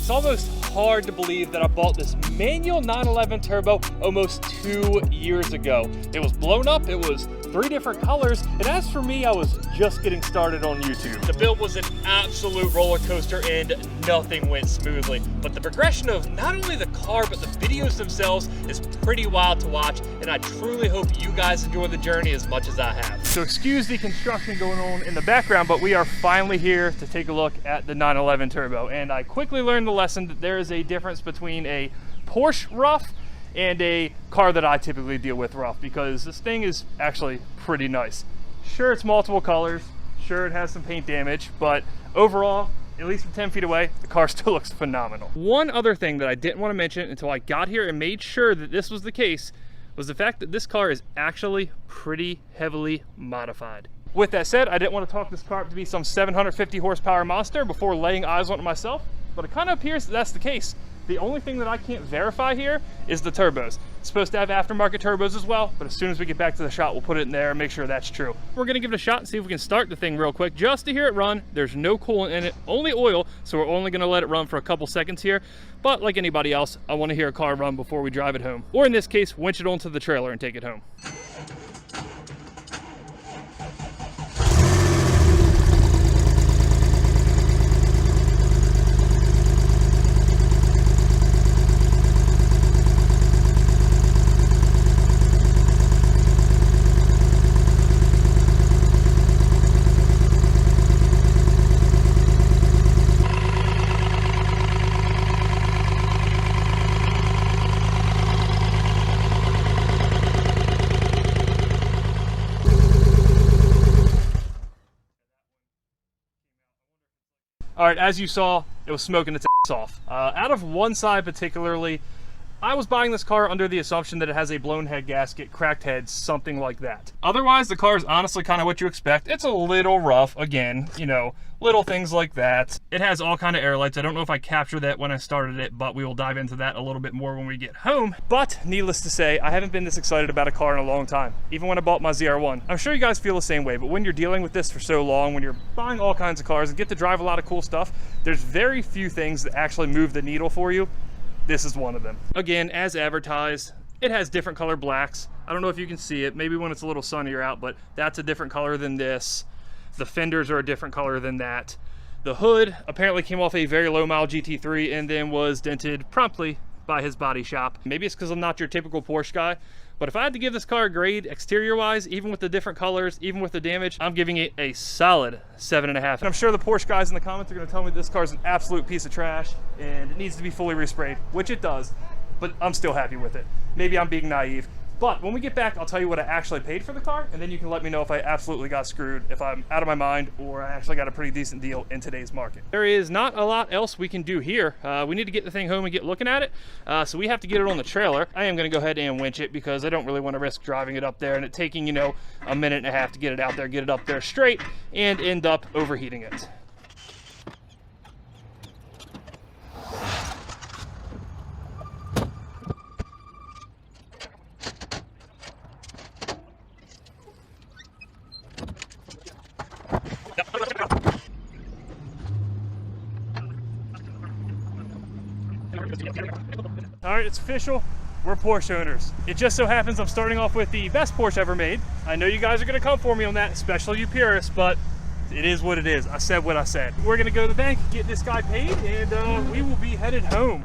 It's almost hard to believe that I bought this manual 911 turbo almost 2 years ago. It was blown up, it was 3 different colors, and as for me, I was just getting started on YouTube. The build was an absolute roller coaster and nothing went smoothly, but the progression of not only the car but the videos themselves is pretty wild to watch, and I truly hope you guys enjoy the journey as much as I have. So excuse the construction going on in the background, but we are finally here to take a look at the 911 turbo, and I quickly learned the lesson that there is a difference between a Porsche rough and a car that I typically deal with rough, because this thing is actually pretty nice. Sure, it's multiple colors, sure it has some paint damage, but overall, at least from 10 feet away, the car still looks phenomenal. One other thing that I didn't want to mention until I got here and made sure that this was the case was the fact that this car is actually pretty heavily modified. With that said, I didn't want to talk this car up to be some 750 horsepower monster before laying eyes on it myself, but it kind of appears that that's the case. The only thing that I can't verify here is the turbos. It's supposed to have aftermarket turbos as well, but as soon as we get back to the shop, we'll put it in there and make sure that's true. We're gonna give it a shot and see if we can start the thing real quick just to hear it run. There's no coolant in it, only oil, so we're only gonna let it run for a couple seconds here. But like anybody else, I wanna hear a car run before we drive it home. Or in this case, winch it onto the trailer and take it home. All right, as you saw, it was smoking its ass off. Out of one side particularly, I was buying this car under the assumption that it has a blown head gasket, cracked heads, something like that. Otherwise, the car is honestly kind of what you expect. It's a little rough, again, you know, little things like that. It has all kind of air lights. I don't know if I captured that when I started it, but we will dive into that a little bit more when we get home. But needless to say, I haven't been this excited about a car in a long time, even when I bought my ZR1. I'm sure you guys feel the same way, but when you're dealing with this for so long, when you're buying all kinds of cars and get to drive a lot of cool stuff, there's very few things that actually move the needle for you. This is one of them. Again, as advertised, it has different color blacks. I don't know if you can see it, maybe when it's a little sunnier out, but that's a different color than this. The fenders are a different color than that. The hood apparently came off a very low mile GT3 and then was dented promptly by his body shop. Maybe it's because I'm not your typical Porsche guy, but if I had to give this car a grade exterior wise, even with the different colors, even with the damage, I'm giving it a solid 7.5. And I'm sure the Porsche guys in the comments are gonna tell me this car is an absolute piece of trash and it needs to be fully resprayed, which it does, but I'm still happy with it. Maybe I'm being naive. But when we get back, I'll tell you what I actually paid for the car, and then you can let me know if I absolutely got screwed, if I'm out of my mind, or I actually got a pretty decent deal in today's market. There is not a lot else we can do here. We need to get the thing home and get looking at it, so we have to get it on the trailer. I am gonna go ahead and winch it because I don't really wanna risk driving it up there and it taking, you know, a minute and a half to get it out there, get it up there straight, and end up overheating it. All right, it's official. We're Porsche owners. It just so happens I'm starting off with the best Porsche ever made. I know you guys are gonna come for me on that, especially you purists, but it is what it is. I said what I said. We're gonna go to the bank, get this guy paid, and we will be headed home.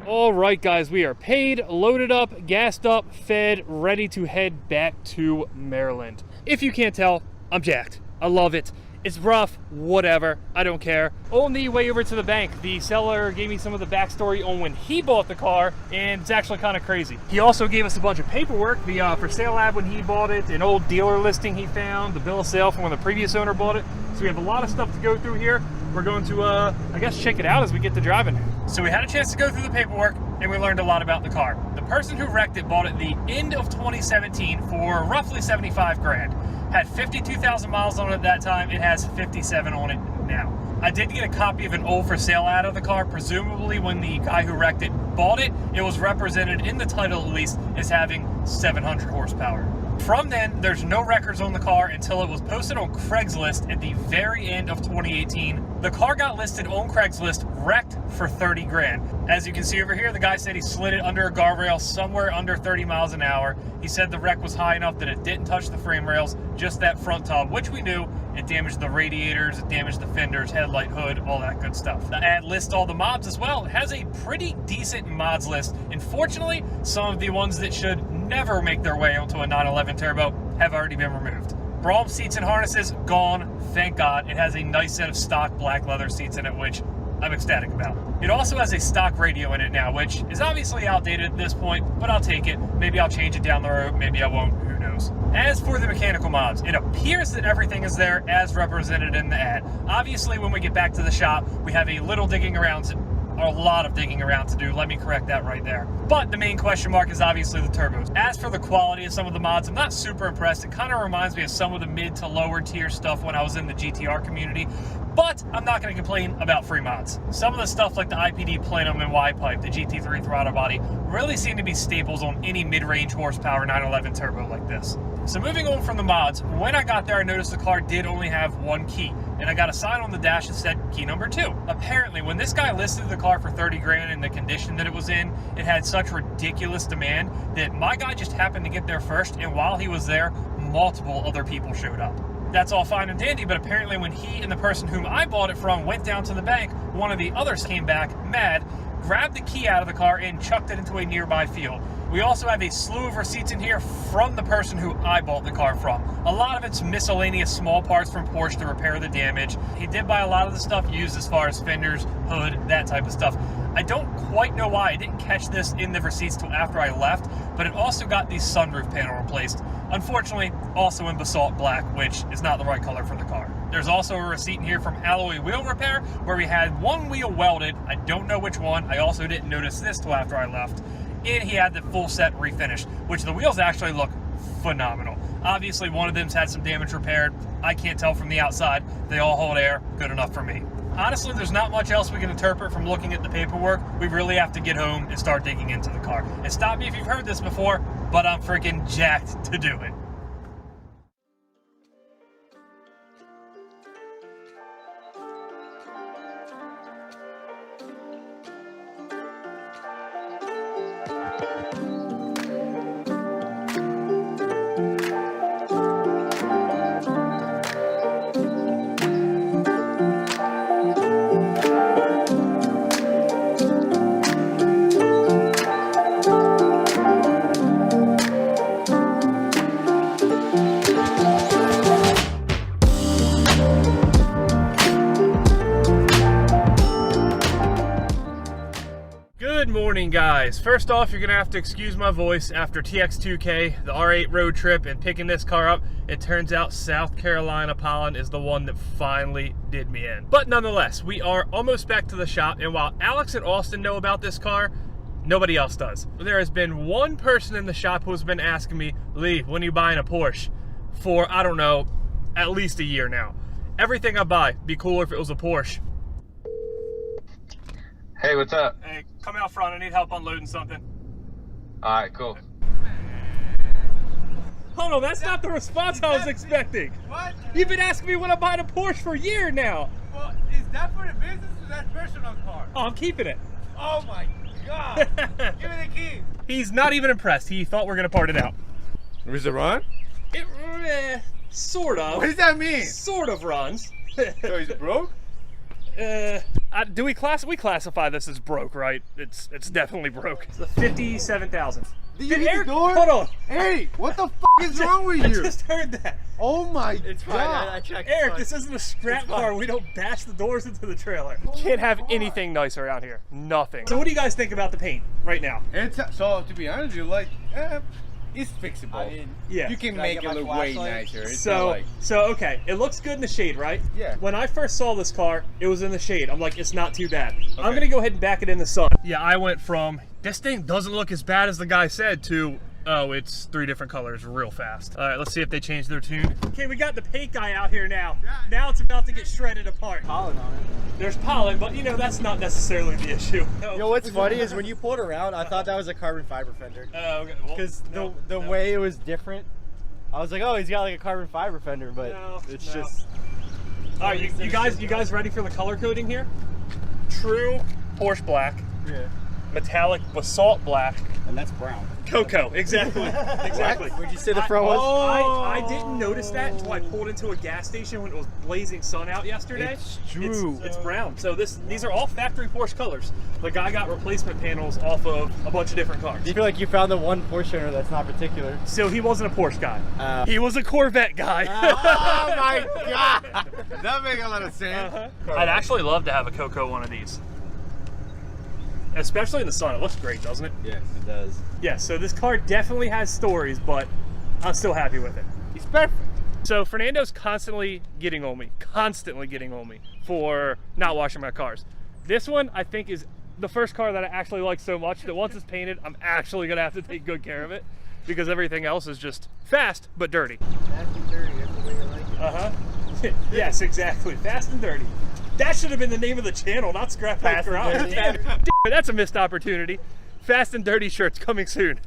All right, guys, we are paid, loaded up, gassed up, fed, ready to head back to Maryland. If you can't tell, I'm jacked. I love it. It's rough, whatever, I don't care. On the way over to the bank, the seller gave me some of the backstory on when he bought the car, and it's actually kind of crazy. He also gave us a bunch of paperwork, the for sale ad when he bought it, an old dealer listing he found, the bill of sale from when the previous owner bought it. So we have a lot of stuff to go through here. We're going to, I guess, check it out as we get to driving. So we had a chance to go through the paperwork, and we learned a lot about the car. The person who wrecked it bought it the end of 2017 for roughly 75 grand. Had 52,000 miles on it at that time. It has 57 on it now. I did get a copy of an old for sale ad of the car. Presumably when the guy who wrecked it bought it, it was represented in the title at least as having 700 horsepower. From then, there's no records on the car until it was posted on Craigslist at the very end of 2018. The car got listed on Craigslist wrecked for 30 grand. As you can see over here, the guy said he slid it under a guardrail somewhere under 30 miles an hour. He said the wreck was high enough that it didn't touch the frame rails, just that front tub, which we knew. It damaged the radiators, it damaged the fenders, headlight, hood, all that good stuff. The ad lists all the mods as well. It has a pretty decent mods list. Unfortunately, some of the ones that should never make their way onto a 911 Turbo have already been removed. Brougham seats and harnesses, gone, thank God. It has a nice set of stock black leather seats in it, which I'm ecstatic about. It also has a stock radio in it now, which is obviously outdated at this point, but I'll take it. Maybe I'll change it down the road, maybe I won't, who knows. As for the mechanical mods, it appears that everything is there as represented in the ad. Obviously, when we get back to the shop, we have a little digging around, or a lot of digging around to do. Let me correct that right there. But the main question mark is obviously the turbos. As for the quality of some of the mods, I'm not super impressed. It kind of reminds me of some of the mid to lower tier stuff when I was in the GTR community, but I'm not going to complain about free mods. Some of the stuff like the IPD plenum and Y-pipe, the GT3 throttle body, really seem to be staples on any mid-range horsepower 911 turbo like this. So moving on from the mods, when I got there, I noticed the car did only have one key, and I got a sign on the dash that said key number 2. Apparently, when this guy listed the car for 30 grand in the condition that it was in, it had such ridiculous demand that my guy just happened to get there first, and while he was there, multiple other people showed up. That's all fine and dandy, but apparently when he and the person whom I bought it from went down to the bank, one of the others came back mad, grabbed the key out of the car, and chucked it into a nearby field. We also have a slew of receipts in here from the person who I bought the car from. A lot of it's miscellaneous small parts from Porsche to repair the damage. He did buy a lot of the stuff used as far as fenders, hood, that type of stuff. I don't quite know why I didn't catch this in the receipts till after I left, but it also got the sunroof panel replaced. Unfortunately, also in basalt black, which is not the right color for the car. There's also a receipt in here from alloy wheel repair, where we had one wheel welded. I don't know which one. I also didn't notice this till after I left. And he had the full set refinished, which the wheels actually look phenomenal. Obviously, one of them's had some damage repaired. I can't tell from the outside. They all hold air, good enough for me. Honestly, there's not much else we can interpret from looking at the paperwork. We really have to get home and start digging into the car. And stop me if you've heard this before, but I'm freaking jacked to do it. Good morning, guys. First off, you're gonna have to excuse my voice after TX2K, the R8 road trip, and picking this car up. It turns out South Carolina pollen is the one that finally did me in. But nonetheless, we are almost back to the shop, and while Alex and Austin know about this car, nobody else does. There has been one person in the shop who's been asking me, Lee, when are you buying a Porsche? For, I don't know, at least a year now. Everything I buy, be cooler if it was a Porsche. Hey, what's up? Hey, come out front. I need help unloading something. All right, cool. Hold on, that's not the response I was expecting. What? You've been asking me when I'm buying a Porsche for a year now. Well, is that for the business or is that personal car? Oh, I'm keeping it. Oh my God. Give me the key. He's not even impressed. He thought we're going to part it out. Does it run? It, sort of. What does that mean? Sort of runs. So he's broke? We classify this as broke, right? It's definitely broke. It's 57,000. Did you hit Eric, the door? hold on. Hey, what the f is wrong with you? I just heard that. Oh my It's fine. God. I checked. Eric, this isn't a scrap car. We don't bash the doors into the trailer. Can't have anything nice around here. Nothing. So what do you guys think about the paint right now? It's so to be honest with you, like, it's fixable. I mean, Yeah. You can Can I make get it my look way flashlight? nicer. It's So, not like, okay, it looks good in the shade, right? Yeah. When I first saw this car, it was in the shade. I'm like, it's not too bad. I'm gonna go ahead and back it in the sun. Yeah, I went from, this thing doesn't look as bad as the guy said, to, oh, it's 3 different colors real fast. All right, let's see if they change their tune. Okay, we got the paint guy out here now. Now it's about to get shredded apart. pollen on it. There's pollen, but you know, that's not necessarily the issue. You know what's funny is when you pulled around, I thought that was a carbon fiber fender. Oh, okay. Well, Because no, the no. way it was different I was like, oh, he's got like a carbon fiber fender, but it's just. All right, you guys ready for the color coding here? True Porsche black. Yeah. Metallic basalt black. And that's brown. Cocoa, exactly. Exactly. Where'd you say the front was? I didn't notice that until I pulled into a gas station when it was blazing sun out yesterday. It's true. It's brown. So these are all factory Porsche colors. The guy got replacement panels off of a bunch of different cars. Do you feel like you found the one Porsche owner that's not particular? So he wasn't a Porsche guy. He was a Corvette guy. Oh my god! That makes a lot of sense. I'd actually love to have a Cocoa one of these. Especially in the sun. It looks great, doesn't it? Yes, it does. Yeah, so this car definitely has stories, but I'm still happy with it. It's perfect. So Fernando's constantly getting on me for not washing my cars. This one, I think, is the first car that I actually like so much that once it's painted, I'm actually gonna have to take good care of it because everything else is just fast but dirty. Fast and dirty, that's the way you like it. Yes, exactly. Fast and dirty. That should have been the name of the channel, not Scrap Fast and Garage. Dirty. Damn, that's a missed opportunity. Fast and Dirty shirts coming soon.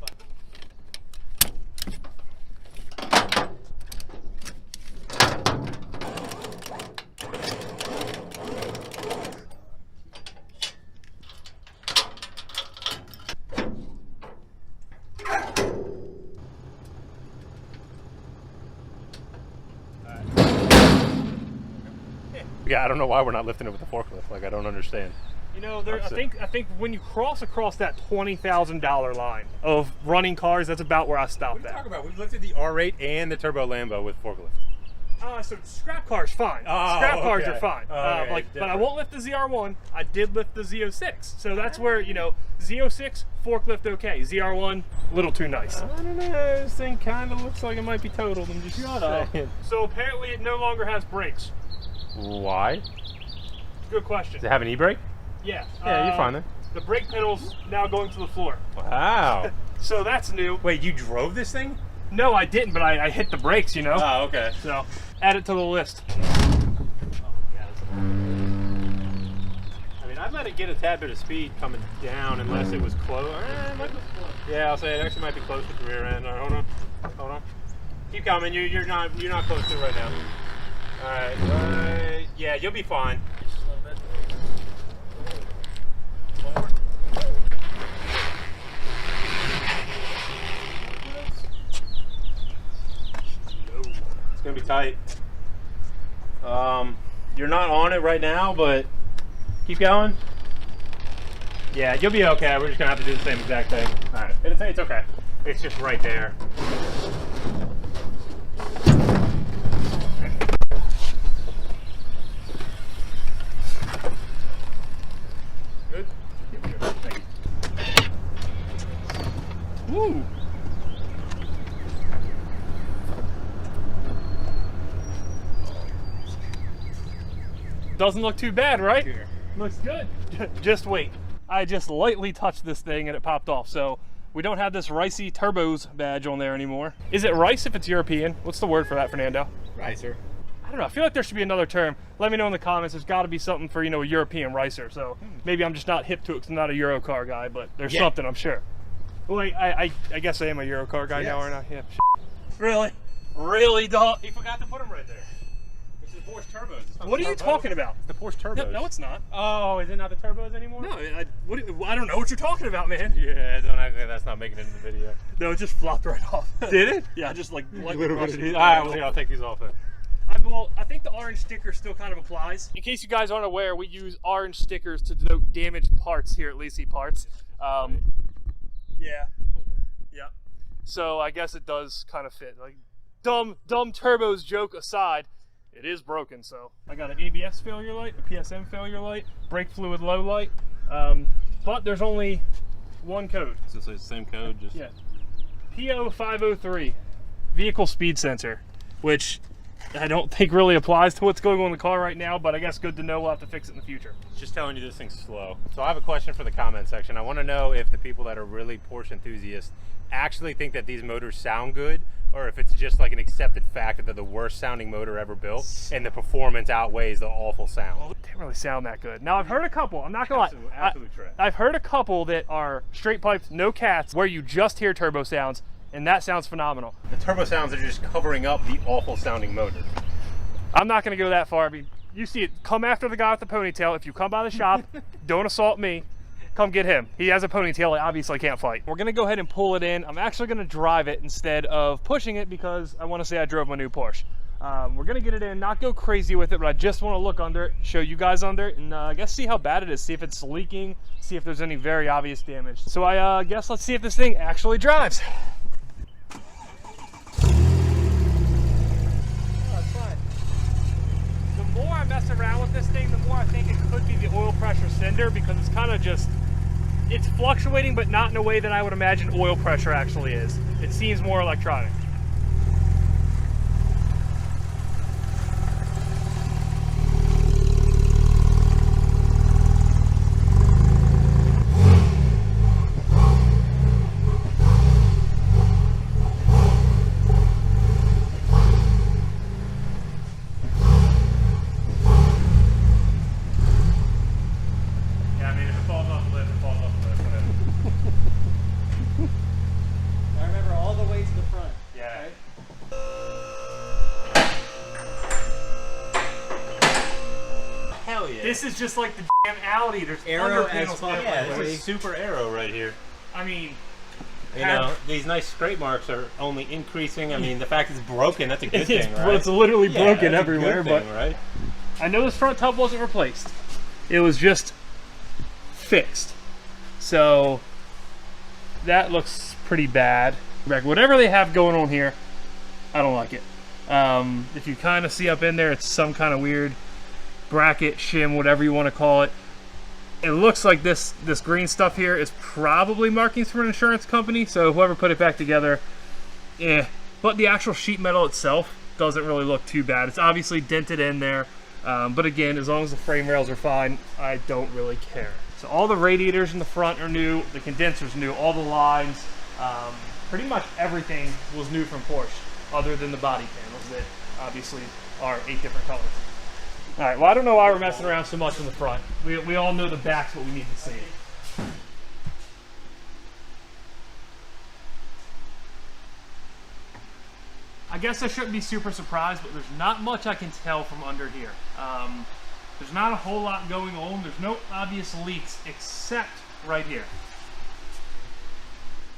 Yeah, I don't know why we're not lifting it with the forklift. Like, I don't understand. You know, I think when you cross across that $20,000 line of running cars, that's about where I stopped What are you at. talking about? We've lifted the R8 and the Turbo Lambo with forklift. So scrap cars, fine. Oh, Scrap cars okay. are fine. Okay, but I won't lift the ZR1. I did lift the Z06. So that's where, you know, Z06, forklift okay. ZR1, little too nice. I don't know. This thing kind of looks like it might be totaled. I'm just saying. So apparently it no longer has brakes. Why? Good question. Does it have an e-brake? Yeah. Yeah, you're fine then. The brake pedal's now going to the floor. Wow. So that's new. Wait, you drove this thing? No, I didn't, but I hit the brakes, you know? Oh, okay. So add it to the list. I mean, I'd let it get a tad bit of speed coming down unless it was close. Yeah, I'll say it actually might be close to the rear end. All right, hold on. Keep coming. You're not close to it right now. All right. Yeah, you'll be fine. Just a little bit. It's gonna be tight. You're not on it right now, but keep going. Yeah, you'll be okay. We're just gonna have to do the same exact thing. All right, it's okay. It's just right there. Good. Thank you. Woo! Doesn't look too bad, right? Looks good. Just wait. I just lightly touched this thing and it popped off. So we don't have this Ricey Turbos badge on there anymore. Is it rice if it's European? What's the word for that, Fernando? Ricer. I don't know. I feel like there should be another term. Let me know in the comments. There's got to be something for, you know, a European ricer. So maybe I'm just not hip to it because I'm not a Euro car guy, but there's something, I'm sure. Wait, I guess I am a Euro car guy now, aren't I? Yeah. Really? Really, dog? He forgot to put them right there. It's the Porsche turbos. It's not What the are you turbo. talking about? The Porsche turbos. No, it's not. Oh, is it not the turbos anymore? No, I don't know what you're talking about, man. Yeah, don't act like that's not making it in the video. No, it just flopped right off. Did it? Yeah, just like A little bit of these. All right, well, here, I'll take these off then. Well, I think the orange sticker still kind of applies. In case you guys aren't aware, we use orange stickers to denote damaged parts here at Lacey Parts. Yeah. So I guess it does kind of fit. Like, dumb turbos joke aside, it is broken. So I got an ABS failure light, a PSM failure light, brake fluid low light, but there's only one code. So it's the same code, just PO503, vehicle speed sensor, which I don't think really applies to what's going on in the car right now, but I guess good to know. We'll have to fix it in the future. just telling you this thing's slow. So I have a question for the comment section. I want to know if the people that are really Porsche enthusiasts actually think that these motors sound good, or if it's just like an accepted fact that they're the worst sounding motor ever built and the performance outweighs the awful sound. Well, it didn't really sound that good. Now I've heard a couple, I'm not gonna Absolute trash. I've heard a couple that are straight pipes, no cats, where you just hear turbo sounds, and that sounds phenomenal. The turbo sounds are just covering up the awful sounding motor. I'm not going to go that far. I mean, you see it. Come after the guy with the ponytail. If you come by the shop, don't assault me. Come get him. He has a ponytail. I obviously can't fight. We're going to go ahead and pull it in. I'm actually going to drive it instead of pushing it because I want to say I drove my new Porsche. We're going to get it in, not go crazy with it, but I just want to look under it, show you guys under it, and I guess see how bad it is, see if it's leaking, see if there's any very obvious damage. So I guess let's see if this thing actually drives. Oh, it's fine. The more I mess around with this thing, the more I think it could be the oil pressure sender, because it's kind of just, it's fluctuating, but not in a way that I would imagine oil pressure actually is. It seems more electronic. This is just like the damn Audi. There's Aero panels as fuck. Yeah, this is super aero right here. I mean, You know, these nice scrape marks are only increasing. I mean, the fact it's broken, that's a good thing, right? Well, it's literally broken that's everywhere, a good thing, right? I know this front tub wasn't replaced. It was just fixed. So that looks pretty bad. Whatever they have going on here, I don't like it. If you kind of see up in there, it's some kind of weird bracket, shim, whatever you want to call it. It looks like this green stuff here is probably markings from an insurance company, so whoever put it back together, but the actual sheet metal itself doesn't really look too bad. It's obviously dented in there, but again, as long as the frame rails are fine, I don't really care. So all the radiators in the front are new, the condenser's new, all the lines, pretty much everything was new from Porsche, other than the body panels that obviously are 8 different colors. All right, well, I don't know why we're messing around so much in the front. We all know the back's what we need to see. I guess I shouldn't be super surprised, but there's not much I can tell from under here. There's not a whole lot going on. There's no obvious leaks except right here.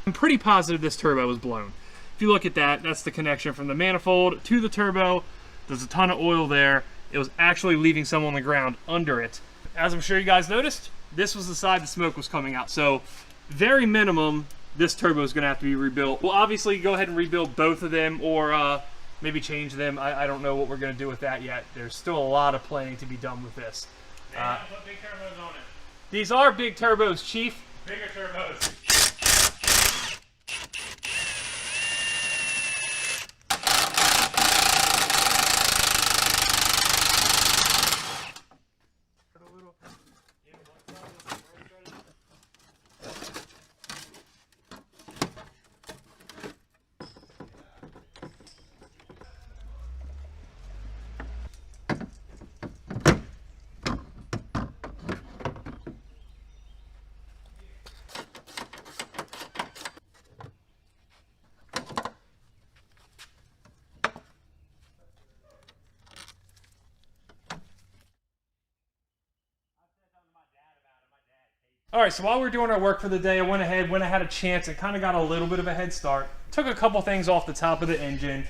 I'm pretty positive this turbo was blown. If you look at that, that's the connection from the manifold to the turbo. There's a ton of oil there. It was actually leaving some on the ground under it. As I'm sure you guys noticed, this was the side the smoke was coming out. So very minimum, this turbo is gonna have to be rebuilt. We'll obviously go ahead and rebuild both of them, or maybe change them. I don't know what we're gonna do with that yet. There's still a lot of planning to be done with this. Put big turbos on it. These are big turbos, Chief. Bigger turbos. All right, so while we're doing our work for the day, I went ahead, when I had a chance, and kind of got a little bit of a head start. Took a couple things off the top of the engine,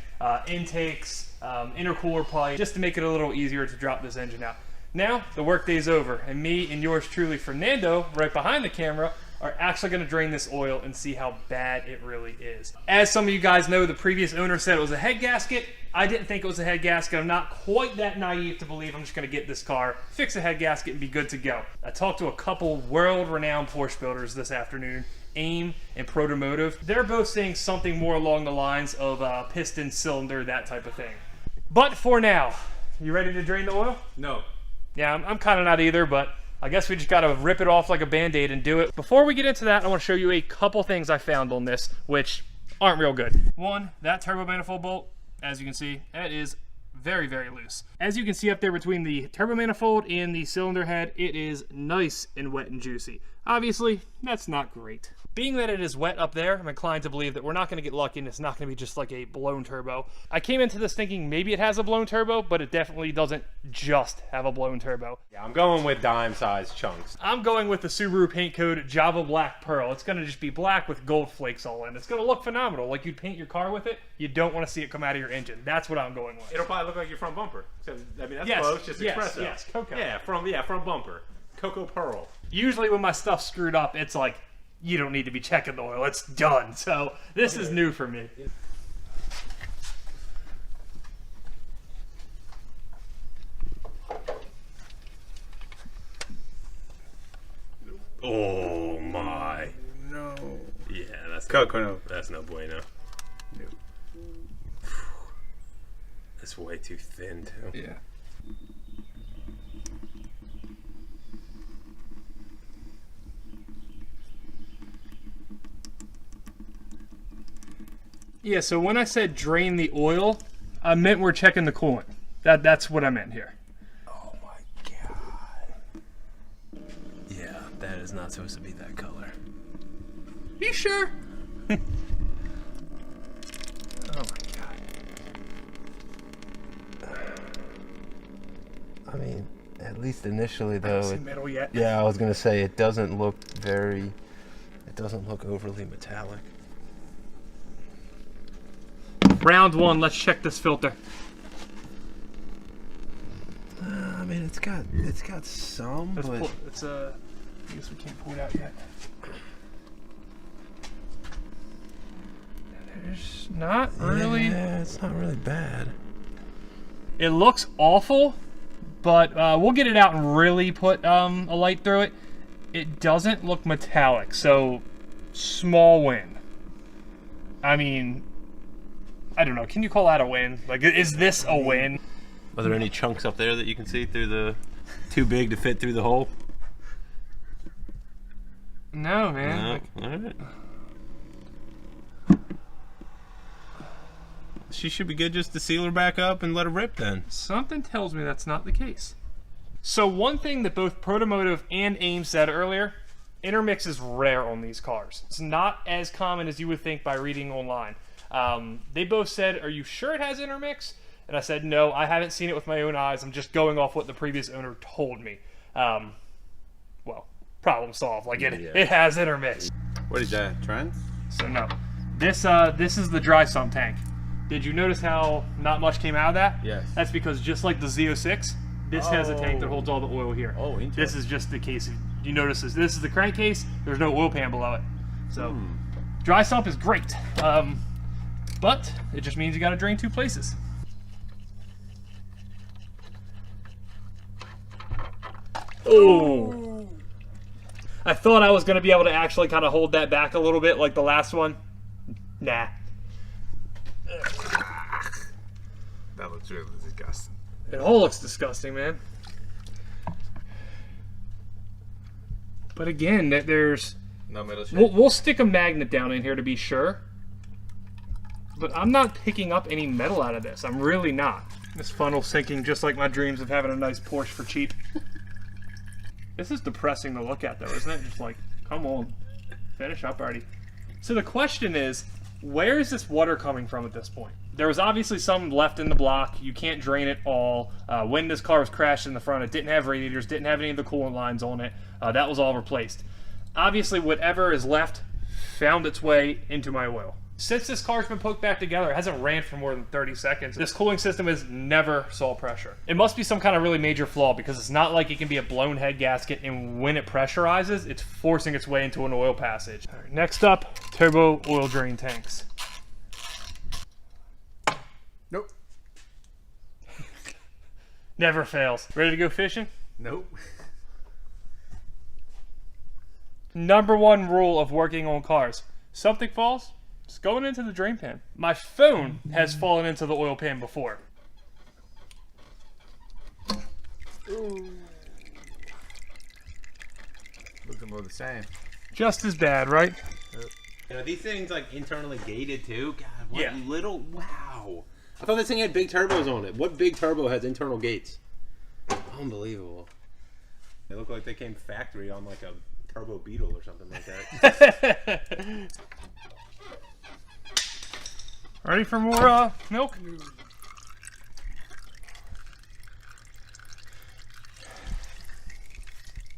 intakes, intercooler pipe, just to make it a little easier to drop this engine out. Now, the workday's over, and me and yours truly, Fernando, right behind the camera, are actually going to drain this oil and see how bad it really is. As some of you guys know, the previous owner said it was a head gasket. I didn't think it was a head gasket. I'm not quite that naive to believe I'm just going to get this car, fix a head gasket, and be good to go. I talked to a couple world-renowned Porsche builders this afternoon, AIM and Protomotive. They're both saying something more along the lines of piston, cylinder, that type of thing. But for now, you ready to drain the oil? No. Yeah, I'm kind of not either, but I guess we just got to rip it off like a Band-Aid and do it. Before we get into that, I want to show you a couple things I found on this, which aren't real good. One, that turbo manifold bolt, as you can see, that is very, very loose. As you can see up there between the turbo manifold and the cylinder head, it is nice and wet and juicy. Obviously, that's not great. Being that it is wet up there, I'm inclined to believe that we're not going to get lucky and it's not going to be just like a blown turbo. I came into this thinking maybe it has a blown turbo, but it definitely doesn't just have a blown turbo. Yeah, I'm going with dime-sized chunks. I'm going with the Subaru paint code Java Black Pearl. It's going to just be black with gold flakes all in. It's going to look phenomenal. Like you'd paint your car with it, you don't want to see it come out of your engine. That's what I'm going with. It'll probably look like your front bumper. Except, I mean, that's Yes, close, just yes, espresso. yes, Cocoa. Yeah, front bumper. Cocoa Pearl. Usually when my stuff's screwed up, it's like, you don't need to be checking the oil. It's done. So this is new for me. Oh my. No. Yeah, that's Coconut. That's no bueno. No. That's way too thin too. Yeah. Yeah, so when I said drain the oil, I meant we're checking the coolant. That's what I meant here. Oh my god. Yeah, that is not supposed to be that color. You sure? Oh my god. I mean, at least initially I though, don't see metal yet. yeah, I was gonna say it doesn't look overly metallic. Round one, let's check this filter. I mean, it's got some, Let's but pull, it's I guess we can't pull it out yet. There's not really. yeah, it's not really bad. It looks awful, but we'll get it out and really put a light through it. It doesn't look metallic, so small win. I mean, I don't know. Can you call that a win? Like, is this a win? Are there any chunks up there that you can see through the too big to fit through the hole? No, man. No. Like, All right. She should be good just to seal her back up and let her rip then. something tells me that's not the case. So one thing that both Protomotive and AIM said earlier, intermix is rare on these cars. It's not as common as you would think by reading online. They both said, are you sure it has intermix? And I said, no, I haven't seen it with my own eyes. I'm just going off what the previous owner told me. Well, problem solved. Like, it has intermix. What is that? Trans? So no. This is the dry sump tank. Did you notice how not much came out of that? Yes. That's because just like the Z06, this has a tank that holds all the oil here. Oh, interesting. This is just the case. You notice this is the crankcase. There's no oil pan below it. So dry sump is great. But it just means you got to drain two places. Oh! I thought I was going to be able to actually kind of hold that back a little bit like the last one. Nah. That looks really disgusting. It all looks disgusting, man. But again, there's... No metal shade. We'll stick a magnet down in here to be sure. But I'm not picking up any metal out of this. I'm really not. This funnel's sinking just like my dreams of having a nice Porsche for cheap. This is depressing to look at though, isn't it? Just like, come on. Finish up already. So the question is, where is this water coming from at this point? There was obviously some left in the block. You can't drain it all. When this car was crashed in the front, it didn't have radiators, didn't have any of the coolant lines on it. That was all replaced. Obviously, whatever is left found its way into my oil. Since this car's been poked back together, it hasn't ran for more than 30 seconds. This cooling system has never saw pressure. It must be some kind of really major flaw because it's not like it can be a blown head gasket and when it pressurizes, it's forcing its way into an oil passage. All right, next up, turbo oil drain tanks. Nope. Never fails. Ready to go fishing? Nope. Number one rule of working on cars. Something falls, it's going into the drain pan. My phone has fallen into the oil pan before. Looking about the same. Just as bad, right? You know, these things like internally gated too. God, what Yeah. little wow. I thought this thing had big turbos on it. What big turbo has internal gates? Unbelievable. They look like they came factory on like a turbo beetle or something like that. Ready for more milk?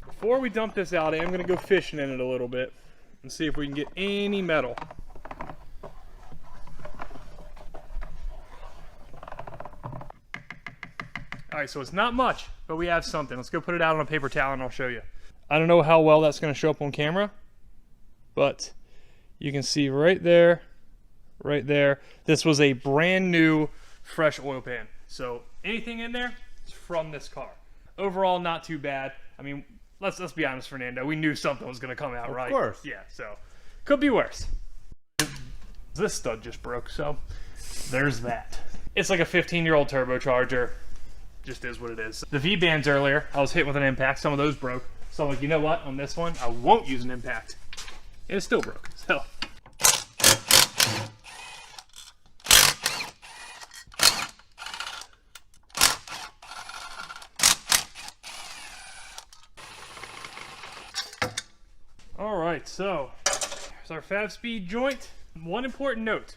Before we dump this out, I am going to go fishing in it a little bit and see if we can get any metal. Alright, so it's not much, but we have something. Let's go put it out on a paper towel and I'll show you. I don't know how well that's going to show up on camera, but you can see right there, this was a brand new fresh oil pan. So anything in there is from this car. Overall, not too bad. I mean, let's be honest, Fernando. We knew something was going to come out, right? Of course. Yeah, so could be worse. This stud just broke, so there's that. It's like a 15-year-old turbocharger. Just is what it is. The V-bands earlier, I was hit with an impact. Some of those broke. So I'm like, you know what? On this one, I won't use an impact. And it still broke. So. All right, so there's our 5-speed joint. One important note.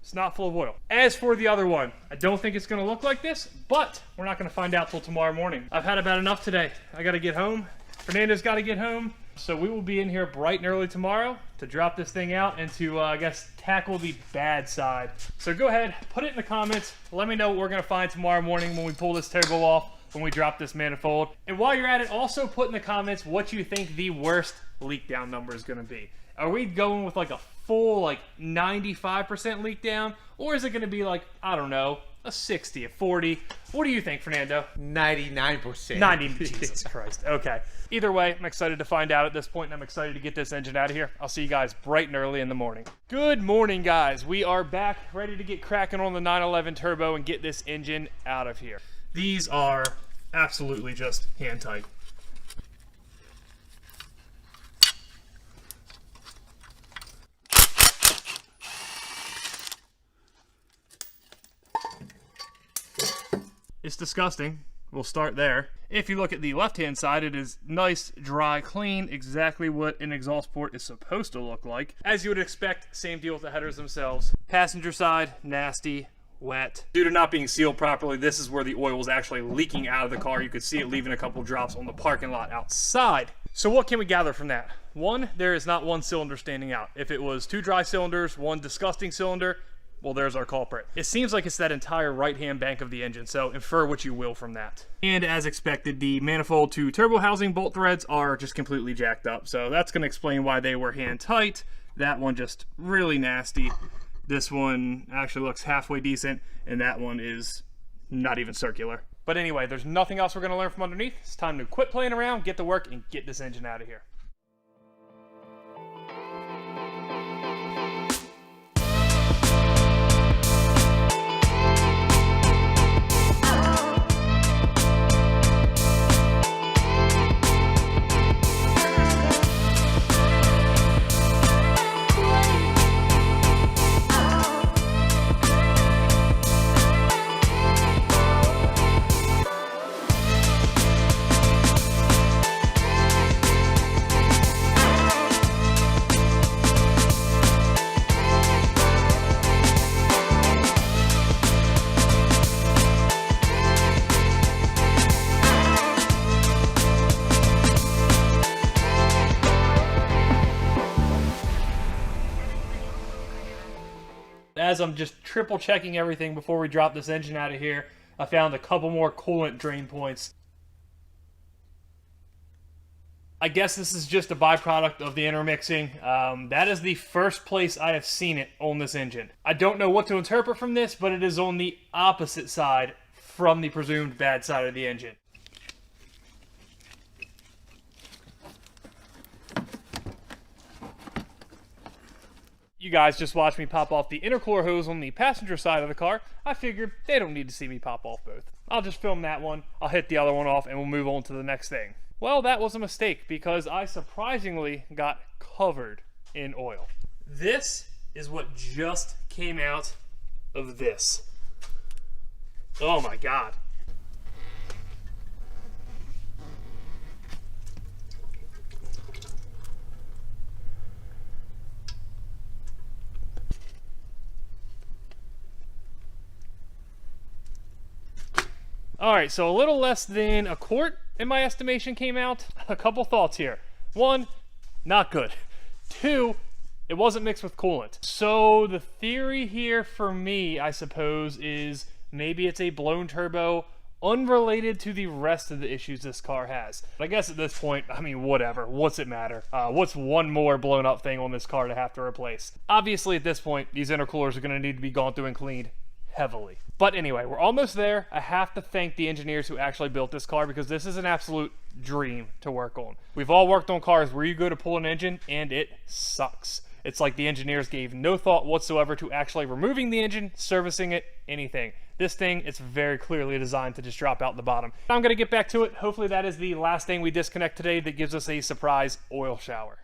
It's not full of oil. As for the other one, I don't think it's gonna look like this, but we're not gonna find out till tomorrow morning. I've had about enough today. I gotta get home. Fernando's gotta get home. So we will be in here bright and early tomorrow to drop this thing out and to, I guess, tackle the bad side. So go ahead, put it in the comments. Let me know what we're gonna find tomorrow morning when we pull this turbo off, when we drop this manifold. And while you're at it, also put in the comments what you think the worst leak down number is gonna be. Are we going with like a full like 95% leak down, or is it going to be like, I don't know, a 60, a 40? What do you think, Fernando? 99%. 90, Jesus Christ. Okay. Either way, I'm excited to find out at this point, and I'm excited to get this engine out of here. I'll see you guys bright and early in the morning. Good morning, guys. We are back, ready to get cracking on the 911 turbo and get this engine out of here. These are absolutely just hand tight. It's disgusting. We'll start there. If you look at the left-hand side, it is nice, dry, clean, exactly what an exhaust port is supposed to look like. As you would expect, same deal with the headers themselves. Passenger side, nasty, wet. Due to not being sealed properly, this is where the oil was actually leaking out of the car. You could see it leaving a couple drops on the parking lot outside. So what can we gather from that? One, there is not one cylinder standing out. If it was 2 dry cylinders, 1 disgusting cylinder, well, there's our culprit. It seems like it's that entire right-hand bank of the engine, so infer what you will from that. And as expected, the manifold to turbo housing bolt threads are just completely jacked up, so that's going to explain why they were hand tight. That one just really nasty. This one actually looks halfway decent, and that one is not even circular. But anyway, there's nothing else we're going to learn from underneath. It's time to quit playing around, get to work, and get this engine out of here. As I'm just triple checking everything before we drop this engine out of here, I found a couple more coolant drain points. I guess this is just a byproduct of the intermixing. That is the first place I have seen it on this engine. I don't know what to interpret from this, but it is on the opposite side from the presumed bad side of the engine. You guys just watched me pop off the intercooler hose on the passenger side of the car. I figured they don't need to see me pop off both. I'll just film that one, I'll hit the other one off, and we'll move on to the next thing. Well, that was a mistake because I surprisingly got covered in oil. This is what just came out of this. Oh my God. All right, so a little less than a quart in my estimation came out. A couple thoughts here. One, not good. Two, it wasn't mixed with coolant. So the theory here for me, I suppose, is maybe it's a blown turbo unrelated to the rest of the issues this car has. I guess at this point, I mean, whatever. What's it matter? What's one more blown up thing on this car to have to replace? Obviously, at this point, these intercoolers are going to need to be gone through and cleaned heavily. But anyway, we're almost there. I have to thank the engineers who actually built this car because this is an absolute dream to work on. We've all worked on cars where you go to pull an engine and it sucks. It's like the engineers gave no thought whatsoever to actually removing the engine, servicing it, anything. This thing, it's very clearly designed to just drop out the bottom. I'm going to get back to it. Hopefully that is the last thing we disconnect today that gives us a surprise oil shower.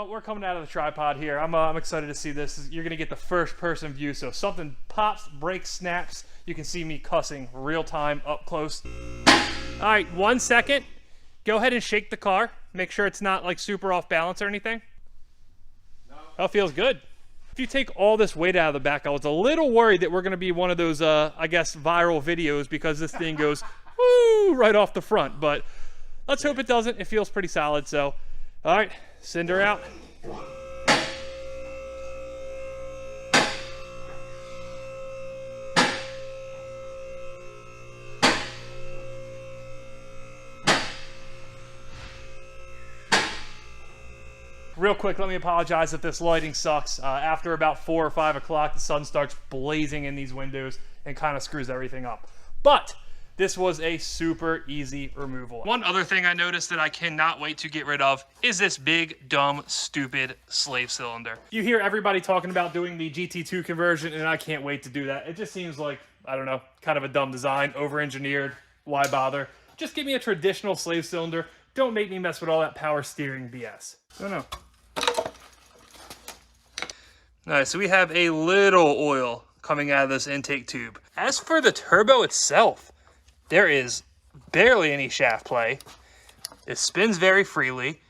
We're coming out of the tripod here. I'm excited to see this. You're gonna get the first person view. So if something pops, breaks, snaps, you can see me cussing real time up close. All right, 1 second. Go ahead and shake the car. Make sure it's not like super off balance or anything. No. Oh, feels good. If you take all this weight out of the back, I was a little worried that we're gonna be one of those, I guess, viral videos because this thing goes woo right off the front. But let's hope it doesn't. It feels pretty solid. So, all right, send her out. Real quick, let me apologize if this lighting sucks. After about 4 or 5 o'clock, the sun starts blazing in these windows and kind of screws everything up. But this was a super easy removal. One other thing I noticed that I cannot wait to get rid of is this big, dumb, stupid slave cylinder. You hear everybody talking about doing the GT2 conversion, and I can't wait to do that. It just seems like, I don't know, kind of a dumb design, over-engineered. Why bother? Just give me a traditional slave cylinder. Don't make me mess with all that power steering BS. I don't know. All right, so we have a little oil coming out of this intake tube. As for the turbo itself, there is barely any shaft play. It spins very freely.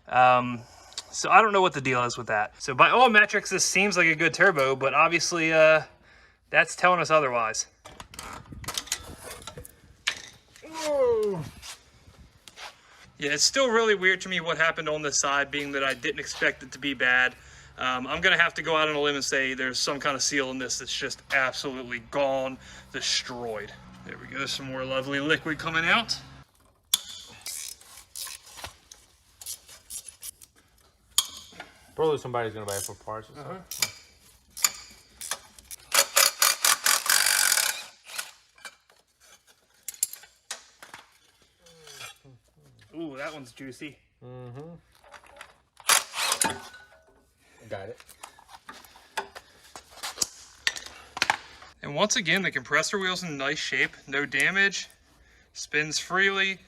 So I don't know what the deal is with that. So by all metrics, this seems like a good turbo, but obviously that's telling us otherwise. Whoa. Yeah, it's still really weird to me what happened on this side, being that I didn't expect it to be bad. I'm gonna have to go out on a limb and say there's some kind of seal in this that's just absolutely gone, destroyed. There we go, some more lovely liquid coming out. Probably somebody's gonna buy it for parts or something. Ooh, that one's juicy. Got it. And once again, the compressor wheel's in nice shape, no damage, spins freely,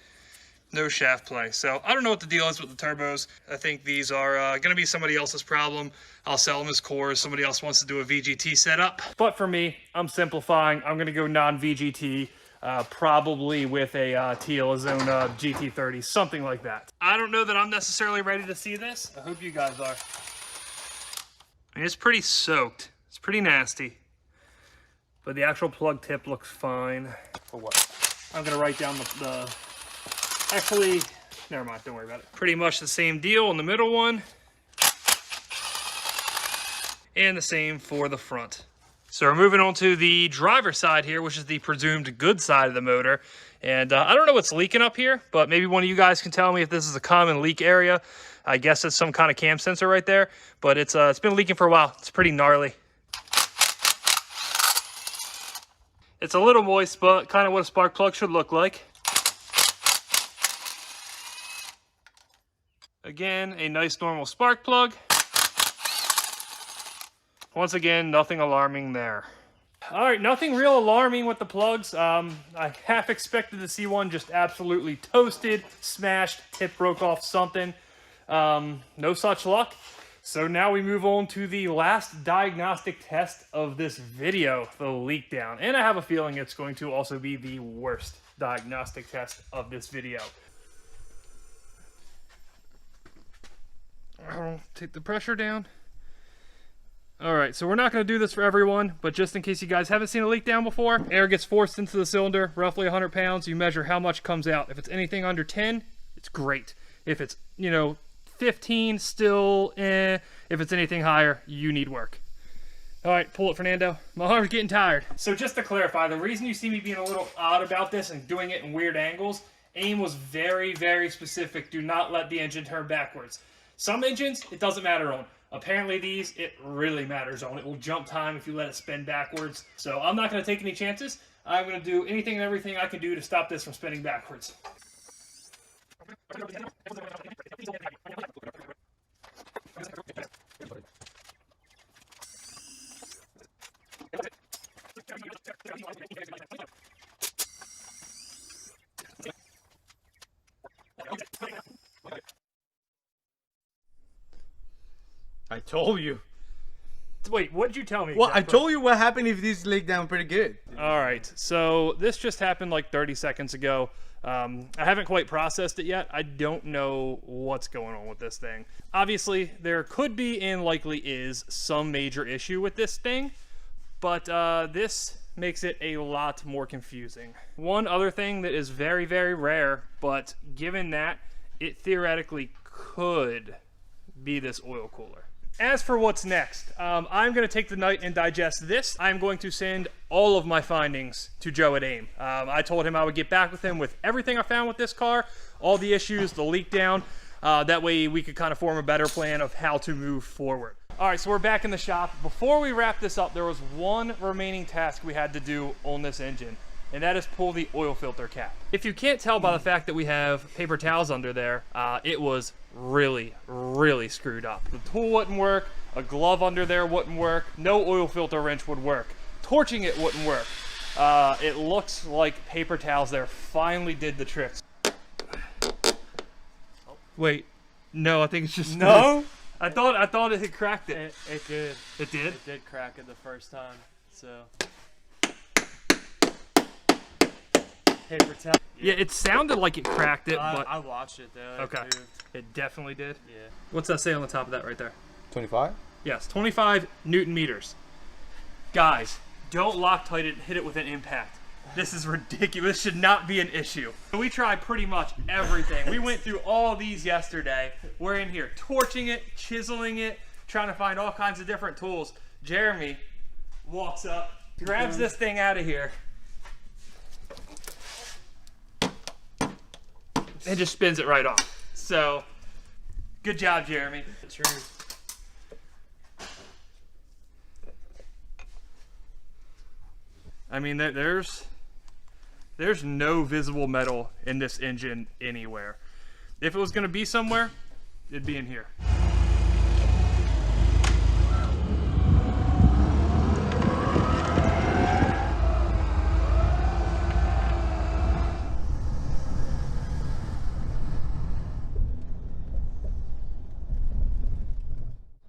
no shaft play. So I don't know what the deal is with the turbos. I think these are gonna be somebody else's problem. I'll sell them as cores. Somebody else wants to do a VGT setup. But for me, I'm simplifying. I'm gonna go non-VGT, probably with a Teal-Azona GT30, something like that. I don't know that I'm necessarily ready to see this. I hope you guys are. I mean, it's pretty soaked. It's pretty nasty. But the actual plug tip looks fine. For what? I'm gonna write down the actually, never mind, don't worry about it. Pretty much the same deal on the middle one. And the same for the front. So we're moving on to the driver's side here, which is the presumed good side of the motor. And I don't know what's leaking up here, but maybe one of you guys can tell me if this is a common leak area. I guess it's some kind of cam sensor right there, but it's been leaking for a while. It's pretty gnarly. It's a little moist, but kind of what a spark plug should look like. Again, a nice normal spark plug. Once again, nothing alarming there. All right, nothing real alarming with the plugs. I half expected to see one just absolutely toasted, smashed, tip broke off something. No such luck. So now we move on to the last diagnostic test of this video, the leak down. And I have a feeling it's going to also be the worst diagnostic test of this video. I'll take the pressure down. All right, so we're not going to do this for everyone, but just in case you guys haven't seen a leak down before, air gets forced into the cylinder, roughly 100 pounds. You measure how much comes out. If it's anything under 10, it's great. If it's, 15, still eh. If it's anything higher, you need work. All right, pull it, Fernando. My arm's getting tired. So just to clarify, the reason you see me being a little odd about this and doing it in weird angles, aim was very, very specific. Do not let the engine turn backwards. Some engines, it doesn't matter on. Apparently these, it really matters on. It will jump time if you let it spin backwards. So I'm not going to take any chances. I'm going to do anything and everything I can do to stop this from spinning backwards. I told you. Wait, what did you tell me? Well, exactly? I told you what happened if this leaked down pretty good. All right, so this just happened like 30 seconds ago. I haven't quite processed it yet. I don't know what's going on with this thing. Obviously, there could be and likely is some major issue with this thing, but this makes it a lot more confusing. One other thing that is very, very rare, but given that, it theoretically could be this oil cooler. As for what's next, I'm going to take the night and digest this. I'm going to send all of my findings to Joe at AIM. I told him I would get back with him with everything I found with this car, all the issues, the leak down. That way we could kind of form a better plan of how to move forward. All right, so we're back in the shop. Before we wrap this up, there was one remaining task we had to do on this engine, and that is pull the oil filter cap. If you can't tell by the fact that we have paper towels under there, it was really, really screwed up. The tool wouldn't work, a glove under there wouldn't work, no oil filter wrench would work, torching it wouldn't work. It looks like paper towels there finally did the tricks. Wait, no, I think it's just No? I thought it had cracked it. It did. It did? It did crack it the first time. So. Paper towel. Yeah, it sounded like it cracked it, but I watched it though. okay, It moved. it definitely did. Yeah. What's that say on the top of that right there? 25? Yes, 25 Newton meters. Guys, don't Loctite it and hit it with an impact. This is ridiculous. This should not be an issue. We tried pretty much everything. We went through all these yesterday. We're in here torching it, chiseling it, trying to find all kinds of different tools. Jeremy walks up, grabs this thing out of here, and just spins it right off. So, good job, Jeremy. True. I mean, there's no visible metal in this engine anywhere. If it was going to be somewhere, it'd be in here.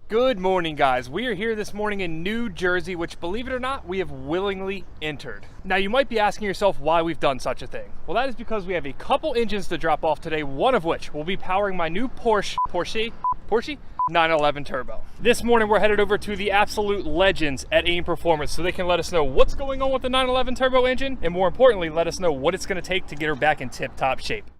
Good morning, guys. We are here this morning in New Jersey, which, believe it or not, we have willingly entered. Now, you might be asking yourself why we've done such a thing. Well, that is because we have a couple engines to drop off today, one of which will be powering my new Porsche 911 Turbo. This morning, we're headed over to the absolute legends at AIM Performance so they can let us know what's going on with the 911 Turbo engine, and more importantly, let us know what it's going to take to get her back in tip-top shape.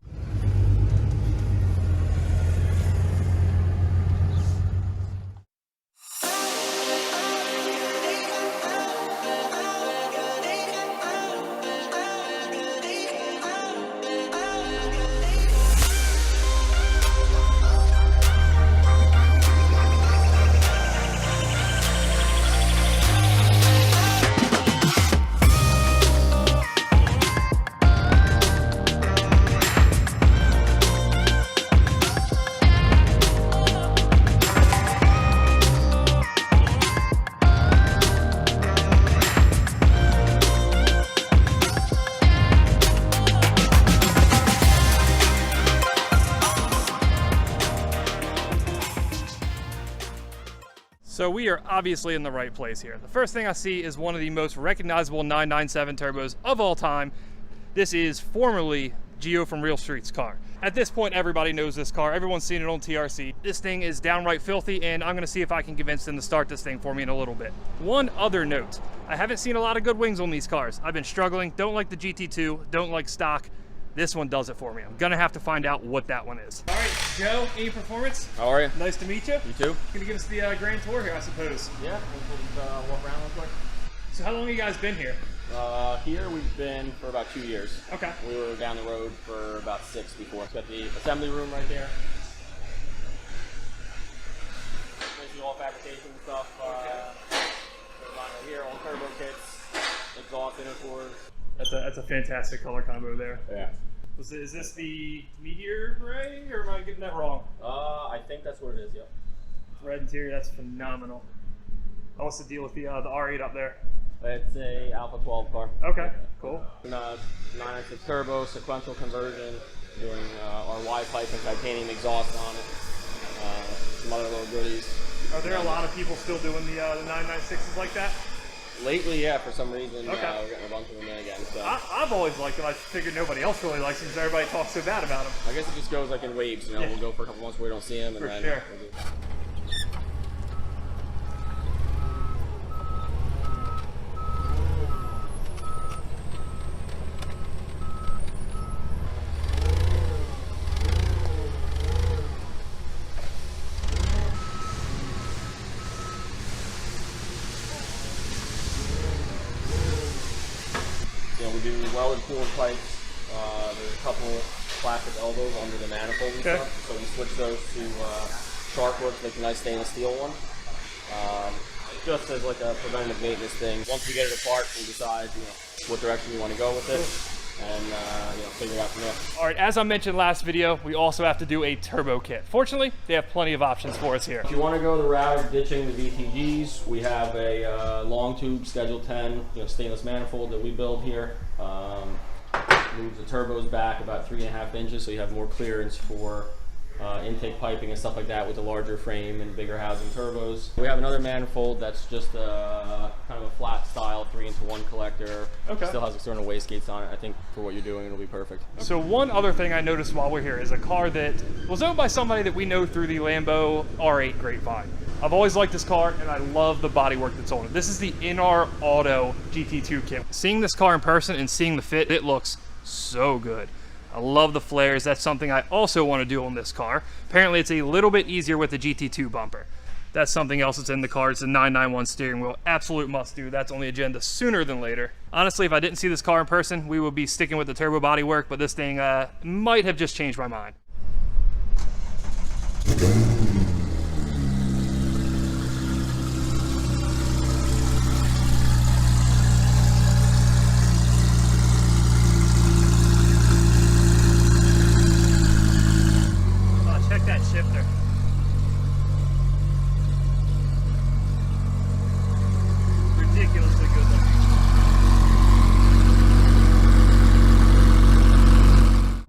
So we are obviously in the right place here. The first thing I see is one of the most recognizable 997 turbos of all time. This is formerly Gio from Real Street's car. At this point, everybody knows this car. Everyone's seen it on TRC. This thing is downright filthy, and I'm gonna see if I can convince them to start this thing for me in a little bit. One other note, I haven't seen a lot of good wings on these cars. I've been struggling, don't like the GT2, don't like stock. This one does it for me. I'm gonna have to find out what that one is. All right, Joe, AIM Performance. How are you? Nice to meet you. You too? Gonna give us the grand tour here, I suppose. Yeah, we'll just walk around real quick. So how long have you guys been here? Here we've been for about 2 years. Okay. We were down the road for about 6 before. It's got the assembly room right there. Basically all fabrication stuff. Right here, all turbo kits, exhaust intercoolers. That's a fantastic color combo there. Yeah. Is this the Meteor Gray, or am I getting that wrong? I think that's what it is, yep. Red interior, that's phenomenal. What's the deal with the R8 up there? It's a Alpha 12 car. Okay, cool. 996 turbo, sequential conversion, doing our Y pipe and titanium exhaust on it. Some other little goodies. Are there a lot of people still doing the 996s like that? Lately, yeah, for some reason, Okay. we're getting a bunch of them in again. So I've always liked them. I figured nobody else really likes them because everybody talks so bad about them. I guess it just goes like in waves. You know, Yeah. we'll go for a couple months where we don't see them, and For then sure. we'll do. You know, we do welded cooled pipes. There's a couple plastic elbows under the manifold and Okay. stuff, so we switch those to Sharpwood to make a nice stainless steel one. Just as like a preventative maintenance thing. Once we get it apart, we'll decide what direction we want to go with it, and figure it out from there. All right, as I mentioned last video, we also have to do a turbo kit. Fortunately, they have plenty of options for us here. If you want to go the route of ditching the VTGs, we have a long tube Schedule 10 stainless manifold that we build here. Moves the turbos back about 3.5 inches, so you have more clearance for intake piping and stuff like that with a larger frame and bigger housing turbos. We have another manifold that's just kind of a flat style 3-into-1 collector. Okay. Still has external wastegates on it. I think for what you're doing, it'll be perfect. So one other thing I noticed while we're here is a car that was owned by somebody that we know through the Lambo R8 grapevine. I've always liked this car, and I love the bodywork that's on it. This is the NR Auto GT2 kit. Seeing this car in person and seeing the fit, it looks so good. I love the flares. That's something I also want to do on this car. Apparently, it's a little bit easier with the GT2 bumper. That's something else that's in the car. It's a 991 steering wheel. Absolute must do. That's on the agenda sooner than later. Honestly, if I didn't see this car in person, we would be sticking with the turbo bodywork, but this thing might have just changed my mind. Check that shifter. Ridiculously good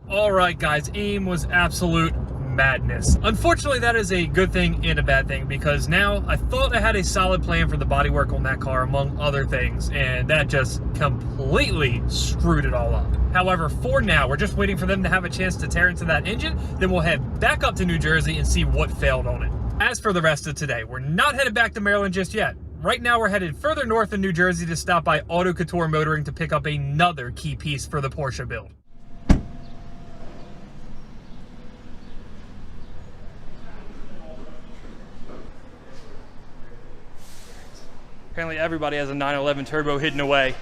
looking. All right, guys, AIM was absolute madness. Unfortunately, that is a good thing and a bad thing, because now I thought I had a solid plan for the bodywork on that car, among other things, and that just completely screwed it all up. However, for now, we're just waiting for them to have a chance to tear into that engine, then we'll head back up to New Jersey and see what failed on it. As for the rest of today, we're not headed back to Maryland just yet. Right now, we're headed further north in New Jersey to stop by Auto Couture Motoring to pick up another key piece for the Porsche build. Apparently everybody has a 911 turbo hidden away.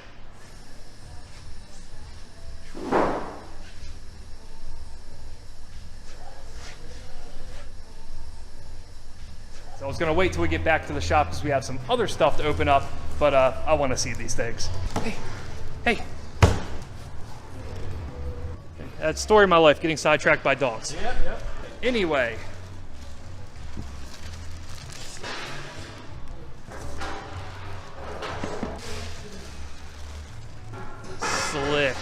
So I was gonna wait till we get back to the shop because we have some other stuff to open up, but I wanna see these things. Hey. That's the story of my life, getting sidetracked by dogs. Yep. Anyway. Slick.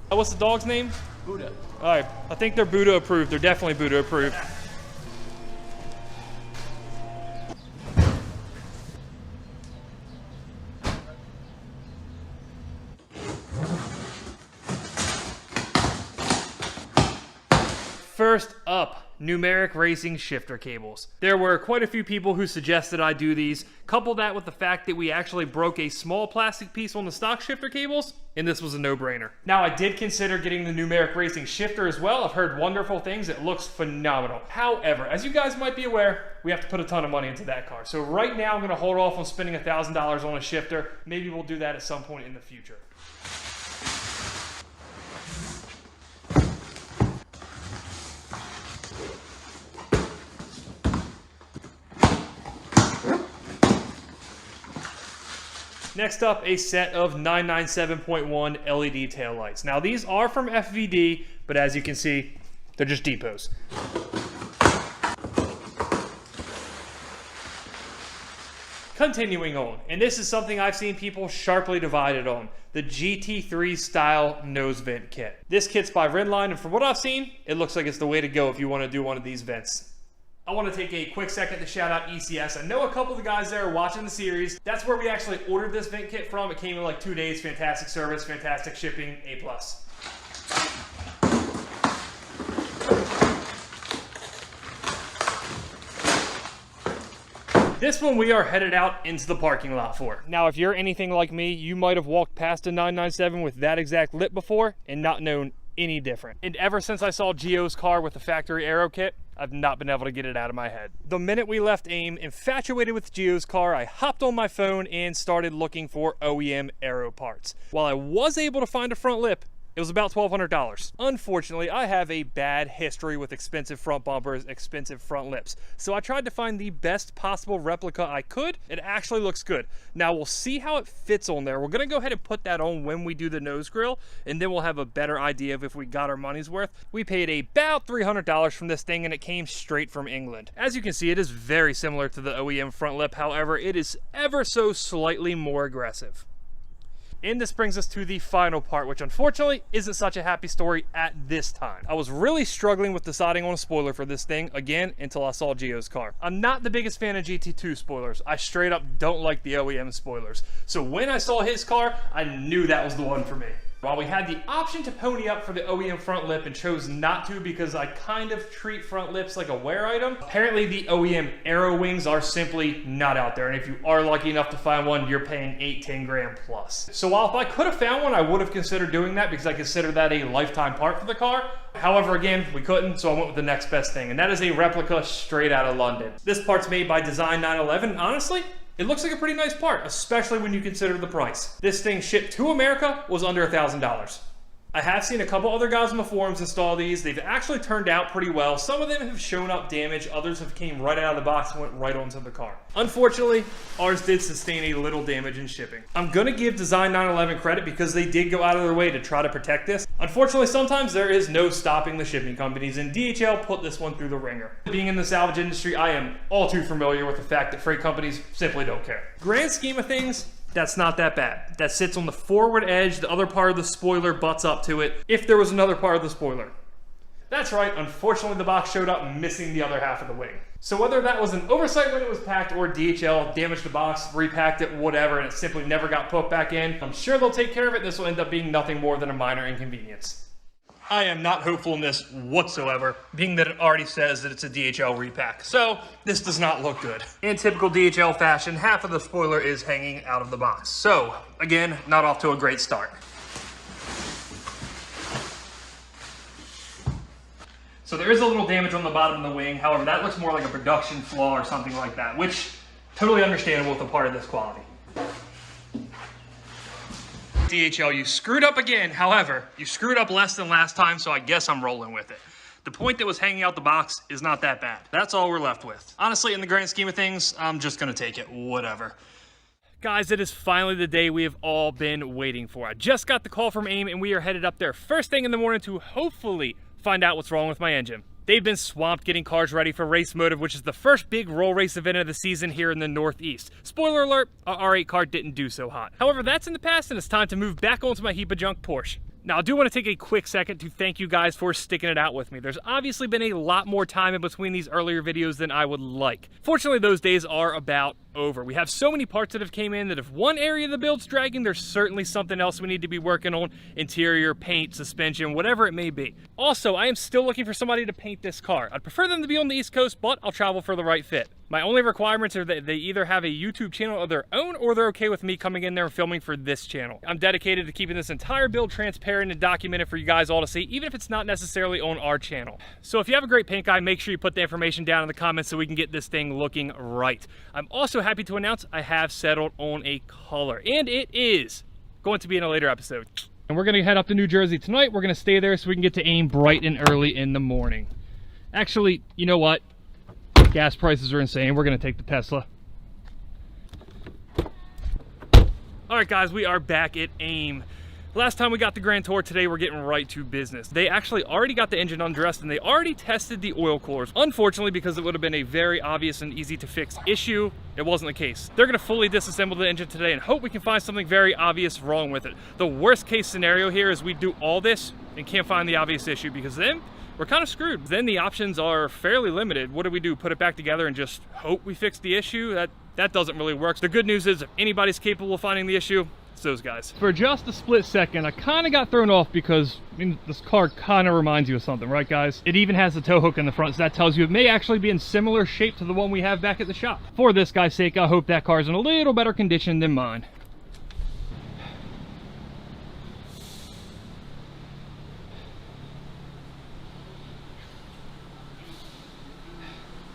What's the dog's name? Buddha. All right, I think they're Buddha approved. They're definitely Buddha approved. First up, numeric racing shifter cables. There were quite a few people who suggested I do these. Couple that with the fact that we actually broke a small plastic piece on the stock shifter cables, and this was a no-brainer. Now, I did consider getting the numeric racing shifter as well. I've heard wonderful things. It looks phenomenal. However, as you guys might be aware, we have to put a ton of money into that car. So right now, I'm going to hold off on spending $1,000 on a shifter. Maybe we'll do that at some point in the future. Next up, a set of 997.1 LED taillights. Now, these are from FVD, but as you can see, they're just depots. Continuing on, and this is something I've seen people sharply divided on, the GT3 style nose vent kit. This kit's by Redline, and from what I've seen, it looks like it's the way to go if you want to do one of these vents. I want to take a quick second to shout out ECS. I know a couple of the guys there are watching the series. That's where we actually ordered this vent kit from. It came in like 2 days. Fantastic service, fantastic shipping, A+. This one we are headed out into the parking lot for. Now, if you're anything like me, you might have walked past a 997 with that exact lip before and not known any different. And ever since I saw Gio's car with the factory aero kit, I've not been able to get it out of my head. The minute we left AIM, infatuated with Gio's car, I hopped on my phone and started looking for OEM aero parts. While I was able to find a front lip, it was about $1,200. Unfortunately, I have a bad history with expensive front bumpers, expensive front lips. So I tried to find the best possible replica I could. It actually looks good. Now we'll see how it fits on there. We're gonna go ahead and put that on when we do the nose grill, and then we'll have a better idea of if we got our money's worth. We paid about $300 from this thing, and it came straight from England. As you can see, it is very similar to the OEM front lip. However, it is ever so slightly more aggressive. And this brings us to the final part, which unfortunately isn't such a happy story at this time. I was really struggling with deciding on a spoiler for this thing, again, until I saw Gio's car. I'm not the biggest fan of GT2 spoilers. I straight up don't like the OEM spoilers. So when I saw his car, I knew that was the one for me. While we had the option to pony up for the OEM front lip and chose not to because I kind of treat front lips like a wear item, apparently the OEM aero wings are simply not out there. And if you are lucky enough to find one, you're paying 8-10 grand plus. So while if I could have found one, I would have considered doing that because I consider that a lifetime part for the car. However, again, we couldn't, so I went with the next best thing, and that is a replica straight out of London. This part's made by Design 911. Honestly, it looks like a pretty nice part, especially when you consider the price. This thing shipped to America was under $1,000. I have seen a couple other guys on the forums install these. They've actually turned out pretty well. Some of them have shown up damage. Others have came right out of the box and went right onto the car. Unfortunately, ours did sustain a little damage in shipping. I'm gonna give Design 911 credit because they did go out of their way to try to protect this. Unfortunately, sometimes there is no stopping the shipping companies, and DHL put this one through the ringer. Being in the salvage industry, I am all too familiar with the fact that freight companies simply don't care. Grand scheme of things, that's not that bad. That sits on the forward edge. The other part of the spoiler butts up to it if there was another part of the spoiler. That's right, unfortunately the box showed up missing the other half of the wing. So whether that was an oversight when it was packed or DHL damaged the box, repacked it, whatever, and it simply never got put back in, I'm sure they'll take care of it. This will end up being nothing more than a minor inconvenience. I am not hopeful in this whatsoever, being that it already says that it's a DHL repack. So this does not look good. In typical DHL fashion, half of the spoiler is hanging out of the box. So again, not off to a great start. So there is a little damage on the bottom of the wing. However, that looks more like a production flaw or something like that, which totally understandable with a part of this quality. DHL, you screwed up again. However, you screwed up less than last time, so I guess I'm rolling with it. The point that was hanging out the box is not that bad. That's all we're left with. Honestly, in the grand scheme of things, I'm just gonna take it, whatever. Guys, it is finally the day we have all been waiting for. I just got the call from AIM, and we are headed up there first thing in the morning to hopefully find out what's wrong with my engine. They've been swamped getting cars ready for Race Motive, which is the first big roll race event of the season here in the Northeast. Spoiler alert, our R8 car didn't do so hot. However, that's in the past, and it's time to move back onto my heap of junk Porsche. Now, I do want to take a quick second to thank you guys for sticking it out with me. There's obviously been a lot more time in between these earlier videos than I would like. Fortunately, those days are about over. We have so many parts that have came in that if one area of the build's dragging, there's certainly something else we need to be working on. Interior, paint, suspension, whatever it may be. Also, I am still looking for somebody to paint this car. I'd prefer them to be on the East Coast, but I'll travel for the right fit. My only requirements are that they either have a YouTube channel of their own or they're okay with me coming in there and filming for this channel. I'm dedicated to keeping this entire build transparent and documented for you guys all to see, even if it's not necessarily on our channel. So if you have a great paint guy, make sure you put the information down in the comments so we can get this thing looking right. I'm also happy to announce I have settled on a color, and it is going to be in a later episode. And we're gonna head up to New Jersey tonight. We're gonna stay there so we can get to AIM bright and early in the morning. Actually, you know what? Gas prices are insane. We're gonna take the Tesla. All right, guys, we are back at AIM. Last time we got the Grand Tour, today we're getting right to business. They actually already got the engine undressed and they already tested the oil coolers. Unfortunately, because it would have been a very obvious and easy to fix issue, it wasn't the case. They're gonna fully disassemble the engine today and hope we can find something very obvious wrong with it. The worst case scenario here is we do all this and can't find the obvious issue, because then we're kind of screwed. Then the options are fairly limited. What do? Put it back together and just hope we fix the issue? That doesn't really work. The good news is if anybody's capable of finding the issue, it's those guys. For just a split second, I kind of got thrown off because, I mean, this car kind of reminds you of something, right guys? It even has the tow hook in the front, so that tells you it may actually be in similar shape to the one we have back at the shop. For this guy's sake, I hope that car's in a little better condition than mine.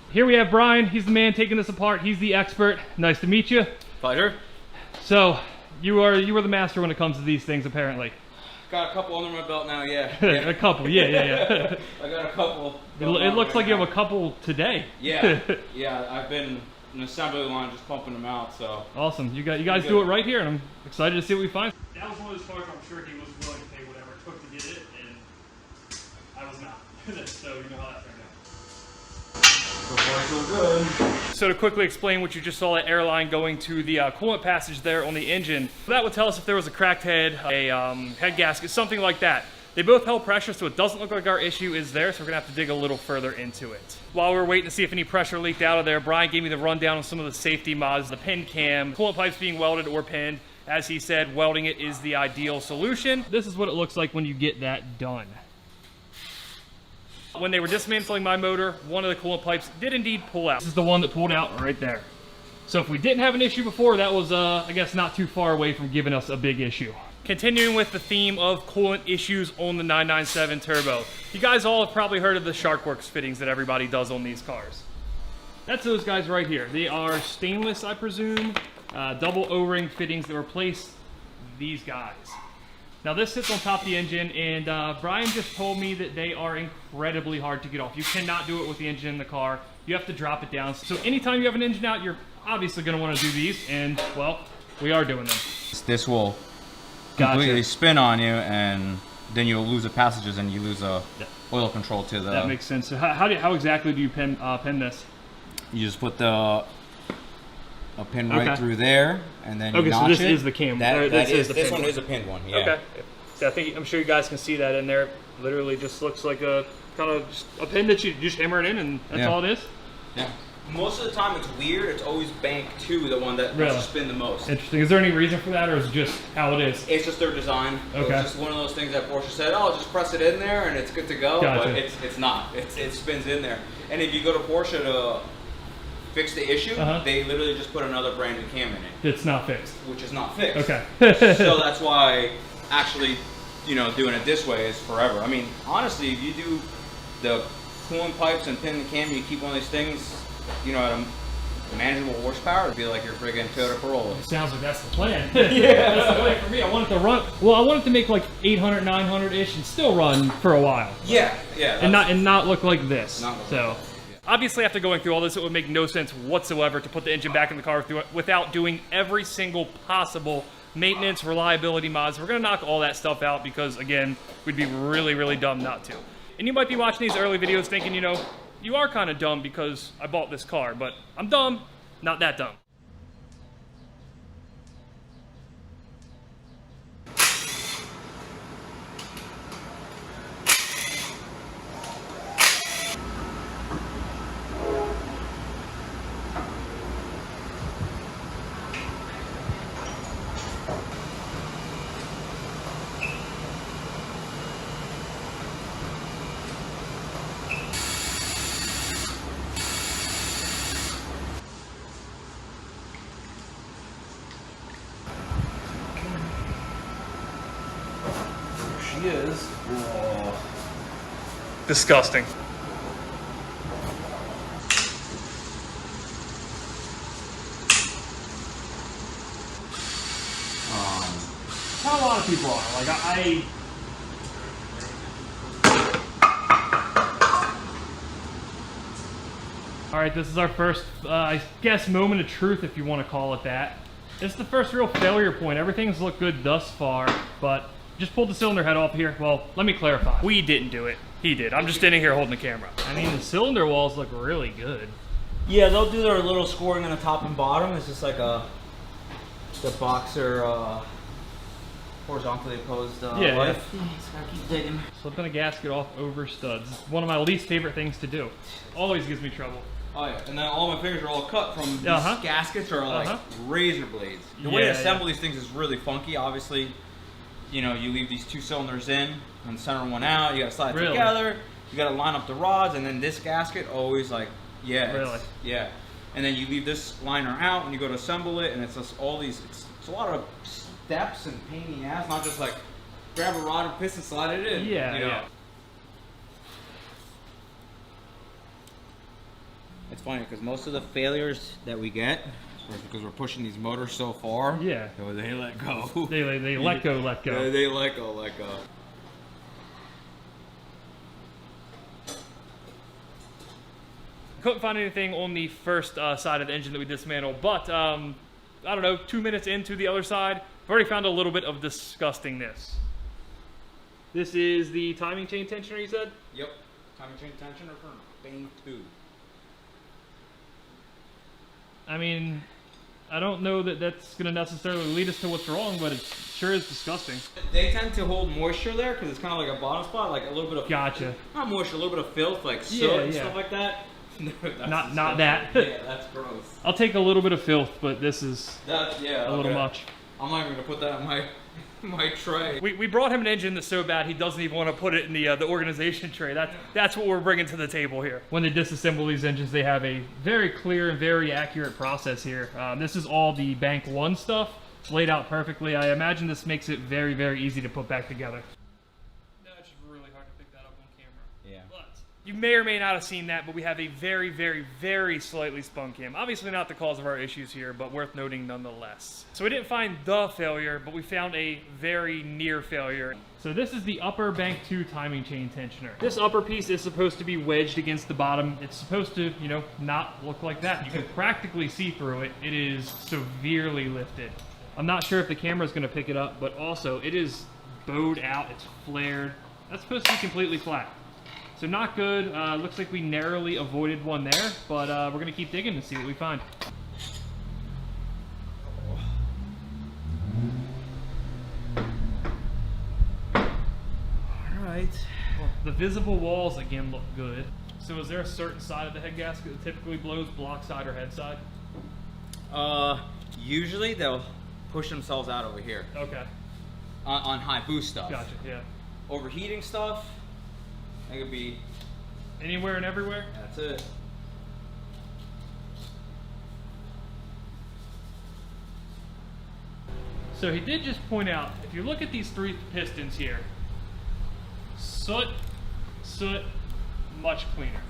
Here we have Brian. He's the man taking this apart. He's the expert. Nice to meet you. Pleasure. So, you were the master when it comes to these things, apparently. Got a couple under my belt now, yeah. A couple, yeah. I got a couple. It looks like you have a couple today. Yeah, yeah. I've been in assembly line just pumping them out, so. Awesome. You guys do it right here, and I'm excited to see what we find. That was one of those cars I'm sure he was willing to pay whatever it took to get it, and I was not. So you know how that turned out. So far, so good. So to quickly explain what you just saw, that airline going to the coolant passage there on the engine, that would tell us if there was a cracked head, a head gasket, something like that. They both held pressure, so it doesn't look like our issue is there, so we're gonna have to dig a little further into it. While we're waiting to see if any pressure leaked out of there, Brian gave me the rundown on some of the safety mods, the pin cam, coolant pipes being welded or pinned. As he said, welding it is the ideal solution. This is what it looks like when you get that done. When they were dismantling my motor, one of the coolant pipes did indeed pull out. This is the one that pulled out right there. So if we didn't have an issue before, that was, I guess, not too far away from giving us a big issue. Continuing with the theme of coolant issues on the 997 Turbo. You guys all have probably heard of the Sharkworks fittings that everybody does on these cars. That's those guys right here. They are stainless, I presume, double O-ring fittings that replace these guys. Now this sits on top of the engine, and Brian just told me that they are incredibly hard to get off. You cannot do it with the engine in the car. You have to drop it down. So anytime you have an engine out, you're obviously going to want to do these, and well, we are doing them. This will completely spin on you, and then you'll lose the passages, and you lose oil control to the... That makes sense. So how exactly do you pin this? You just put a pin right through there, and then you notch so this it. is the cam. This one is a pinned one, yeah. Okay. So I'm sure you guys can see that in there. Literally just looks like a kind of just a pin that you just hammer it in, and that's all it is? Yeah. Most of the time it's weird. It's always bank 2, the one that wants to spin the most. Interesting. Is there any reason for that, or is it just how it is? It's just their design. Okay. It's just one of those things that Porsche said, oh, just press it in there and it's good to go. Gotcha. But it's not. It spins in there. And if you go to Porsche to fix the issue, they literally just put another brand new cam in it. It's not fixed. Which is not fixed. Okay. So that's why actually, doing it this way is forever. I mean, honestly, if you do the coolant pipes and pin the cam, you keep one of these things, at a manageable horsepower, it'd be like your friggin' Toyota Corolla. It sounds like that's the plan. Yeah, that's the plan for me. I want it to run. Well, I want it to make like 800, 900-ish and still run for a while. Yeah. And not look like this. Obviously, after going through all this, it would make no sense whatsoever to put the engine back in the car without doing every single possible maintenance, reliability mods. We're gonna knock all that stuff out because, again, we'd be really, really dumb not to. And you might be watching these early videos thinking, you are kind of dumb because I bought this car, but I'm dumb, not that dumb. Disgusting. How a lot of people are. Like All right, this is our first, I guess, moment of truth, if you want to call it that. This is the first real failure point. Everything's looked good thus far, but just pulled the cylinder head off here. Well, let me clarify. We didn't do it. He did. I'm just standing here holding the camera. I mean, the cylinder walls look really good. Yeah, they'll do their little scoring on the top and bottom. It's just like the boxer horizontally opposed life. Yeah. Just gotta keep digging. Slipping a gasket off over studs. One of my least favorite things to do. Always gives me trouble. Oh yeah, and then all my fingers are all cut from these gaskets are like razor blades. The way to assemble these things is really funky. Obviously, you know, you leave these two cylinders in and center one out. You gotta slide it together. You gotta line up the rods, and then this gasket always like, yeah. And then you leave this liner out, and you go to assemble it, and it's just all these. It's a lot of steps and pain in the ass. Not just like grab a rod and piston, slide it in. Yeah, you know? yeah. It's funny because most of the failures that we get are because we're pushing these motors so far. Yeah. So they let go. They let go. Yeah, they let go. Couldn't find anything on the first side of the engine that we dismantled, but I don't know, 2 minutes into the other side, I've already found a little bit of disgustingness. This is the timing chain tensioner, you said? Yep. Timing chain tensioner for Bane 2. I mean, I don't know that that's going to necessarily lead us to what's wrong, but it sure is disgusting. They tend to hold moisture there because it's kind of like a bottom spot, like a little bit of... Gotcha. Not moisture, a little bit of filth, like soot and stuff like that. No, not that. Yeah, that's gross. I'll take a little bit of filth, but this is a little much. I'm not even going to put that on my tray. We brought him an engine that's so bad he doesn't even want to put it in the organization tray. That's what we're bringing to the table here. When they disassemble these engines, they have a very clear and very accurate process here. This is all the Bank 1 stuff. It's laid out perfectly. I imagine this makes it very, very easy to put back together. That's really hard to pick that up on camera. Yeah. But you may or may not have seen that, but we have a very, very, very slightly spun cam. Obviously not the cause of our issues here, but worth noting nonetheless. So we didn't find the failure, but we found a very near failure. So this is the upper Bank 2 timing chain tensioner. This upper piece is supposed to be wedged against the bottom. It's supposed to, you know, not look like that. You can practically see through it. It is severely lifted. I'm not sure if the camera is going to pick it up, but also it is bowed out. It's flared. That's supposed to be completely flat. So not good. Looks like we narrowly avoided one there, but we're gonna keep digging and see what we find. All right. Well, the visible walls again look good. So is there a certain side of the head gasket that typically blows, block side or head side? Usually they'll push themselves out over here. Okay. On high boost stuff. Gotcha, yeah. Overheating stuff, it could be anywhere and everywhere? That's it. So he did just point out, if you look at these 3 pistons here, soot, much cleaner.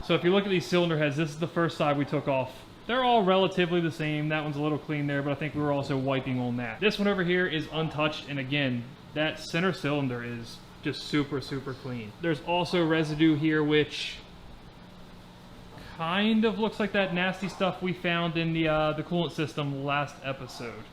So if you look at these cylinder heads, this is the first side we took off. They're all relatively the same. That one's a little clean there, but I think we were also wiping on that. This one over here is untouched, and again, that center cylinder is just super, super clean. There's also residue here, which kind of looks like that nasty stuff we found in the coolant system last episode.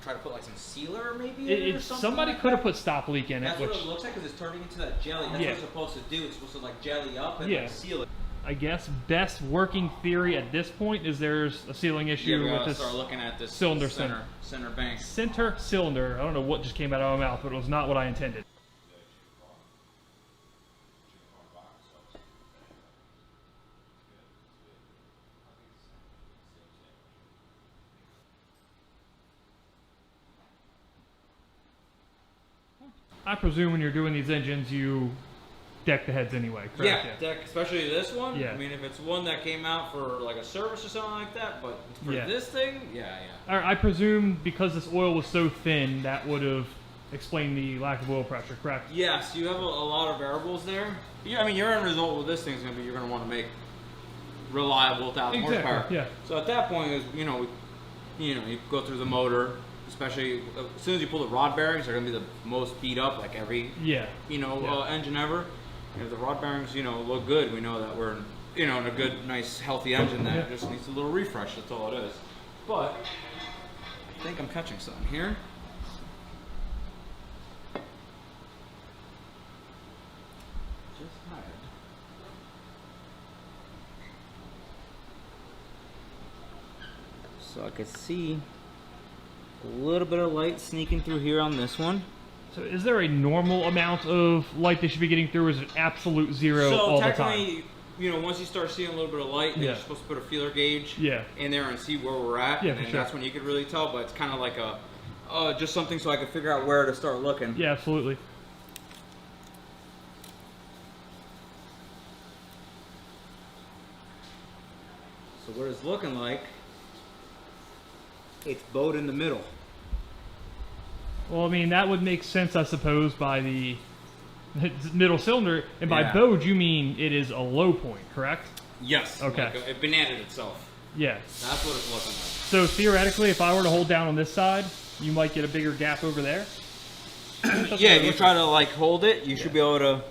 Try to put like some sealer maybe in it or something. Somebody like could have that? put stop leak in That's it. what it looks like because it's turning into that jelly. That's what it's supposed to do. It's supposed to like jelly up and like seal it. I guess best working theory at this point is there's a sealing issue with this start looking at this cylinder center bank. Center cylinder. I don't know what just came out of my mouth, but it was not what I intended. I presume when you're doing these engines, you deck the heads anyway, correct? Yeah, deck, especially this one. Yeah. I mean, if it's one that came out for like a service or something like that, but for this thing, yeah. I presume because this oil was so thin, that would have explain the lack of oil pressure, correct? Yes, you have a lot of variables there. Yeah, I mean, your end result with this thing is going to be you're going to want to make reliable 1,000 Exactly, horsepower. yeah. So at that point, is you go through the motor, especially as soon as you pull the rod bearings, they're going to be the most beat up, like every engine ever. And if the rod bearings look good, we know that we're in a good, nice, healthy engine that just needs a little refresh. That's all it is. But I think I'm catching something here. So I could see a little bit of light sneaking through here on this one. So is there a normal amount of light they should be getting through, or is it absolute zero all the time? So technically, once you start seeing a little bit of light, then you're supposed to put a feeler gauge in there and see where we're at, and then that's when you could really tell. But it's kind of like just something so I could figure out where to start looking. Yeah, absolutely. So what it's looking like, it's bowed in the middle. Well, I mean, that would make sense, I suppose, by the middle cylinder. And by Yeah. bowed, you mean it is a low point, correct? Yes. Okay. Like it bananaed itself. Yeah. That's what it's looking like. So theoretically, if I were to hold down on this side, you might get a bigger gap over there? Yeah, if you try to like hold it, you should be able to.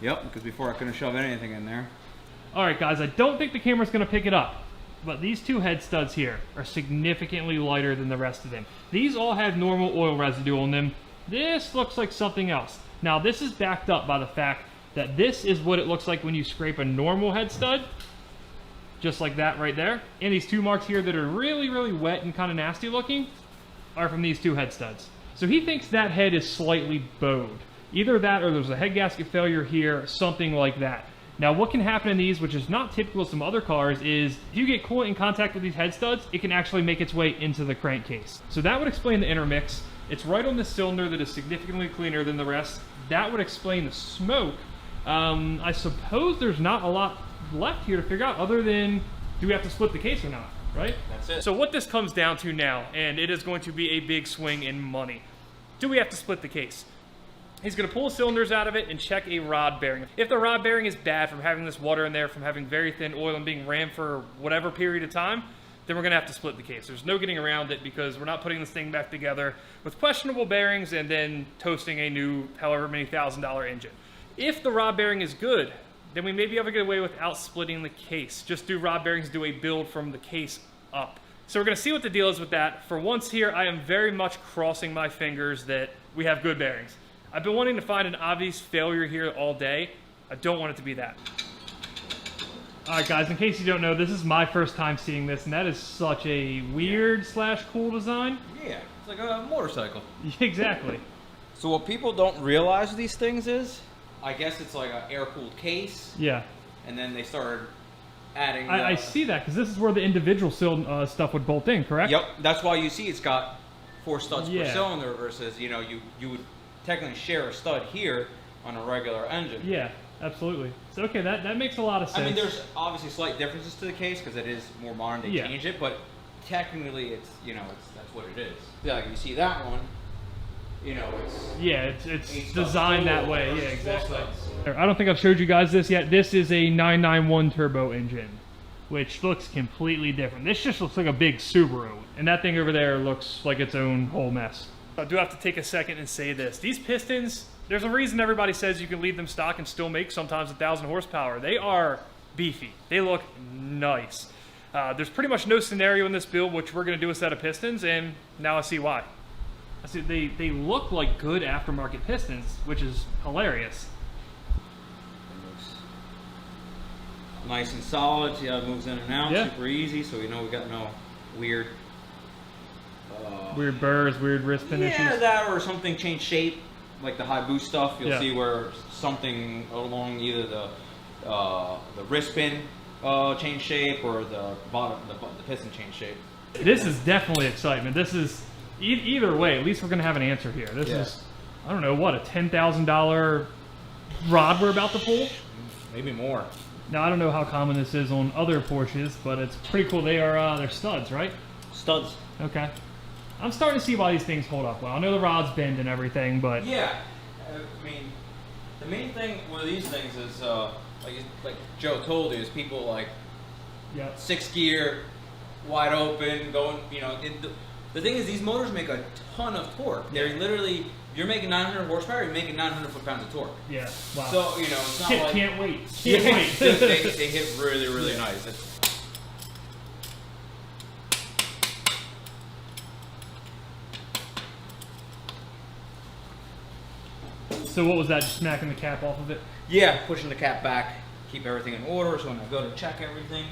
Yep, because before I couldn't shove anything in there. All right, guys, I don't think the camera's going to pick it up, but these two head studs here are significantly lighter than the rest of them. These all have normal oil residue on them. This looks like something else. Now, this is backed up by the fact that this is what it looks like when you scrape a normal head stud, just like that right there. And these two marks here that are really, really wet and kind of nasty looking are from these two head studs. So he thinks that head is slightly bowed. Either that or there's a head gasket failure here, something like that. Now, what can happen in these, which is not typical of some other cars, is if you get coolant in contact with these head studs, it can actually make its way into the crankcase. So that would explain the intermix. It's right on this cylinder that is significantly cleaner than the rest. That would explain the smoke. I suppose there's not a lot left here to figure out other than do we have to split the case or not, right? That's it. So what this comes down to now, and it is going to be a big swing in money. Do we have to split the case? He's going to pull the cylinders out of it and check a rod bearing. If the rod bearing is bad from having this water in there, from having very thin oil and being rammed for whatever period of time, then we're going to have to split the case. There's no getting around it because we're not putting this thing back together with questionable bearings and then toasting a new however many $1,000 engine. If the rod bearing is good, then we may be able to get away without splitting the case. Just do rod bearings, do a build from the case up. So we're going to see what the deal is with that. For once here, I am very much crossing my fingers that we have good bearings. I've been wanting to find an obvious failure here all day. I don't want it to be that. All right, guys, in case you don't know, this is my first time seeing this, and that is such a weird slash cool design. Yeah, it's like a motorcycle. Exactly. So what people don't realize these things is, I guess it's like an air-cooled case. Yeah. And then they started adding... I see that, because this is where the individual stuff would bolt in, correct? Yep, that's why you see it's got 4 studs per Yeah. cylinder versus, you would technically share a stud here on a regular engine. Yeah, absolutely. So, okay, that makes a lot of sense. I mean, there's obviously slight differences to the case because it is more modern. They change it, but technically, it's that's what it is. Yeah, like you see that one, it's designed that way. Yeah, exactly. I don't think I've showed you guys this yet. This is a 991 turbo engine, which looks completely different. This just looks like a big Subaru, and that thing over there looks like its own whole mess. I do have to take a second and say this. These pistons, there's a reason everybody says you can leave them stock and still make sometimes 1,000 horsepower. They are beefy. They look nice. There's pretty much no scenario in this build which we're going to do a set of pistons, and now I see why. I see they look like good aftermarket pistons, which is hilarious. Nice and solid. See how it moves in and out. Yeah. Super easy, so we got no weird... weird burrs, weird wrist finishes. Yeah, that or something change shape, like the high boost stuff. You'll see where something along either the wrist pin change shape or the bottom, the piston change shape. This is definitely excitement. This is either way. At least we're gonna have an answer here. This is, I don't know what, a $10,000 rod we're about to pull. Maybe more. Now I don't know how common this is on other Porsches, but it's pretty cool. They are they're studs, right? Studs. Okay. I'm starting to see why these things hold up well. I know the rod's bend and everything, but Yeah, I mean, the main thing with these things is, like Joe told you, is people like yeah, 6 gear, wide open, going, you know. The thing is, these motors make a ton of torque. They're literally, you're making 900 horsepower, you're making 900 foot-pounds of torque. yeah. Wow. So, you know, it's not like... Can't wait. Can't wait. they hit really, really nice. So what was that? Just smacking the cap off of it? Yeah, pushing the cap back, keep everything in order. So when I go to check everything,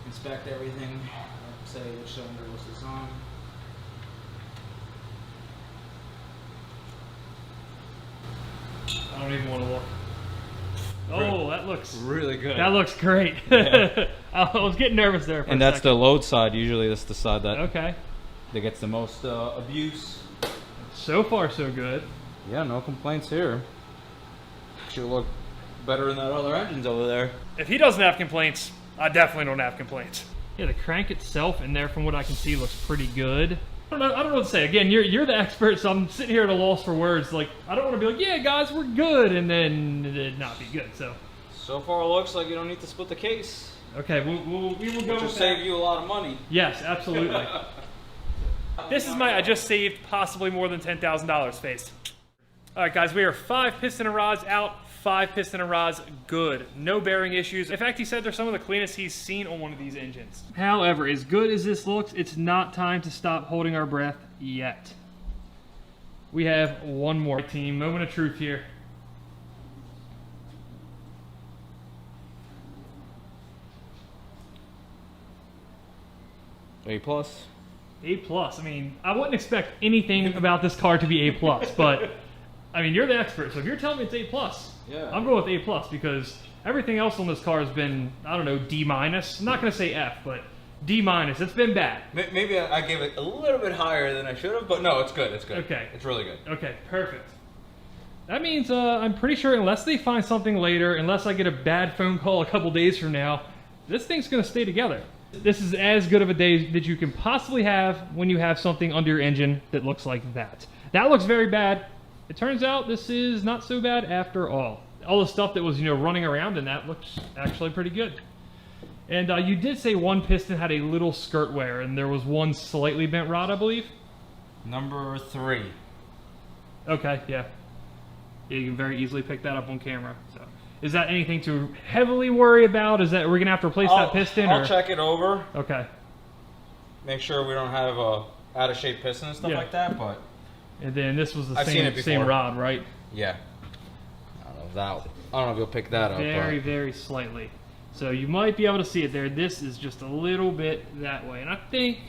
inspect everything, say which cylinder was this on. I don't even want to look. Oh, that looks Really good. That looks great. Yeah. I was getting nervous there for And a that's second. the load side. Usually that's the side that, Okay. that gets the most abuse. So far, so good. Yeah, no complaints here. Should look better than that other engines over there. If he doesn't have complaints, I definitely don't have complaints. Yeah, the crank itself in there, from what I can see, looks pretty good. I don't know what to say. Again, you're the expert, so I'm sitting here at a loss for words. Like, I don't want to be like, yeah, guys, we're good, and then it not be good. So far, it looks like you don't need to split the case. Okay, we will go Which will with that. save you a lot of money. Yes, absolutely. This is my I just saved possibly more than $10,000 face. All right, guys, we are 5 piston and rods out, 5 piston and rods good. No bearing issues. In fact, he said they're some of the cleanest he's seen on one of these engines. However, as good as this looks, it's not time to stop holding our breath yet. We have one more team. Moment of truth here. A+. A+. I mean, I wouldn't expect anything about this car to be A+, but I mean, you're the expert, so if you're telling me it's A+, Yeah. I'm going with A+, because everything else on this car has been, I don't know, D-. I'm not going to say F, but D-. It's been bad. Maybe I gave it a little bit higher than I should have, but no, it's good. It's good. Okay. It's really good. Okay, perfect. That means I'm pretty sure unless they find something later, unless I get a bad phone call a couple days from now, this thing's going to stay together. This is as good of a day that you can possibly have when you have something under your engine that looks like that. That looks very bad. It turns out this is not so bad after all. All the stuff that was, you know, running around in that looks actually pretty good. And you did say one piston had a little skirt wear, and there was one slightly bent rod, I believe? Number 3. Okay, yeah. You can very easily pick that up on camera. So, is that anything to heavily worry about? Is that we're gonna have to replace that piston? I'll or? check it over. Okay. Make sure we don't have a out of shape piston and stuff Yeah. like that. But And then this was the I've seen it same before. rod, right? yeah, I don't know if you'll pick that up. Very, but very slightly. So you might be able to see it there. This is just a little bit that way, and I think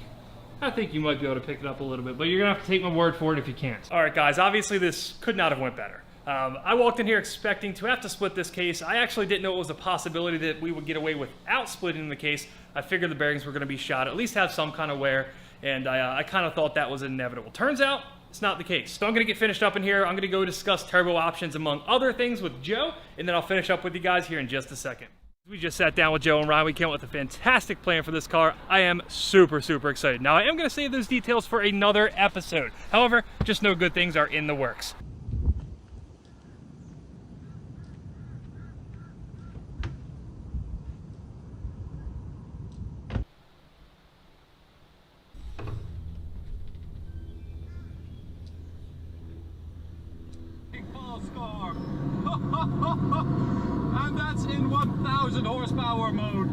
you might be able to pick it up a little bit, but you're gonna have to take my word for it if you can't. All right, guys. Obviously, this could not have went better. I walked in here expecting to have to split this case. I actually didn't know it was a possibility that we would get away without splitting the case. I figured the bearings were going to be shot, at least have some kind of wear, and I kind of thought that was inevitable. Turns out, it's not the case. So I'm going to get finished up in here. I'm going to go discuss turbo options among other things with Joe, and then I'll finish up with you guys here in just a second. We just sat down with Joe and Ryan. We came up with a fantastic plan for this car. I am super, super excited. Now, I am going to save those details for another episode. However, just know good things are in the works. And that's in 1,000 horsepower mode.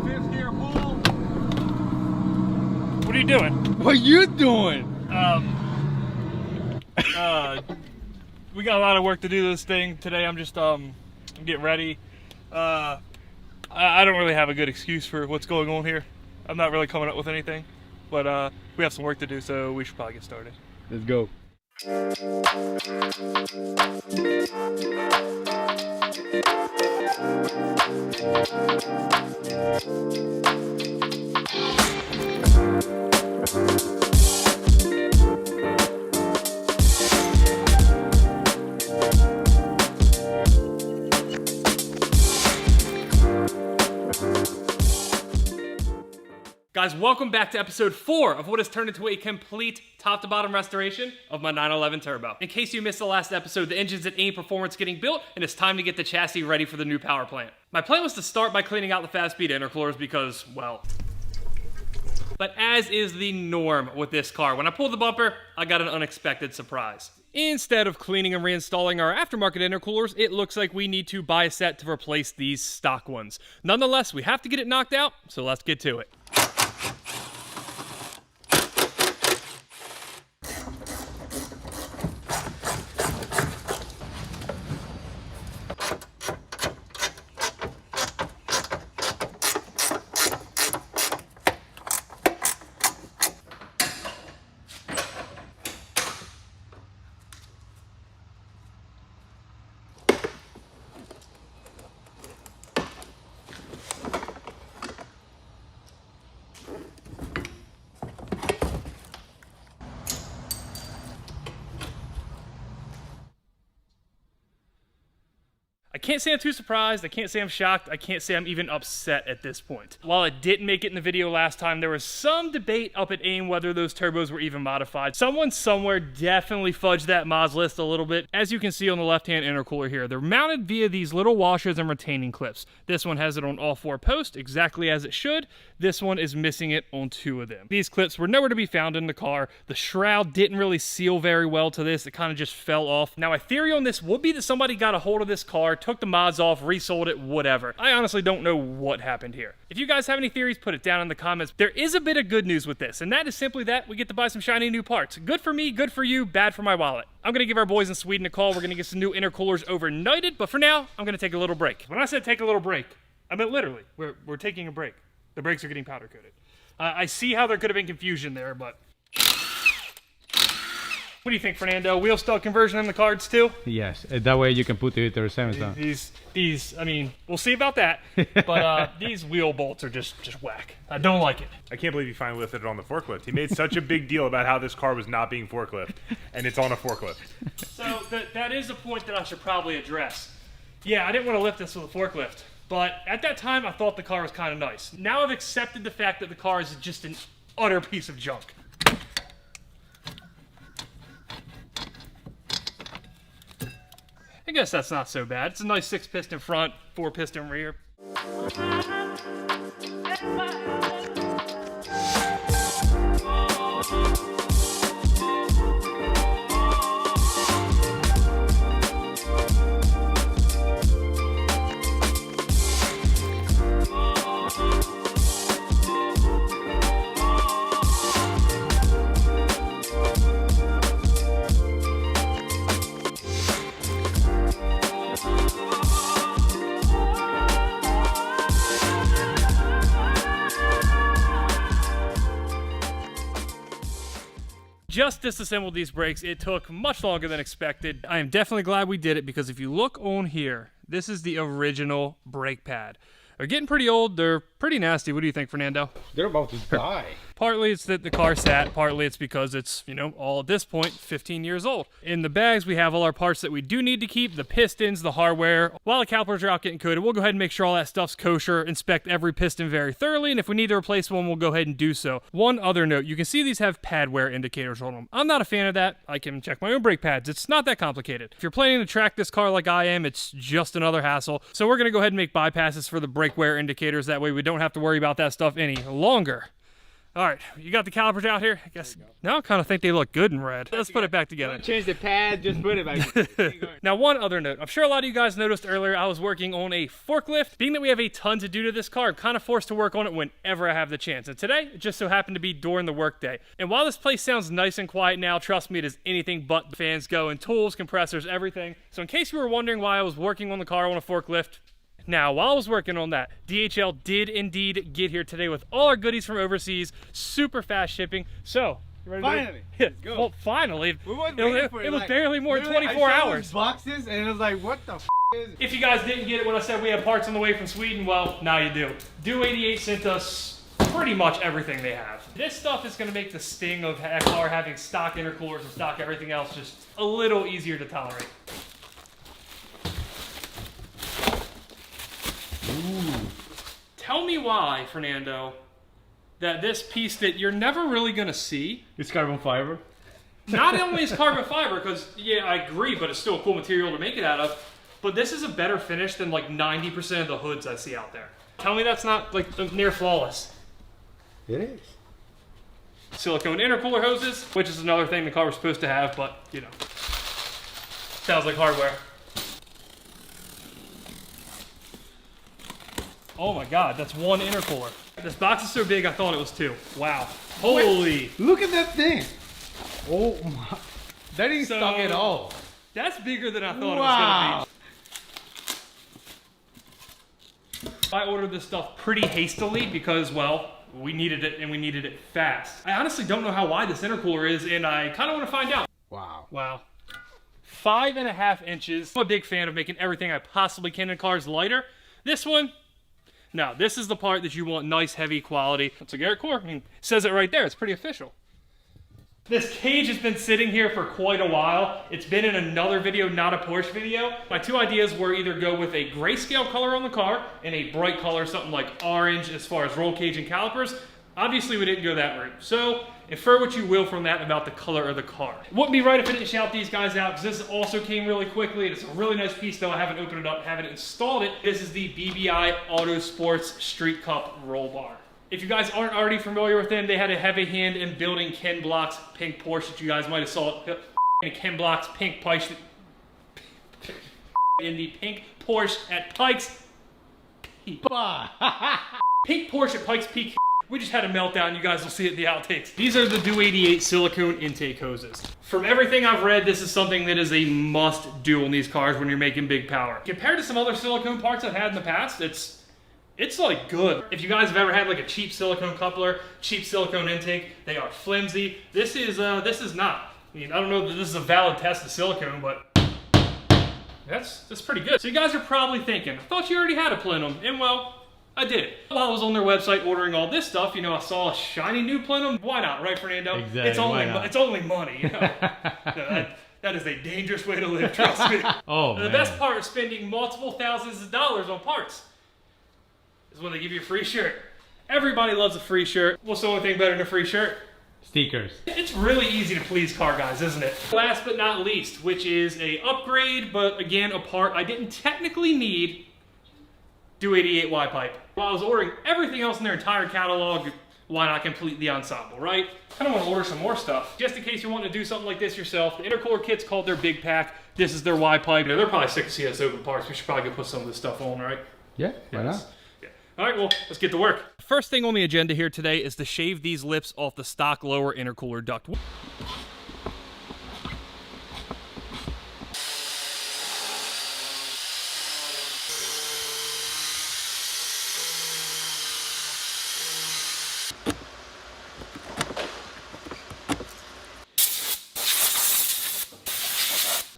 5th gear pull. What are you doing? What you doing? We got a lot of work to do this thing today. I'm just I'm getting ready. I don't really have a good excuse for what's going on here. I'm not really coming up with anything, but we have some work to do, so we should probably get started. Let's go. Guys, welcome back to episode 4 of what has turned into a complete top-to-bottom restoration of my 911 Turbo. In case you missed the last episode, the engine's at AIM Performance getting built, and it's time to get the chassis ready for the new power plant. My plan was to start by cleaning out the fast-speed intercoolers because, well... But as is the norm with this car, when I pulled the bumper, I got an unexpected surprise. Instead of cleaning and reinstalling our aftermarket intercoolers, it looks like we need to buy a set to replace these stock ones. Nonetheless, we have to get it knocked out, so let's get to it. I can't say I'm too surprised, I can't say I'm shocked, I can't say I'm even upset at this point. While it didn't make it in the video last time, there was some debate up at AIM whether those turbos were even modified. Someone somewhere definitely fudged that mods list a little bit. As you can see on the left-hand intercooler here, they're mounted via these little washers and retaining clips. This one has it on all 4 posts, exactly as it should. This one is missing it on 2 of them. These clips were nowhere to be found in the car. The shroud didn't really seal very well to this, it kind of just fell off. Now, my theory on this would be that somebody got a hold of this car, took the mods off, resold it, whatever. I honestly don't know what happened here. If you guys have any theories, put it down in the comments. There is a bit of good news with this, and that is simply that we get to buy some shiny new parts. Good for me, good for you, bad for my wallet. I'm gonna give our boys in Sweden a call. We're gonna get some new intercoolers overnighted, but for now, I'm gonna take a little break. When I said take a little break, I meant literally. We're taking a break. The brakes are getting powder coated. I see how there could have been confusion there, but... What do you think, Fernando? Wheel stud conversion in the cards too? Yes, that way you can put the 37s down. These, I mean, we'll see about that. But these wheel bolts are just whack. I don't like it. I can't believe he finally lifted it on the forklift. He made such a big deal about how this car was not being forklift, and it's on a forklift. So that is a point that I should probably address. Yeah, I didn't want to lift this with a forklift, but at that time I thought the car was kind of nice. Now I've accepted the fact that the car is just an utter piece of junk. I guess that's not so bad. It's a nice 6-piston front, 4-piston rear. Just disassembled these brakes. It took much longer than expected. I am definitely glad we did it because if you look on here, this is the original brake pad. They're getting pretty old. They're pretty nasty. What do you think, Fernando? They're about to die. Partly it's that the car sat, partly it's because it's, you know, all at this point 15 years old. In the bags, we have all our parts that we do need to keep, the pistons, the hardware. While the calipers are out getting coated, we'll go ahead and make sure all that stuff's kosher, inspect every piston very thoroughly, and if we need to replace one, we'll go ahead and do so. One other note, you can see these have pad wear indicators on them. I'm not a fan of that. I can check my own brake pads. It's not that complicated. If you're planning to track this car like I am, it's just another hassle. So we're gonna go ahead and make bypasses for the brake wear indicators. That way we don't have to worry about that stuff any longer. All right, you got the calipers out here? I guess now I kind of think they look good in red. Let's put it back together. Change the pad, just put it back. Now, one other note. I'm sure a lot of you guys noticed earlier I was working on a forklift. Being that we have a ton to do to this car, I'm kind of forced to work on it whenever I have the chance. And today, it just so happened to be during the workday. And while this place sounds nice and quiet now, trust me, it is anything but. Fans go and tools, compressors, everything. So in case you were wondering why I was working on the car on a forklift, now, while I was working on that, DHL did indeed get here today with all our goodies from overseas, super fast shipping. So, you ready Finally, to let's go. Well, finally. We weren't waiting for it. It was like, barely more than 24 I saw hours. those boxes, and it was like, what the f is it? If you guys didn't get it when I said we had parts on the way from Sweden, well, now you do. Do 88 sent us pretty much everything they have. This stuff is going to make the sting of a car having stock intercoolers and stock everything else just a little easier to tolerate. Ooh. Tell me why, Fernando, that this piece that you're never really gonna see. It's carbon fiber. Not only is carbon fiber, because yeah, I agree, but it's still a cool material to make it out of. But this is a better finish than like 90% of the hoods I see out there. Tell me that's not like near flawless. It is. Silicone intercooler hoses, which is another thing the car was supposed to have, but you know, sounds like hardware. Oh my God, that's one intercooler. This box is so big, I thought it was two. Wow. Holy. Look at that thing. Oh my. That ain't stuck at all. That's bigger than I thought it was gonna be. I ordered this stuff pretty hastily because, well, we needed it and we needed it fast. I honestly don't know how wide this intercooler is, and I kind of want to find out. Wow. Wow. 5.5 inches. I'm a big fan of making everything I possibly can in cars lighter. This one, no, this is the part that you want nice, heavy quality. It's a Garrett core. I mean, it says it right there. It's pretty official. This cage has been sitting here for quite a while. It's been in another video, not a Porsche video. My two ideas were either go with a grayscale color on the car and a bright color, something like orange as far as roll cage and calipers. Obviously, we didn't go that route. So, infer what you will from that about the color of the car. It wouldn't be right if I didn't shout these guys out, because this also came really quickly. It's a really nice piece, though. I haven't opened it up, haven't installed it. This is the BBI Auto Sports Street Cup roll bar. If you guys aren't already familiar with them, they had a heavy hand in building Ken Block's pink Porsche that you guys might have saw in Ken Block's pink Porsche in the pink Porsche at Pikes Peak. Pink Porsche at Pikes Peak. We just had a meltdown. You guys will see it in the outtakes. These are the 288 silicone intake hoses. From everything I've read, this is something that is a must do on these cars when you're making big power. Compared to some other silicone parts I've had in the past, it's like good. If you guys have ever had like a cheap silicone coupler, cheap silicone intake, they are flimsy. This is not. I mean, I don't know that this is a valid test of silicone, but that's pretty good. So you guys are probably thinking, I thought you already had a plenum, and well, I did. While I was on their website ordering all this stuff, you know, I saw a shiny new plenum. Why not, right, Fernando? Exactly. It's only money, you know. That is a dangerous way to live, trust me. Oh, the best part of spending multiple thousands of dollars on parts is when they give you a free shirt. Everybody loves a free shirt. What's the only thing better than a free shirt? Stickers. It's really easy to please car guys, isn't it? Last but not least, which is a upgrade, but again, a part I didn't technically need, 288 Y pipe. While I was ordering everything else in their entire catalog, why not complete the ensemble, right? I kind of want to order some more stuff. Just in case you want to do something like this yourself, the intercooler kit's called their big pack. This is their Y pipe. You know, they're probably sick to see us open parts. We should probably go put some of this stuff on, right? Yeah, why not? All right, well, let's get to work. First thing on the agenda here today is to shave these lips off the stock lower intercooler duct.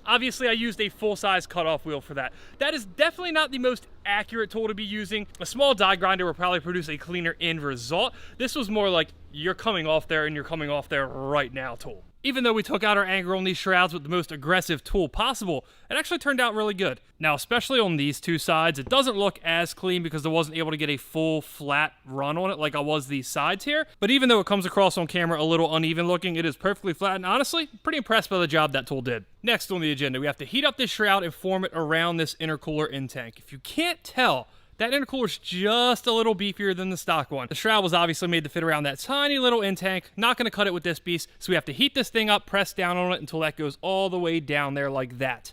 Obviously, I used a full-size cutoff wheel for that. That is definitely not the most accurate tool to be using. A small die grinder will probably produce a cleaner end result. This was more like, you're coming off there and you're coming off there right now tool. Even though we took out our anger on these shrouds with the most aggressive tool possible, it actually turned out really good. Now, especially on these two sides, it doesn't look as clean because I wasn't able to get a full flat run on it like I was these sides here. But even though it comes across on camera a little uneven looking, it is perfectly flat, and honestly, pretty impressed by the job that tool did. Next on the agenda, we have to heat up this shroud and form it around this intercooler in tank. If you can't tell, that intercooler is just a little beefier than the stock one. The shroud was obviously made to fit around that tiny little in tank. Not going to cut it with this piece, so we have to heat this thing up, press down on it until that goes all the way down there like that.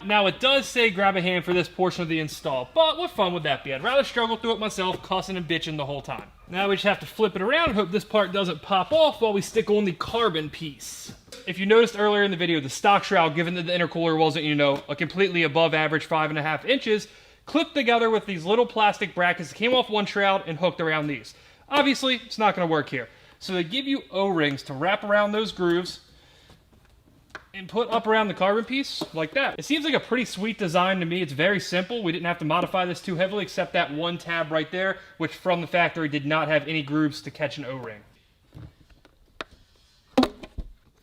Now, it does say grab a hand for this portion of the install, but what fun would that be? I'd rather struggle through it myself, cussing and bitching the whole time. Now we just have to flip it around and hope this part doesn't pop off while we stick on the carbon piece. if you noticed earlier in the video, the stock shroud, given that the intercooler wasn't, you know, a completely above average 5.5 inches, clipped together with these little plastic brackets that came off one shroud and hooked around these. Obviously, it's not going to work here. So they give you O-rings to wrap around those grooves and put up around the carbon piece like that. It seems like a pretty sweet design to me. It's very simple. We didn't have to modify this too heavily except that one tab right there, which from the factory did not have any grooves to catch an O-ring.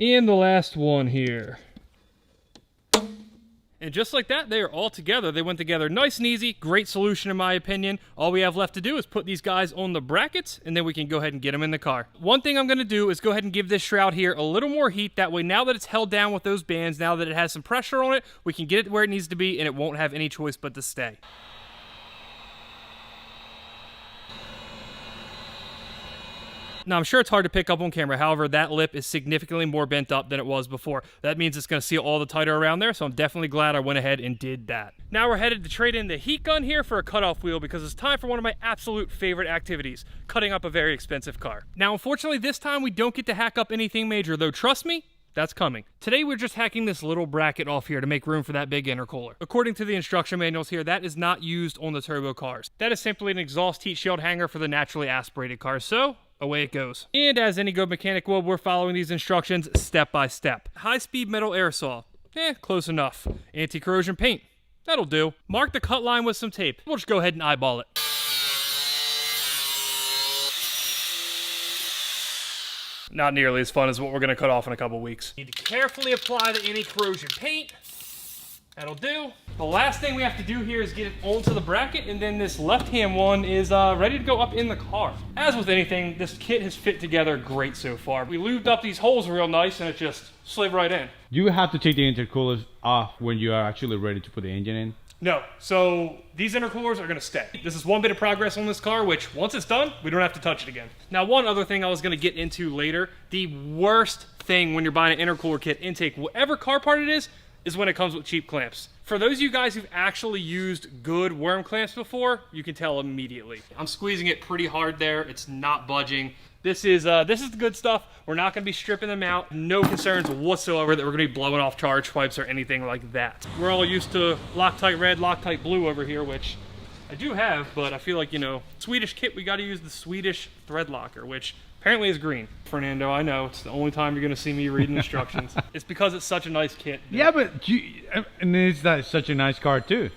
And the last one here. And just like that, they are all together. They went together nice and easy. Great solution in my opinion. All we have left to do is put these guys on the brackets, and then we can go ahead and get them in the car. One thing I'm going to do is go ahead and give this shroud here a little more heat. That way, now that it's held down with those bands, now that it has some pressure on it, we can get it where it needs to be, and it won't have any choice but to stay. Now, I'm sure it's hard to pick up on camera. However, that lip is significantly more bent up than it was before. That means it's going to seal all the tighter around there, so I'm definitely glad I went ahead and did that. Now we're headed to trade in the heat gun here for a cutoff wheel because it's time for one of my absolute favorite activities, cutting up a very expensive car. Now, unfortunately, this time we don't get to hack up anything major, though trust me, that's coming. Today we're just hacking this little bracket off here to make room for that big intercooler. According to the instruction manuals here, that is not used on the turbo cars. That is simply an exhaust heat shield hanger for the naturally aspirated cars, so away it goes. And as any good mechanic will, we're following these instructions step by step. High-speed metal aerosol. Close enough. Anti-corrosion paint. That'll do. Mark the cut line with some tape. We'll just go ahead and eyeball it. Not nearly as fun as what we're going to cut off in a couple weeks. Need to carefully apply the anti-corrosion paint. That'll do. The last thing we have to do here is get it onto the bracket, and then this left-hand one is ready to go up in the car. As with anything, this kit has fit together great so far. We lubed up these holes real nice, and it just slid right in. You have to take the intercoolers off when you are actually ready to put the engine in? No, so these intercoolers are gonna stay. This is one bit of progress on this car, which once it's done, we don't have to touch it again. Now, one other thing I was gonna get into later, the worst thing when you're buying an intercooler kit intake, whatever car part it is when it comes with cheap clamps. For those of you guys who've actually used good worm clamps before, you can tell immediately. I'm squeezing it pretty hard there. It's not budging. This is the good stuff. We're not going to be stripping them out. No concerns whatsoever that we're going to be blowing off charge pipes or anything like that. We're all used to Loctite red, Loctite blue over here, which I do have, but I feel like, you know, Swedish kit, we got to use the Swedish thread locker, which apparently is green. Fernando, I know, it's the only time you're going to see me reading instructions. It's because it's such a nice kit. Dude. Yeah, but and it's such a nice car too.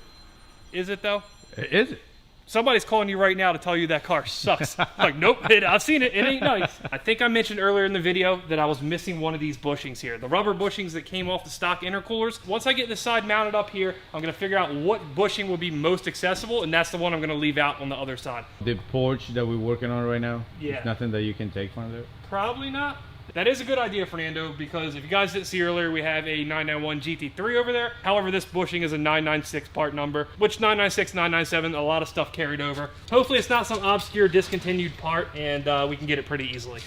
Is it though? Is it? Somebody's calling you right now to tell you that car sucks. Like, nope, I've seen it. It ain't nice. I think I mentioned earlier in the video that I was missing one of these bushings here. The rubber bushings that came off the stock intercoolers. Once I get this side mounted up here, I'm going to figure out what bushing will be most accessible, and that's the one I'm going to leave out on the other side. The Porsche that we're working on right now? Yeah. There's nothing that you can take from there? Probably not. That is a good idea, Fernando, because if you guys didn't see earlier, we have a 991 GT3 over there. However, this bushing is a 996 part number, which 996, 997, a lot of stuff carried over. Hopefully it's not some obscure discontinued part, and we can get it pretty easily.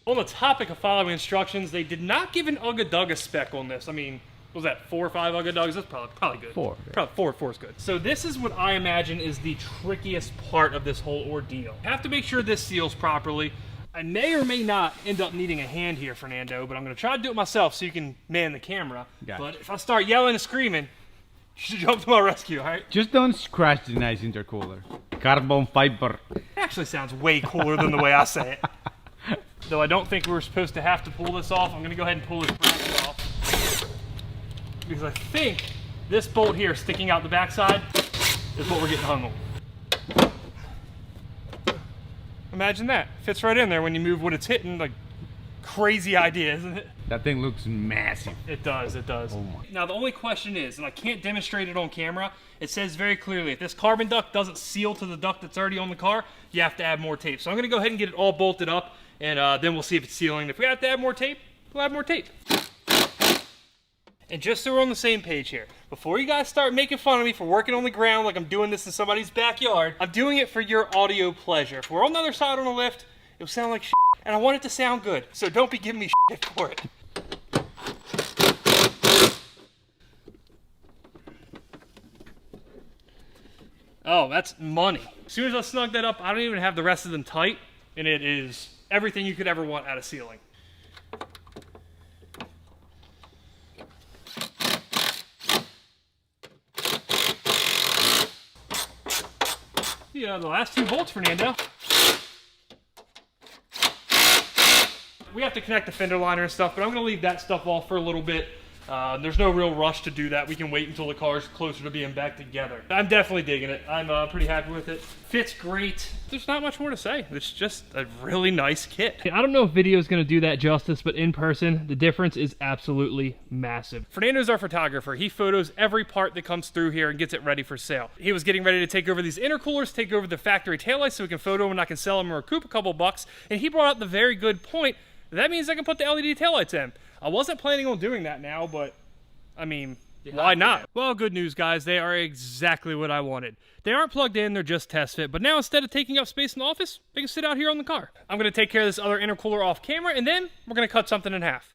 On the topic of following instructions, they did not give an Ugga Dugga spec on this. I mean, what was that, 4 or 5 Ugga Duggas? That's probably good. 4. Probably four is good. So this is what I imagine is the trickiest part of this whole ordeal. You have to make sure this seals properly. I may or may not end up needing a hand here, Fernando, but I'm going to try to do it myself so you can man the camera. Gotcha. But if I start yelling and screaming, you should jump to my rescue, all right? Just don't scratch the nice intercooler. Carbon fiber. It actually sounds way cooler than the way I say it. Though I don't think we were supposed to have to pull this off. I'm going to go ahead and pull this bracket off. Because I think this bolt here sticking out the backside is what we're getting hung on. Imagine that. Fits right in there when you move what it's hitting. Like, crazy idea, isn't it? That thing looks massive. It does, it does. Oh my. Now the only question is, and I can't demonstrate it on camera, it says very clearly, if this carbon duct doesn't seal to the duct that's already on the car, you have to add more tape. So I'm gonna go ahead and get it all bolted up, and then we'll see if it's sealing. If we have to add more tape, we'll add more tape. And just so we're on the same page here, before you guys start making fun of me for working on the ground like I'm doing this in somebody's backyard, I'm doing it for your audio pleasure. If we're on the other side on a lift, it'll sound like shit, and I want it to sound good, so don't be giving me shit for it. Oh, that's money. As soon as I snug that up, I don't even have the rest of them tight. and it is everything you could ever want out of sealing. Yeah, the last 2 bolts, Fernando. We have to connect the fender liner and stuff, but I'm going to leave that stuff off for a little bit. There's no real rush to do that. We can wait until the car's closer to being back together. I'm definitely digging it. I'm pretty happy with it. Fits great. There's not much more to say. It's just a really nice kit. I don't know if video is going to do that justice, but in person, the difference is absolutely massive. Fernando's our photographer. He photos every part that comes through here and gets it ready for sale. He was getting ready to take over these intercoolers, take over the factory taillights so we can photo them and I can sell them or recoup a couple bucks. And he brought up the very good point. That means I can put the LED taillights in. I wasn't planning on doing that now, but I mean, why not? Well, good news, guys. They are exactly what I wanted. They aren't plugged in, they're just test fit, but now instead of taking up space in the office, they can sit out here on the car. I'm gonna take care of this other intercooler off camera, and then we're gonna cut something in half.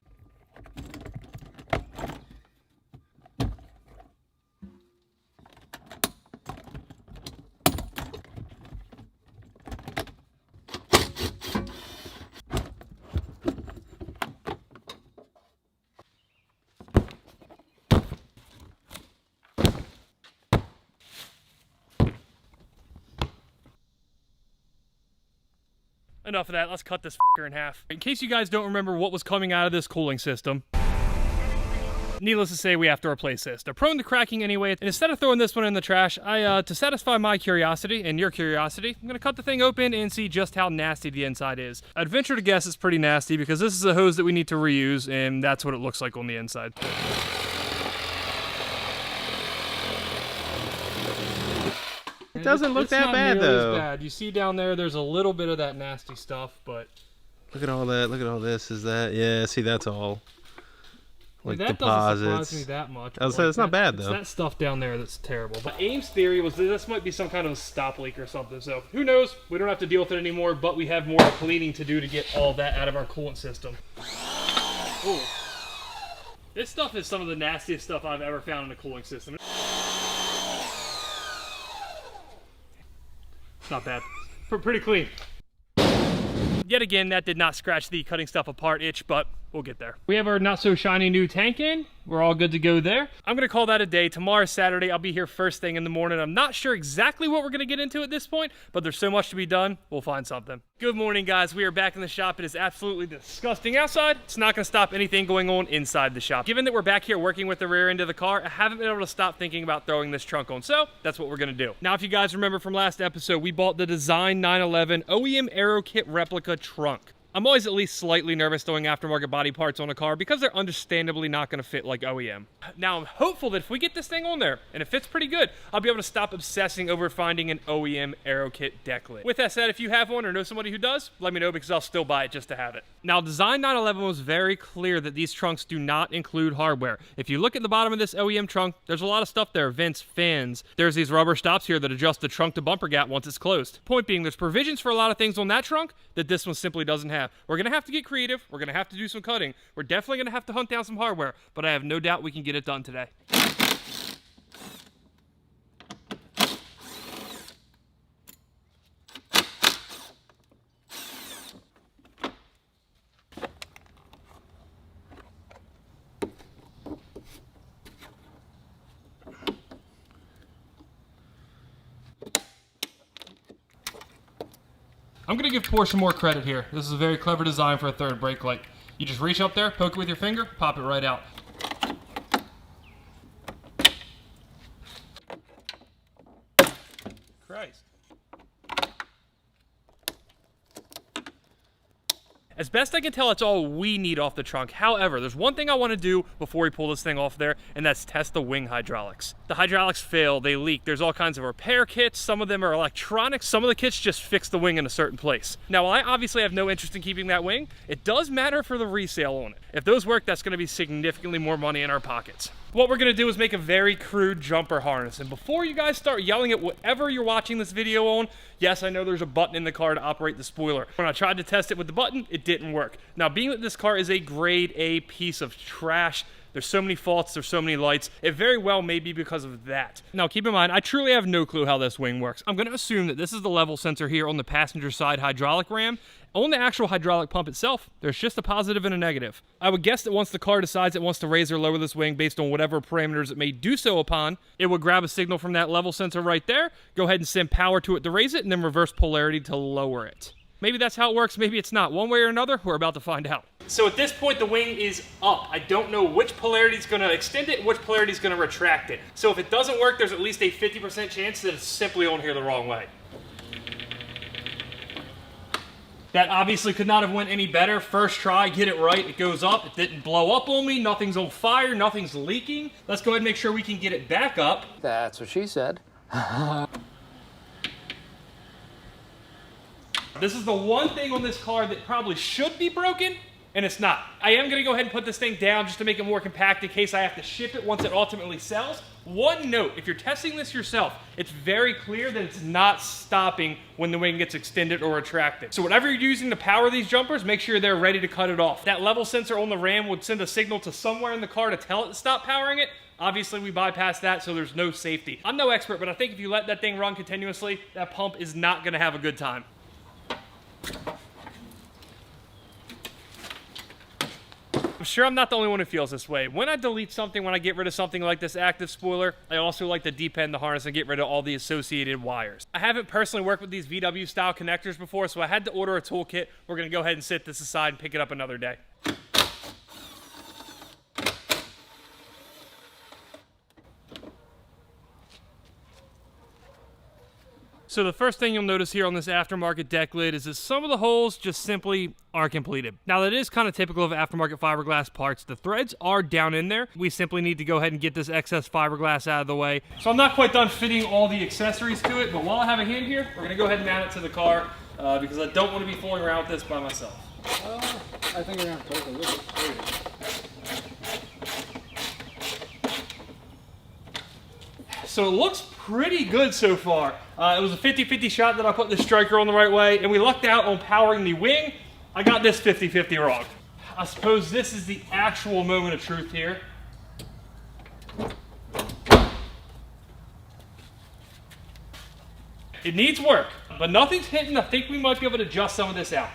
Enough of that, let's cut this f***er in half. In case you guys don't remember what was coming out of this cooling system, needless to say, we have to replace this. They're prone to cracking anyway, and instead of throwing this one in the trash, to satisfy my curiosity and your curiosity, I'm gonna cut the thing open and see just how nasty the inside is. I'd venture to guess it's pretty nasty because this is a hose that we need to reuse, and that's what it looks like on the inside. It doesn't look It's that not bad nearly as though. bad. You see down there's a little bit of that nasty stuff, but Look at all that. Look at all this. Is that? Yeah. See, that's all like that deposits. doesn't surprise me that much. I was saying it's not bad It's though. that stuff down there that's terrible. But Ames' theory was that this might be some kind of stop leak or something. So who knows? We don't have to deal with it anymore, but we have more cleaning to do to get all that out of our coolant system. Ooh. This stuff is some of the nastiest stuff I've ever found in a cooling system. Not bad. Pretty clean. Yet again, that did not scratch the cutting stuff apart itch, but we'll get there. We have our not so shiny new tank in. We're all good to go there. I'm gonna call that a day. Tomorrow's Saturday. I'll be here first thing in the morning. I'm not sure exactly what we're gonna get into at this point, but there's so much to be done. We'll find something. Good morning, guys. We are back in the shop. It is absolutely disgusting outside. It's not gonna stop anything going on inside the shop. Given that we're back here working with the rear end of the car, I haven't been able to stop thinking about throwing this trunk on. So that's what we're gonna do. Now, if you guys remember from last episode, we bought the Design 911 OEM Aero Kit replica trunk. I'm always at least slightly nervous throwing aftermarket body parts on a car because they're understandably not going to fit like OEM. Now, I'm hopeful that if we get this thing on there and it fits pretty good, I'll be able to stop obsessing over finding an OEM Aero Kit deck lid. With that said, if you have one or know somebody who does, let me know because I'll still buy it just to have it. Now, Design 911 was very clear that these trunks do not include hardware. If you look at the bottom of this OEM trunk, there's a lot of stuff there, vents, fins. There's these rubber stops here that adjust the trunk to bumper gap once it's closed. Point being, there's provisions for a lot of things on that trunk that this one simply doesn't have. We're going to have to get creative. We're going to have to do some cutting. We're definitely going to have to hunt down some hardware, but I have no doubt we can get it done today. I'm gonna give Porsche more credit here. This is a very clever design for a third brake light. You just reach up there, poke it with your finger, pop it right out. Christ. As best I can tell, it's all we need off the trunk. However, there's one thing I want to do before we pull this thing off there, and that's test the wing hydraulics. The hydraulics fail, they leak. There's all kinds of repair kits. Some of them are electronic. Some of the kits just fix the wing in a certain place. Now, while I obviously have no interest in keeping that wing, it does matter for the resale on it. If those work, that's going to be significantly more money in our pockets. What we're going to do is make a very crude jumper harness. And before you guys start yelling at whatever you're watching this video on, yes, I know there's a button in the car to operate the spoiler. When I tried to test it with the button, it didn't work. Now, being that this car is a grade A piece of trash, There's so many faults, there's so many lights. It very well may be because of that. Now keep in mind, I truly have no clue how this wing works. I'm gonna assume that this is the level sensor here on the passenger side hydraulic ram. On the actual hydraulic pump itself, there's just a positive and a negative. I would guess that once the car decides it wants to raise or lower this wing based on whatever parameters it may do so upon, it would grab a signal from that level sensor right there, go ahead and send power to it to raise it, and then reverse polarity to lower it. Maybe that's how it works, maybe it's not. One way or another, we're about to find out. So at this point, the wing is up. I don't know which polarity is going to extend it and which polarity is going to retract it. So if it doesn't work, there's at least a 50% chance that it's simply on here the wrong way. That obviously could not have went any better. First try, get it right, it goes up, it didn't blow up on me, nothing's on fire, nothing's leaking. Let's go ahead and make sure we can get it back up. That's what she said. This is the one thing on this car that probably should be broken, and it's not. I am gonna go ahead and put this thing down just to make it more compact in case I have to ship it once it ultimately sells. One note, if you're testing this yourself, it's very clear that it's not stopping when the wing gets extended or retracted. So whatever you're using to power these jumpers, make sure they're ready to cut it off. That level sensor on the ram would send a signal to somewhere in the car to tell it to stop powering it. Obviously, we bypassed that, so there's no safety. I'm no expert, but I think if you let that thing run continuously, that pump is not gonna have a good time. I'm sure I'm not the only one who feels this way. When I delete something, when I get rid of something like this active spoiler, I also like to depend the harness and get rid of all the associated wires. I haven't personally worked with these VW style connectors before, so I had to order a toolkit. We're gonna go ahead and set this aside and pick it up another day. So the first thing you'll notice here on this aftermarket deck lid is that some of the holes just simply aren't completed. Now that is kind of typical of aftermarket fiberglass parts. The threads are down in there. We simply need to go ahead and get this excess fiberglass out of the way. So I'm not quite done fitting all the accessories to it, but while I have a hand here, we're gonna go ahead and mount it to the car because I don't want to be fooling around with this by myself. I think we're gonna take a look at it. So it looks pretty good so far. It was a 50-50 shot that I put the striker on the right way, and we lucked out on powering the wing. I got this 50-50 wrong. I suppose this is the actual moment of truth here. It needs work, but nothing's hitting. I think we might be able to adjust some of this out.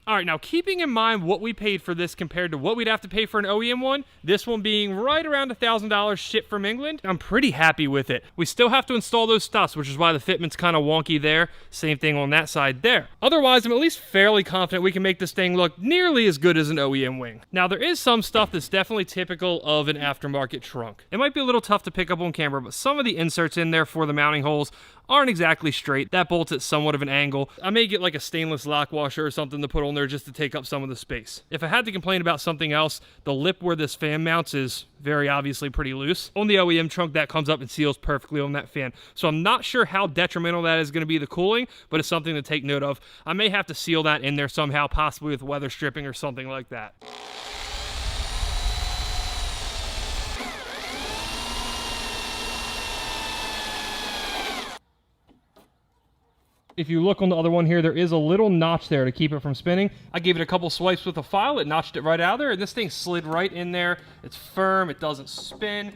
All right, now keeping in mind what we paid for this compared to what we'd have to pay for an OEM one, this one being right around $1,000 shipped from England, I'm pretty happy with it. We still have to install those stuffs, which is why the fitment's kind of wonky there. Same thing on that side there. Otherwise, I'm at least fairly confident we can make this thing look nearly as good as an OEM wing. Now, there is some stuff that's definitely typical of an aftermarket trunk. It might be a little tough to pick up on camera, but some of the inserts in there for the mounting holes aren't exactly straight. That bolt's at somewhat of an angle. I may get like a stainless lock washer or something to put on there just to take up some of the space. If I had to complain about something else, the lip where this fan mounts is very obviously pretty loose. On the OEM trunk, that comes up and seals perfectly on that fan. So I'm not sure how detrimental that is going to be to cooling, but it's something to take note of. I may have to seal that in there somehow, possibly with weather stripping or something like that. If you look on the other one here, there is a little notch there to keep it from spinning. I gave it a couple swipes with a file, it notched it right out of there, and this thing slid right in there. It's firm, it doesn't spin.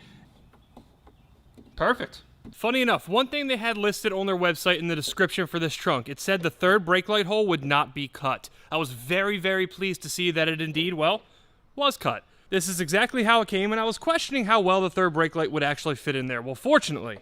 Perfect. Funny enough, one thing they had listed on their website in the description for this trunk, it said the third brake light hole would not be cut. I was very, very pleased to see that it indeed, well, was cut. This is exactly how it came, and I was questioning how well the third brake light would actually fit in there. Well, fortunately,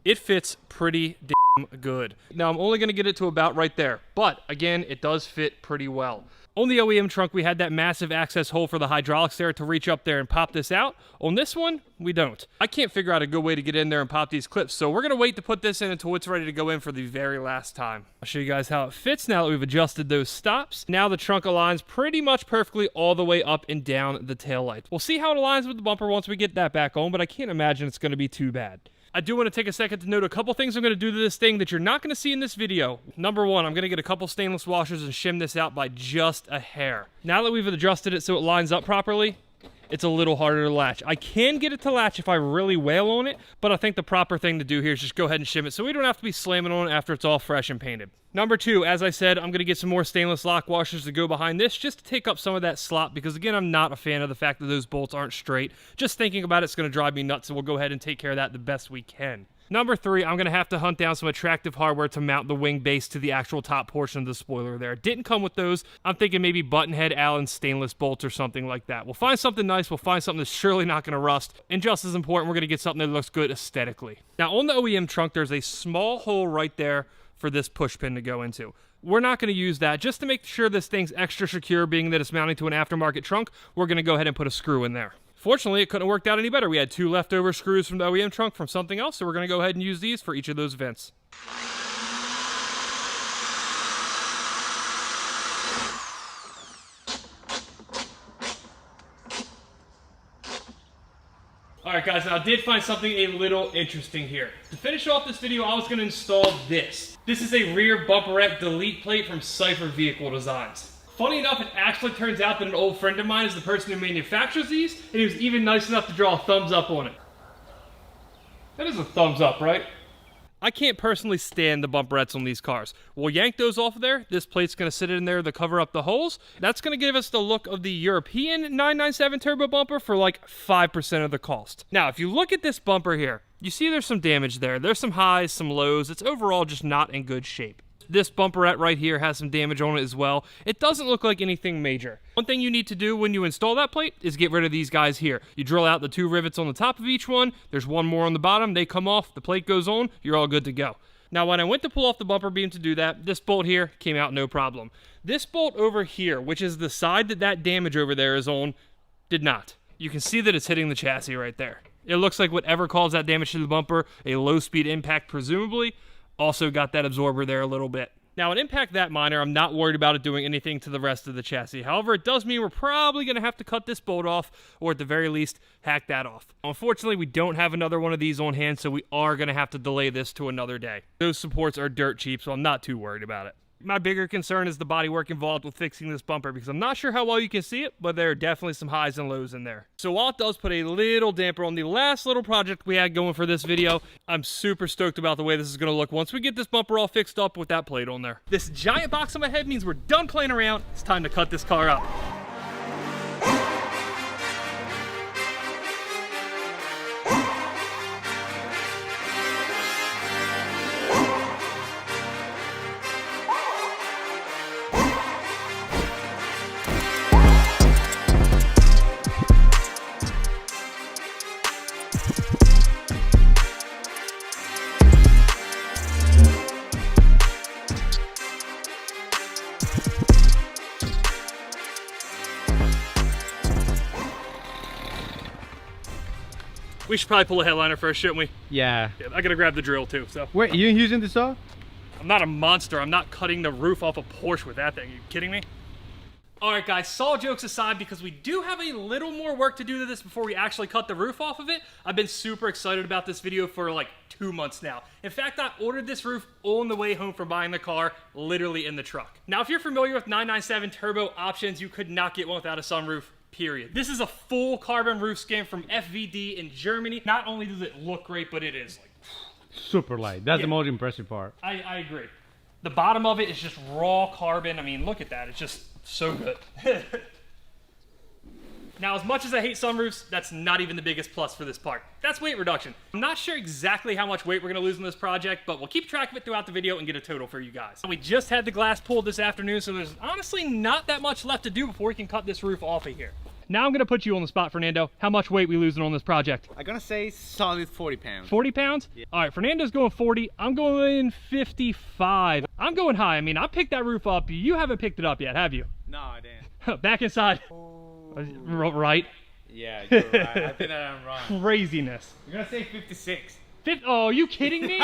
it fits pretty damn good. Now, I'm only going to get it to about right there, but again, it does fit pretty well. On the OEM trunk, we had that massive access hole for the hydraulics there to reach up there and pop this out. On this one, we don't. I can't figure out a good way to get in there and pop these clips, so we're going to wait to put this in until it's ready to go in for the very last time. I'll show you guys how it fits now that we've adjusted those stops. Now the trunk aligns pretty much perfectly all the way up and down the taillight. We'll see how it aligns with the bumper once we get that back on, but I can't imagine it's going to be too bad. I do want to take a second to note a couple things I'm going to do to this thing that you're not going to see in this video. Number one, I'm going to get a couple stainless washers and shim this out by just a hair. Now that we've adjusted it so it lines up properly, it's a little harder to latch. I can get it to latch if I really wail on it, but I think the proper thing to do here is just go ahead and shim it so we don't have to be slamming on it after it's all fresh and painted. Number 2, as I said, I'm going to get some more stainless lock washers to go behind this just to take up some of that slop, because again, I'm not a fan of the fact that those bolts aren't straight. Just thinking about it's going to drive me nuts, so we'll go ahead and take care of that the best we can. Number 3, I'm going to have to hunt down some attractive hardware to mount the wing base to the actual top portion of the spoiler there. It didn't come with those. I'm thinking maybe buttonhead Allen stainless bolts or something like that. We'll find something nice. We'll find something that's surely not going to rust. And just as important, we're going to get something that looks good aesthetically. Now, on the OEM trunk, there's a small hole right there for this push pin to go into. We're not going to use that. Just to make sure this thing's extra secure, being that it's mounting to an aftermarket trunk, we're going to go ahead and put a screw in there. Fortunately, it couldn't have worked out any better. We had 2 leftover screws from the OEM trunk from something else, so we're going to go ahead and use these for each of those vents. Alright guys, now I did find something a little interesting here. To finish off this video, I was going to install this. This is a rear bumperette delete plate from Cypher Vehicle Designs. Funny enough, it actually turns out that an old friend of mine is the person who manufactures these, and he was even nice enough to draw a thumbs up on it. That is a thumbs up, right? I can't personally stand the bumperettes on these cars. We'll yank those off of there. This plate's going to sit in there to cover up the holes. That's going to give us the look of the European 997 turbo bumper for like 5% of the cost. Now, if you look at this bumper here, you see there's some damage there. There's some highs, some lows. It's overall just not in good shape. This bumperette right here has some damage on it as well. It doesn't look like anything major. One thing you need to do when you install that plate is get rid of these guys here. You drill out the 2 rivets on the top of each one. There's 1 more on the bottom. They come off. The plate goes on. You're all good to go. Now, when I went to pull off the bumper beam to do that, this bolt here came out no problem. This bolt over here, which is the side that damage over there is on, did not. You can see that it's hitting the chassis right there. It looks like whatever caused that damage to the bumper, a low-speed impact presumably, also got that absorber there a little bit. Now, an impact that minor, I'm not worried about it doing anything to the rest of the chassis. However, it does mean we're probably going to have to cut this bolt off, or at the very least, hack that off. Unfortunately, we don't have another one of these on hand, so we are going to have to delay this to another day. Those supports are dirt cheap, so I'm not too worried about it. My bigger concern is the bodywork involved with fixing this bumper, because I'm not sure how well you can see it, but there are definitely some highs and lows in there. So while it does put a little damper on the last little project we had going for this video, I'm super stoked about the way this is going to look once we get this bumper all fixed up with that plate on there. This giant box on my head means we're done playing around. It's time to cut this car up. We should probably pull a headliner first, shouldn't we? Yeah. I gotta grab the drill too, so. Wait, you using the saw? I'm not a monster. I'm not cutting the roof off a Porsche with that thing. Are you kidding me? All right, guys, saw jokes aside, because we do have a little more work to do to this before we actually cut the roof off of it. I've been super excited about this video for like 2 months now. In fact, I ordered this roof on the way home from buying the car, literally in the truck. Now, if you're familiar with 997 turbo options, you could not get one without a sunroof. Period. This is a full carbon roof skin from FVD in Germany. Not only does it look great, but it is like super light. That's the most impressive part. I agree. The bottom of it is just raw carbon. I mean, look at that. It's just so good. Now, as much as I hate sunroofs, that's not even the biggest plus for this part. That's weight reduction. I'm not sure exactly how much weight we're going to lose in this project, but we'll keep track of it throughout the video and get a total for you guys. We just had the glass pulled this afternoon, so there's honestly not that much left to do before we can cut this roof off of here. Now I'm going to put you on the spot, Fernando. How much weight we losing on this project? I'm gonna say solid 40 pounds. 40 pounds? Yeah. All right, Fernando's going 40. I'm going 55. I'm going high. I mean, I picked that roof up. You haven't picked it up yet, have you? No, I didn't. Back inside. Right? Yeah, you're right. I think that I'm wrong. Craziness. You're gonna say 56. Oh, are you kidding me?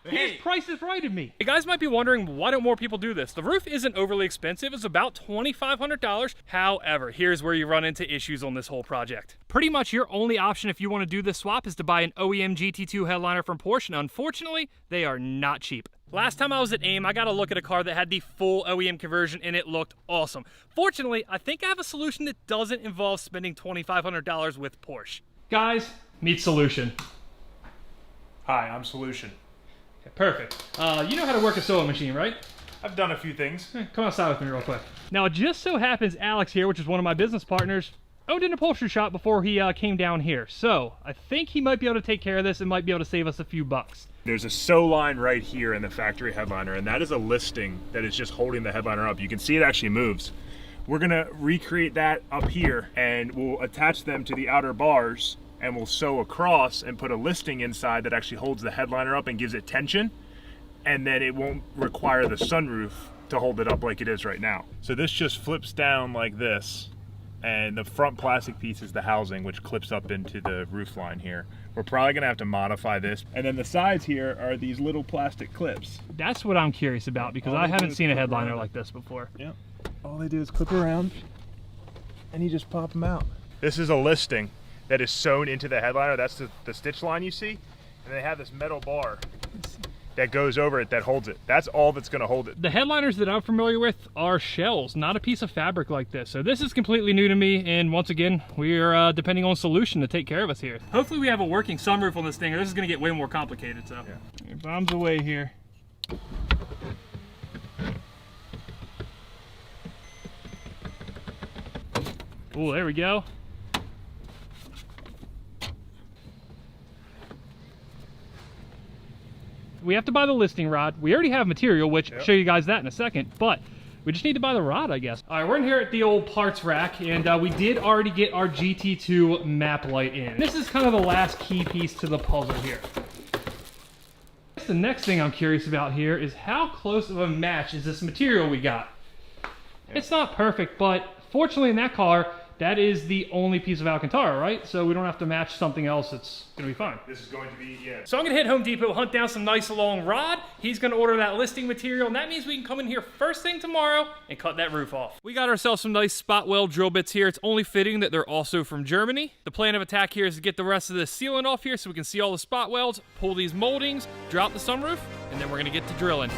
Hey. His price is right in me. You guys might be wondering, why don't more people do this? The roof isn't overly expensive. It's about $2,500. However, here's where you run into issues on this whole project. Pretty much your only option if you want to do this swap is to buy an OEM GT2 headliner from Porsche, and unfortunately, they are not cheap. Last time I was at AIM, I got a look at a car that had the full OEM conversion and it looked awesome. Fortunately, I think I have a solution that doesn't involve spending $2,500 with Porsche. Guys, meet solution. Hi, I'm Solution. Okay, perfect. You know how to work a sewing machine, right? I've done a few things. Come outside with me real quick. Now, it just so happens Alex here, which is one of my business partners, owned an upholstery shop before he came down here. So, I think he might be able to take care of this and might be able to save us a few bucks. There's a sew line right here in the factory headliner, and that is a listing that is just holding the headliner up. You can see it actually moves. We're gonna recreate that up here, and we'll attach them to the outer bars, and we'll sew across and put a listing inside that actually holds the headliner up and gives it tension, and then it won't require the sunroof to hold it up like it is right now. So this just flips down like this, and the front plastic piece is the housing, which clips up into the roof line here. We're probably gonna have to modify this. And then the sides here are these little plastic clips. That's what I'm curious about, because I haven't seen a headliner like this before. Yeah. All they do is clip around, and you just pop them out. This is a listing that is sewn into the headliner. That's the stitch line you see. And they have this metal bar that goes over it that holds it. That's all that's gonna hold it. The headliners that I'm familiar with are shells, not a piece of fabric like this. So this is completely new to me, and once again, we are depending on Solution to take care of us here. Hopefully we have a working sunroof on this thing, or this is gonna get way more complicated, so. Yeah. Bombs away here. Oh, there we go. We have to buy the listing rod. We already have material, which I'll show you guys that in a second, but we just need to buy the rod, I guess. All right, we're in here at the old parts rack, and we did already get our GT2 map light in. This is kind of the last key piece to the puzzle here. The next thing I'm curious about here is how close of a match is this material we got? It's not perfect, but fortunately in that car, that is the only piece of Alcantara, right? So we don't have to match something else. It's gonna be fine. This is going to be, yeah. So I'm gonna hit Home Depot, hunt down some nice long rod. He's gonna order that listing material, and that means we can come in here first thing tomorrow and cut that roof off. We got ourselves some nice spot weld drill bits here. It's only fitting that they're also from Germany. The plan of attack here is to get the rest of the sealant off here so we can see all the spot welds, pull these moldings, drop the sunroof, and then we're gonna get to drilling.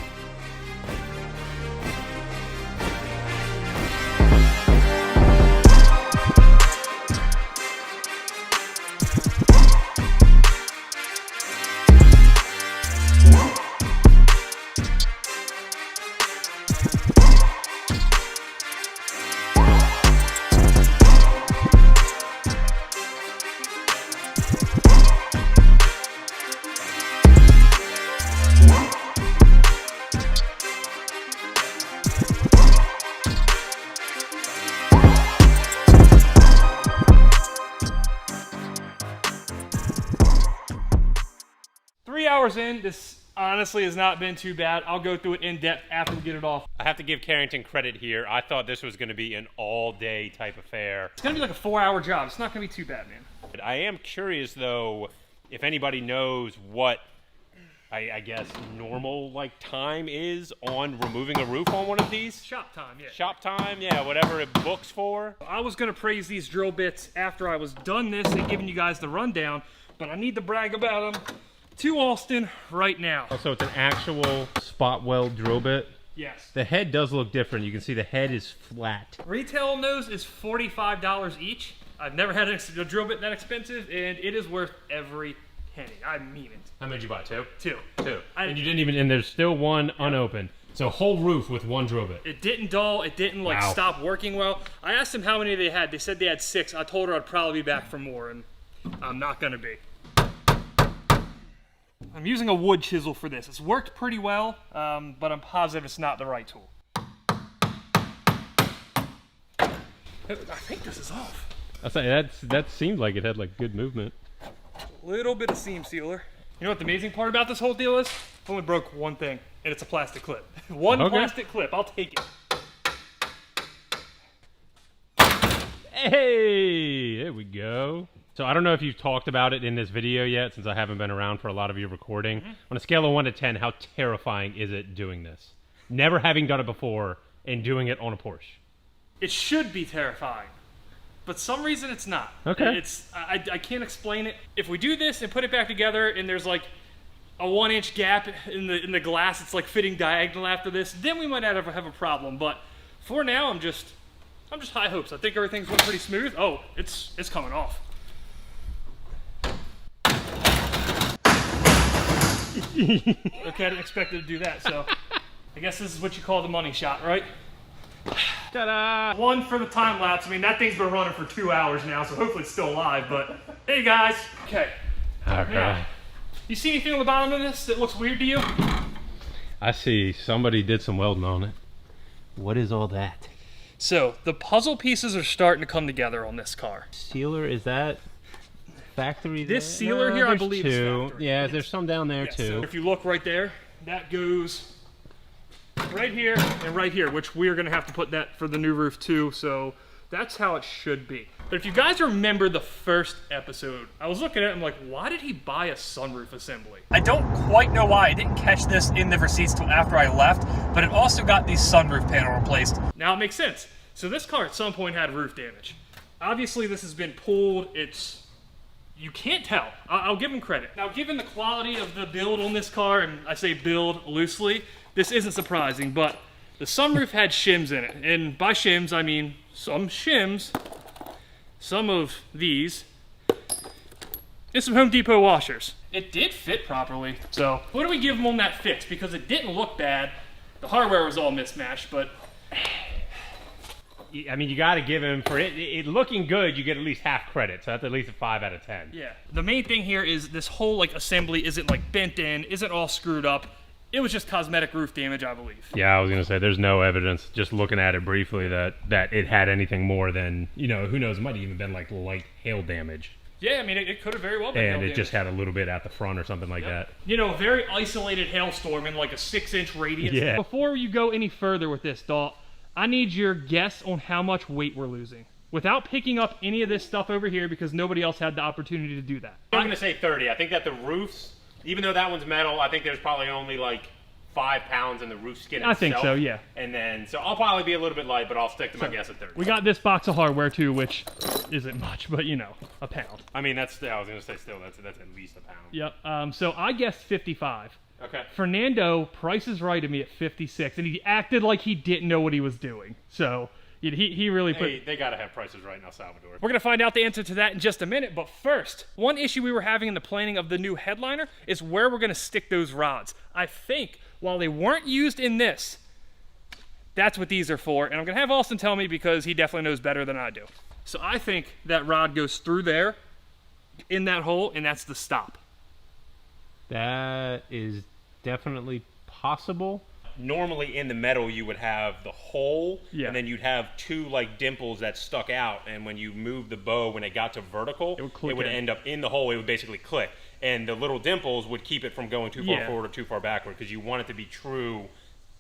3 hours in, this honestly has not been too bad. I'll go through it in depth after we get it off. I have to give Carrington credit here. I thought this was going to be an all-day type affair. It's going to be like a 4-hour job. It's not going to be too bad, man. I am curious, though, if anybody knows what, I guess, normal like time is on removing a roof on one of these. Shop time, yeah. Shop time, yeah, whatever it books for. I was going to praise these drill bits after I was done this and giving you guys the rundown, but I need to brag about them to Austin right now. So it's an actual spot weld drill bit? Yes. The head does look different. You can see the head is flat. Retail on those is $45 each. I've never had a drill bit that expensive, and it is worth every penny. I mean it. How many did you buy? Two? Two. And you didn't even, and there's still one unopened. So whole roof with one drill bit. It didn't dull. It didn't like stop working well. I asked them how many they had. They said they had 6. I told her I'd probably be back for more, and I'm not gonna be. I'm using a wood chisel for this. It's worked pretty well, but I'm positive it's not the right tool. I think this is off. That seemed like it had like good movement. A little bit of seam sealer. You know what the amazing part about this whole deal is? I only broke one thing, and it's a plastic clip. One plastic clip. I'll take it. Hey, there we go. So I don't know if you've talked about it in this video yet, since I haven't been around for a lot of your recording. On a scale of 1 to 10, how terrifying is it doing this? Never having done it before and doing it on a Porsche. It should be terrifying, but some reason it's not. Okay. I can't explain it. If we do this and put it back together and there's like a 1-inch gap in the glass, it's like fitting diagonal after this, then we might have a problem. But for now, I'm just high hopes. I think everything's going pretty smooth. Oh, it's coming off. Okay, I didn't expect it to do that, so I guess this is what you call the money shot, right? Ta-da! One for the time lapse. I mean, that thing's been running for 2 hours now, so hopefully it's still alive, but hey guys. Okay. All right. Now, you see anything on the bottom of this that looks weird to you? I see somebody did some welding on it. What is all that? So, the puzzle pieces are starting to come together on this car. Sealer, is that factory? This there? sealer here, I there's believe, two. is factory. Yeah, Yes. there's some down there Yes, too. so if you look right there, that goes right here and right here, which we're gonna have to put that for the new roof too, so that's how it should be. But if you guys remember the first episode, I was looking at it and I'm like, why did he buy a sunroof assembly? I don't quite know why. I didn't catch this in the receipts till after I left, but it also got the sunroof panel replaced. Now it makes sense. So this car at some point had roof damage. Obviously this has been pulled, you can't tell. I'll give him credit. Now, given the quality of the build on this car, and I say build loosely, this isn't surprising, but the sunroof had shims in it. And by shims, I mean some shims, some of these, and some Home Depot washers. It did fit properly. So, what do we give him on that fix? Because it didn't look bad. The hardware was all mismatched, but I mean, you got to give him for it looking good. You get at least half credit, so that's at least a 5 out of 10. yeah. The main thing here is this whole like assembly isn't like bent in, isn't all screwed up. It was just cosmetic roof damage, I believe. Yeah, I was gonna say there's no evidence, just looking at it briefly, that it had anything more than, you know, who knows, it might have even been like light hail damage. Yeah, I mean, it could have very well been hail And it damage. just had a little bit at the front or something like that. You know, a very isolated hailstorm in like a 6-inch radius. Yeah. Before you go any further with this, Dalt, I need your guess on how much weight we're losing. Without picking up any of this stuff over here, because nobody else had the opportunity to do that. I'm gonna say 30. I think that the roofs, even though that one's metal, I think there's probably only like 5 pounds in the roof skin itself. I think so, yeah. And then, so I'll probably be a little bit light, but I'll stick to my guess at 30. We got this box of hardware too, which isn't much, but you know, a pound. I mean, I was gonna say still, that's at least a pound. Yep. So I guessed 55. Okay. Fernando, Price is Right at me at 56, and he acted like he didn't know what he was doing. So he really put. Hey, they gotta have prices right in El Salvador. We're gonna find out the answer to that in just a minute, but first, one issue we were having in the planning of the new headliner is where we're gonna stick those rods. I think while they weren't used in this, that's what these are for, and I'm gonna have Austin tell me because he definitely knows better than I do. So I think that rod goes through there, in that hole, and that's the stop. That is definitely possible. Normally in the metal you would have the hole, and then you'd have 2 like dimples that stuck out, and when you move the bow, when it got to vertical, it would end up in the hole. It would basically click, and the little dimples would keep it from going too far forward or too far backward, because you want it to be true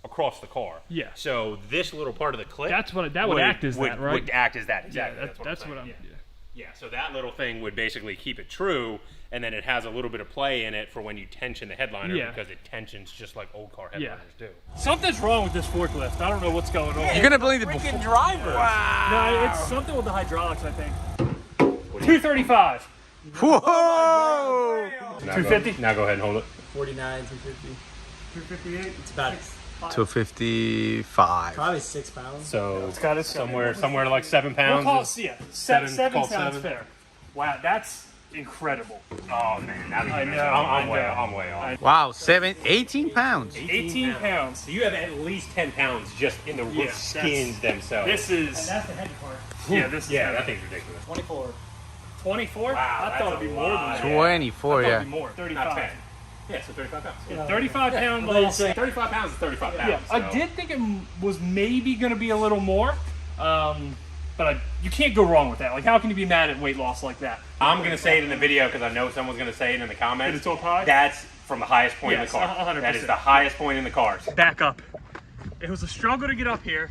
across the car. Yeah. So this little part of the clip, That's what that would act as that, right? Would act as that, exactly. Yeah, that's what I'm. Yeah. Yeah, so that little thing would basically keep it true, and then it has a little bit of play in it for when you tension the headliner, because it tensions just like old car headliners do. Something's wrong with this forklift. I don't know what's going on. You're gonna believe the freaking driver. No, it's something with the hydraulics, I think. 235. Whoa! 250? Now go ahead and hold it. 49, 250. 258. It's about 255. probably 6 pounds. So It's got somewhere like 7 We'll pounds. call it, yeah, seven call it sounds 7. fair. Wow, that's incredible. Oh man, I know. I'm way off. Wow, 18 pounds. 18 pounds. So you have at least 10 pounds just in the roof skins themselves. This is. And that's the heavy part. Yeah, this is. that thing's ridiculous. 24. 24? Wow, I thought it'd be more than that. 24, I thought yeah. it'd be more. 35. Not 10. Yeah, so 35 pounds. Yeah, 35 pound Well, loss. 35 pounds is 35 pounds. Yeah, I did think it was maybe going to be a little more, but you can't go wrong with that. Like, how can you be mad at weight loss like that? I'm going to say it in the video because I know someone's going to say it in the comments. Is it top high? That's from the highest point in Yes, the car. 100%. That is the highest point in the cars. Back up. It was a struggle to get up here.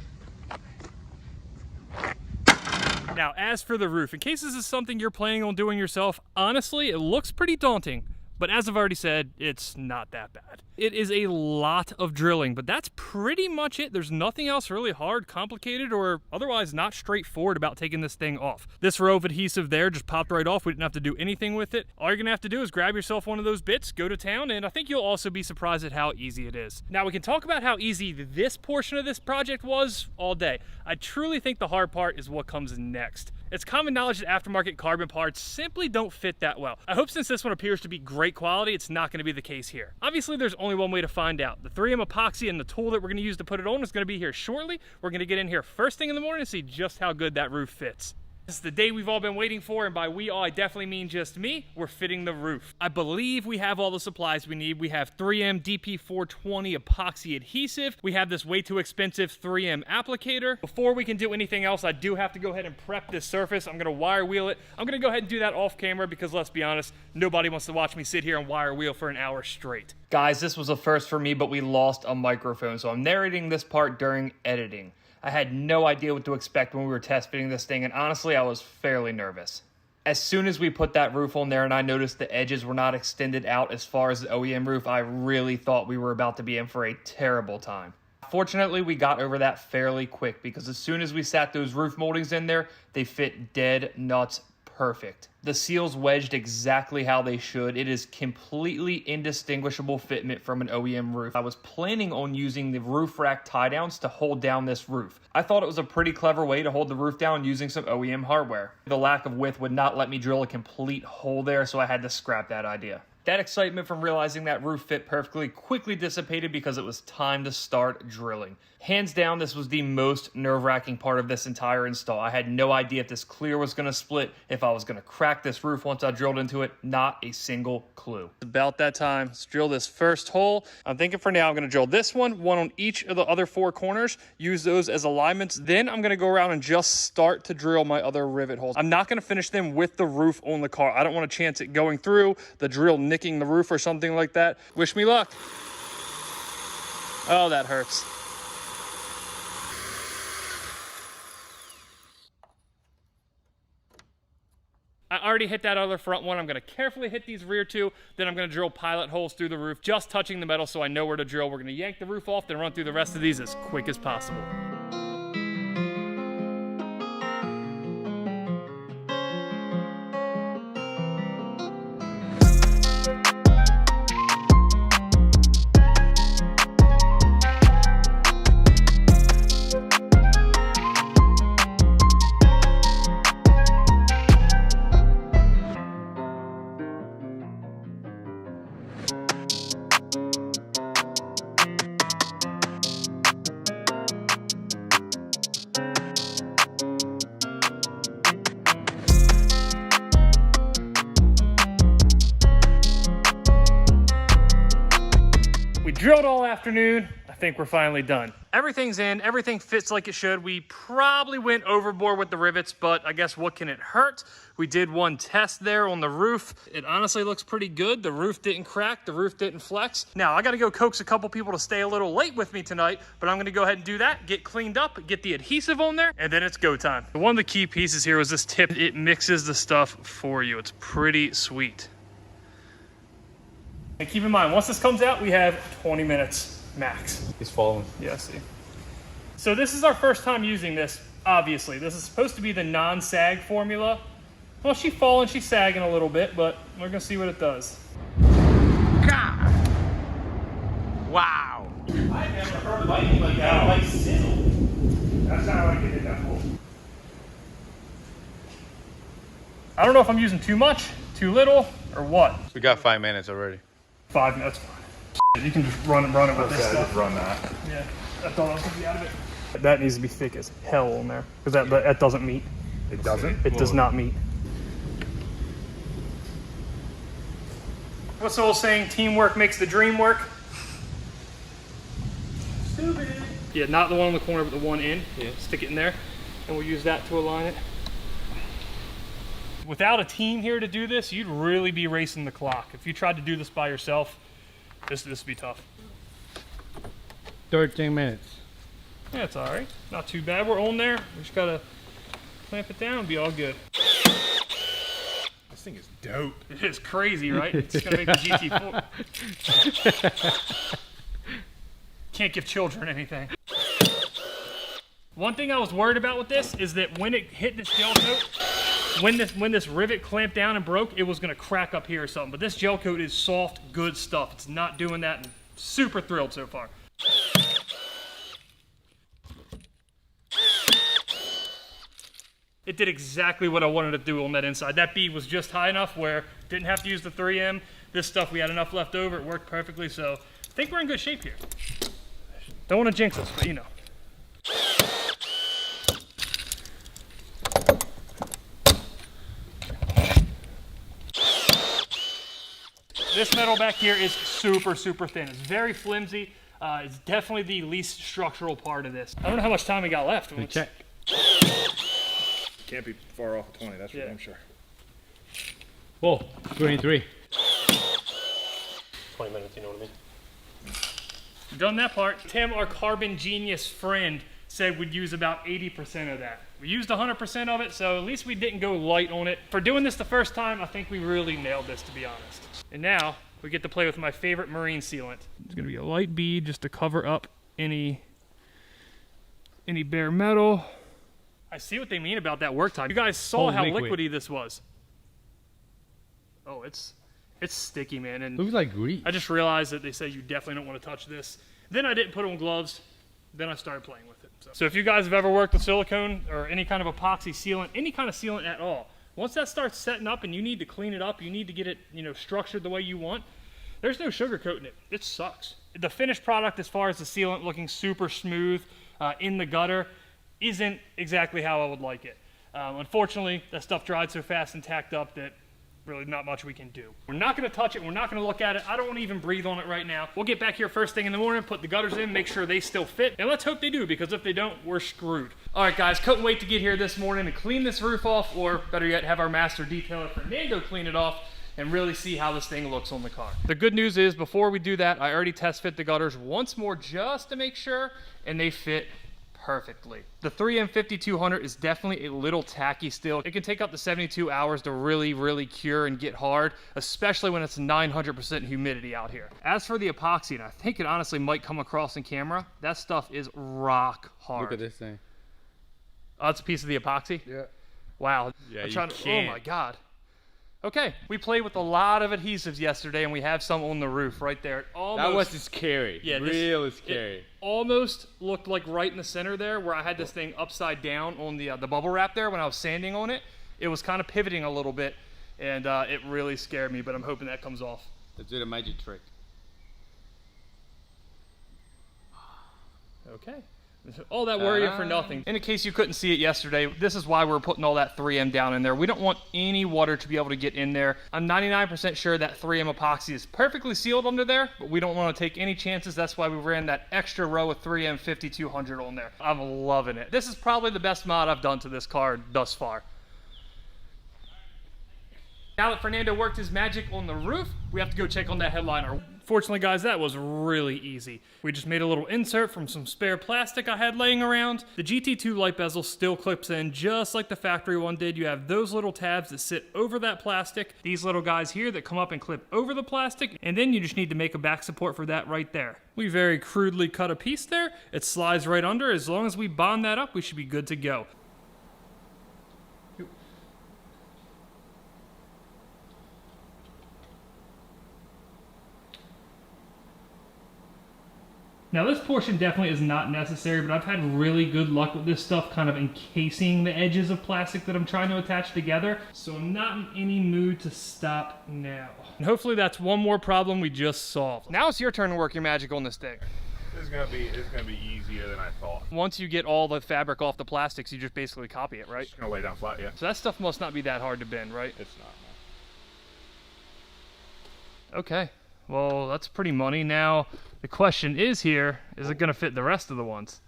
Now, as for the roof, in case this is something you're planning on doing yourself, honestly, it looks pretty daunting. But as I've already said, it's not that bad. It is a lot of drilling, but that's pretty much it. There's nothing else really hard, complicated, or otherwise not straightforward about taking this thing off. This row of adhesive there just popped right off. We didn't have to do anything with it. All you're gonna have to do is grab yourself one of those bits, go to town, and I think you'll also be surprised at how easy it is. Now we can talk about how easy this portion of this project was all day. I truly think the hard part is what comes next. It's common knowledge that aftermarket carbon parts simply don't fit that well. I hope since this one appears to be great quality, it's not gonna be the case here. Obviously, there's only one way to find out. The 3M epoxy and the tool that we're gonna use to put it on is gonna be here shortly. We're gonna get in here first thing in the morning to see just how good that roof fits. This is the day we've all been waiting for, and by we all, I definitely mean just me. We're fitting the roof. I believe we have all the supplies we need. We have 3M DP420 epoxy adhesive. We have this way too expensive 3M applicator. Before we can do anything else, I do have to go ahead and prep this surface. I'm gonna wire wheel it. I'm gonna go ahead and do that off camera because let's be honest, nobody wants to watch me sit here and wire wheel for an hour straight. Guys, this was a first for me, but we lost a microphone, so I'm narrating this part during editing. I had no idea what to expect when we were test fitting this thing, and honestly, I was fairly nervous. As soon as we put that roof on there and I noticed the edges were not extended out as far as the OEM roof, I really thought we were about to be in for a terrible time. Fortunately, we got over that fairly quick because as soon as we sat those roof moldings in there, they fit dead nuts perfect. The seals wedged exactly how they should. It is completely indistinguishable fitment from an OEM roof. I was planning on using the roof rack tie downs to hold down this roof. I thought it was a pretty clever way to hold the roof down using some OEM hardware. The lack of width would not let me drill a complete hole there, so I had to scrap that idea. That excitement from realizing that roof fit perfectly quickly dissipated because it was time to start drilling. Hands down, this was the most nerve-wracking part of this entire install. I had no idea if this clear was going to split, if I was going to crack this roof once I drilled into it. Not a single clue. About that time. Let's drill this first hole. I'm thinking for now I'm going to drill this one on each of the other 4 corners, use those as alignments. Then I'm going to go around and just start to drill my other rivet holes. I'm not going to finish them with the roof on the car. I don't want a chance at going through, the drill nicking the roof or something like that. Wish me luck. Oh, that hurts. I already hit that other front one. I'm gonna carefully hit these rear 2, then I'm gonna drill pilot holes through the roof, just touching the metal so I know where to drill. We're gonna yank the roof off, then run through the rest of these as quick as possible. Drilled all afternoon. I think we're finally done. Everything's in, everything fits like it should. We probably went overboard with the rivets, but I guess what can it hurt? We did one test there on the roof. It honestly looks pretty good. The roof didn't crack, the roof didn't flex. Now I gotta go coax a couple people to stay a little late with me tonight, but I'm gonna go ahead and do that, get cleaned up, get the adhesive on there, and then it's go time. One of the key pieces here was this tip. It mixes the stuff for you. It's pretty sweet. And keep in mind, once this comes out, we have 20 minutes max. He's following. Yeah, see. So this is our first time using this, obviously. This is supposed to be the non-sag formula. Well, she's falling, she's sagging a little bit, but we're gonna see what it does. God. Wow. I've never heard lightning like that, like sizzle. That's how I get it that hole. I don't know if I'm using too much, too little, or what. We got 5 minutes already. 5 minutes, fine. You can just run it with this stuff. Just run that. Yeah, that's all I was gonna be out of it. That needs to be thick as hell on there, because that doesn't meet. It doesn't? It does not meet. What's the old saying? Teamwork makes the dream work. Stupid. Yeah, not the one on the corner, but the one in. Yeah. Stick it in there, and we'll use that to align it. Without a team here to do this, you'd really be racing the clock. If you tried to do this by yourself, this would be tough. 13 minutes. Yeah, it's all right. Not too bad. We're on there. We just gotta clamp it down and be all good. This thing is dope. It is crazy, right? It's gonna make the GT4. Can't give children anything. One thing I was worried about with this is that when it hit this gel coat, when this rivet clamped down and broke, it was gonna crack up here or something. But this gel coat is soft, good stuff. It's not doing that, and super thrilled so far. It did exactly what I wanted to do on that inside. That bead was just high enough where didn't have to use the 3M. This stuff, we had enough left over. It worked perfectly, so I think we're in good shape here. Don't want to jinx us, but you know. This metal back here is super, super thin. It's very flimsy. It's definitely the least structural part of this. I don't know how much time we got left. Check. Can't be far off of 20, that's for damn sure. Whoa, 23. 20 minutes, you know what I mean? Done that part. Tim, our carbon genius friend, said we'd use about 80% of that. We used 100% of it, so at least we didn't go light on it. For doing this the first time, I think we really nailed this, to be honest. And now, we get to play with my favorite marine sealant. It's gonna be a light bead just to cover up any bare metal. I see what they mean about that work time. You guys saw how liquidy this was. Oh, it's sticky, man. And looks like grease. I just realized that they say you definitely don't want to touch this. Then I didn't put on gloves. Then I started playing with it. So if you guys have ever worked with silicone or any kind of epoxy sealant, any kind of sealant at all, once that starts setting up and you need to clean it up, you need to get it, you know, structured the way you want, there's no sugarcoating it. It sucks. The finished product, as far as the sealant looking super smooth in the gutter, isn't exactly how I would like it. Unfortunately, that stuff dried so fast and tacked up that really not much we can do. We're not gonna touch it, we're not gonna look at it. I don't wanna even breathe on it right now. We'll get back here first thing in the morning, put the gutters in, make sure they still fit, and let's hope they do, because if they don't, we're screwed. All right, guys, couldn't wait to get here this morning and clean this roof off, or better yet, have our master detailer Fernando clean it off and really see how this thing looks on the car. The good news is, before we do that, I already test fit the gutters once more just to make sure, and they fit perfectly. The 3M 5200 is definitely a little tacky still. It can take up to 72 hours to really, really cure and get hard, especially when it's 900% humidity out here. As for the epoxy, and I think it honestly might come across in camera, that stuff is rock hard. Look at this thing. Oh, that's a piece of the epoxy? Yeah. Wow. Yeah, Oh my God. Okay, we played with a lot of adhesives yesterday, and we have some on the roof right there. That was scary. Yeah, really scary. It almost looked like right in the center there, where I had this thing upside down on the bubble wrap there when I was sanding on it. It was kind of pivoting a little bit, and it really scared me, but I'm hoping that comes off. Let's do the magic trick. Okay. All that worrying for nothing. In case you couldn't see it yesterday, this is why we're putting all that 3M down in there. We don't want any water to be able to get in there. I'm 99% sure that 3M epoxy is perfectly sealed under there, but we don't want to take any chances. That's why we ran that extra row of 3M 5200 on there. I'm loving it. This is probably the best mod I've done to this car thus far. Now that Fernando worked his magic on the roof, we have to go check on that headliner. Fortunately, guys, that was really easy. We just made a little insert from some spare plastic I had laying around. The GT2 light bezel still clips in just like the factory one did. You have those little tabs that sit over that plastic, these little guys here that come up and clip over the plastic, and then you just need to make a back support for that right there. We very crudely cut a piece there. It slides right under. As long as we bond that up, we should be good to go. Now this portion definitely is not necessary, but I've had really good luck with this stuff kind of encasing the edges of plastic that I'm trying to attach together, so I'm not in any mood to stop now. And hopefully that's one more problem we just solved. Now it's your turn to work your magic on this thing. It's gonna be easier than I thought. Once you get all the fabric off the plastics, you just basically copy it, right? Just gonna lay down flat, yeah. So that stuff must not be that hard to bend, right? It's not, no. Okay, well that's pretty money. Now the question is here, is it gonna fit the rest of the ones?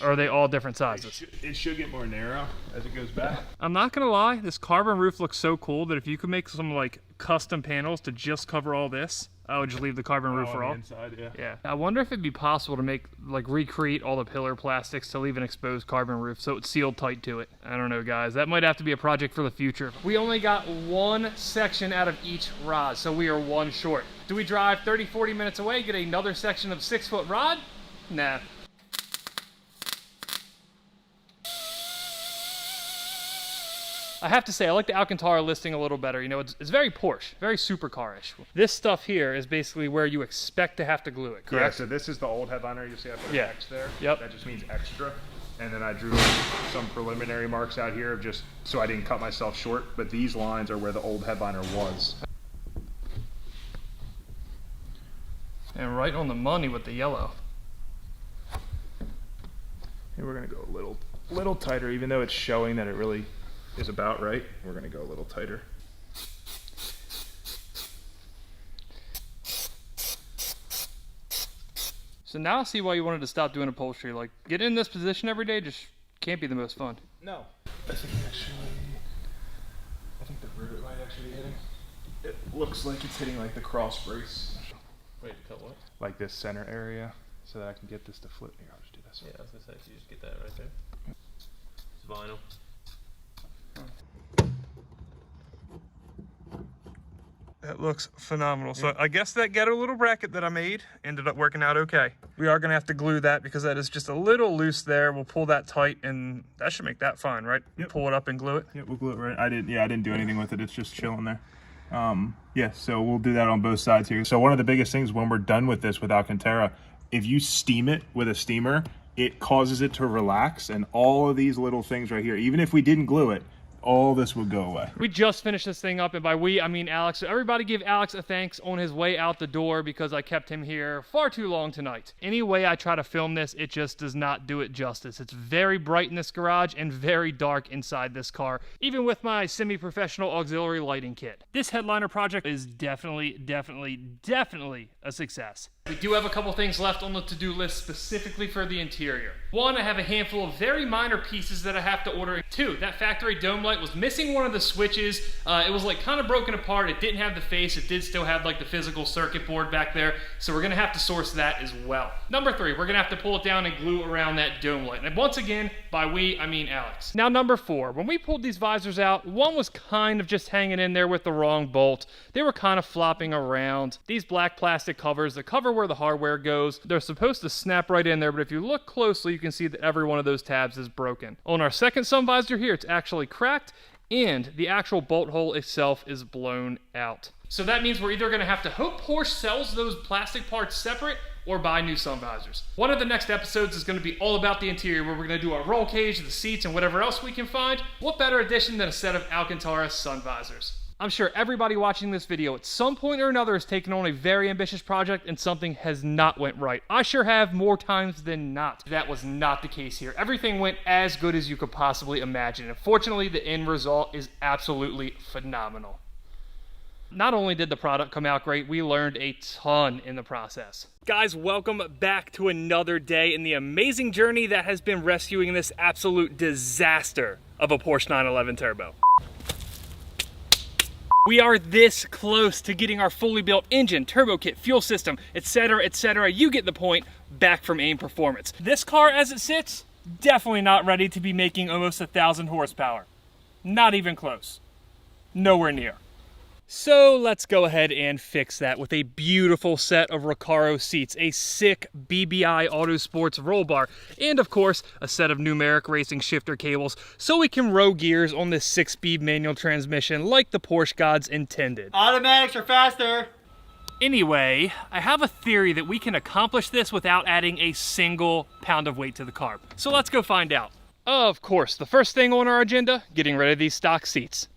Or are they all different sizes? It should get more narrow as it goes back. I'm not gonna lie, this carbon roof looks so cool that if you could make some like custom panels to just cover all this, Oh, just leave the carbon roof for all? Inside, yeah. Yeah. I wonder if it'd be possible to make, like, recreate all the pillar plastics to leave an exposed carbon roof so it's sealed tight to it. I don't know, guys. That might have to be a project for the future. We only got one section out of each rod, so we are one short. Do we drive 30, 40 minutes away, get another section of 6-foot rod? Nah. I have to say, I like the Alcantara listing a little better. You know, it's very Porsche, very supercar-ish. This stuff here is basically where you expect to have to glue it, correct? Yeah, so this is the old headliner. You see I put an X there? Yep. That just means extra. And then I drew some preliminary marks out here of just so I didn't cut myself short, but these lines are where the old headliner was. And right on the money with the yellow. And we're gonna go a little tighter, even though it's showing that it really is about right. We're gonna go a little tighter. So now I see why you wanted to stop doing upholstery. Like, getting in this position every day just can't be the most fun. No. I think the rivet might actually be hitting. It looks like it's hitting like the cross brace. Wait, cut what? Like this center area, so that I can get this to flip. Here, I'll just do this. Yeah, I was gonna say, so you just get that right there. It's vinyl. That looks phenomenal. So I guess that ghetto little bracket that I made ended up working out okay. We are gonna have to glue that because that is just a little loose there. We'll pull that tight and that should make that fine, right? Yep. Pull it up and glue it. Yeah, we'll glue it right. I didn't do anything with it. It's just chilling there. Yeah, so we'll do that on both sides here. So one of the biggest things when we're done with this with Alcantara, if you steam it with a steamer, it causes it to relax, and all of these little things right here, even if we didn't glue it, all this would go away. We just finished this thing up, and by we, I mean Alex. So everybody give Alex a thanks on his way out the door because I kept him here far too long tonight. Any way I try to film this, it just does not do it justice. It's very bright in this garage and very dark inside this car, even with my semi-professional auxiliary lighting kit. This headliner project is definitely a success. We do have a couple things left on the to-do list specifically for the interior. One, I have a handful of very minor pieces that I have to order. Two, that factory dome light was missing one of the switches. It was like kind of broken apart. It didn't have the face. It did still have like the physical circuit board back there. So we're gonna have to source that as well. Number three, we're gonna have to pull it down and glue around that dome light. And once again, by we, I mean Alex. Now number four, when we pulled these visors out, one was kind of just hanging in there with the wrong bolt. They were kind of flopping around. These black plastic covers, the cover where the hardware goes, they're supposed to snap right in there, but if you look closely, you can see that every one of those tabs is broken. On our second sun visor here, it's actually cracked, and the actual bolt hole itself is blown out. So that means we're either gonna have to hope Porsche sells those plastic parts separate or buy new sun visors. One of the next episodes is gonna be all about the interior, where we're gonna do our roll cage, the seats, and whatever else we can find. What better addition than a set of Alcantara sun visors? I'm sure everybody watching this video at some point or another has taken on a very ambitious project and something has not went right. I sure have more times than not. That was not the case here. Everything went as good as you could possibly imagine. And fortunately, the end result is absolutely phenomenal. Not only did the product come out great, we learned a ton in the process. Guys, welcome back to another day in the amazing journey that has been rescuing this absolute disaster of a Porsche 911 Turbo. We are this close to getting our fully built engine, turbo kit, fuel system, etc., you get the point, back from AIM Performance. This car as it sits, definitely not ready to be making almost 1,000 horsepower. Not even close. Nowhere near. So let's go ahead and fix that with a beautiful set of Recaro seats, a sick BBI Autosports roll bar, and of course, a set of numeric racing shifter cables so we can row gears on this 6-speed manual transmission like the Porsche gods intended. Automatics are faster. Anyway, I have a theory that we can accomplish this without adding a single pound of weight to the car. So let's go find out. Of course, the first thing on our agenda, getting rid of these stock seats.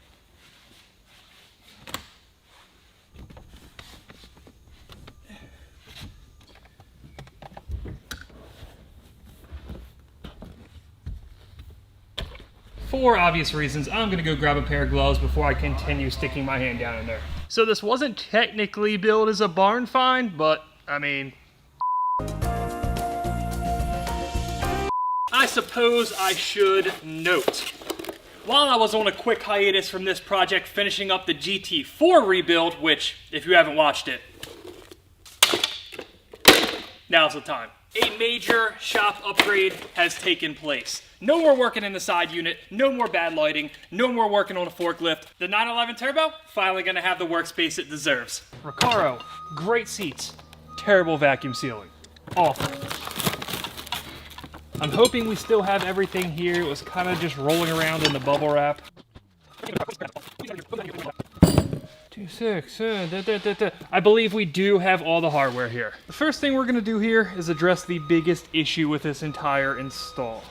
For obvious reasons, I'm gonna go grab a pair of gloves before I continue sticking my hand down in there. So this wasn't technically billed as a barn find, but I mean, I suppose I should note. While I was on a quick hiatus from this project finishing up the GT4 rebuild, which if you haven't watched it, Now's the time. A major shop upgrade has taken place. No more working in the side unit, no more bad lighting, no more working on a forklift. The 911 Turbo, finally gonna have the workspace it deserves. Recaro, great seats, terrible vacuum sealing. Awful. I'm hoping we still have everything here. It was kind of just rolling around in the bubble wrap. 2.6. I believe we do have all the hardware here. The first thing we're going to do here is address the biggest issue with this entire install.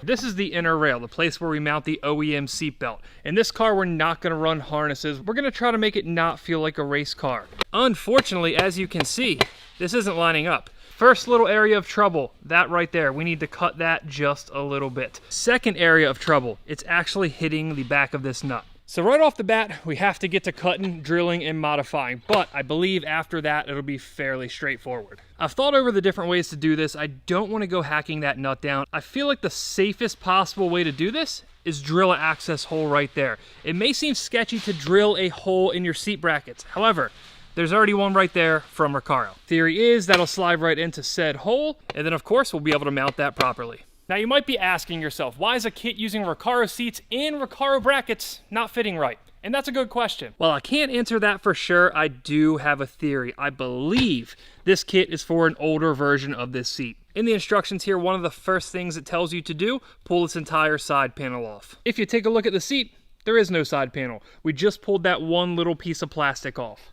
This is the inner rail, the place where we mount the OEM seatbelt. In this car, we're not going to run harnesses. We're going to try to make it not feel like a race car. Unfortunately, as you can see, this isn't lining up. First little area of trouble, that right there. We need to cut that just a little bit. Second area of trouble, it's actually hitting the back of this nut. So right off the bat, we have to get to cutting, drilling, and modifying, but I believe after that, it'll be fairly straightforward. I've thought over the different ways to do this. I don't want to go hacking that nut down. I feel like the safest possible way to do this is drill an access hole right there. It may seem sketchy to drill a hole in your seat brackets. However, there's already one right there from Recaro. Theory is that'll slide right into said hole, and then of course we'll be able to mount that properly. Now you might be asking yourself, why is a kit using Recaro seats and Recaro brackets not fitting right? And that's a good question. While I can't answer that for sure, I do have a theory. I believe this kit is for an older version of this seat. In the instructions here, one of the first things it tells you to do, pull this entire side panel off. If you take a look at the seat, there is no side panel. We just pulled that one little piece of plastic off.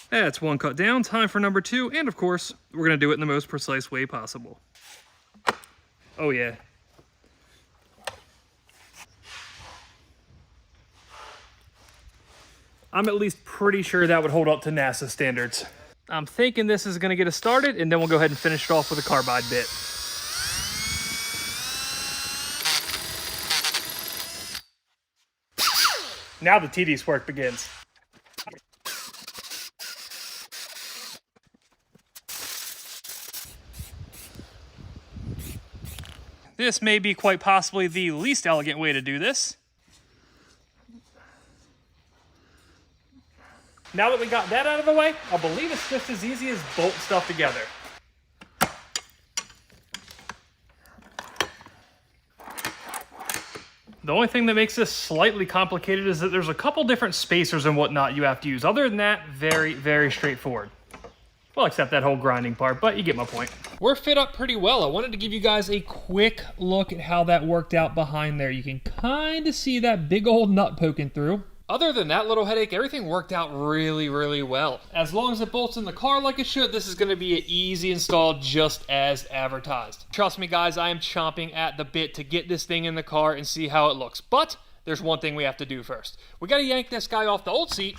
That's one cut down, time for number 2, and of course, we're gonna do it in the most precise way possible. Oh yeah. I'm at least pretty sure that would hold up to NASA standards. I'm thinking this is gonna get us started, and then we'll go ahead and finish it off with a carbide bit. Now the tedious work begins. This may be quite possibly the least elegant way to do this. Now that we got that out of the way, I believe it's just as easy as bolt stuff together. The only thing that makes this slightly complicated is that there's a couple different spacers and whatnot you have to use. Other than that, very, very straightforward. Well, except that whole grinding part, but you get my point. We're fit up pretty well. I wanted to give you guys a quick look at how that worked out behind there. You can kind of see that big old nut poking through. Other than that little headache, everything worked out really, really well. As long as it bolts in the car like it should, this is going to be an easy install just as advertised. Trust me guys, I am chomping at the bit to get this thing in the car and see how it looks. But there's one thing we have to do first. We got to yank this guy off the old seat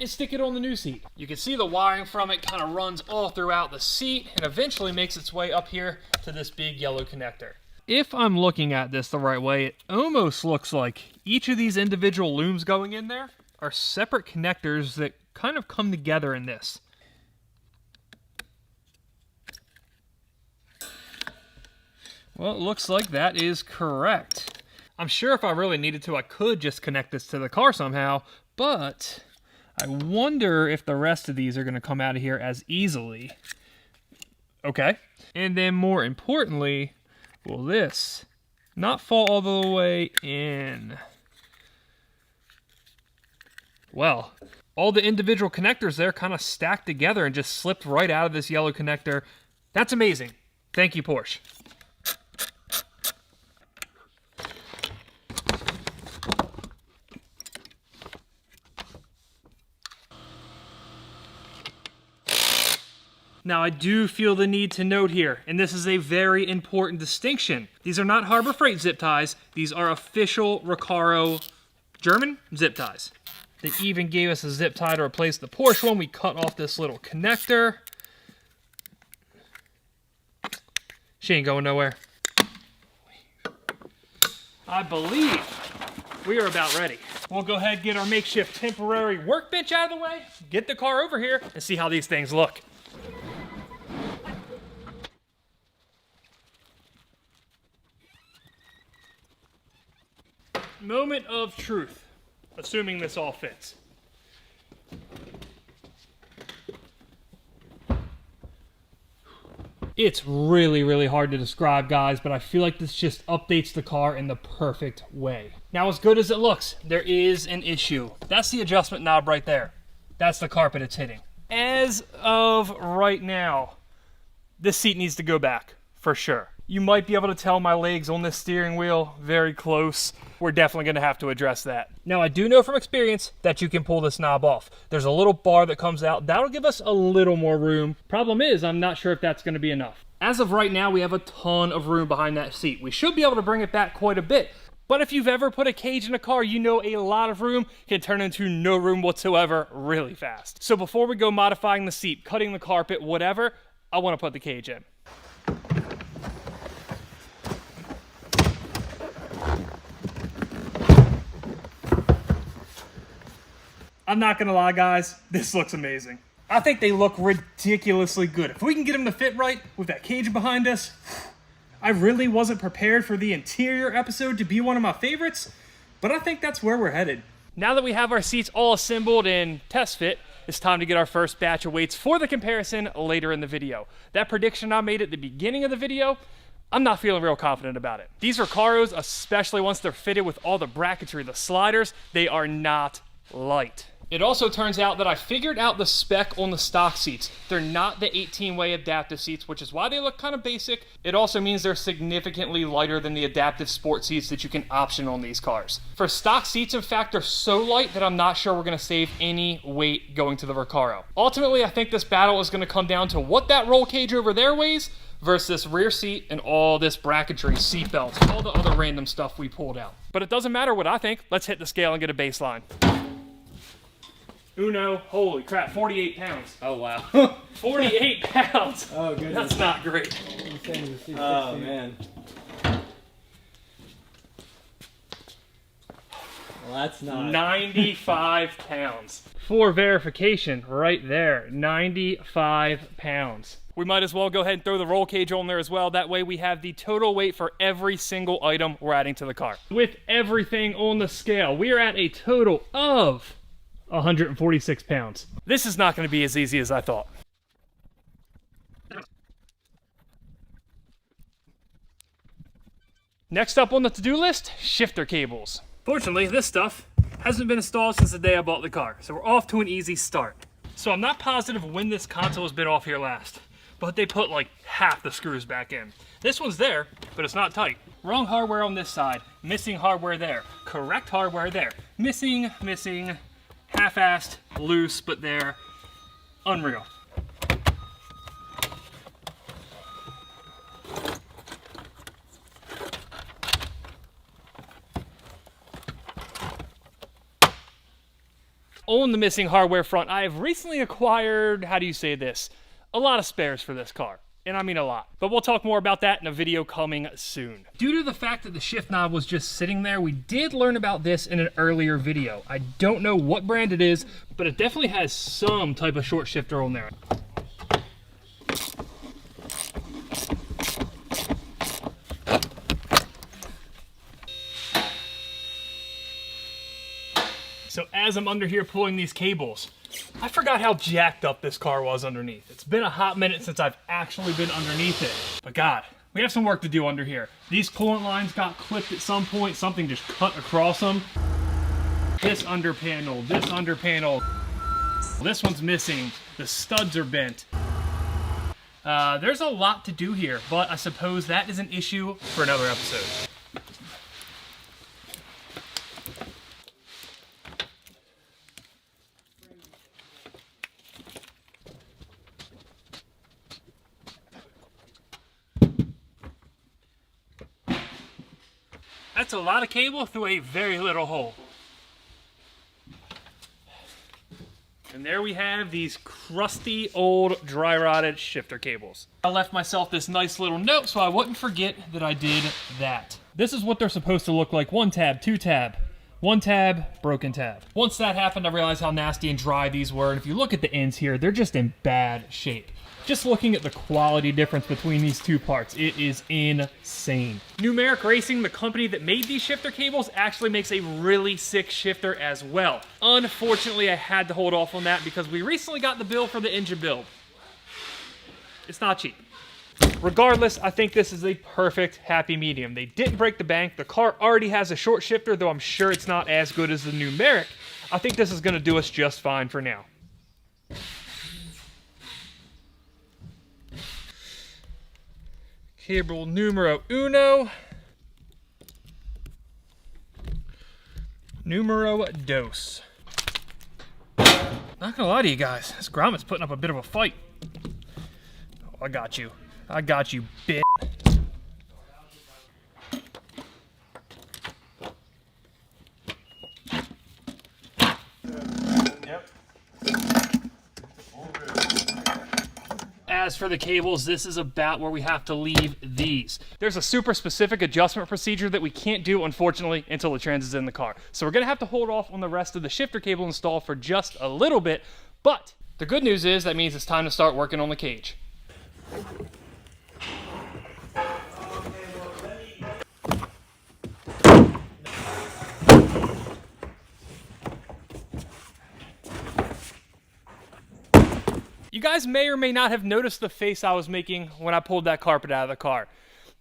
and stick it on the new seat. You can see the wiring from it kind of runs all throughout the seat and eventually makes its way up here to this big yellow connector. If I'm looking at this the right way, it almost looks like each of these individual looms going in there are separate connectors that kind of come together in this. Well, it looks like that is correct. I'm sure if I really needed to, I could just connect this to the car somehow, but I wonder if the rest of these are going to come out of here as easily. Okay. And then more importantly, will this not fall all the way in? Well, all the individual connectors there kind of stacked together and just slipped right out of this yellow connector. That's amazing. Thank you, Porsche. Now, I do feel the need to note here, and this is a very important distinction. These are not Harbor Freight zip ties. These are official Recaro German zip ties. They even gave us a zip tie to replace the Porsche one. We cut off this little connector. She ain't going nowhere. I believe we are about ready. We'll go ahead and get our makeshift temporary workbench out of the way, get the car over here, and see how these things look. Moment of truth, assuming this all fits. It's really, really hard to describe, guys, but I feel like this just updates the car in the perfect way. Now, as good as it looks, there is an issue. That's the adjustment knob right there. That's the carpet it's hitting. As of right now, this seat needs to go back, for sure. You might be able to tell my legs on this steering wheel very close. We're definitely going to have to address that. Now, I do know from experience that you can pull this knob off. There's a little bar that comes out. That'll give us a little more room. Problem is, I'm not sure if that's going to be enough. As of right now, we have a ton of room behind that seat. We should be able to bring it back quite a bit. But if you've ever put a cage in a car, you know a lot of room can turn into no room whatsoever really fast. So before we go modifying the seat, cutting the carpet, whatever, I want to put the cage in. I'm not gonna lie, guys, this looks amazing. I think they look ridiculously good. If we can get them to fit right with that cage behind us, I really wasn't prepared for the interior episode to be one of my favorites, but I think that's where we're headed. Now that we have our seats all assembled and test fit, it's time to get our first batch of weights for the comparison later in the video. That prediction I made at the beginning of the video, I'm not feeling real confident about it. These Recaros, especially once they're fitted with all the bracketry, the sliders, they are not light. It also turns out that I figured out the spec on the stock seats. They're not the 18-way adaptive seats, which is why they look kind of basic. It also means they're significantly lighter than the adaptive sport seats that you can option on these cars. For stock seats, in fact, they're so light that I'm not sure we're going to save any weight going to the Recaro. Ultimately, I think this battle is going to come down to what that roll cage over there weighs versus this rear seat and all this bracketry, seat belts, all the other random stuff we pulled out. But it doesn't matter what I think. Let's hit the scale and get a baseline. Uno, holy crap, 48 pounds. Oh, wow. 48 pounds. Oh, goodness. That's not great. Oh, man. Well, that's not... 95 pounds. For verification, right there, 95 pounds. We might as well go ahead and throw the roll cage on there as well. That way we have the total weight for every single item we're adding to the car. With everything on the scale, we are at a total of 146 pounds. This is not going to be as easy as I thought. Next up on the to-do list, shifter cables. Fortunately, this stuff hasn't been installed since the day I bought the car, so we're off to an easy start. So I'm not positive when this console has been off here last, but they put like half the screws back in. This one's there, but it's not tight. Wrong hardware on this side, missing hardware there, correct hardware there, missing, half-assed, loose, but there. Unreal. On the missing hardware front, I have recently acquired, how do you say this, a lot of spares for this car. And I mean a lot. But we'll talk more about that in a video coming soon. Due to the fact that the shift knob was just sitting there, we did learn about this in an earlier video. I don't know what brand it is, but it definitely has some type of short shifter on there. So as I'm under here pulling these cables, I forgot how jacked up this car was underneath. It's been a hot minute since I've actually been underneath it. But God, we have some work to do under here. These coolant lines got clipped at some point. Something just cut across them. This under panel, this one's missing. The studs are bent. There's a lot to do here, but I suppose that is an issue for another episode. That's a lot of cable through a very little hole. And there we have these crusty old dry rotted shifter cables. I left myself this nice little note so I wouldn't forget that I did that. This is what they're supposed to look like. 1 tab, 2 tab, 1 tab, broken tab. Once that happened, I realized how nasty and dry these were. And if you look at the ends here, they're just in bad shape. Just looking at the quality difference between these two parts, it is insane. Numeric Racing, the company that made these shifter cables, actually makes a really sick shifter as well. Unfortunately, I had to hold off on that because we recently got the bill for the engine build. It's not cheap. Regardless, I think this is a perfect happy medium. They didn't break the bank. The car already has a short shifter, though I'm sure it's not as good as the numeric. I think this is going to do us just fine for now. Cable numero uno. Numero dos. Not gonna lie to you guys, this Grommet's putting up a bit of a fight. Oh, I got you. I got you, bitch. As for the cables, this is about where we have to leave these. There's a super specific adjustment procedure that we can't do, unfortunately, until the trans is in the car. So we're gonna have to hold off on the rest of the shifter cable install for just a little bit, but the good news is that means it's time to start working on the cage. You guys may or may not have noticed the face I was making when I pulled that carpet out of the car.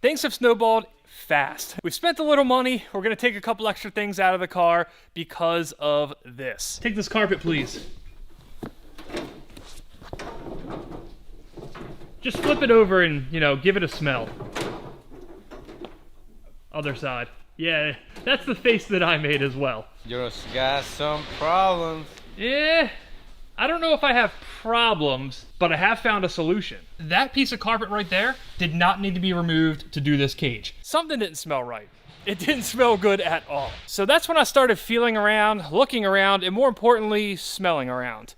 Things have snowballed fast. We've spent a little money. We're gonna take a couple extra things out of the car because of this. Take this carpet, please. Just flip it over and, you know, give it a smell. Other side. Yeah, that's the face that I made as well. You got some problems. Yeah. I don't know if I have problems, but I have found a solution. That piece of carpet right there did not need to be removed to do this cage. Something didn't smell right. It didn't smell good at all. So that's when I started feeling around, looking around, and more importantly, smelling around.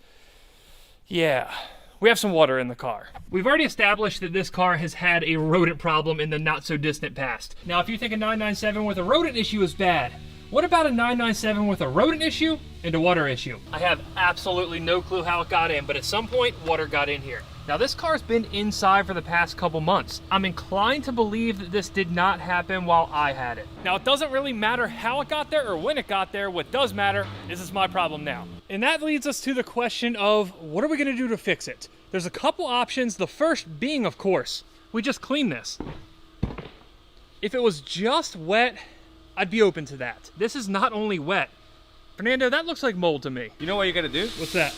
Yeah, we have some water in the car. We've already established that this car has had a rodent problem in the not so distant past. Now, if you think a 997 with a rodent issue is bad, what about a 997 with a rodent issue and a water issue? I have absolutely no clue how it got in, but at some point, water got in here. Now, this car's been inside for the past couple months. I'm inclined to believe that this did not happen while I had it. Now, it doesn't really matter how it got there or when it got there. What does matter is it's my problem now. And that leads us to the question of, what are we gonna do to fix it? There's a couple options. The first being, of course, we just clean this. If it was just wet, I'd be open to that. This is not only wet. Fernando, that looks like mold to me. You know what you gotta do? What's that?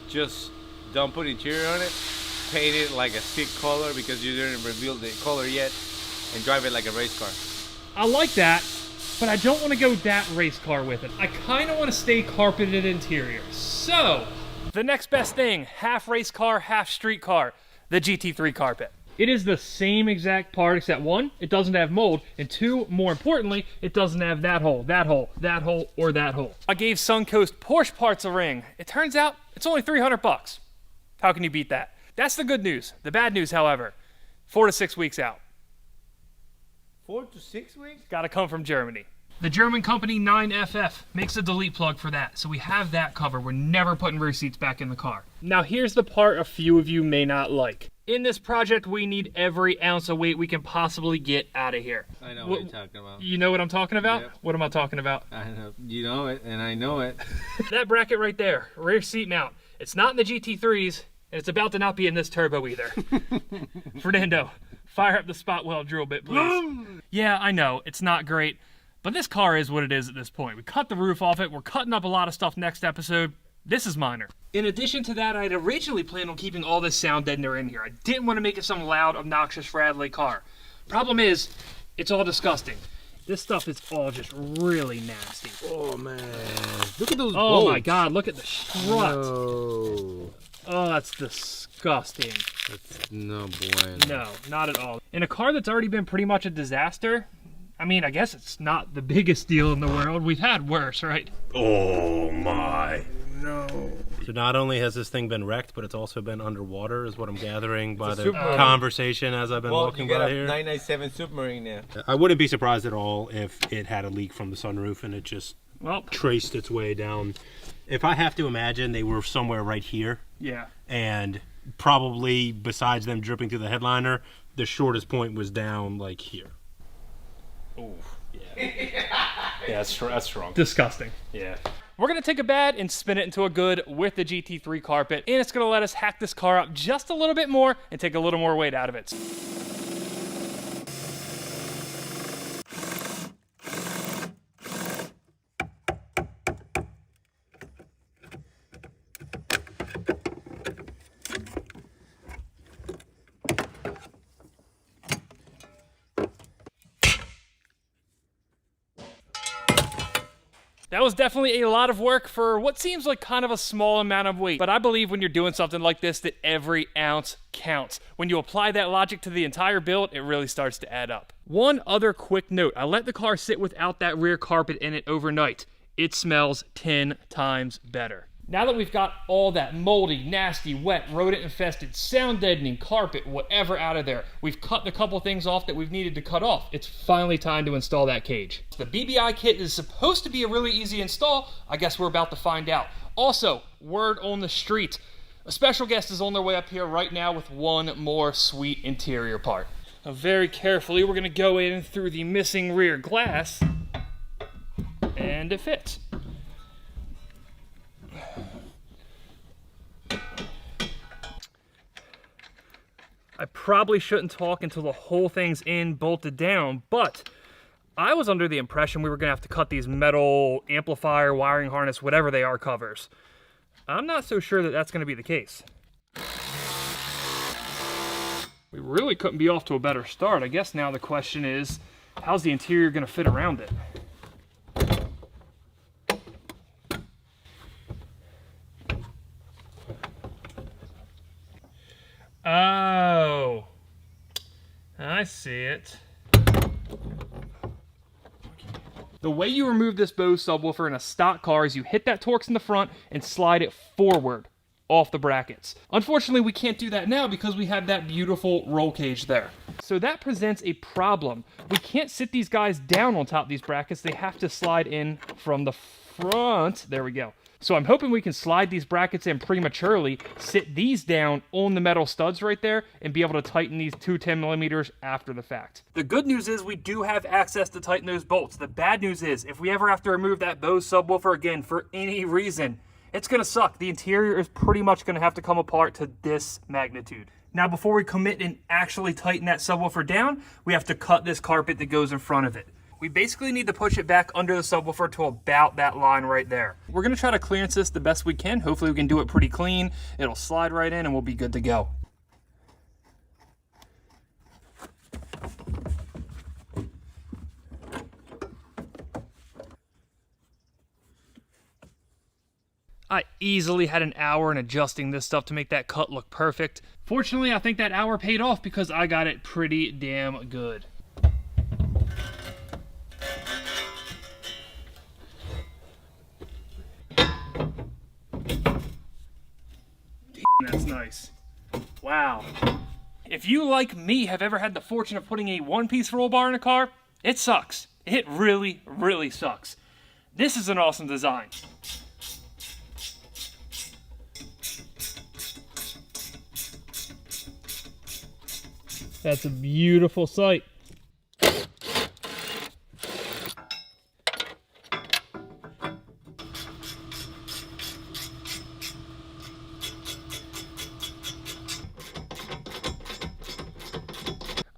Just don't put interior on it. Paint it like a thick color because you didn't reveal the color yet, and drive it like a race car. I like that, but I don't want to go that race car with it. I kind of want to stay carpeted interior. So, the next best thing, half race car, half street car, the GT3 carpet. It is the same exact part, except one, it doesn't have mold, and two, more importantly, it doesn't have that hole, that hole, that hole, or that hole. I gave Suncoast Porsche Parts a ring. It turns out it's only 300 bucks. How can you beat that? That's the good news. The bad news, however, 4 to 6 weeks out. 4 to 6 weeks? Gotta come from Germany. The German company 9FF makes a delete plug for that, so we have that covered. We're never putting rear seats back in the car. Now here's the part a few of you may not like. In this project, we need every ounce of weight we can possibly get out of here. I know what you're talking about. You know what I'm talking about? Yep. What am I talking about? I know. You know it, and I know it. That bracket right there, rear seat mount. It's not in the GT3s, and it's about to not be in this turbo either. Fernando, fire up the spot weld drill bit, please. Yeah, I know, it's not great, but this car is what it is at this point. We cut the roof off it. We're cutting up a lot of stuff next episode. This is minor. In addition to that, I had originally planned on keeping all this sound deadener in here. I didn't want to make it some loud, obnoxious Radley car. Problem is, it's all disgusting. This stuff is all just really nasty. Oh man, look at those Oh bolts. my God, look at the strut. No. Oh, that's disgusting. That's no bueno. No, not at all. In a car that's already been pretty much a disaster, I mean, I guess it's not the biggest deal in the world. We've had worse, right? Oh my. No. So not only has this thing been wrecked, but it's also been underwater, is what I'm gathering by the submarine. conversation as I've been walking by here. 997 submarine now. I wouldn't be surprised at all if it had a leak from the sunroof and it just traced its way down. If I have to imagine, they were somewhere right here. Yeah. And probably, besides them dripping through the headliner, the shortest point was down like here. Oh, yeah. Yeah, that's strong. Disgusting. Yeah. We're going to take a bad and spin it into a good with the GT3 carpet, and it's going to let us hack this car up just a little bit more and take a little more weight out of it. That was definitely a lot of work for what seems like kind of a small amount of weight, but I believe when you're doing something like this that every ounce counts. When you apply that logic to the entire build, it really starts to add up. One other quick note, I let the car sit without that rear carpet in it overnight. It smells 10 times better. Now that we've got all that moldy, nasty, wet, rodent-infested, sound-deadening carpet, whatever out of there, we've cut a couple things off that we've needed to cut off. It's finally time to install that cage. The BBI kit is supposed to be a really easy install. I guess we're about to find out. Also, word on the street. A special guest is on their way up here right now with one more sweet interior part. Now, very carefully, we're going to go in through the missing rear glass, and it fits. I probably shouldn't talk until the whole thing's in, bolted down, but I was under the impression we were going to have to cut these metal amplifier, wiring harness, whatever they are, covers. I'm not so sure that that's going to be the case. We really couldn't be off to a better start. I guess now the question is, how's the interior going to fit around it? Oh, I see it. The way you remove this Bose subwoofer in a stock car is you hit that Torx in the front and slide it forward off the brackets. Unfortunately, we can't do that now because we have that beautiful roll cage there. So that presents a problem. We can't sit these guys down on top of these brackets. They have to slide in from the front. There we go. So I'm hoping we can slide these brackets in prematurely, sit these down on the metal studs right there, and be able to tighten these two 10mm after the fact. The good news is we do have access to tighten those bolts. The bad news is if we ever have to remove that Bose subwoofer again for any reason, it's going to suck. The interior is pretty much going to have to come apart to this magnitude. Now, before we commit and actually tighten that subwoofer down, we have to cut this carpet that goes in front of it. We basically need to push it back under the subwoofer to about that line right there. We're going to try to clearance this the best we can. Hopefully we can do it pretty clean. It'll slide right in and we'll be good to go. I easily had an hour in adjusting this stuff to make that cut look perfect. Fortunately, I think that hour paid off because I got it pretty damn good. That's nice. Wow. If you, like me, have ever had the fortune of putting a one-piece roll bar in a car, it sucks. It really, really sucks. This is an awesome design. That's a beautiful sight.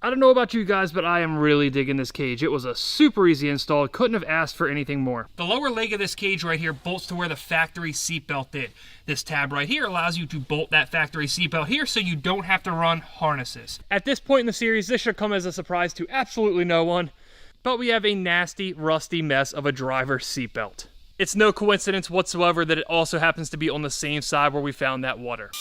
I don't know about you guys, but I am really digging this cage. It was a super easy install. Couldn't have asked for anything more. The lower leg of this cage right here bolts to where the factory seatbelt did. This tab right here allows you to bolt that factory seatbelt here so you don't have to run harnesses. At this point in the series, this should come as a surprise to absolutely no one, but we have a nasty, rusty mess of a driver's seatbelt. It's no coincidence whatsoever that it also happens to be on the same side where we found that water.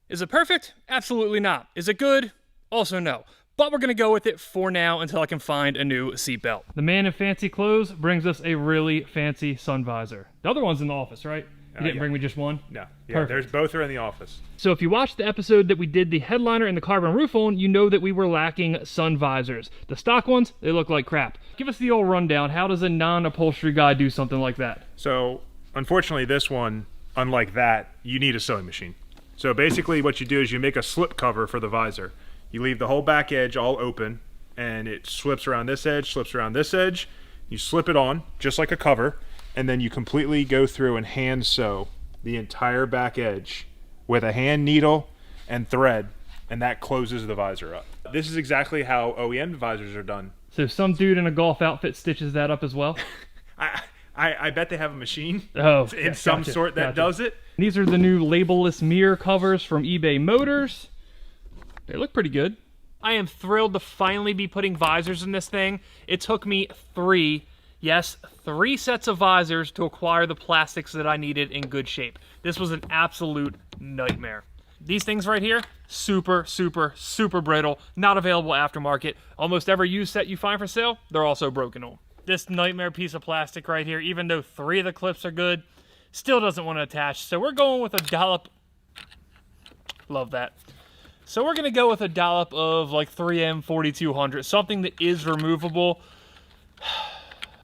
Is it perfect? Absolutely not. Is it good? Also no. But we're going to go with it for now until I can find a new seatbelt. The man in fancy clothes brings us a really fancy sun visor. The other one's in the office, right? You didn't bring me just one? No. Yeah, Perfect. there's both are in the office. So if you watched the episode that we did the headliner and the carbon roof on, you know that we were lacking sun visors. The stock ones, they look like crap. Give us the old rundown. How does a non-upholstery guy do something like that? So, unfortunately, this one, unlike that, you need a sewing machine. So basically what you do is you make a slip cover for the visor. You leave the whole back edge all open, and it slips around this edge, slips around this edge. You slip it on, just like a cover, and then you completely go through and hand sew the entire back edge with a hand needle and thread, and that closes the visor up. This is exactly how OEM visors are done. So some dude in a golf outfit stitches that up as well? I bet they have a machine in some sort that does it. These are the new labelless mirror covers from eBay Motors. They look pretty good. I am thrilled to finally be putting visors in this thing. It took me three sets of visors to acquire the plastics that I needed in good shape. This was an absolute nightmare. These things right here, super, super, super brittle, not available aftermarket. Almost every used set you find for sale, they're also broken on. This nightmare piece of plastic right here, even though 3 of the clips are good, still doesn't want to attach. So we're going with a dollop. Love that. So we're going to go with a dollop of like 3M 4200, something that is removable.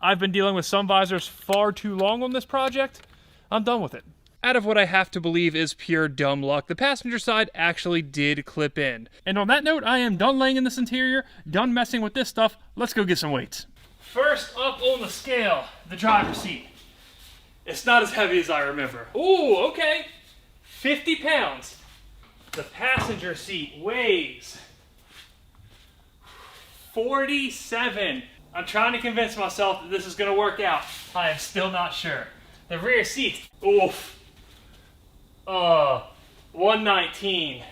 I've been dealing with some visors far too long on this project. I'm done with it. Out of what I have to believe is pure dumb luck, the passenger side actually did clip in. And on that note, I am done laying in this interior, done messing with this stuff. Let's go get some weights. First up on the scale, the driver's seat. It's not as heavy as I remember. Ooh, okay. 50 pounds. The passenger seat weighs 47. I'm trying to convince myself that this is going to work out. I am still not sure. The rear seat, oof. 119.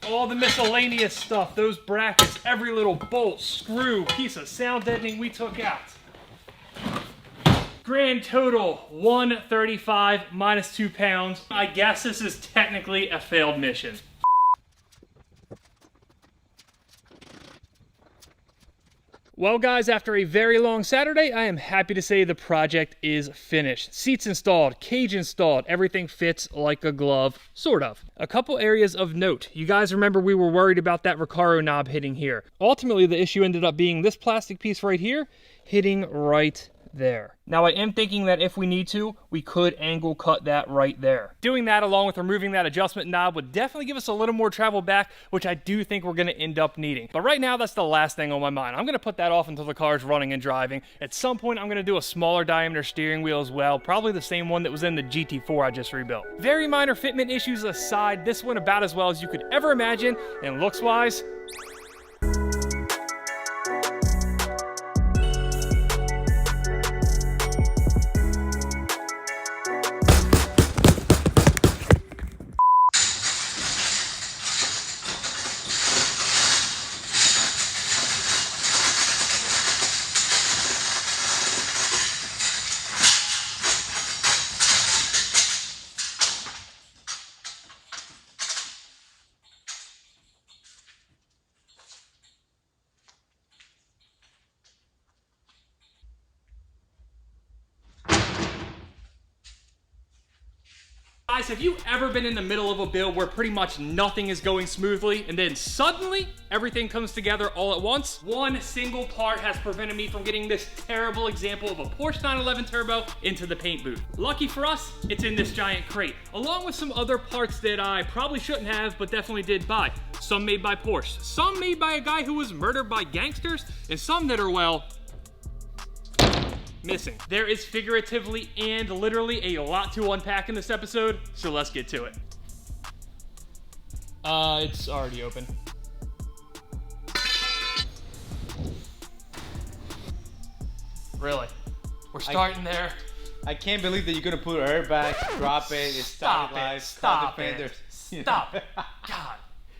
All the miscellaneous stuff, those brackets, every little bolt, screw, piece of sound deadening we took out. Grand total, 135 minus 2 pounds. I guess this is technically a failed mission. Well guys, after a very long Saturday, I am happy to say the project is finished. Seats installed, cage installed, everything fits like a glove, sort of. A couple areas of note. You guys remember we were worried about that Recaro knob hitting here. Ultimately, the issue ended up being this plastic piece right here hitting right there. Now I am thinking that if we need to, we could angle cut that right there. Doing that along with removing that adjustment knob would definitely give us a little more travel back, which I do think we're gonna end up needing. But right now, that's the last thing on my mind. I'm gonna put that off until the car's running and driving. At some point, I'm gonna do a smaller diameter steering wheel as well, probably the same one that was in the GT4 I just rebuilt. Very minor fitment issues aside, this went about as well as you could ever imagine, and looks-wise, guys, have you ever been in the middle of a build where pretty much nothing is going smoothly and then suddenly everything comes together all at once? One single part has prevented me from getting this terrible example of a Porsche 911 Turbo into the paint booth. Lucky for us, it's in this giant crate, along with some other parts that I probably shouldn't have, but definitely did buy. Some made by Porsche, some made by a guy who was murdered by gangsters, and some that are, well, missing. There is figuratively and literally a lot to unpack in this episode, so let's get to it. It's already open. Really? We're starting there. I can't believe that you're gonna put an airbag, drop it, it's Stop live, it. stop Stop the fenders. it. Stop. God.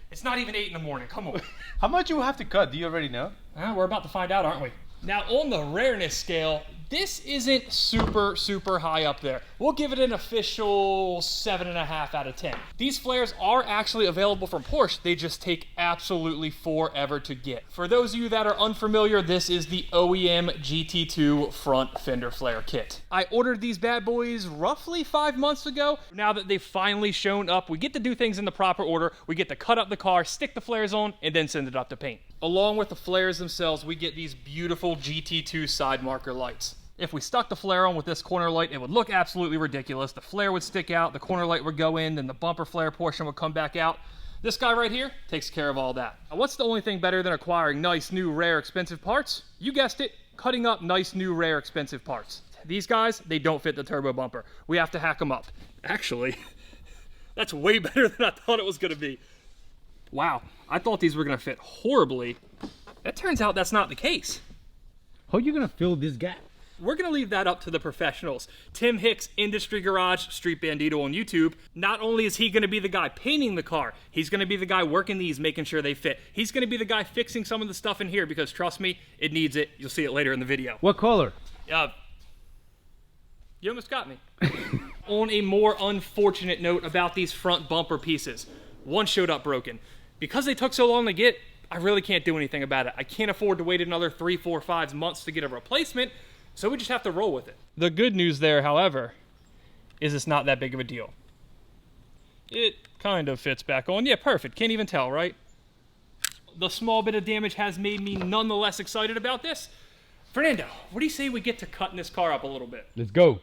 It's not even 8 in the morning. Come on. How much you have to cut? Do you already know? We're about to find out, aren't we? Now, on the rareness scale, this isn't super, super high up there. We'll give it an official 7.5 out of 10. These flares are actually available from Porsche. They just take absolutely forever to get. For those of you that are unfamiliar, this is the OEM GT2 front fender flare kit. I ordered these bad boys roughly 5 months ago. Now that they've finally shown up, we get to do things in the proper order. We get to cut up the car, stick the flares on, and then send it up to paint. Along with the flares themselves, we get these beautiful GT2 side marker lights. If we stuck the flare on with this corner light, it would look absolutely ridiculous. The flare would stick out, the corner light would go in, then the bumper flare portion would come back out. This guy right here takes care of all that. Now, what's the only thing better than acquiring nice, new, rare, expensive parts? You guessed it, cutting up nice, new, rare, expensive parts. These guys, they don't fit the turbo bumper. We have to hack them up. Actually, that's way better than I thought it was gonna be. Wow, I thought these were gonna fit horribly. It turns out that's not the case. How are you gonna fill this gap? we're gonna leave that up to the professionals. Tim Hicks, Industry Garage, Street Bandito on YouTube. Not only is he gonna be the guy painting the car, he's gonna be the guy working these, making sure they fit. He's gonna be the guy fixing some of the stuff in here because trust me, it needs it. You'll see it later in the video. What color? You almost got me. On a more unfortunate note about these front bumper pieces, one showed up broken. Because they took so long to get, I really can't do anything about it. I can't afford to wait another 3, 4, 5 months to get a replacement, so we just have to roll with it. The good news there, however, is it's not that big of a deal. It kind of fits back on. Yeah, perfect. Can't even tell, right? The small bit of damage has made me nonetheless excited about this. Fernando, what do you say we get to cutting this car up a little bit? Let's go.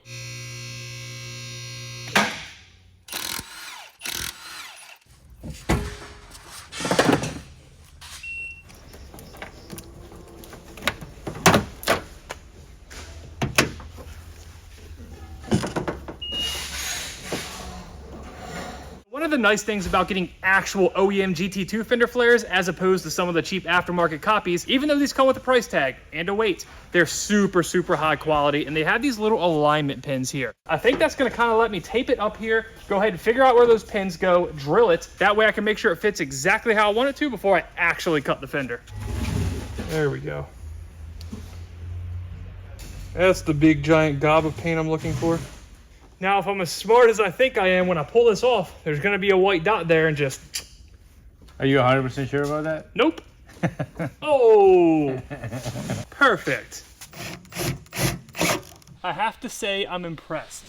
One of the nice things about getting actual OEM GT2 fender flares as opposed to some of the cheap aftermarket copies, even though these come with a price tag and a weight, they're super, super high quality, and they have these little alignment pins here. I think that's gonna kind of let me tape it up here, go ahead and figure out where those pins go, drill it. That way I can make sure it fits exactly how I want it to before I actually cut the fender. There we go. That's the big giant gob of paint I'm looking for. Now, if I'm as smart as I think I am, when I pull this off, there's gonna be a white dot there and just... Are you 100% sure about that? Nope. Oh, perfect. I have to say I'm impressed.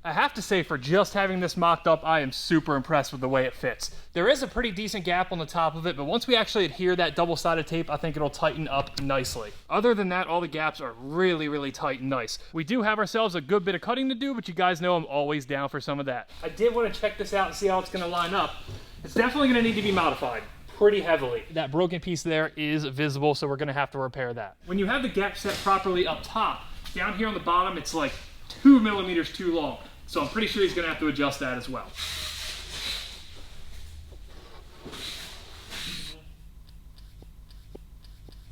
I have to say, for just having this mocked up, I am super impressed with the way it fits. There is a pretty decent gap on the top of it, but once we actually adhere that double-sided tape, I think it'll tighten up nicely. Other than that, all the gaps are really, really tight and nice. We do have ourselves a good bit of cutting to do, but you guys know I'm always down for some of that. I did want to check this out and see how it's going to line up. It's definitely going to need to be modified pretty heavily. That broken piece there is visible, so we're going to have to repair that. When you have the gap set properly up top, down here on the bottom, it's like 2 millimeters too long. So I'm pretty sure he's gonna have to adjust that as well.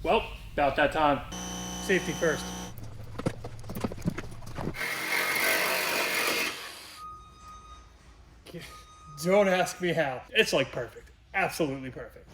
Well, about that time. Safety first. Don't ask me how. It's like perfect. Absolutely perfect.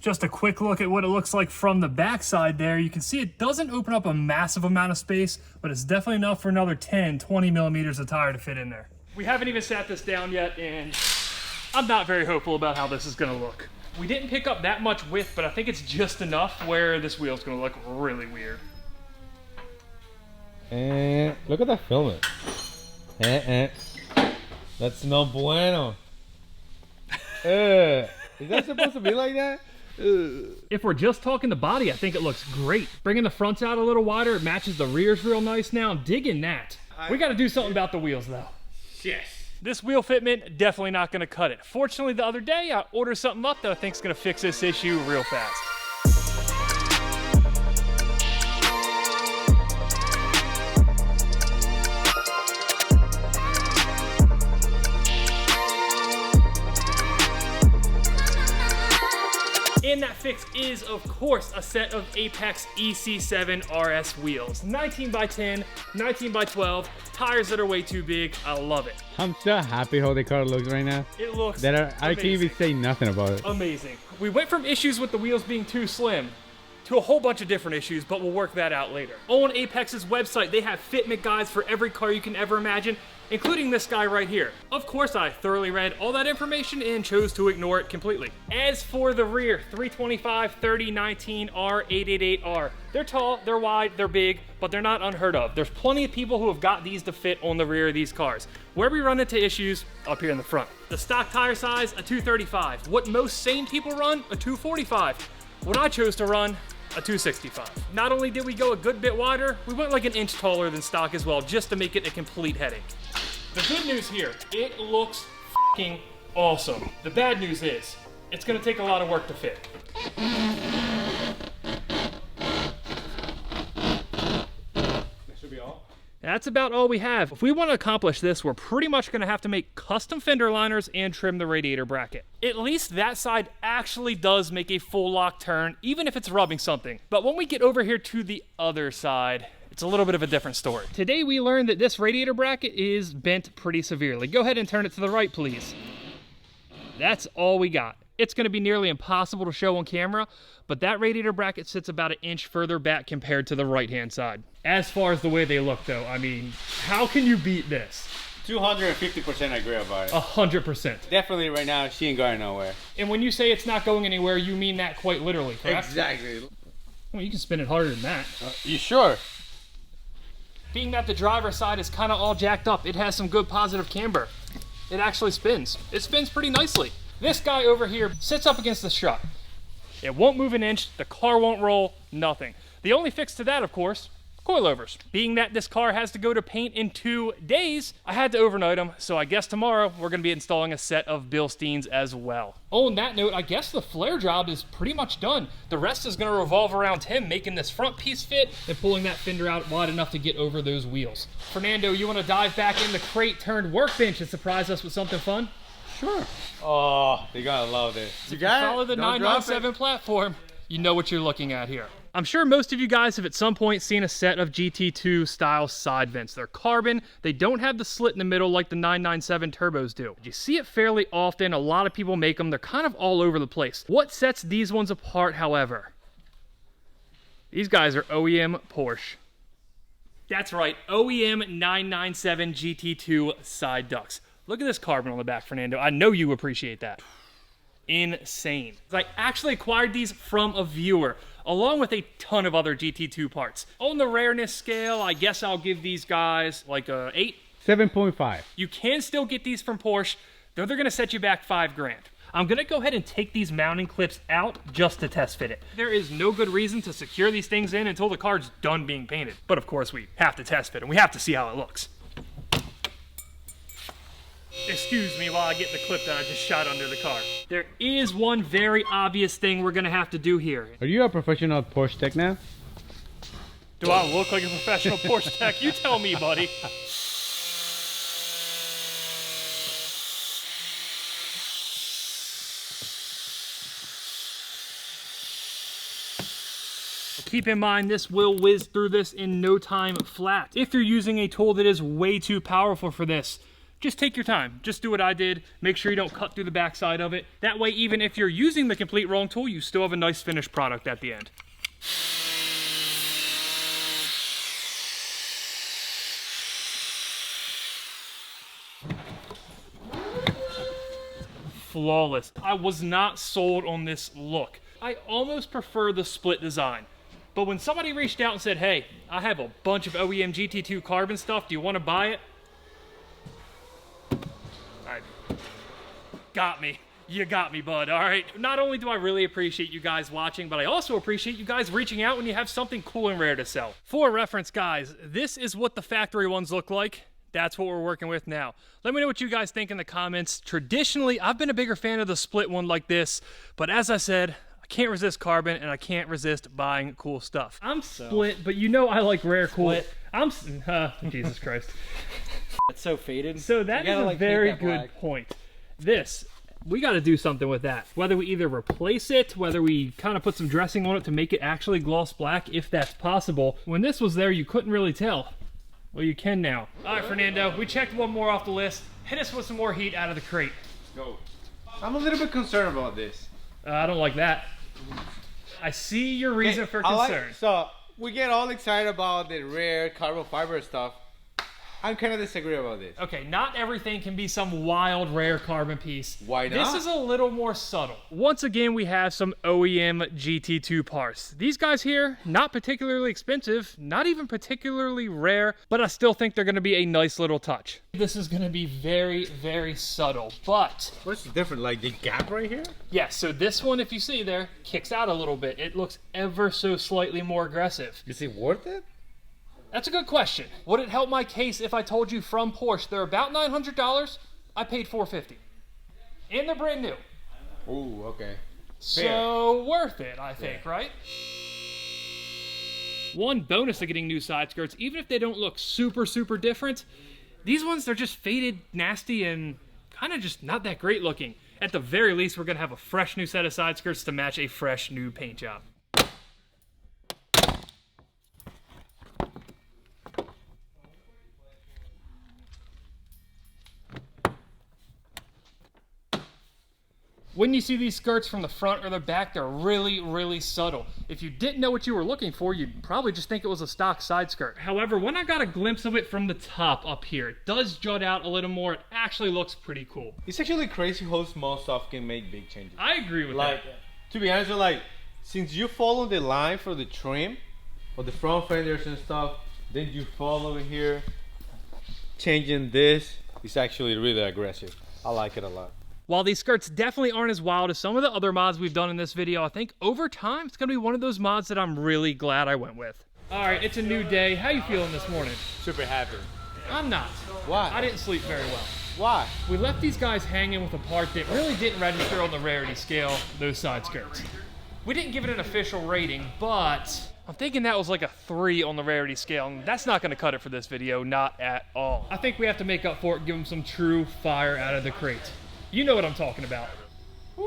Just a quick look at what it looks like from the backside there. You can see it doesn't open up a massive amount of space, but it's definitely enough for another 10, 20 millimeters of tire to fit in there. We haven't even sat this down yet, and I'm not very hopeful about how this is gonna look. We didn't pick up that much width, but I think it's just enough where this wheel's gonna look really weird. And look at that filament. That's no bueno. Is that supposed to be like that? If we're just talking the body, I think it looks great. Bringing the fronts out a little wider, it matches the rears real nice now. I'm digging that. We got to do something about the wheels though. Yes. This wheel fitment, definitely not going to cut it. Fortunately, the other day, I ordered something up that I think is going to fix this issue real fast. And that fix is, of course, a set of Apex EC7 RS wheels. 19 by 10, 19 by 12, tires that are way too big. I love it. I'm so happy how the car looks right now. It looks I can't even say nothing about it. Amazing. We went from issues with the wheels being too slim to a whole bunch of different issues, but we'll work that out later. On Apex's website, they have fitment guides for every car you can ever imagine, including this guy right here. Of course, I thoroughly read all that information and chose to ignore it completely. As for the rear, 325, 30, 19, R, 888R. They're tall, they're wide, they're big, but they're not unheard of. There's plenty of people who have got these to fit on the rear of these cars. Where we run into issues, up here in the front. The stock tire size, a 235. What most sane people run, a 245. What I chose to run, a 265. Not only did we go a good bit wider, we went like an inch taller than stock as well, just to make it a complete headache. The good news here, it looks f***ing awesome. The bad news is, it's gonna take a lot of work to fit. That's about all we have. If we want to accomplish this, we're pretty much going to have to make custom fender liners and trim the radiator bracket. At least that side actually does make a full lock turn, even if it's rubbing something. But when we get over here to the other side, it's a little bit of a different story. Today we learned that this radiator bracket is bent pretty severely. Go ahead and turn it to the right, please. That's all we got. It's going to be nearly impossible to show on camera, but that radiator bracket sits about an inch further back compared to the right-hand side. As far as the way they look, though, I mean, how can you beat this? 250% agree about it. 100%. Definitely right now, she ain't going nowhere. And when you say it's not going anywhere, you mean that quite literally, correct? Exactly. Well, you can spin it harder than that. You sure? Being that the driver's side is kind of all jacked up, it has some good positive camber. It actually spins. It spins pretty nicely. This guy over here sits up against the strut. It won't move an inch, the car won't roll, nothing. The only fix to that, of course, coilovers. Being that this car has to go to paint in 2 days, I had to overnight them, so I guess tomorrow we're gonna be installing a set of Bilsteins as well. Oh, on that note, I guess the flare job is pretty much done. The rest is gonna revolve around him making this front piece fit and pulling that fender out wide enough to get over those wheels. Fernando, you wanna dive back in the crate turned workbench and surprise us with something fun? Sure. Oh, they're gonna love this. You got follow the 997 platform, you know what you're looking at here. I'm sure most of you guys have at some point seen a set of GT2 style side vents. They're carbon, they don't have the slit in the middle like the 997 turbos do. You see it fairly often, a lot of people make them, they're kind of all over the place. What sets these ones apart, however? These guys are OEM Porsche. That's right, OEM 997 GT2 side ducts. Look at this carbon on the back, Fernando. I know you appreciate that. Insane. I actually acquired these from a viewer, along with a ton of other GT2 parts. On the rareness scale, I guess I'll give these guys like a 8. 7.5. You can still get these from Porsche, though they're gonna set you back $5 grand. I'm gonna go ahead and take these mounting clips out just to test fit it. There is no good reason to secure these things in until the car's done being painted. But of course we have to test fit and we have to see how it looks. Excuse me while I get the clip that I just shot under the car. There is one very obvious thing we're gonna have to do here. Are you a professional Porsche tech now? Do I look like a professional Porsche tech? You tell me, buddy. Keep in mind, this will whiz through this in no time flat. If you're using a tool that is way too powerful for this, just take your time. Just do what I did. Make sure you don't cut through the backside of it. That way, even if you're using the complete wrong tool, you still have a nice finished product at the end. Flawless. I was not sold on this look. I almost prefer the split design. But when somebody reached out and said, hey, I have a bunch of OEM GT2 carbon stuff, do you want to buy it? Got me. You got me, bud, all right? Not only do I really appreciate you guys watching, but I also appreciate you guys reaching out when you have something cool and rare to sell. For reference, guys, this is what the factory ones look like. That's what we're working with now. Let me know what you guys think in the comments. Traditionally, I've been a bigger fan of the split one like this, but as I said, I can't resist carbon and I can't resist buying cool stuff. I'm split, but you know I like rare cool. Jesus Christ. It's so faded. So that is a very good point. This, we got to do something with that. Whether we either replace it, whether we kind of put some dressing on it to make it actually gloss black, if that's possible. When this was there, you couldn't really tell. Well, you can now. All right, Fernando, we checked one more off the list. Hit us with some more heat out of the crate. Let's go. I'm a little bit concerned about this. I don't like that. I see your reason for concern. So, we get all excited about the rare carbon fiber stuff. I'm kind of disagree about this. Okay, not everything can be some wild, rare carbon piece. Why not? This is a little more subtle. Once again, we have some OEM GT2 parts. These guys here, not particularly expensive, not even particularly rare, but I still think they're gonna be a nice little touch. This is gonna be very, very subtle, but... What's the difference, like the gap right here? Yeah, so this one, if you see there, kicks out a little bit. It looks ever so slightly more aggressive. Is it worth it? That's a good question. Would it help my case if I told you from Porsche they're about $900? I paid $450. And they're brand new. Ooh, okay. So worth it, I think, right? One bonus of getting new side skirts, even if they don't look super, super different, these ones, they're just faded, nasty, and kind of just not that great looking. At the very least, we're going to have a fresh new set of side skirts to match a fresh new paint job. When you see these skirts from the front or the back, they're really, really subtle. If you didn't know what you were looking for, you'd probably just think it was a stock side skirt. However, when I got a glimpse of it from the top up here, it does jut out a little more. It actually looks pretty cool. It's actually crazy how small stuff can make big changes. I agree with that. To be honest, like, since you follow the line for the trim, for the front fenders and stuff, then you follow here, changing this, it's actually really aggressive. I like it a lot. While these skirts definitely aren't as wild as some of the other mods we've done in this video, I think over time, it's gonna be one of those mods that I'm really glad I went with. All right, it's a new day. How you feeling this morning? Super happy. I'm not. Why? I didn't sleep very well. Why? We left these guys hanging with a part that really didn't register on the rarity scale, those side skirts. We didn't give it an official rating, but I'm thinking that was like a 3 on the rarity scale, and that's not gonna cut it for this video, not at all. I think we have to make up for it, give them some true fire out of the crate. You know what I'm talking about. Woo!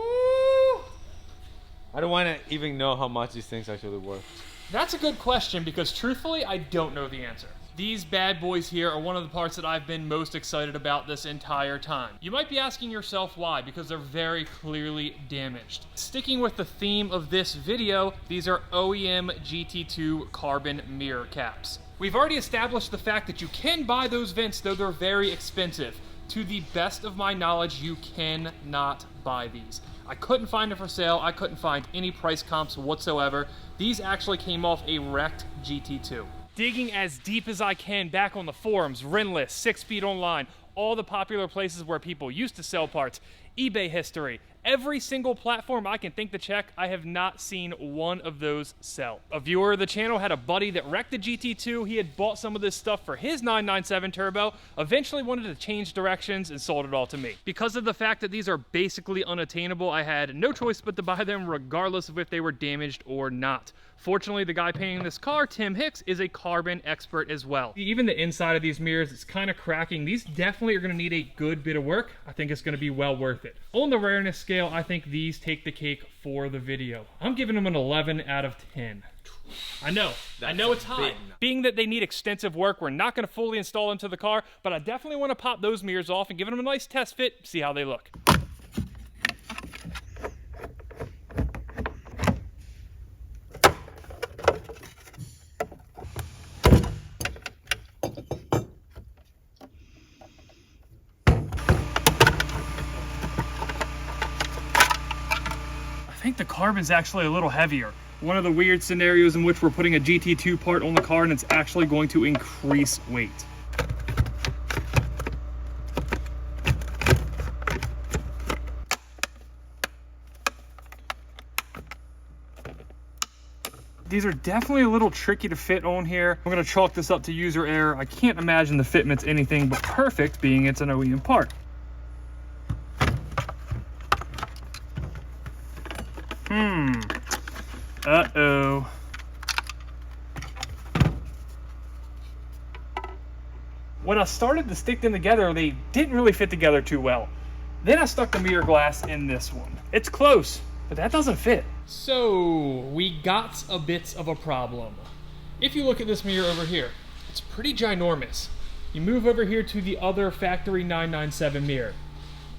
I don't want to even know how much these things actually worth. That's a good question because truthfully, I don't know the answer. These bad boys here are one of the parts that I've been most excited about this entire time. You might be asking yourself why, because they're very clearly damaged. Sticking with the theme of this video, these are OEM GT2 carbon mirror caps. We've already established the fact that you can buy those vents, though they're very expensive. To the best of my knowledge, you cannot buy these. I couldn't find them for sale. I couldn't find any price comps whatsoever. These actually came off a wrecked GT2. Digging as deep as I can back on the forums, Renlist, 6 Speed Online, all the popular places where people used to sell parts, eBay history, every single platform I can think to check, I have not seen one of those sell. A viewer of the channel had a buddy that wrecked the GT2. He had bought some of this stuff for his 997 Turbo, eventually wanted to change directions and sold it all to me. Because of the fact that these are basically unattainable, I had no choice but to buy them regardless of if they were damaged or not. Fortunately, the guy painting this car, Tim Hicks, is a carbon expert as well. Even the inside of these mirrors, it's kind of cracking. These definitely are going to need a good bit of work. I think it's going to be well worth it. On the rareness scale, I think these take the cake for the video. I'm giving them an 11 out of 10. I know it's high. Being that they need extensive work, we're not going to fully install into the car, but I definitely want to pop those mirrors off and give them a nice test fit, see how they look. I think the carbon's actually a little heavier. One of the weird scenarios in which we're putting a GT2 part on the car and it's actually going to increase weight. These are definitely a little tricky to fit on here. I'm gonna chalk this up to user error. I can't imagine the fitment's anything but perfect, being it's an OEM part. Uh-oh. When I started to stick them together, they didn't really fit together too well. Then I stuck the mirror glass in this one. It's close, but that doesn't fit. So, we got a bit of a problem. If you look at this mirror over here, it's pretty ginormous. You move over here to the other factory 997 mirror.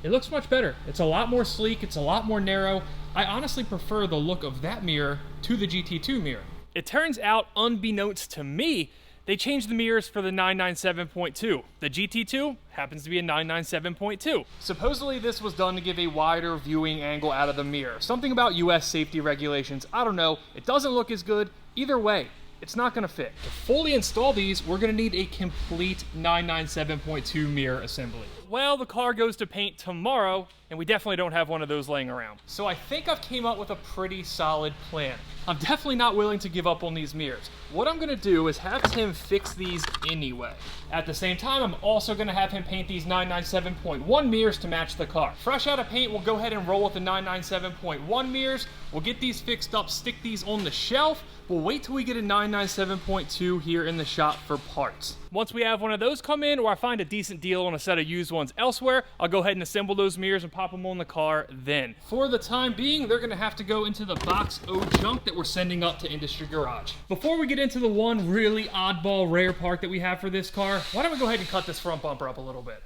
It looks much better. It's a lot more sleek, it's a lot more narrow. I honestly prefer the look of that mirror to the GT2 mirror. It turns out, unbeknownst to me, they changed the mirrors for the 997.2. The GT2 happens to be a 997.2. Supposedly this was done to give a wider viewing angle out of the mirror. Something about US safety regulations, I don't know. It doesn't look as good. Either way, it's not gonna fit. To fully install these, we're gonna need a complete 997.2 mirror assembly. Well, the car goes to paint tomorrow, and we definitely don't have one of those laying around. So I think I've came up with a pretty solid plan. I'm definitely not willing to give up on these mirrors. What I'm gonna do is have Tim fix these anyway. At the same time, I'm also gonna have him paint these 997.1 mirrors to match the car. Fresh out of paint, we'll go ahead and roll with the 997.1 mirrors. We'll get these fixed up, stick these on the shelf. We'll wait till we get a 997.2 here in the shop for parts. Once we have one of those come in, or I find a decent deal on a set of used ones elsewhere, I'll go ahead and assemble those mirrors and pop them on the car then. For the time being, they're gonna have to go into the box O junk that we're sending up to Industry Garage. Before we get into the one really oddball rare part that we have for this car, why don't we go ahead and cut this front bumper up a little bit?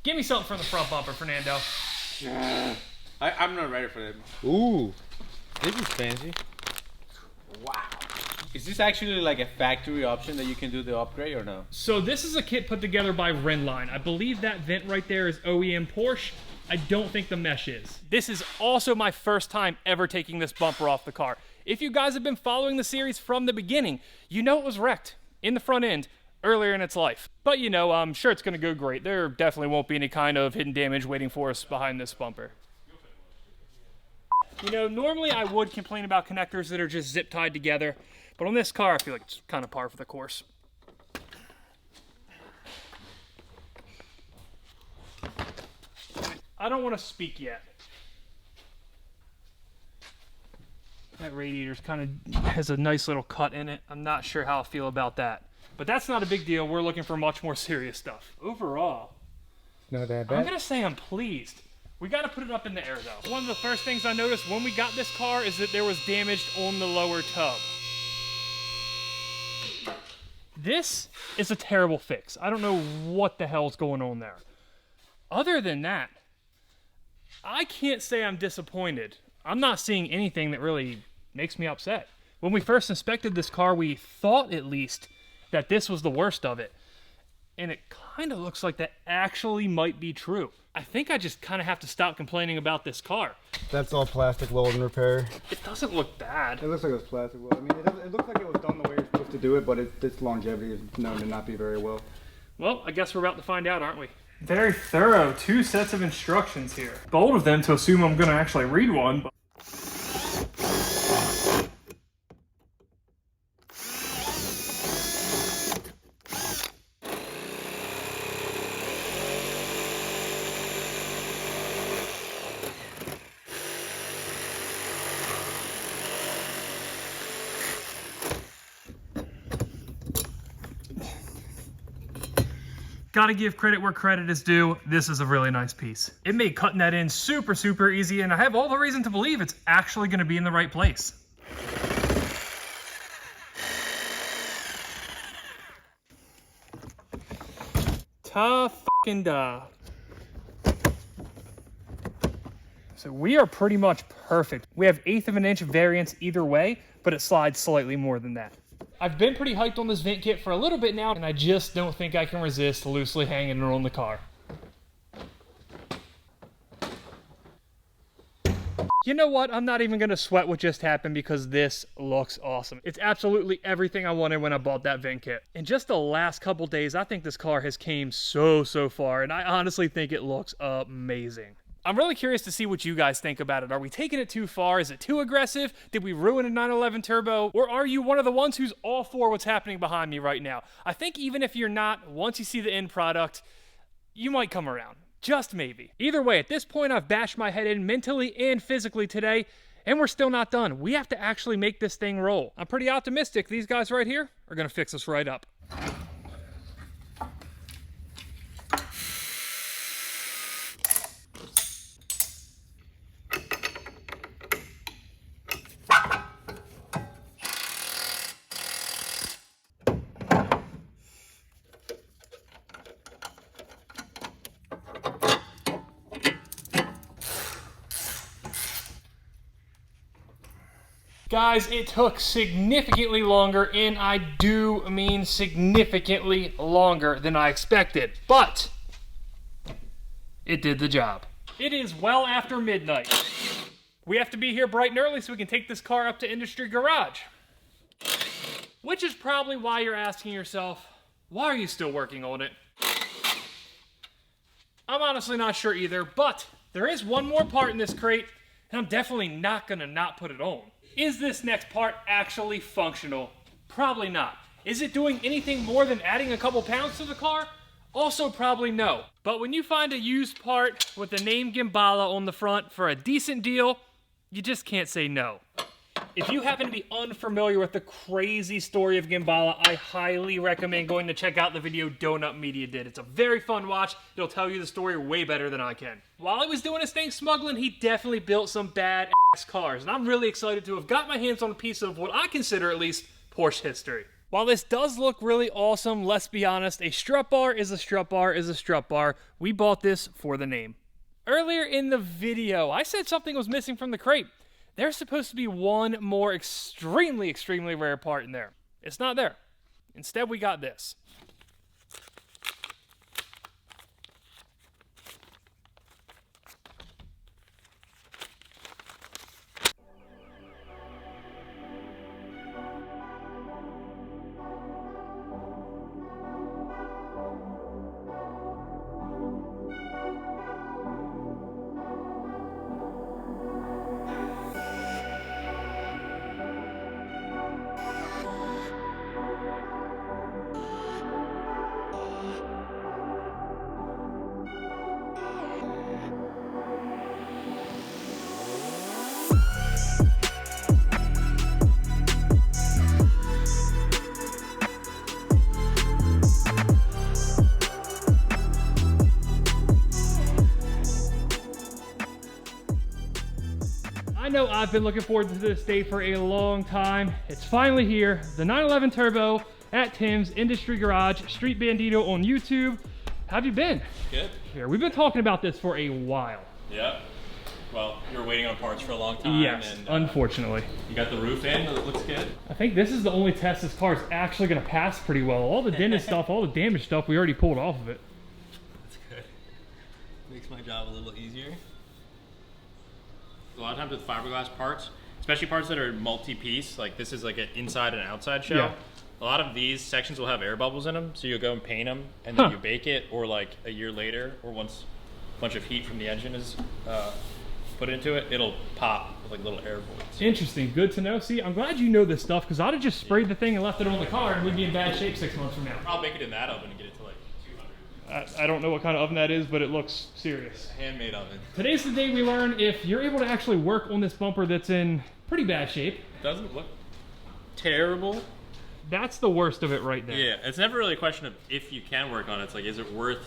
Give me something from the front bumper, Fernando. I'm not ready for that. Ooh, this is fancy. Wow. Is this actually like a factory option that you can do the upgrade or no? So this is a kit put together by Renline. I believe that vent right there is OEM Porsche. I don't think the mesh is. This is also my first time ever taking this bumper off the car. If you guys have been following the series from the beginning, you know it was wrecked in the front end earlier in its life. But you know, I'm sure it's gonna go great. There definitely won't be any kind of hidden damage waiting for us behind this bumper. You know, normally I would complain about connectors that are just zip tied together, but on this car, I feel like it's kind of par for the course. I don't want to speak yet. That radiator's kind of has a nice little cut in it. I'm not sure how I feel about that. But that's not a big deal. We're looking for much more serious stuff. Overall, Not that bad. I'm going to say I'm pleased. We got to put it up in the air though. One of the first things I noticed when we got this car is that there was damage on the lower tub. This is a terrible fix. I don't know what the hell's going on there. Other than that, I can't say I'm disappointed. I'm not seeing anything that really makes me upset. When we first inspected this car, we thought at least that this was the worst of it. And it kind of looks like that actually might be true. I think I just kind of have to stop complaining about this car. That's all plastic welding repair. It doesn't look bad. It looks like it was plastic weld. I mean, it looks like it was done the way you're supposed to do it, but its longevity is known to not be very well. Well, I guess we're about to find out, aren't we? Very thorough. 2 sets of instructions here. Bold of them to assume I'm going to actually read one, but... Gotta give credit where credit is due. This is a really nice piece. It made cutting that in super, super easy, and I have all the reason to believe it's actually gonna be in the right place. Ta-fucking-da. So we are pretty much perfect. We have 1/8 of an inch variance either way, but it slides slightly more than that. I've been pretty hyped on this vent kit for a little bit now, and I just don't think I can resist loosely hanging it on the car. You know what? I'm not even gonna sweat what just happened because this looks awesome. It's absolutely everything I wanted when I bought that vent kit. In just the last couple days, I think this car has came so far, and I honestly think it looks amazing. I'm really curious to see what you guys think about it. Are we taking it too far? Is it too aggressive? Did we ruin a 911 Turbo? Or are you one of the ones who's all for what's happening behind me right now? I think even if you're not, once you see the end product, you might come around. Just maybe. Either way, at this point, I've bashed my head in mentally and physically today, and we're still not done. We have to actually make this thing roll. I'm pretty optimistic these guys right here are gonna fix us right up. Guys, it took significantly longer, and I do mean significantly longer than I expected, but it did the job. It is well after midnight. We have to be here bright and early so we can take this car up to Industry Garage. Which is probably why you're asking yourself, why are you still working on it? I'm honestly not sure either, but there is one more part in this crate, and I'm definitely not gonna not put it on. Is this next part actually functional? Probably not. Is it doing anything more than adding a couple pounds to the car? Also probably no. But when you find a used part with the name Gimbala on the front for a decent deal, you just can't say no. If you happen to be unfamiliar with the crazy story of Gimbala, I highly recommend going to check out the video Donut Media did. It's a very fun watch. It'll tell you the story way better than I can. While he was doing his thing smuggling, he definitely built some bad-ass cars, and I'm really excited to have got my hands on a piece of what I consider, at least, Porsche history. While this does look really awesome, let's be honest, a strut bar is a strut bar is a strut bar. We bought this for the name. Earlier in the video, I said something was missing from the crate. There's supposed to be one more extremely, extremely rare part in there. It's not there. Instead, we got this. I know I've been looking forward to this day for a long time. It's finally here. The 911 Turbo at Tim's Industry Garage, Street Bandito on YouTube. How have you been? Good. Here, we've been talking about this for a while. Yeah. Well, you were waiting on parts for a long time. Yes, and, unfortunately. You got the roof in, it looks good. I think this is the only test this car is actually gonna pass pretty well. All the dented stuff, all the damaged stuff, we already pulled off of it. That's good. Makes my job a little easier. A lot of times with fiberglass parts, especially parts that are multi-piece, like this is like an inside and outside shell. Yeah. A lot of these sections will have air bubbles in them, so you'll go and paint them, and then you bake it, or like a year later, or once a bunch of heat from the engine is put into it, it'll pop with like little air voids. Interesting, good to know. See, I'm glad you know this stuff, because I'd have just sprayed the thing and left it on the car, and we'd be in bad shape 6 months from now. I'll bake it in that oven and get it to like 200. I don't know what kind of oven that is, but it looks serious. Handmade oven. Today's the day we learn if you're able to actually work on this bumper that's in pretty bad shape. Doesn't look terrible. That's the worst of it right there. Yeah, it's never really a question of if you can work on it. It's like, is it worth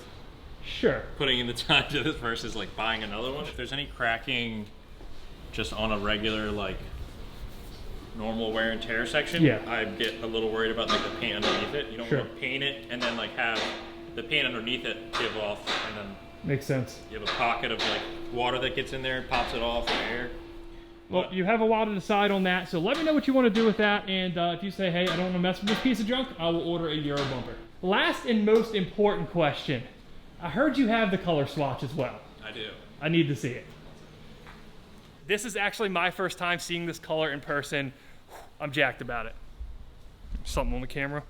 putting in the time to this versus like buying another one? If there's any cracking just on a regular like normal wear and tear section, I get a little worried about like the paint underneath it. You don't want to paint it and then like have the paint underneath it give off, and then makes sense. You have a pocket of like water that gets in there and pops it off in air. Well, you have a while to decide on that, so let me know what you want to do with that, and if you say, hey, I don't want to mess with this piece of junk, I will order a Euro bumper. Last and most important question. I heard you have the color swatch as well. I do. I need to see it. This is actually my first time seeing this color in person. I'm jacked about it. Something on the camera.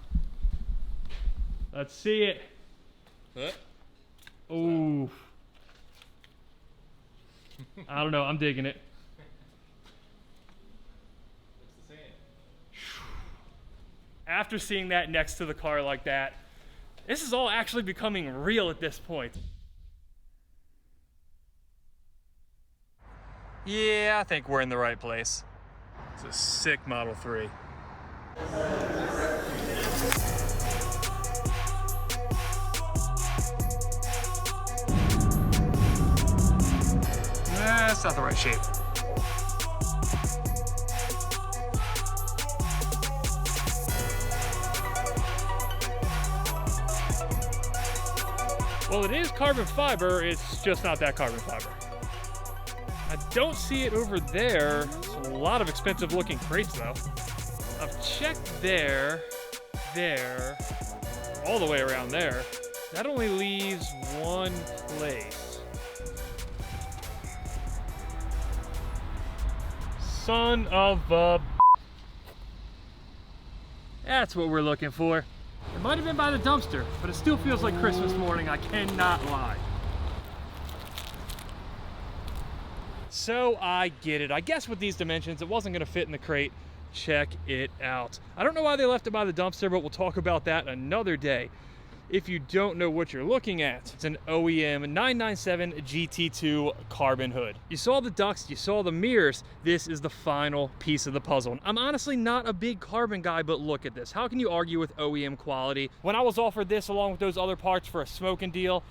Let's see it. What? Ooh. I don't know, I'm digging it. After seeing that next to the car like that, this is all actually becoming real at this point. Yeah, I think we're in the right place. It's a sick Model 3. That's not the right shape. Well, it is carbon fiber, it's just not that carbon fiber. I don't see it over there. It's a lot of expensive looking crates though. I've checked there, all the way around there. That only leaves one place. Son of a... That's what we're looking for. It might have been by the dumpster, but it still feels like Christmas morning, I cannot lie. So I get it. I guess with these dimensions, it wasn't gonna fit in the crate. Check it out. I don't know why they left it by the dumpster, but we'll talk about that another day. If you don't know what you're looking at, it's an OEM 997 GT2 carbon hood. You saw the ducts, you saw the mirrors. This is the final piece of the puzzle. I'm honestly not a big carbon guy, but look at this. How can you argue with OEM quality? When I was offered this along with those other parts for a smoking deal,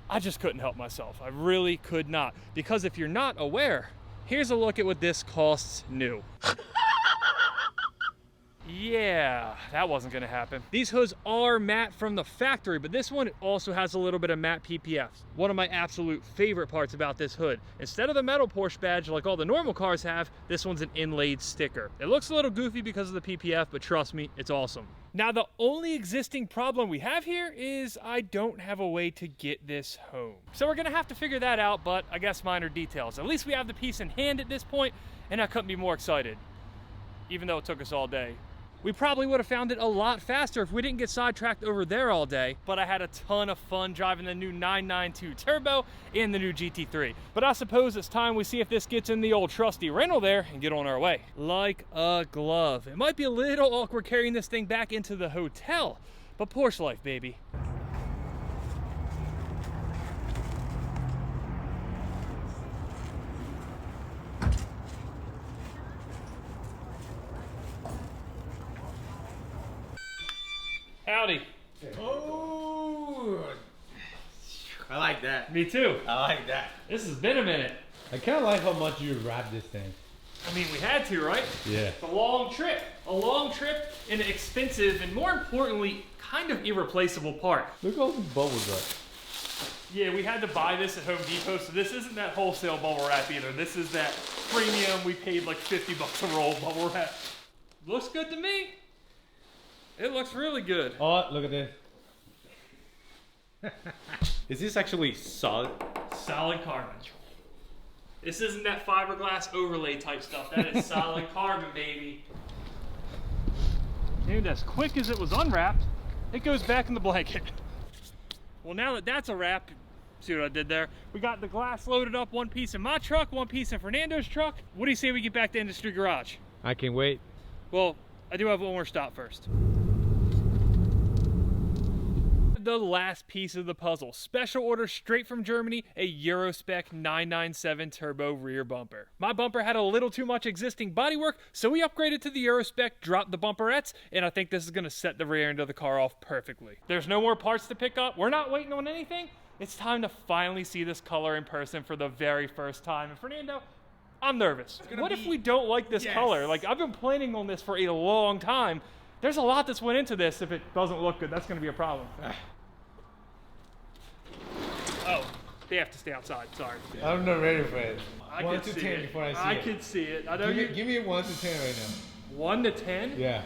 I just couldn't help myself. I really could not. Because if you're not aware, here's a look at what this costs new. Yeah, that wasn't gonna happen. These hoods are matte from the factory, but this one also has a little bit of matte PPFs. One of my absolute favorite parts about this hood. Instead of the metal Porsche badge like all the normal cars have, this one's an inlaid sticker. It looks a little goofy because of the PPF, but trust me, it's awesome. Now, the only existing problem we have here is I don't have a way to get this home. So we're gonna have to figure that out, but I guess minor details. At least we have the piece in hand at this point, and I couldn't be more excited, even though it took us all day. We probably would have found it a lot faster if we didn't get sidetracked over there all day, but I had a ton of fun driving the new 992 Turbo and the new GT3. But I suppose it's time we see if this gets in the old trusty rental there and get on our way. Like a glove. It might be a little awkward carrying this thing back into the hotel, but Porsche life, baby. Howdy. Oh, I like that. Me too. I like that. This has been a minute. I kind of like how much you wrap this thing. I mean, we had to, right? Yeah. It's a long trip. A long trip and an expensive and more importantly, kind of irreplaceable part. Look at all these bubbles up. Yeah, we had to buy this at Home Depot, so this isn't that wholesale bubble wrap either. This is that premium, we paid like 50 bucks a roll bubble wrap. Looks good to me. It looks really good. Oh, look at this. Is this actually solid? Solid carbon. This isn't that fiberglass overlay type stuff. That is solid carbon, baby. Dude, as quick as it was unwrapped, it goes back in the blanket. Well, now that that's a wrap, see what I did there? We got the glass loaded up, one piece in my truck, one piece in Fernando's truck. What do you say we get back to Industry Garage? I can wait. Well, I do have one more stop first. The last piece of the puzzle. Special order straight from Germany, a Euro spec 997 turbo rear bumper. My bumper had a little too much existing bodywork, so we upgraded to the Euro spec, dropped the bumperettes, and I think this is gonna set the rear end of the car off perfectly. There's no more parts to pick up. We're not waiting on anything. It's time to finally see this color in person for the very first time. And Fernando, I'm nervous. What if we don't like this color? Like, I've been planning on this for a long time. There's a lot that's went into this. If it doesn't look good, that's gonna be a problem. Oh, they have to stay outside, sorry. I'm not ready for it. I 1 could to see 10 it. before I see I it. could see it. I know Give me a 1 to 10 right now. 1 to 10? Yeah.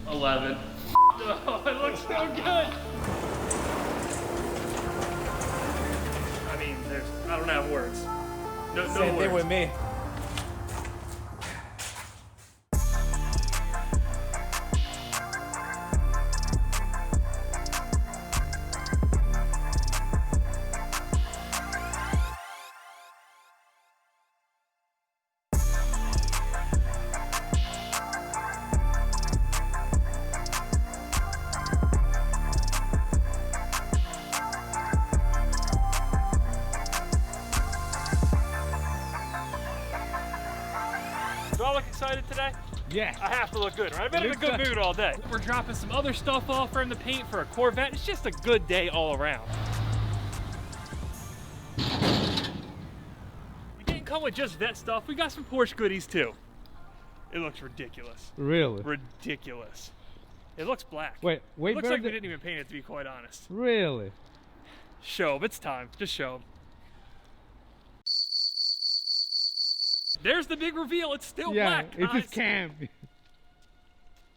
11. Oh, it looks so good. I mean, I don't have words. No Same words. thing with me. Do I look excited today? Yeah. I have to look good, right? I've been in a good mood all day. We're dropping some other stuff off from the paint for a Corvette. It's just a good day all around. We didn't come with just vet stuff. We got some Porsche goodies too. It looks ridiculous. Really? Ridiculous. It looks black. Wait. It looks like we didn't even paint it, to be quite honest. Really? Show 'em. It's time. Just show 'em. There's the big reveal. It's still black. It just can't be.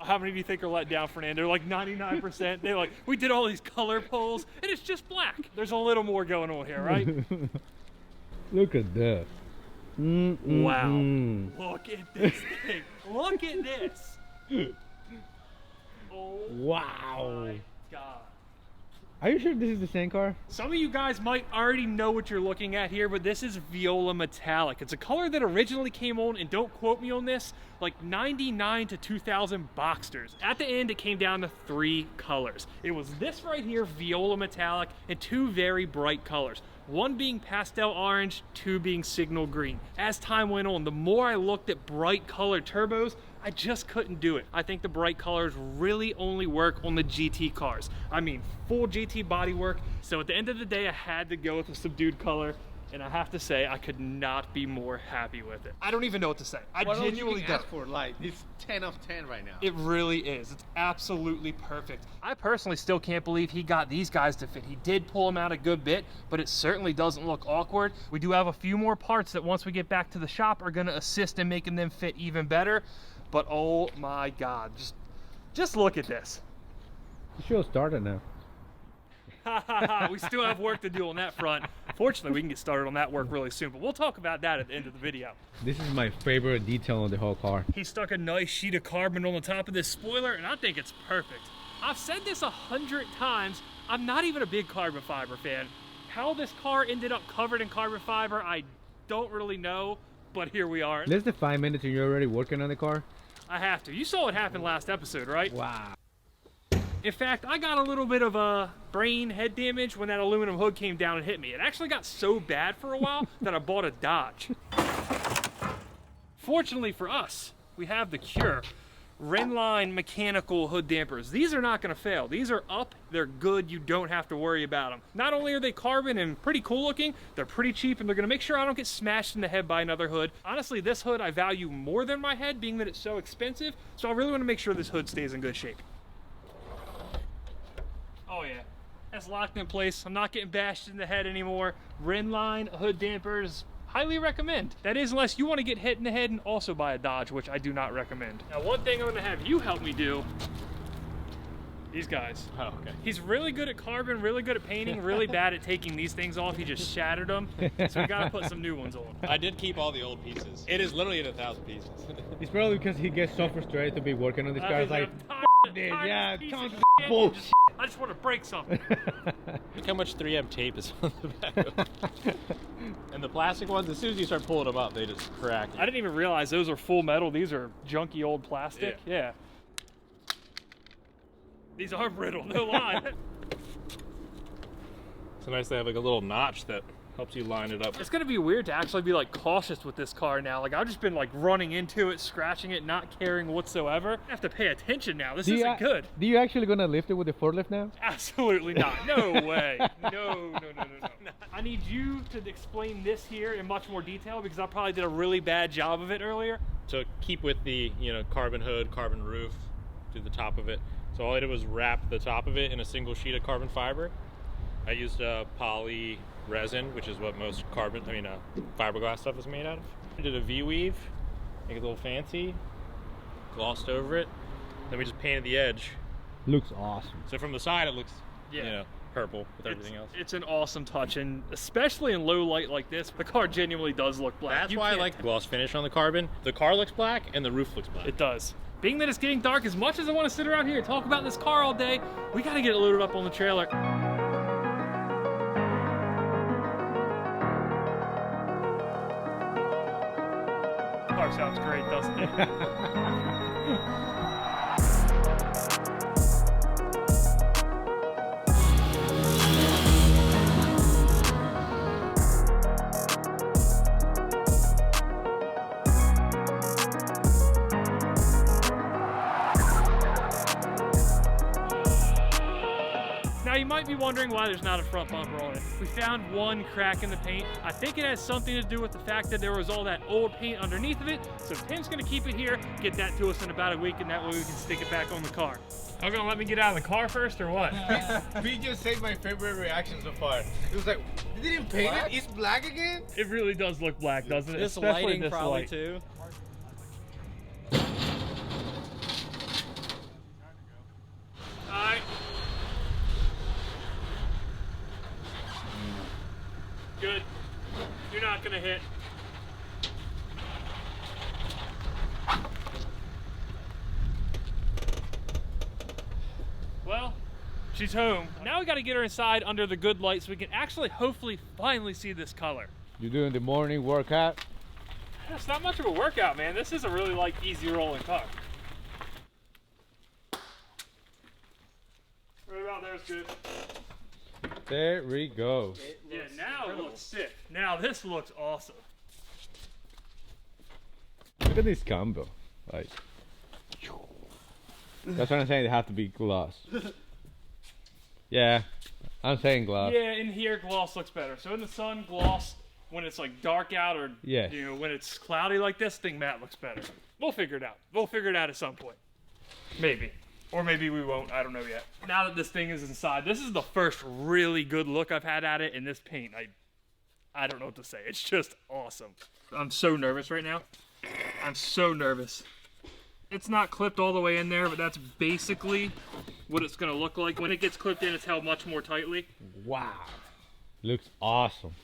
How many do you think are let down, Fernando? Like 99%. They're like, we did all these color pulls, and it's just black. There's a little more going on here, right? Look at that. Wow. Look at this thing. Look at this. Oh wow. my God. Are you sure this is the same car? Some of you guys might already know what you're looking at here, but this is Viola Metallic. It's a color that originally came on, and don't quote me on this, like 99 to 2000 Boxsters. At the end, it came down to 3 colors. It was this right here, Viola Metallic, and 2 very bright colors. 1 being pastel orange, 2 being signal green. As time went on, the more I looked at bright colored turbos, I just couldn't do it. I think the bright colors really only work on the GT cars. I mean, full GT bodywork. So at the end of the day, I had to go with a subdued color. And I have to say, I could not be more happy with it. I don't even know what to say. I genuinely don't. Ask for like it's 10 of 10 right now. It really is. It's absolutely perfect. I personally still can't believe he got these guys to fit. He did pull them out a good bit, but it certainly doesn't look awkward. We do have a few more parts that once we get back to the shop are gonna assist in making them fit even better. But oh my God, just look at this. The show started now. We still have work to do on that front. Fortunately, we can get started on that work really soon, but we'll talk about that at the end of the video. This is my favorite detail on the whole car. He stuck a nice sheet of carbon on the top of this spoiler, and I think it's perfect. I've said this 100 times, I'm not even a big carbon fiber fan. How this car ended up covered in carbon fiber, I don't really know, but here we are. Less than 5 minutes and you're already working on the car? I have to. You saw what happened last episode, right? Wow. In fact, I got a little bit of a brain head damage when that aluminum hood came down and hit me. It actually got so bad for a while that I bought a Dodge. Fortunately for us, we have the cure. Renline mechanical hood dampers. These are not gonna fail. These are up, they're good, you don't have to worry about them. Not only are they carbon and pretty cool looking, they're pretty cheap and they're gonna make sure I don't get smashed in the head by another hood. Honestly, this hood I value more than my head, being that it's so expensive, so I really wanna make sure this hood stays in good shape. Oh yeah, that's locked in place. I'm not getting bashed in the head anymore. Renline hood dampers, highly recommend. That is, unless you want to get hit in the head and also buy a Dodge, which I do not recommend. Now, one thing I'm gonna have you help me do, these guys. Oh, okay. He's really good at carbon, really good at painting, really bad at taking these things off. He just shattered them, so we gotta put some new ones on. I did keep all the old pieces. It is literally in 1,000 pieces. It's probably because he gets so frustrated to be working on this car. It's like, yeah, bullshit. I just want to break something. Look how much 3M tape is on the back of them. And the plastic ones, as soon as you start pulling them up, they just crack. I didn't even realize those are full metal. These are junky old plastic. Yeah. These are brittle, no lie. It's nice to have like a little notch that helps you line it up. It's gonna be weird to actually be like cautious with this car now. Like I've just been like running into it, scratching it, not caring whatsoever. I have to pay attention now. This isn't good. Do you actually gonna lift it with the forklift now? Absolutely not. No way. No. I need you to explain this here in much more detail because I probably did a really bad job of it earlier. To keep with the, carbon hood, carbon roof, to the top of it. So all I did was wrap the top of it in a single sheet of carbon fiber. I used poly resin, which is what most fiberglass stuff is made out of. I did a V-weave, make it a little fancy, glossed over it. Then we just painted the edge. Looks awesome. So from the side, it looks, purple with everything else. It's an awesome touch, and especially in low light like this, the car genuinely does look black. That's why I like the gloss finish on the carbon. The car looks black, and the roof looks black. It does. Being that it's getting dark, as much as I want to sit around here and talk about this car all day, we got to get it loaded up on the trailer. Car sounds great, doesn't it? Now you might be wondering why there's not a front bumper on it. We found one crack in the paint. I think it has something to do with the fact that there was all that old paint underneath of it. So Tim's gonna keep it here, get that to us in about a week, and that way we can stick it back on the car. Are you gonna let me get out of the car first or what? We just saved my favorite reaction so far. It was like, you didn't paint it? It's black again? It really does look black, doesn't it? This Especially lighting this probably light. too. Alright. Good. You're not gonna hit. She's home. Now we got to get her inside under the good light so we can actually, hopefully, finally see this color. You're doing the morning workout? It's not much of a workout, man. This is a really like easy rolling car. Right about there is good. There we go. Yeah, now it looks sick. Now this looks awesome. Look at this combo. Like, that's what I'm saying. They have to be gloss. Yeah, I'm saying gloss. Yeah, in here gloss looks better. So in the sun, gloss. When it's like dark out or yes. You know, when it's cloudy like this, I think matte looks better. We'll figure it out. We'll figure it out at some point. Maybe. Or maybe we won't. I don't know yet. Now that this thing is inside, this is the first really good look I've had at it, and this paint, I don't know what to say. It's just awesome. I'm so nervous right now. I'm so nervous. It's not clipped all the way in there, but that's basically what it's going to look like. When it gets clipped in, it's held much more tightly. Wow. Looks awesome.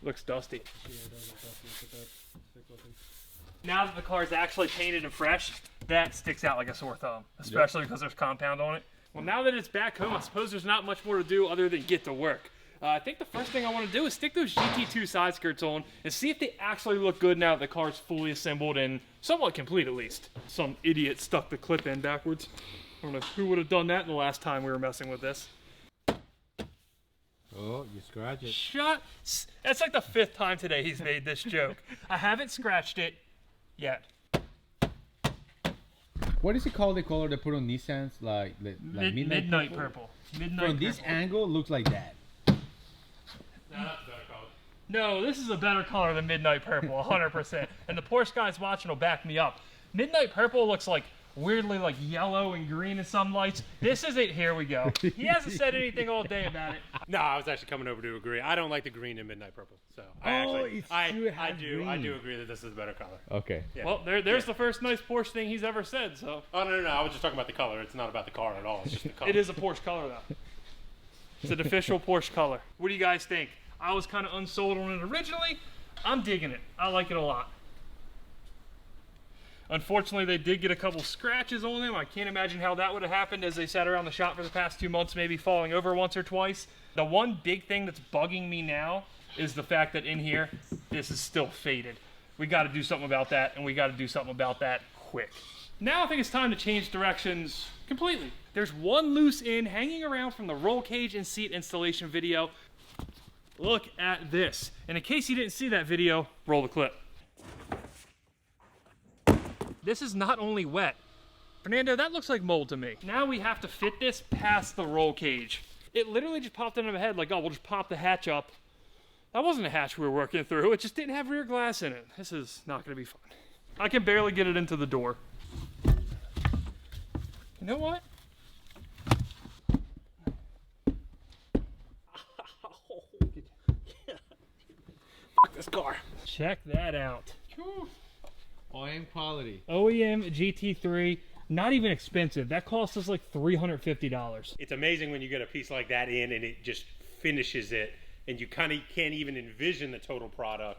Looks dusty. Yeah, it does look dusty. Look at that stick looking. Now that the car is actually painted and fresh, that sticks out like a sore thumb, especially because there's compound on it. Well, now that it's back home, I suppose there's not much more to do other than get to work. I think the first thing I want to do is stick those GT2 side skirts on and see if they actually look good now that the car's fully assembled and somewhat complete at least. Some idiot stuck the clip in backwards. I don't know who would have done that the last time we were messing with this. Oh, you scratch it. Shut. That's like the 5th time today he's made this joke. I haven't scratched it yet. What is it called? The color they put on Nissans, like midnight purple. Midnight From this purple. angle, looks like that. No, that's a better color. No, this is a better color than midnight purple, 100%. And the Porsche guys watching will back me up. Midnight purple looks like weirdly like yellow and green in some lights. This is it. Here we go. He hasn't said anything all day about it. No, I was actually coming over to agree. I don't like the green in midnight purple, so I do agree that this is a better color. Okay. Yeah. Well, there's the first nice Porsche thing he's ever said. So. Oh no, I was just talking about the color. It's not about the car at all. It's just the color. It is a Porsche color though. It's an official Porsche color. What do you guys think? I was kind of unsold on it originally. I'm digging it. I like it a lot. Unfortunately, they did get a couple scratches on them. I can't imagine how that would have happened as they sat around the shop for the past 2 months, maybe falling over once or twice. The one big thing that's bugging me now is the fact that in here, this is still faded. We got to do something about that, and we got to do something about that quick. Now I think it's time to change directions completely. There's one loose end hanging around from the roll cage and seat installation video. Look at this. And in case you didn't see that video, roll the clip. This is not only wet. Fernando, that looks like mold to me. Now we have to fit this past the roll cage. It literally just popped into my head like, oh, we'll just pop the hatch up. That wasn't a hatch we were working through. It just didn't have rear glass in it. This is not gonna be fun. I can barely get it into the door. You know what? Fuck this car. Check that out. OEM quality. OEM GT3, not even expensive. That cost us like $350. It's amazing when you get a piece like that in and it just finishes it, and you kind of can't even envision the total product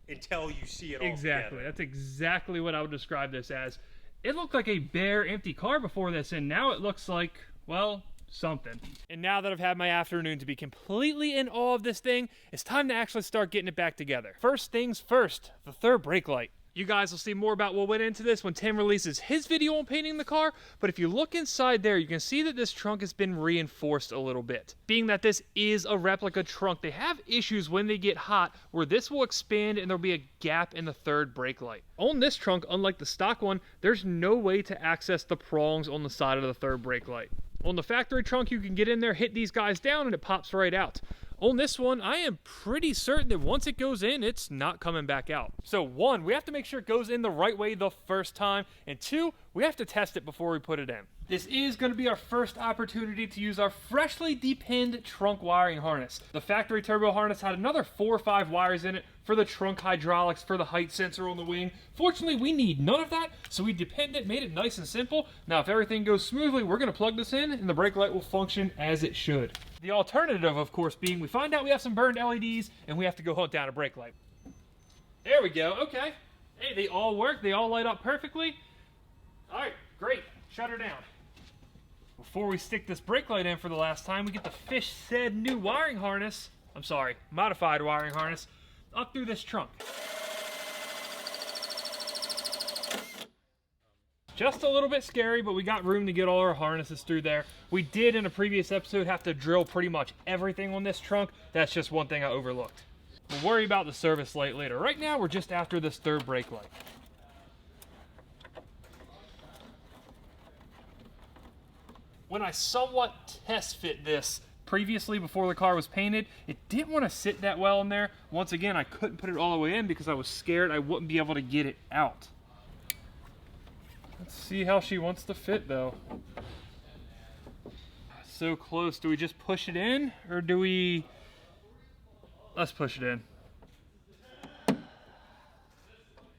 until you see it all Exactly. together. That's exactly what I would describe this as. It looked like a bare, empty car before this, and now it looks like, well, something. And now that I've had my afternoon to be completely in awe of this thing, it's time to actually start getting it back together. First things first, the third brake light. You guys will see more about what went into this when Tim releases his video on painting the car, but if you look inside there, you can see that this trunk has been reinforced a little bit. Being that this is a replica trunk, they have issues when they get hot where this will expand and there'll be a gap in the third brake light. On this trunk, unlike the stock one, there's no way to access the prongs on the side of the third brake light. On the factory trunk, you can get in there, hit these guys down, and it pops right out. On this one, I am pretty certain that once it goes in, it's not coming back out. So 1, we have to make sure it goes in the right way the first time, and 2, we have to test it before we put it in. This is going to be our first opportunity to use our freshly depinned trunk wiring harness. The factory turbo harness had another 4 or 5 wires in it for the trunk hydraulics, for the height sensor on the wing. Fortunately, we need none of that, so we depinned it, made it nice and simple. Now, if everything goes smoothly, we're going to plug this in, and the brake light will function as it should. The alternative, of course, being we find out we have some burned LEDs, and we have to go hunt down a brake light. There we go, okay. Hey, they all work, they all light up perfectly. All right, great, shut her down. We're Before we stick this brake light in for the last time, we get the fish said new wiring harness, I'm sorry, modified wiring harness, up through this trunk. Just a little bit scary, but we got room to get all our harnesses through there. We did in a previous episode have to drill pretty much everything on this trunk. That's just one thing I overlooked. We'll worry about the service light later. Right now, we're just after this third brake light. When I somewhat test fit this previously before the car was painted, it didn't want to sit that well in there. Once again, I couldn't put it all the way in because I was scared I wouldn't be able to get it out. Let's see how she wants to fit though. So close. Do we just push it in or do we... Let's push it in.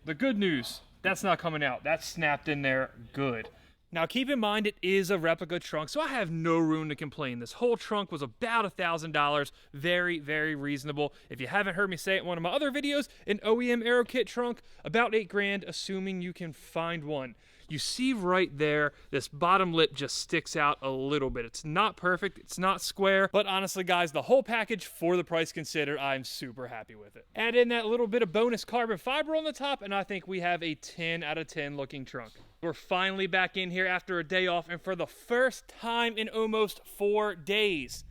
The good news, that's not coming out. That's snapped in there good. Now keep in mind it is a replica trunk, so I have no room to complain. This whole trunk was about $1,000, very, very reasonable. If you haven't heard me say it in one of my other videos, an OEM Aero Kit trunk, about $8 grand, assuming you can find one. You see right there, this bottom lip just sticks out a little bit. It's not perfect, it's not square, but honestly guys, the whole package for the price considered, I'm super happy with it. Add in that little bit of bonus carbon fiber on the top, and I think we have a 10 out of 10 looking trunk. We're finally back in here after a day off, and for the first time in almost 4 days,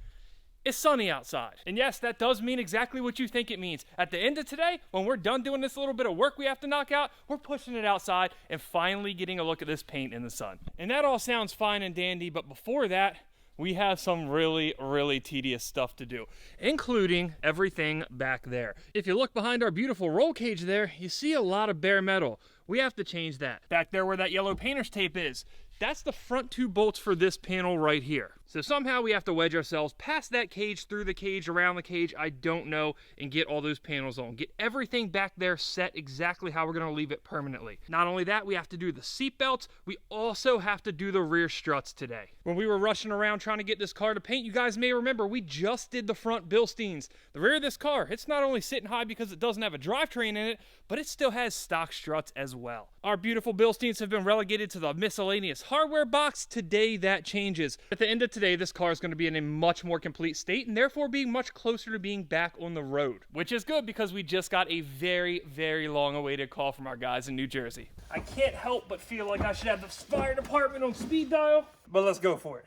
it's sunny outside. And yes, that does mean exactly what you think it means. At the end of today, when we're done doing this little bit of work we have to knock out, we're pushing it outside and finally getting a look at this paint in the sun. And that all sounds fine and dandy, but before that, we have some really, really tedious stuff to do, including everything back there. If you look behind our beautiful roll cage there, you see a lot of bare metal. We have to change that. Back there where that yellow painter's tape is, that's the front 2 bolts for this panel right here. So somehow we have to wedge ourselves past that cage, through the cage, around the cage, I don't know, and get all those panels on. Get everything back there set exactly how we're gonna leave it permanently. Not only that, we have to do the seat belts, we also have to do the rear struts today. When we were rushing around trying to get this car to paint, you guys may remember we just did the front Bilsteins. The rear of this car, it's not only sitting high because it doesn't have a drivetrain in it, but it still has stock struts as well. Our beautiful Bilsteins have been relegated to the miscellaneous hardware box. Today that changes. At the end of today, this car is going to be in a much more complete state and therefore being much closer to being back on the road, which is good because we just got a very, very long awaited call from our guys in New Jersey. I can't help but feel like I should have the fire department on speed dial, but let's go for it.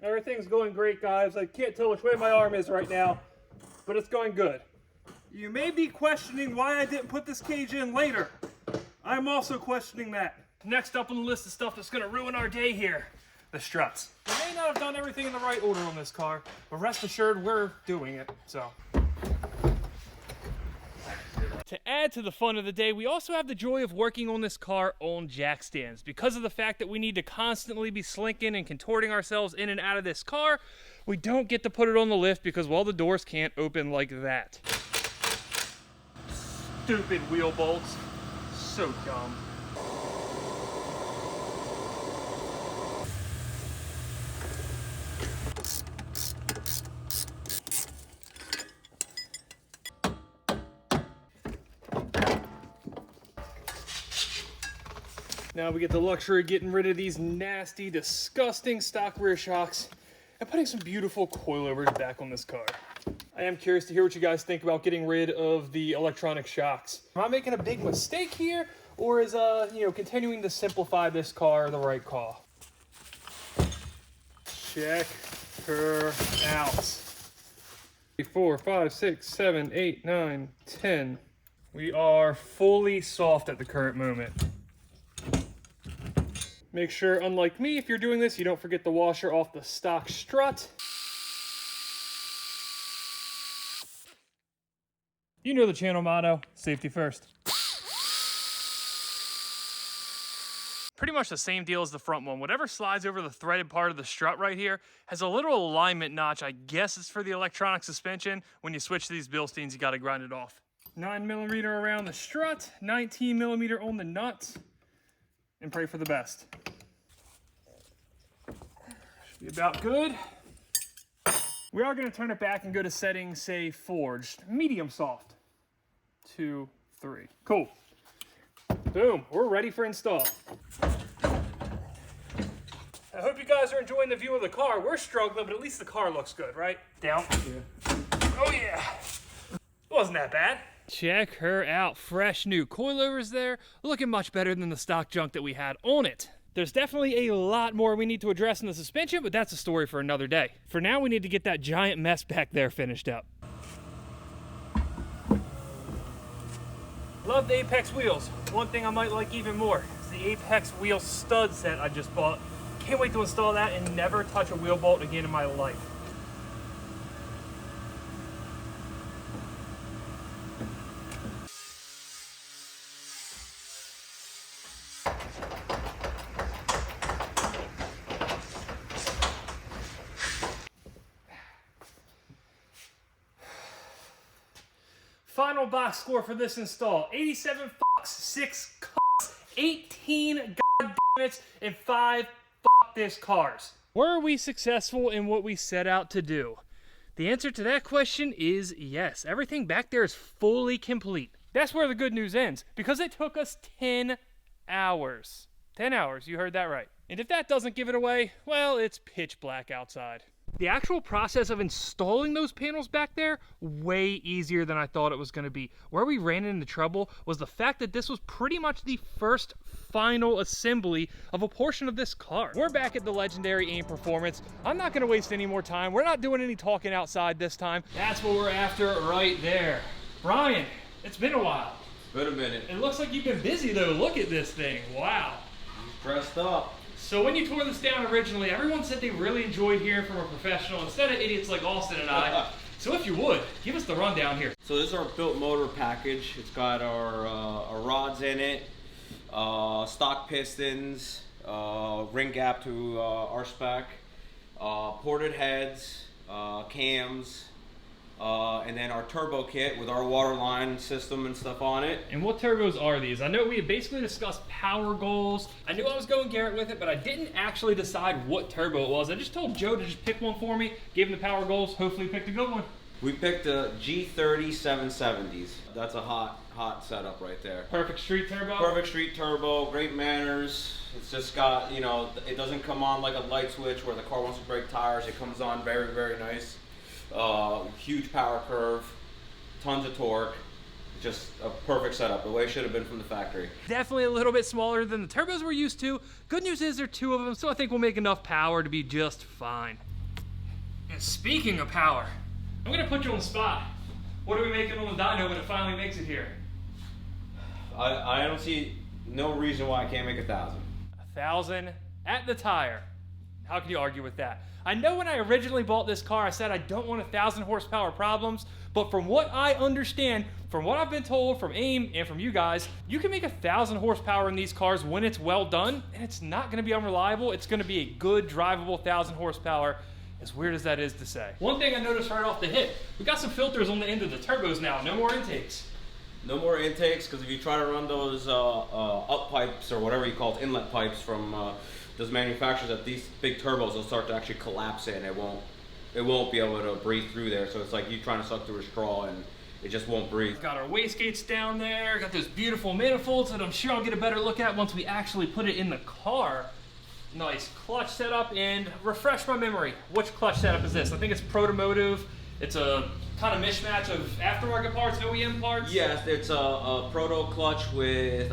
Everything's going great, guys. I can't tell which way my arm is right now, but it's going good. You may be questioning why I didn't put this cage in later. I'm also questioning that. Next up on the list of stuff that's going to ruin our day here, the struts. We may not have done everything in the right order on this car, but rest assured we're doing it, so. To add to the fun of the day, we also have the joy of working on this car on jack stands. Because of the fact that we need to constantly be slinking and contorting ourselves in and out of this car, we don't get to put it on the lift because, well, the doors can't open like that. Stupid wheel bolts. So dumb. Now we get the luxury of getting rid of these nasty, disgusting stock rear shocks and putting some beautiful coilovers back on this car. I am curious to hear what you guys think about getting rid of the electronic shocks. Am I making a big mistake here, or is continuing to simplify this car the right call? Check her out. 3, 4, 5, 6, 7, 8, 9, 10. We are fully soft at the current moment. Make sure, unlike me, if you're doing this, you don't forget the washer off the stock strut. You know the channel motto, safety first. Pretty much the same deal as the front one. Whatever slides over the threaded part of the strut right here has a little alignment notch. I guess it's for the electronic suspension. When you switch to these Bilsteins, you gotta grind it off. 9mm around the strut, 19mm on the nuts, and pray for the best. Should be about good. We are gonna turn it back and go to settings, say forged, medium soft. 2, 3. Cool. Boom, we're ready for install. I hope you guys are enjoying the view of the car. We're struggling, but at least the car looks good, right? Down. Yeah. Oh yeah. It wasn't that bad. Check her out. Fresh new coilovers there. Looking much better than the stock junk that we had on it. There's definitely a lot more we need to address in the suspension, but that's a story for another day. For now, we need to get that giant mess back there finished up. Love the Apex wheels. One thing I might like even more is the Apex wheel stud set I just bought. Can't wait to install that and never touch a wheel bolt again in my life. Final box score for this install: 87 fucks, 6 cocks, 18 goddammits, and 5 fuck this cars. Were we successful in what we set out to do? The answer to that question is yes. Everything back there is fully complete. That's where the good news ends, because it took us 10 hours. 10 hours, you heard that right. And if that doesn't give it away, well, it's pitch black outside. The actual process of installing those panels back there, way easier than I thought it was going to be. Where we ran into trouble was the fact that this was pretty much the first final assembly of a portion of this car. We're back at the legendary AIM Performance. I'm not going to waste any more time. We're not doing any talking outside this time. That's what we're after right there. Brian, it's been a while. It's been a minute. It looks like you've been busy though. Look at this thing. Wow. Dressed up. So when you tore this down originally, everyone said they really enjoyed hearing from a professional instead of idiots like Austin and I. So if you would, give us the rundown here. So this is our built motor package. It's got our rods in it, stock pistons, ring gap to our spec, ported heads, cams, and then our turbo kit with our water line system and stuff on it. And what turbos are these? I know we had basically discussed power goals. I knew I was going Garrett with it, but I didn't actually decide what turbo it was. I just told Joe to just pick one for me, gave him the power goals, hopefully picked a good one. We picked a G30 770s. That's a hot setup right there. Perfect street turbo? Perfect street turbo, great manners. It's just got, you know, it doesn't come on like a light switch where the car wants to break tires. It comes on very, very nice. Huge power curve, tons of torque, just a perfect setup, the way it should have been from the factory. Definitely a little bit smaller than the turbos we're used to. Good news is there are 2 of them, so I think we'll make enough power to be just fine. And speaking of power, I'm gonna put you on the spot. What are we making on the dyno when it finally makes it here? I don't see no reason why I can't make 1,000. 1,000 at the tire. How can you argue with that? I know when I originally bought this car, I said I don't want 1,000 horsepower problems, but from what I understand, from what I've been told from AIM and from you guys, you can make 1,000 horsepower in these cars when it's well done, and it's not gonna be unreliable. It's gonna be a good, drivable 1,000 horsepower, as weird as that is to say. One thing I noticed right off the hip, we got some filters on the end of the turbos now, no more intakes. No more intakes, because if you try to run those up pipes, or whatever you call it, inlet pipes from those manufacturers at these big turbos, will start to actually collapse in. It won't be able to breathe through there. So it's like you trying to suck through a straw and it just won't breathe. Got our wastegates down there, got those beautiful manifolds that I'm sure I'll get a better look at once we actually put it in the car. Nice clutch setup, and refresh my memory. Which clutch setup is this? I think it's Protomotive. It's a kind of mishmatch of aftermarket parts, OEM parts. Yes, it's a proto clutch with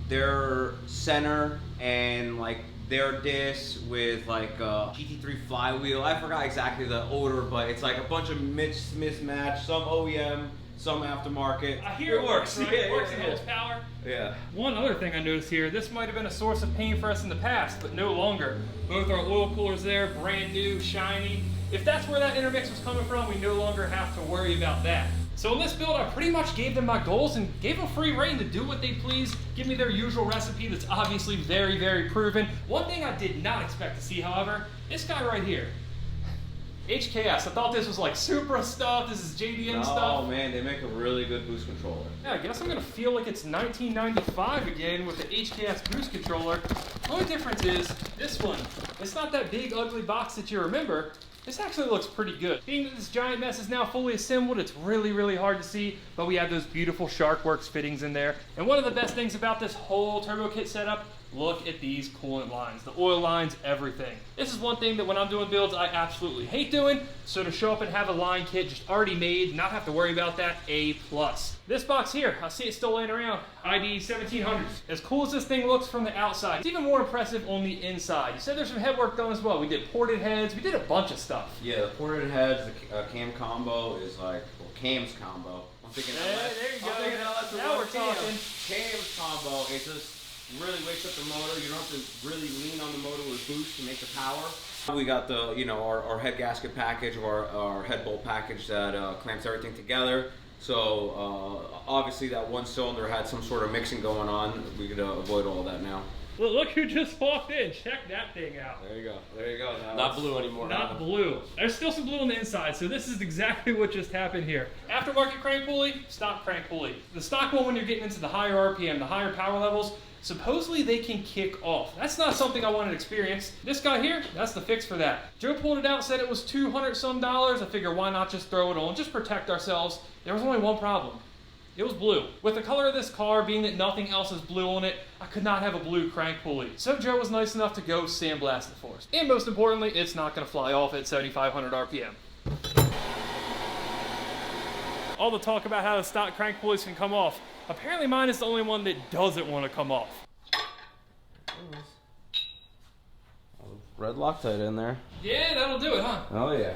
their center and like their disc with like a GT3 flywheel. I forgot exactly the order, but it's like a bunch of mismatch, some OEM, some aftermarket. I hear it works, right? It works and holds power. Yeah. One other thing I noticed here, this might have been a source of pain for us in the past, but no longer. Both our oil coolers there, brand new, shiny. If that's where that intermix was coming from, we no longer have to worry about that. So in this build, I pretty much gave them my goals and gave them free reign to do what they please, give me their usual recipe that's obviously very, very proven. One thing I did not expect to see, however, this guy right here. HKS, I thought this was like Supra stuff, this is JDM stuff. Oh man, they make a really good boost controller. Yeah, I guess I'm gonna feel like it's 1995 again with the HKS boost controller. The only difference is, this one, it's not that big ugly box that you remember. This actually looks pretty good. Being that this giant mess is now fully assembled, it's really, really hard to see, but we have those beautiful Sharkworks fittings in there. And one of the best things about this whole turbo kit setup, Look at these coolant lines, the oil lines, everything. This is one thing that when I'm doing builds, I absolutely hate doing. So to show up and have a line kit just already made, not have to worry about that, A+. This box here, I see it still laying around, ID 1700s. As cool as this thing looks from the outside, it's even more impressive on the inside. You said there's some head work done as well. We did ported heads, we did a bunch of stuff. Yeah, the ported heads, the cam combo is like, well, cam's combo. I'm thinking there you go. Now we're talking. Cam's combo, it just really wakes up the motor. You don't have to really lean on the motor with boost to make the power. We got the, you know, our head gasket package or our head bolt package that clamps everything together. So obviously that one cylinder had some sort of mixing going on. We could avoid all that now. Look who just walked in. Check that thing out. There you go. There you go. Not blue anymore. Not blue. There's still some blue on the inside, so this is exactly what just happened here. Aftermarket crank pulley, stock crank pulley. The stock one, when you're getting into the higher RPM, the higher power levels, supposedly they can kick off. That's not something I wanted to experience. This guy here, that's the fix for that. Joe pulled it out and said it was $200 some. I figure why not just throw it on, just protect ourselves. There was only one problem. It was blue. With the color of this car, being that nothing else is blue on it, I could not have a blue crank pulley. So Joe was nice enough to go sandblast it for us. And most importantly, it's not gonna fly off at 7,500 RPM. All the talk about how the stock crank pulleys can come off. Apparently mine is the only one that doesn't want to come off. Red Loctite in there. Yeah, that'll do it, huh? Oh yeah.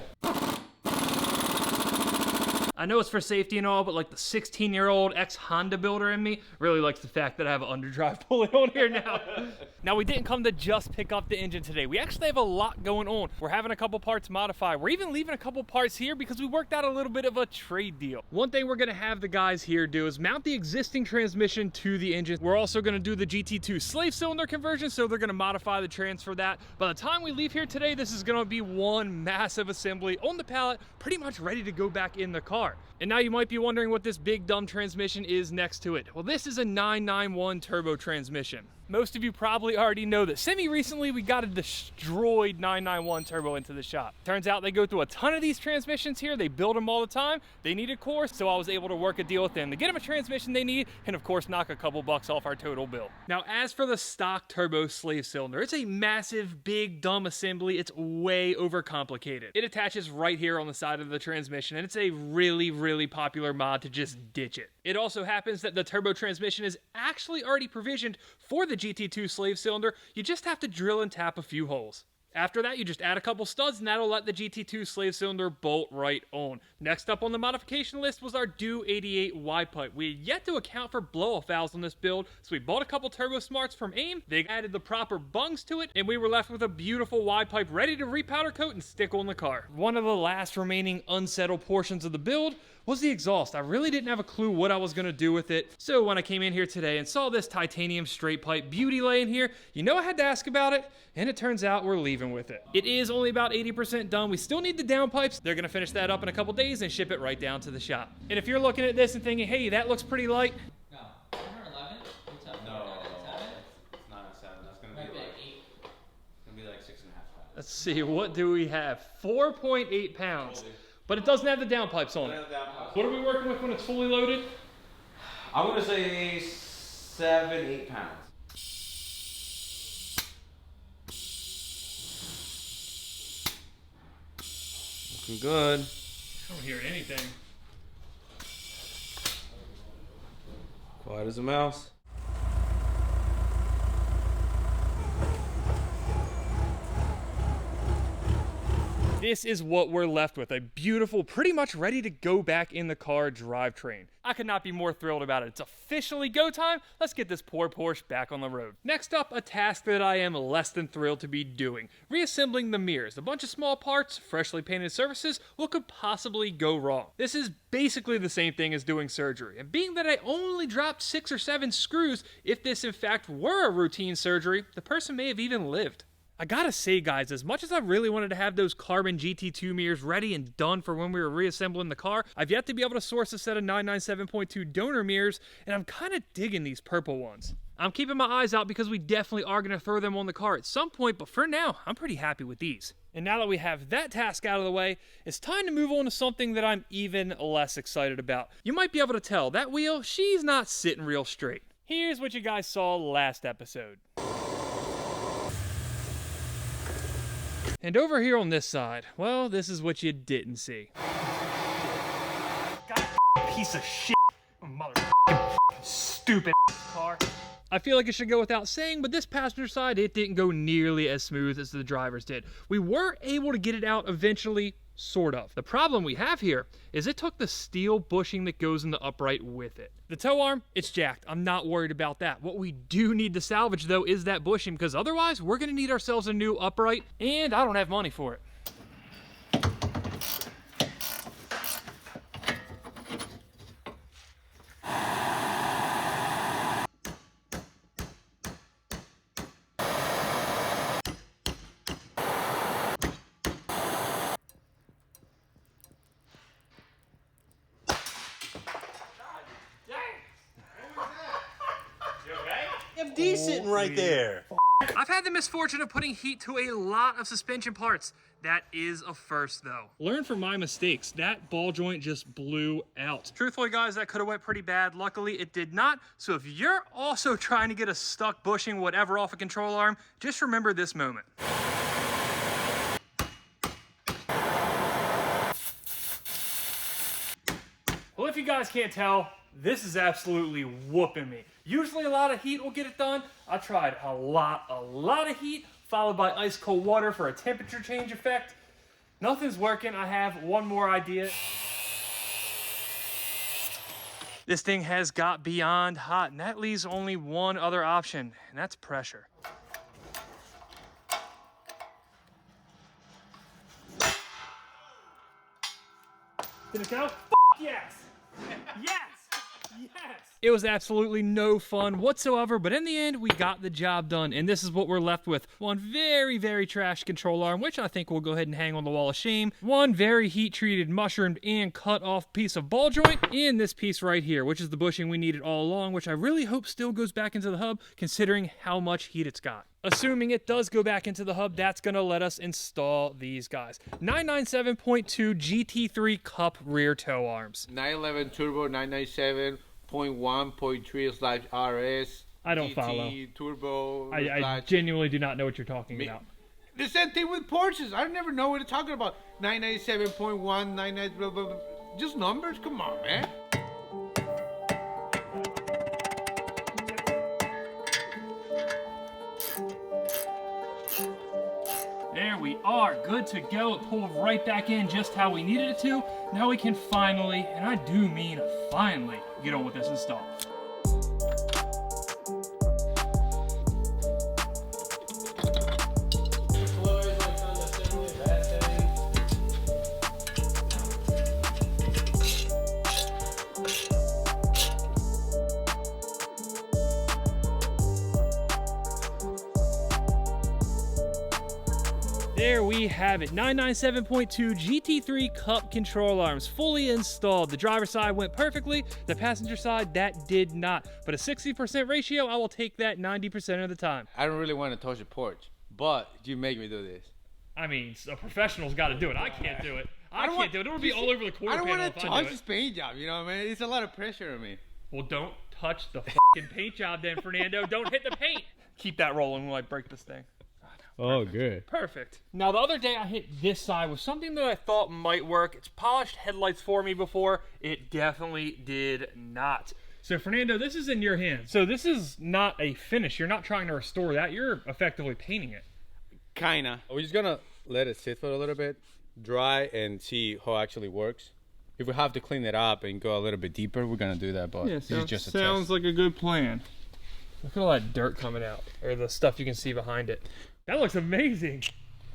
I know it's for safety and all, but like the 16-year-old ex-Honda builder in me really likes the fact that I have an underdrive pulley on here now. Now, we didn't come to just pick up the engine today. We actually have a lot going on. We're having a couple parts modified. We're even leaving a couple parts here because we worked out a little bit of a trade deal. One thing we're gonna have the guys here do is mount the existing transmission to the engine. We're also gonna do the GT2 slave cylinder conversion, so they're gonna modify the trans for that. By the time we leave here today, this is gonna be one massive assembly on the pallet, pretty much ready to go back in the car. And now you might be wondering what this big dumb transmission is next to it. Well, this is a 991 turbo transmission. Most of you probably already know that semi-recently we got a destroyed 991 turbo into the shop. Turns out they go through a ton of these transmissions here. They build them all the time. They needed cores, so I was able to work a deal with them to get them a transmission they need and of course knock a couple bucks off our total bill. Now, as for the stock turbo slave cylinder, it's a massive, big, dumb assembly. It's way overcomplicated. It attaches right here on the side of the transmission, and it's a really, really popular mod to just ditch it. It also happens that the turbo transmission is actually already provisioned for the GT2 slave cylinder. You just have to drill and tap a few holes. After that, you just add a couple studs and that'll let the GT2 slave cylinder bolt right on. Next up on the modification list was our Do 88 Y pipe. We had yet to account for blow-off valves on this build, so we bought a couple turbo smarts from AIM. They added the proper bungs to it, and we were left with a beautiful Y pipe ready to repowder coat and stick on the car. One of the last remaining unsettled portions of the build was the exhaust. I really didn't have a clue what I was gonna do with it. So when I came in here today and saw this titanium straight pipe beauty laying here, you know I had to ask about it, and it turns out we're leaving with it. It is only about 80% done. We still need the downpipes. They're gonna finish that up in a couple days and ship it right down to the shop. And if you're looking at this and thinking, hey, that looks pretty light. No, 11? What's up? No, it's not a 7. That's gonna be like 8. It's gonna be like 6.5 pounds. Let's see, what do we have? 4.8 pounds. But it doesn't have the downpipes on it. What are we working with when it's fully loaded? I'm gonna say 7-8 pounds. Looking good. I don't hear anything. Quiet as a mouse. This is what we're left with, a beautiful, pretty much ready to go back in the car drivetrain. I could not be more thrilled about it. It's officially go time. Let's get this poor Porsche back on the road. Next up, a task that I am less than thrilled to be doing. Reassembling the mirrors. A bunch of small parts, freshly painted surfaces. What could possibly go wrong? This is basically the same thing as doing surgery. And being that I only dropped 6 or 7 screws, if this in fact were a routine surgery, the person may have even lived. I gotta say, guys, as much as I really wanted to have those carbon GT2 mirrors ready and done for when we were reassembling the car, I've yet to be able to source a set of 997.2 donor mirrors, and I'm kind of digging these purple ones. I'm keeping my eyes out because we definitely are going to throw them on the car at some point, but for now, I'm pretty happy with these. And now that we have that task out of the way, it's time to move on to something that I'm even less excited about. You might be able to tell, that wheel, she's not sitting real straight. Here's what you guys saw last episode. And over here on this side, well, this is what you didn't see. God, piece of shit. Motherfucking stupid car. I feel like it should go without saying, but this passenger side, it didn't go nearly as smooth as the drivers did. We were able to get it out eventually, sort of. The problem we have here is it took the steel bushing that goes in the upright with it. The tow arm, it's jacked. I'm not worried about that. What we do need to salvage though is that bushing, because otherwise we're gonna need ourselves a new upright, and I don't have money for it. MD sitting right there. I've had the misfortune of putting heat to a lot of suspension parts. That is a first though. Learn from my mistakes. That ball joint just blew out. Truthfully guys, that could have went pretty bad. Luckily it did not. So if you're also trying to get a stuck bushing whatever off a control arm, just remember this moment. Well, if you guys can't tell, this is absolutely whooping me. Usually a lot of heat will get it done. I tried a lot of heat, followed by ice cold water for a temperature change effect. Nothing's working. I have one more idea. This thing has got beyond hot, and that leaves only one other option, and that's pressure. Did it go? Yes! Yes! Yes! It was absolutely no fun whatsoever, but in the end, we got the job done, and this is what we're left with. One very, very trashed control arm, which I think we'll go ahead and hang on the wall of shame. One very heat-treated, mushroomed, and cut-off piece of ball joint, and this piece right here, which is the bushing we needed all along, which I really hope still goes back into the hub, considering how much heat it's got. Assuming it does go back into the hub, that's gonna let us install these guys. 997.2 GT3 Cup rear tow arms. 911 turbo, 997.1.3/RS. I don't follow. Turbo. I genuinely do not know what you're talking about. The same thing with Porsches. I never know what they're talking about. 997.1, 99, blah, blah, blah. Just numbers? Come on, man. There we are, good to go. It pulled right back in just how we needed it to. Now we can finally, and I do mean finally, get on with this install. There we have it, 997.2 GT3 Cup control arms fully installed. The driver's side went perfectly, the passenger side, that did not. But a 60% ratio, I will take that 90% of the time. I don't really want to touch a Porsche, but you make me do this. I mean, a professional's got to do it. I can't do it. I can't do it. It'll be all over the quarter panel. I don't want to touch this paint job, you know what I mean? It's a lot of pressure on me. Well, don't touch the fucking paint job then, Fernando. Don't hit the paint. Keep that rolling while I break this thing. Oh, good. Perfect. Now, the other day I hit this side with something that I thought might work. It's polished headlights for me before. It definitely did not. So, Fernando, this is in your hands. So this is not a finish. You're not trying to restore that. You're effectively painting it. Kinda. We're just gonna let it sit for a little bit, dry, and see how it actually works. If we have to clean it up and go a little bit deeper, we're gonna do that, but yeah, this is just a sounds test. like a good plan. Look at all that dirt coming out, or the stuff you can see behind it. That looks amazing.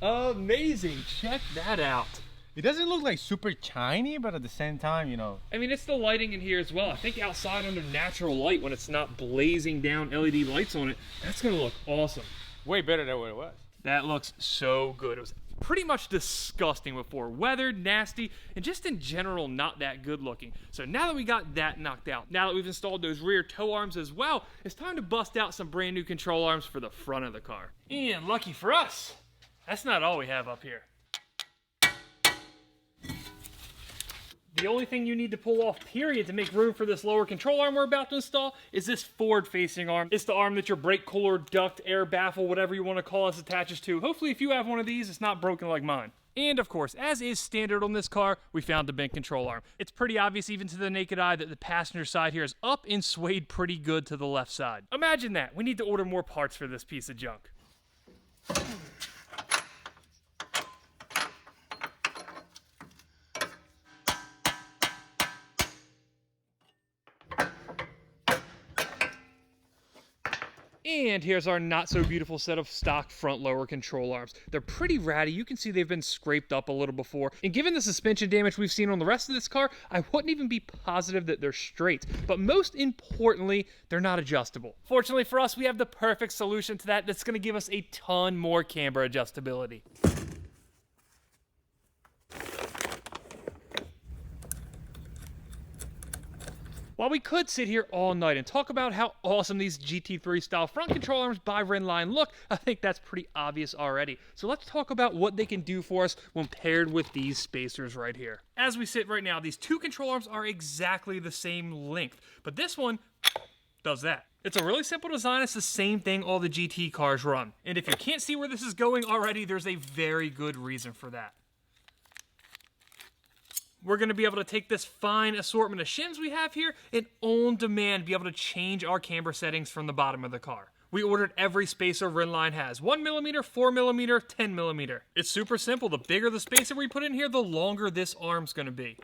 Amazing. Check that out. It doesn't look like super shiny, but at the same time, you know. I mean, it's the lighting in here as well. I think outside under natural light, when it's not blazing down LED lights on it, that's gonna look awesome. Way better than what it was. That looks so good. It was pretty much disgusting before. Weathered, nasty, and just in general not that good looking. So now that we got that knocked out, now that we've installed those rear tow arms as well, it's time to bust out some brand new control arms for the front of the car. And lucky for us, that's not all we have up here. The only thing you need to pull off, period, to make room for this lower control arm we're about to install is this forward-facing arm. It's the arm that your brake cooler, duct, air baffle, whatever you want to call it, attaches to. Hopefully, if you have one of these, it's not broken like mine. And of course, as is standard on this car, we found the bent control arm. It's pretty obvious even to the naked eye that the passenger side here is up and swayed pretty good to the left side. Imagine that. We need to order more parts for this piece of junk. And here's our not so beautiful set of stock front lower control arms. They're pretty ratty. You can see they've been scraped up a little before. And given the suspension damage we've seen on the rest of this car, I wouldn't even be positive that they're straight. But most importantly, they're not adjustable. Fortunately for us, we have the perfect solution to that that's going to give us a ton more camber adjustability. While we could sit here all night and talk about how awesome these GT3 style front control arms by Redline look, I think that's pretty obvious already. So let's talk about what they can do for us when paired with these spacers right here. As we sit right now, these two control arms are exactly the same length, but this one does that. It's a really simple design. It's the same thing all the GT cars run. And if you can't see where this is going already, there's a very good reason for that. We're going to be able to take this fine assortment of shims we have here and on demand be able to change our camber settings from the bottom of the car. We ordered every spacer Redline has. 1mm, 4mm, 10mm. It's super simple. The bigger the spacer we put in here, the longer this arm's going to be.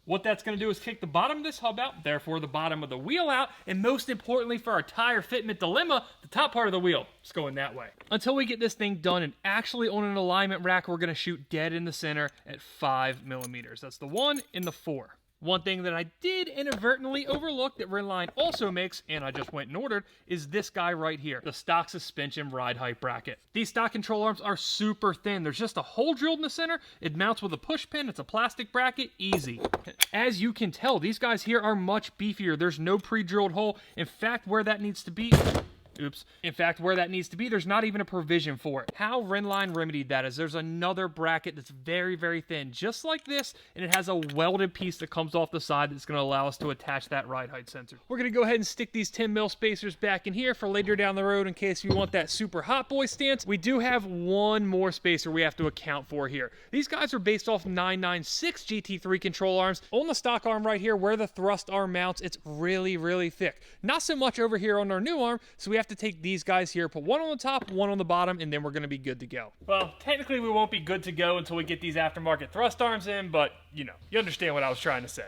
What that's going to do is kick the bottom of this hub out, therefore the bottom of the wheel out, and most importantly for our tire fitment dilemma, the top part of the wheel is going that way. Until we get this thing done and actually on an alignment rack, we're going to shoot dead in the center at 5mm. That's the 1 and the 4. One thing that I did inadvertently overlook that Redline also makes, and I just went and ordered, is this guy right here, the stock suspension ride height bracket. These stock control arms are super thin. There's just a hole drilled in the center. It mounts with a push pin. It's a plastic bracket, easy. As you can tell, these guys here are much beefier. There's no pre-drilled hole. In fact, where that needs to be... Oops. In fact, where that needs to be, there's not even a provision for it. How Redline remedied that is there's another bracket that's very, very thin, just like this, and it has a welded piece that comes off the side that's going to allow us to attach that ride height sensor. We're going to go ahead and stick these 10mm spacers back in here for later down the road in case you want that super hot boy stance. We do have one more spacer we have to account for here. These guys are based off 996 GT3 control arms. On the stock arm right here, where the thrust arm mounts, it's really, really thick. Not so much over here on our new arm, so we have to take these guys here, put one on the top, one on the bottom, and then we're going to be good to go. Well, technically we won't be good to go until we get these aftermarket thrust arms in, but you know, you understand what I was trying to say.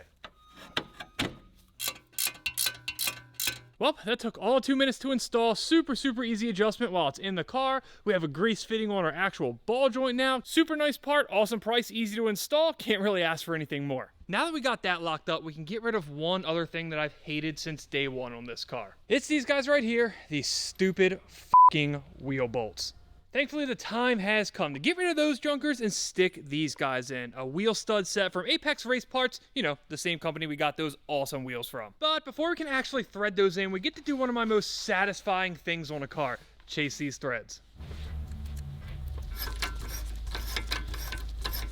Well, that took all 2 minutes to install. Super, super easy adjustment while it's in the car. We have a grease fitting on our actual ball joint now. Super nice part, awesome price, easy to install. Can't really ask for anything more. Now that we got that locked up, we can get rid of one other thing that I've hated since day one on this car. It's these guys right here, these stupid fucking wheel bolts. Thankfully, the time has come to get rid of those junkers and stick these guys in. A wheel stud set from Apex Race Parts, you know, the same company we got those awesome wheels from. But before we can actually thread those in, we get to do one of my most satisfying things on a car, chase these threads.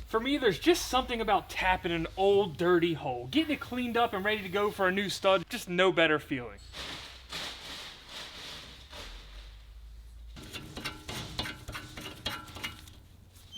For me, there's just something about tapping an old dirty hole, getting it cleaned up and ready to go for a new stud, just no better feeling.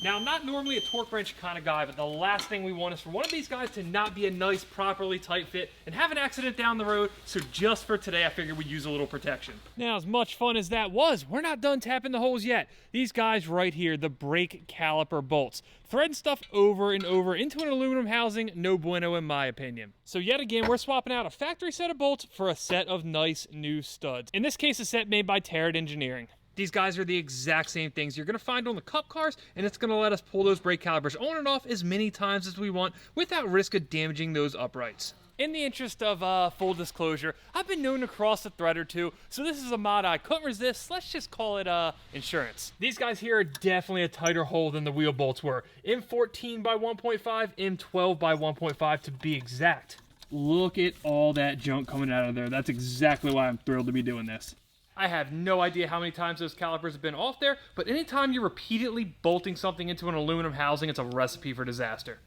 Now, I'm not normally a torque wrench kind of guy, but the last thing we want is for one of these guys to not be a nice, properly tight fit and have an accident down the road, so just for today, I figured we'd use a little protection. Now, as much fun as that was, we're not done tapping the holes yet. These guys right here, the brake caliper bolts. Threading stuff over and over into an aluminum housing, no bueno in my opinion. So yet again, we're swapping out a factory set of bolts for a set of nice new studs. In this case, a set made by Terrat Engineering. These guys are the exact same things you're going to find on the Cup cars, and it's going to let us pull those brake calipers on and off as many times as we want without risk of damaging those uprights. In the interest of full disclosure, I've been known to cross a thread or two, so this is a mod I couldn't resist. Let's just call it insurance. These guys here are definitely a tighter hole than the wheel bolts were. M14 by 1.5, M12 by 1.5 to be exact. Look at all that junk coming out of there. That's exactly why I'm thrilled to be doing this. I have no idea how many times those calipers have been off there, but anytime you're repeatedly bolting something into an aluminum housing, it's a recipe for disaster.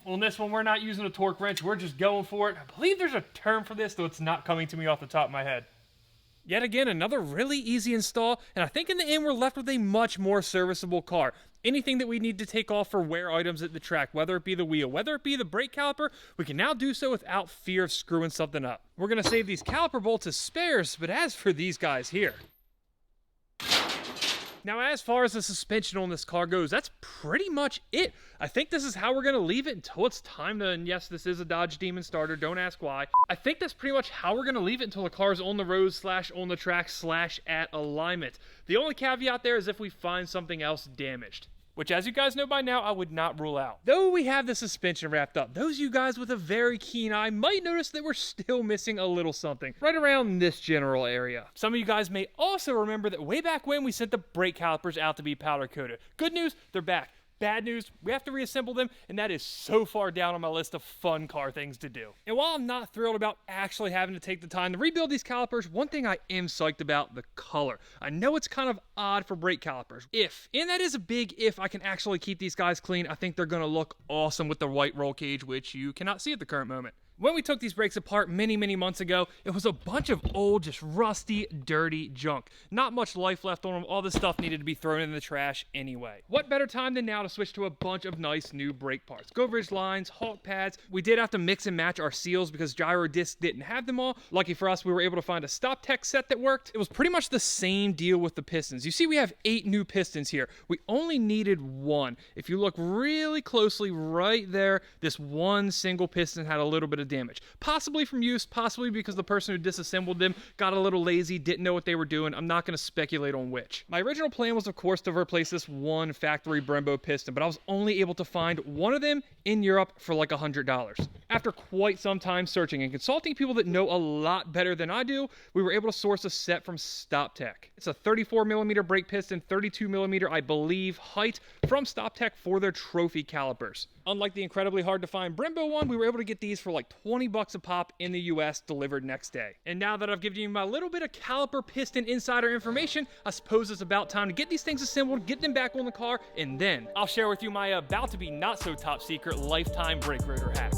On this one, we're not using a torque wrench. We're just going for it. I believe there's a term for this, though it's not coming to me off the top of my head. Yet again, another really easy install, and I think in the end we're left with a much more serviceable car. Anything that we need to take off for wear items at the track, whether it be the wheel, whether it be the brake caliper, we can now do so without fear of screwing something up. We're going to save these caliper bolts as spares, but as for these guys here. Now, as far as the suspension on this car goes, that's pretty much it. I think this is how we're going to leave it until it's time to, and yes, this is a Dodge Demon starter, don't ask why. I think that's pretty much how we're going to leave it until the car's on the road / on the track / at alignment. The only caveat there is if we find something else damaged, which, as you guys know by now, I would not rule out. Though we have the suspension wrapped up, those of you guys with a very keen eye might notice that we're still missing a little something right around this general area. Some of you guys may also remember that way back when we sent the brake calipers out to be powder coated. Good news, they're back. Bad news, we have to reassemble them, and that is so far down on my list of fun car things to do. And while I'm not thrilled about actually having to take the time to rebuild these calipers, one thing I am psyched about, the color. I know it's kind of odd for brake calipers. And that is a big if, I can actually keep these guys clean, I think they're going to look awesome with the white roll cage, which you cannot see at the current moment. When we took these brakes apart many months ago, it was a bunch of old, just rusty, dirty junk. Not much life left on them. All this stuff needed to be thrown in the trash anyway. What better time than now to switch to a bunch of nice new brake parts? Go Ridge lines, Hawk pads. We did have to mix and match our seals because gyro discs didn't have them all. Lucky for us, we were able to find a Stop Tech set that worked. It was pretty much the same deal with the pistons. You see we have 8 new pistons here. We only needed 1. If you look really closely right there, this one single piston had a little bit of damage. Possibly from use, possibly because the person who disassembled them got a little lazy, didn't know what they were doing. I'm not going to speculate on which. My original plan was, of course, to replace this one factory Brembo piston, but I was only able to find one of them in Europe for like $100. After quite some time searching and consulting people that know a lot better than I do, we were able to source a set from Stop Tech. It's a 34mm brake piston, 32mm, I believe, height from Stop Tech for their trophy calipers. Unlike the incredibly hard to find Brembo one, we were able to get these for like $20 a pop in the US, delivered next day. And now that I've given you my little bit of caliper piston insider information, I suppose it's about time to get these things assembled, get them back on the car, and then I'll share with you my about to be not so top secret lifetime brake rotor hack.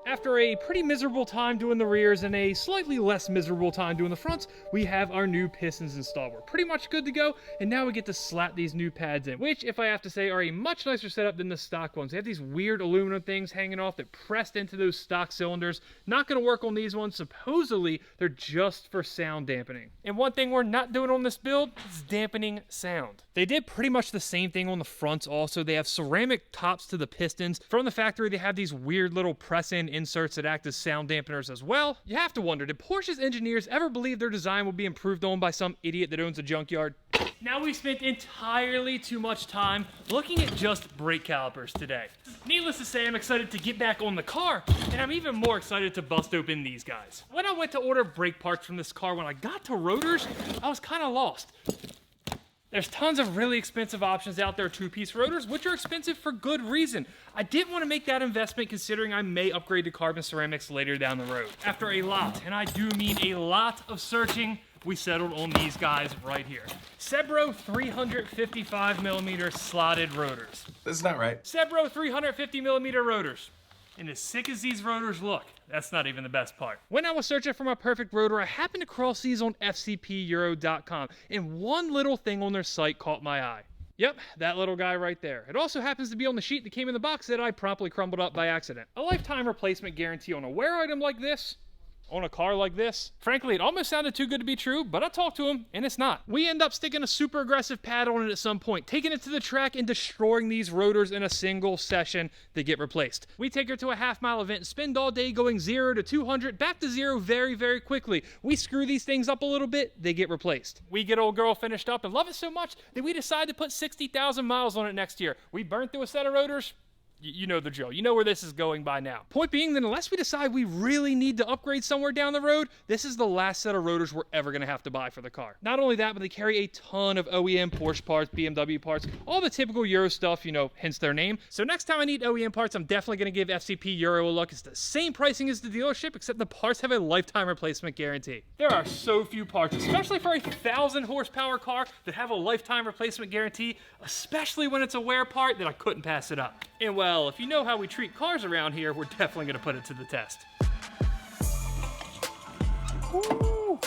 After a pretty miserable time doing the rears and a slightly less miserable time doing the fronts, we have our new pistons installed. We're pretty much good to go, and now we get to slap these new pads in, which, if I have to say, are a much nicer setup than the stock ones. They have these weird aluminum things hanging off that pressed into those stock cylinders. Not going to work on these ones. Supposedly, they're just for sound dampening. And one thing we're not doing on this build is dampening sound. They did pretty much the same thing on the fronts also. They have ceramic tops to the pistons. From the factory, they have these weird little press-in inserts that act as sound dampeners as well. You have to wonder, did Porsche's engineers ever believe their design would be improved on by some idiot that owns a junkyard? Now we've spent entirely too much time looking at just brake calipers today. Needless to say, I'm excited to get back on the car, and I'm even more excited to bust open these guys. When I went to order brake parts from this car, when I got to rotors, I was kind of lost. There's tons of really expensive options out there, 2-piece rotors, which are expensive for good reason. I didn't want to make that investment considering I may upgrade to carbon ceramics later down the road. After a lot, and I do mean a lot of searching, we settled on these guys right here. Sebro 355mm slotted rotors. That's not right. Sebro 350mm rotors. And as sick as these rotors look, that's not even the best part. When I was searching for my perfect rotor, I happened to cross these on fcpeuro.com, and one little thing on their site caught my eye. Yep, that little guy right there. It also happens to be on the sheet that came in the box that I promptly crumbled up by accident. A lifetime replacement guarantee on a wear item like this, on a car like this. Frankly, it almost sounded too good to be true, but I talked to him, and it's not. We end up sticking a super aggressive pad on it at some point, taking it to the track and destroying these rotors in a single session. They get replaced. We take her to a half-mile event and spend all day going 0 to 200, back to 0 very, very quickly. We screw these things up a little bit, they get replaced. We get old girl finished up and love it so much that we decide to put 60,000 miles on it next year. We burn through a set of rotors, You know the drill. You know where this is going by now. Point being that unless we decide we really need to upgrade somewhere down the road, this is the last set of rotors we're ever going to have to buy for the car. Not only that, but they carry a ton of OEM Porsche parts, BMW parts, all the typical Euro stuff, you know, hence their name. So next time I need OEM parts, I'm definitely going to give FCP Euro a look. It's the same pricing as the dealership, except the parts have a lifetime replacement guarantee. There are so few parts, especially for a 1,000 horsepower car, that have a lifetime replacement guarantee, especially when it's a wear part, that I couldn't pass it up. And well, if you know how we treat cars around here, we're definitely going to put it to the test. Woo.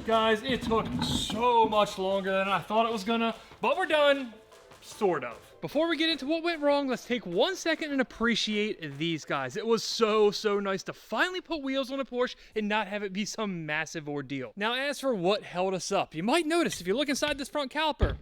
Guys, it took so much longer than I thought it was gonna, but we're done, sort of. Before we get into what went wrong, let's take 1 second and appreciate these guys. It was so nice to finally put wheels on a Porsche and not have it be some massive ordeal. Now, as for what held us up, you might notice if you look inside this front caliper,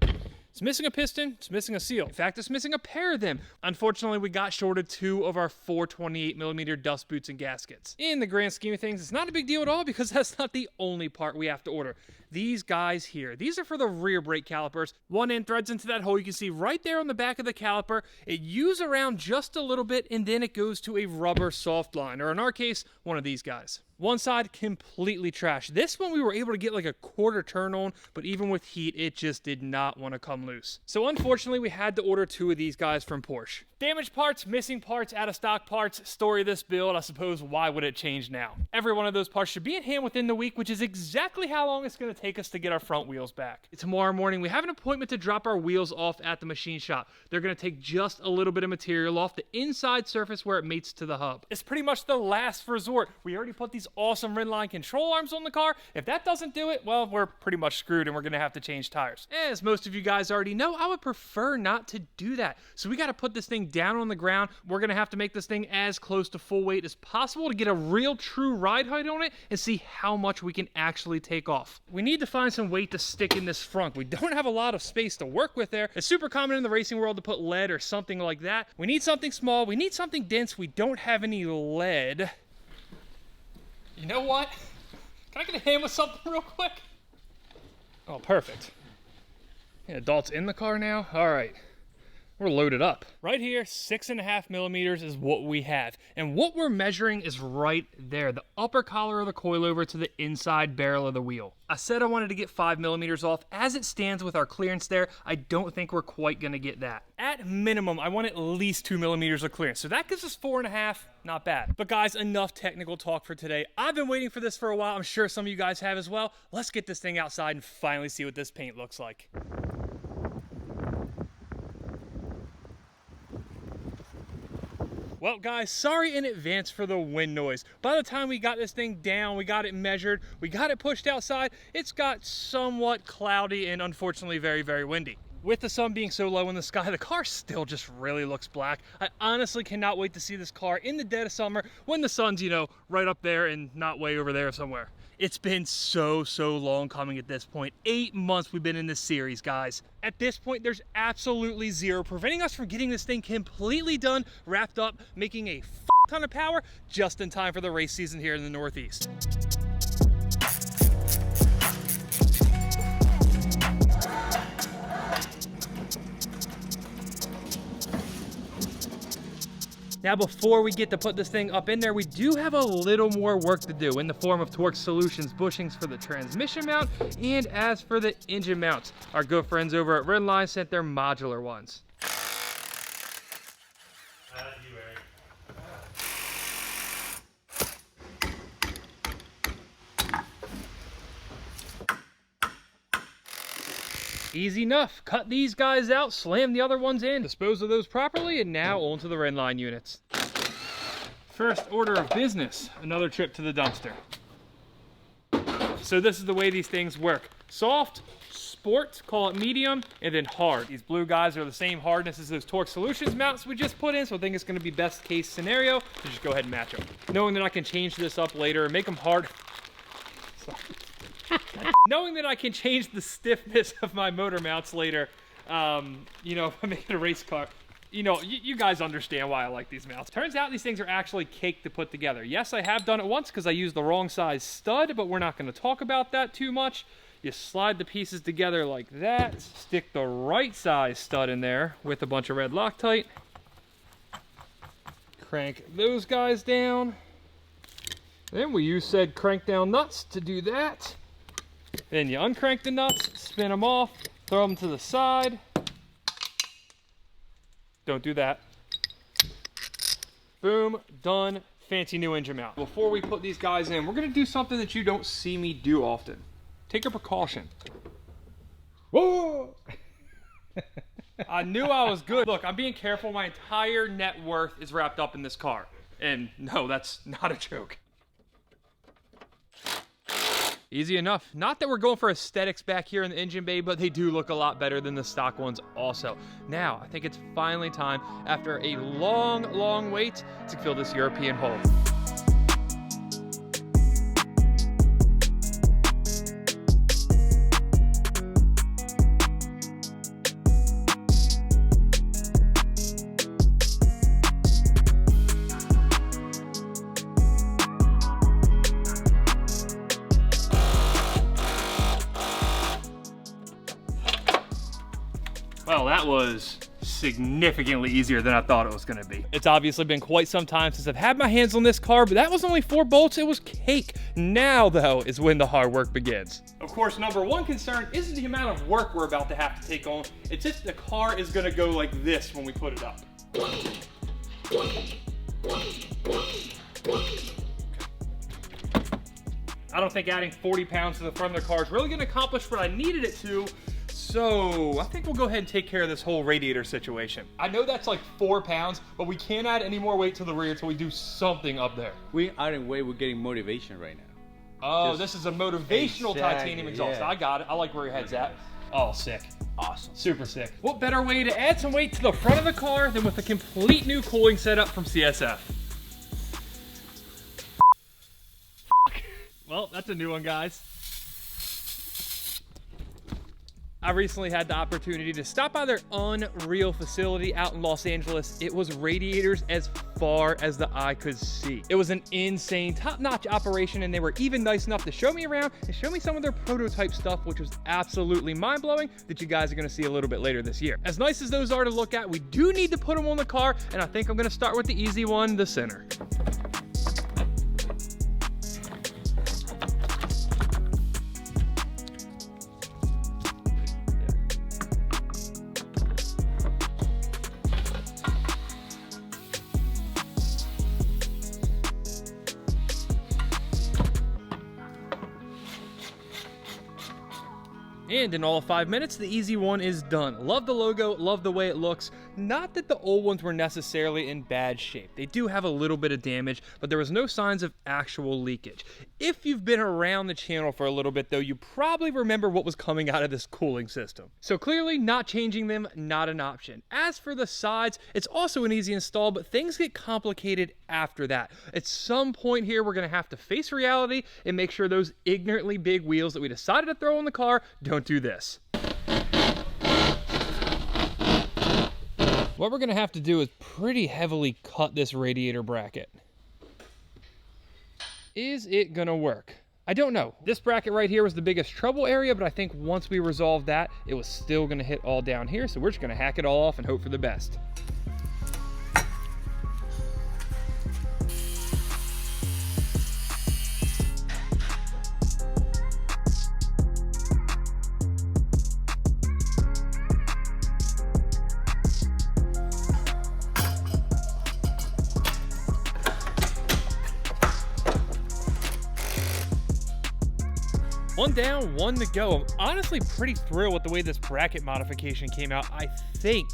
it's missing a piston, it's missing a seal. In fact, it's missing a pair of them. Unfortunately, we got shorted 2 of our 428mm dust boots and gaskets. In the grand scheme of things, it's not a big deal at all because that's not the only part we have to order. These guys here, these are for the rear brake calipers. One end threads into that hole you can see right there on the back of the caliper. It uses around just a little bit and then it goes to a rubber soft line, or in our case, one of these guys. One side completely trashed. This one we were able to get like a quarter turn on, but even with heat, it just did not want to come loose. So unfortunately, we had to order 2 of these guys from Porsche. Damaged parts, missing parts, out of stock parts, story of this build, I suppose, why would it change now? Every one of those parts should be in hand within the week, which is exactly how long it's going to take us to get our front wheels back. Tomorrow morning, we have an appointment to drop our wheels off at the machine shop. They're going to take just a little bit of material off the inside surface where it mates to the hub. It's pretty much the last resort. We already put these awesome Redline control arms on the car. If that doesn't do it, well, we're pretty much screwed and we're going to have to change tires. As most of you guys already know, I would prefer not to do that. So we got to put this thing down on the ground. We're going to have to make this thing as close to full weight as possible to get a real true ride height on it and see how much we can actually take off. We need to find some weight to stick in this front. We don't have a lot of space to work with there. It's super common in the racing world to put lead or something like that. We need something small. We need something dense. We don't have any lead. You know what? Can I get a hand with something real quick? Oh, perfect. Yeah, adults in the car now? All right. We're loaded up. Right here, 6.5mm is what we have. And what we're measuring is right there, the upper collar of the coilover to the inside barrel of the wheel. I said I wanted to get 5mm off. As it stands with our clearance there, I don't think we're quite gonna get that. At minimum, I want at least 2mm of clearance. So that gives us 4.5, not bad. But guys, enough technical talk for today. I've been waiting for this for a while. I'm sure some of you guys have as well. Let's get this thing outside and finally see what this paint looks like. Well, guys, sorry in advance for the wind noise. By the time we got this thing down, we got it measured, we got it pushed outside, it's got somewhat cloudy and unfortunately very windy. With the sun being so low in the sky, the car still just really looks black. I honestly cannot wait to see this car in the dead of summer when the sun's, you know, right up there and not way over there somewhere. It's been so long coming at this point. 8 months we've been in this series, guys. At this point, there's absolutely zero preventing us from getting this thing completely done, wrapped up, making a ton of power just in time for the race season here in the Northeast. Now, before we get to put this thing up in there, we do have a little more work to do in the form of Torque Solutions bushings for the transmission mount, and as for the engine mounts, our good friends over at Redline sent their modular ones. Easy enough. Cut these guys out, slam the other ones in, dispose of those properly, and now onto the Redline units. First order of business, another trip to the dumpster. So this is the way these things work. Soft, sport, call it medium, and then hard. These blue guys are the same hardness as those Torque Solutions mounts we just put in, so I think it's gonna be best case scenario to just go ahead and match them. Knowing that I can change this up later and make them hard. Knowing that I can change the stiffness of my motor mounts later, you know, if I make it a race car, you know, you guys understand why I like these mounts. Turns out these things are actually cake to put together. Yes, I have done it once because I used the wrong size stud, but we're not going to talk about that too much. You slide the pieces together like that, stick the right size stud in there with a bunch of red Loctite, crank those guys down. Then we use said crank down nuts to do that. Then you uncrank the nuts, spin them off, throw them to the side. Don't do that. Boom, done. Fancy new engine mount. Before we put these guys in, we're gonna do something that you don't see me do often. Take a precaution. Whoa! I knew I was good. Look, I'm being careful. My entire net worth is wrapped up in this car. And no, that's not a joke. Easy enough. Not that we're going for aesthetics back here in the engine bay, but they do look a lot better than the stock ones also. Now, I think it's finally time, after a long wait, to fill this European hole. Well, that was significantly easier than I thought it was gonna be. It's obviously been quite some time since I've had my hands on this car, but that was only 4 bolts, it was cake. Now, though, is when the hard work begins. Of course, number one concern isn't the amount of work we're about to have to take on, it's just the car is gonna go like this when we put it up. I don't think adding 40 pounds to the front of the car is really gonna accomplish what I needed it to, so I think we'll go ahead and take care of this whole radiator situation. I know that's like 4 pounds, but we can't add any more weight to the rear until we do something up there. We aren't in weight, we're getting motivation right now. Oh, this is a motivational titanium exhaust. Yeah. I got it. I like where your head's at. Oh, sick. Awesome. Super sick. What better way to add some weight to the front of the car than with a complete new cooling setup from CSF? Well, that's a new one, guys. I recently had the opportunity to stop by their unreal facility out in Los Angeles. It was radiators as far as the eye could see. It was an insane, top-notch operation, and they were even nice enough to show me around and show me some of their prototype stuff, which was absolutely mind-blowing, that you guys are gonna see a little bit later this year. As nice as those are to look at, we do need to put them on the car, and I think I'm gonna start with the easy one, the center. And in all of 5 minutes, the easy one is done. Love the logo, love the way it looks. Not that the old ones were necessarily in bad shape. They do have a little bit of damage, but there was no signs of actual leakage. If you've been around the channel for a little bit though, you probably remember what was coming out of this cooling system. So clearly not changing them, not an option. As for the sides, it's also an easy install, but things get complicated after that. At some point here, we're gonna have to face reality and make sure those ignorantly big wheels that we decided to throw in the car don't do this. What we're gonna have to do is pretty heavily cut this radiator bracket. Is it gonna work? I don't know. This bracket right here was the biggest trouble area, but I think once we resolved that, it was still gonna hit all down here, so we're just gonna hack it all off and hope for the best. One down, one to go. I'm honestly pretty thrilled with the way this bracket modification came out. I think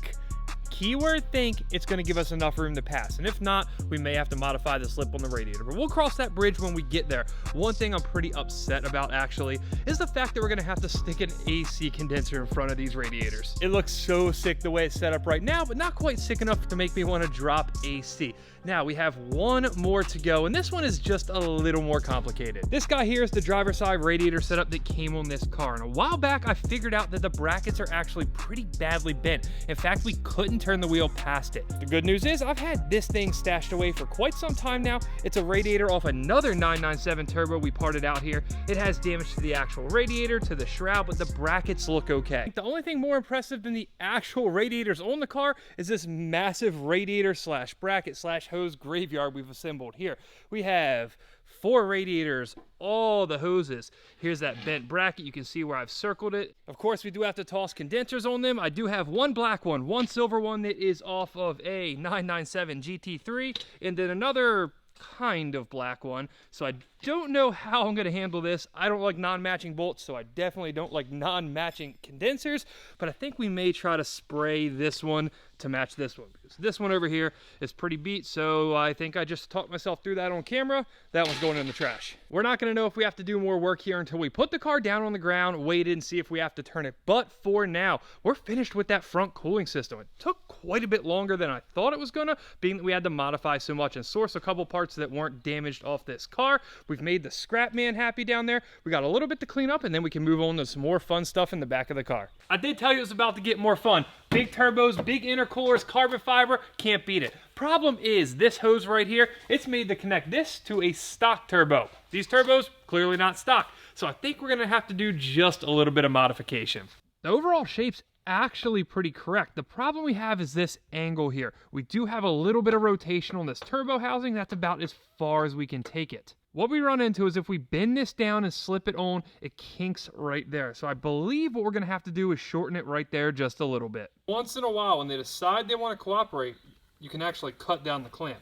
Keyword think it's gonna give us enough room to pass. And if not, we may have to modify the slip on the radiator, but we'll cross that bridge when we get there. One thing I'm pretty upset about actually is the fact that we're gonna have to stick an AC condenser in front of these radiators. It looks so sick the way it's set up right now, but not quite sick enough to make me wanna drop AC. Now we have one more to go, and this one is just a little more complicated. This guy here is the driver's side radiator setup that came on this car, and a while back I figured out that the brackets are actually pretty badly bent. In fact, we couldn't turn the wheel past it. The good news is I've had this thing stashed away for quite some time now. It's a radiator off another 997 turbo we parted out here. It has damage to the actual radiator, to the shroud, but the brackets look okay. The only thing more impressive than the actual radiators on the car is this massive radiator slash bracket slash hose graveyard we've assembled here. We have 4 radiators, all the hoses. Here's that bent bracket. You can see where I've circled it. Of course, we do have to toss condensers on them. I do have one black one, one silver one that is off of a 997 GT3, and then another kind of black one. So I don't know how I'm gonna handle this. I don't like non-matching bolts, so I definitely don't like non-matching condensers, but I think we may try to spray this one to match this one, because this one over here is pretty beat, so I think I just talked myself through that on camera. That one's going in the trash. We're not gonna know if we have to do more work here until we put the car down on the ground, wait and see if we have to turn it, but for now, we're finished with that front cooling system. It took quite a bit longer than I thought it was gonna, being that we had to modify so much and source a couple parts that weren't damaged off this car. We've made the scrap man happy down there. We got a little bit to clean up, and then we can move on to some more fun stuff in the back of the car. I did tell you it was about to get more fun. Big turbos, big intercoolers, carbon fiber, can't beat it. Problem is, this hose right here, it's made to connect this to a stock turbo. These turbos, clearly not stock. So I think we're gonna have to do just a little bit of modification. The overall shape's actually pretty correct. The problem we have is this angle here. We do have a little bit of rotation on this turbo housing. That's about as far as we can take it. What we run into is if we bend this down and slip it on, it kinks right there. So I believe what we're gonna have to do is shorten it right there just a little bit. Once in a while, when they decide they wanna cooperate, you can actually cut down the clamp.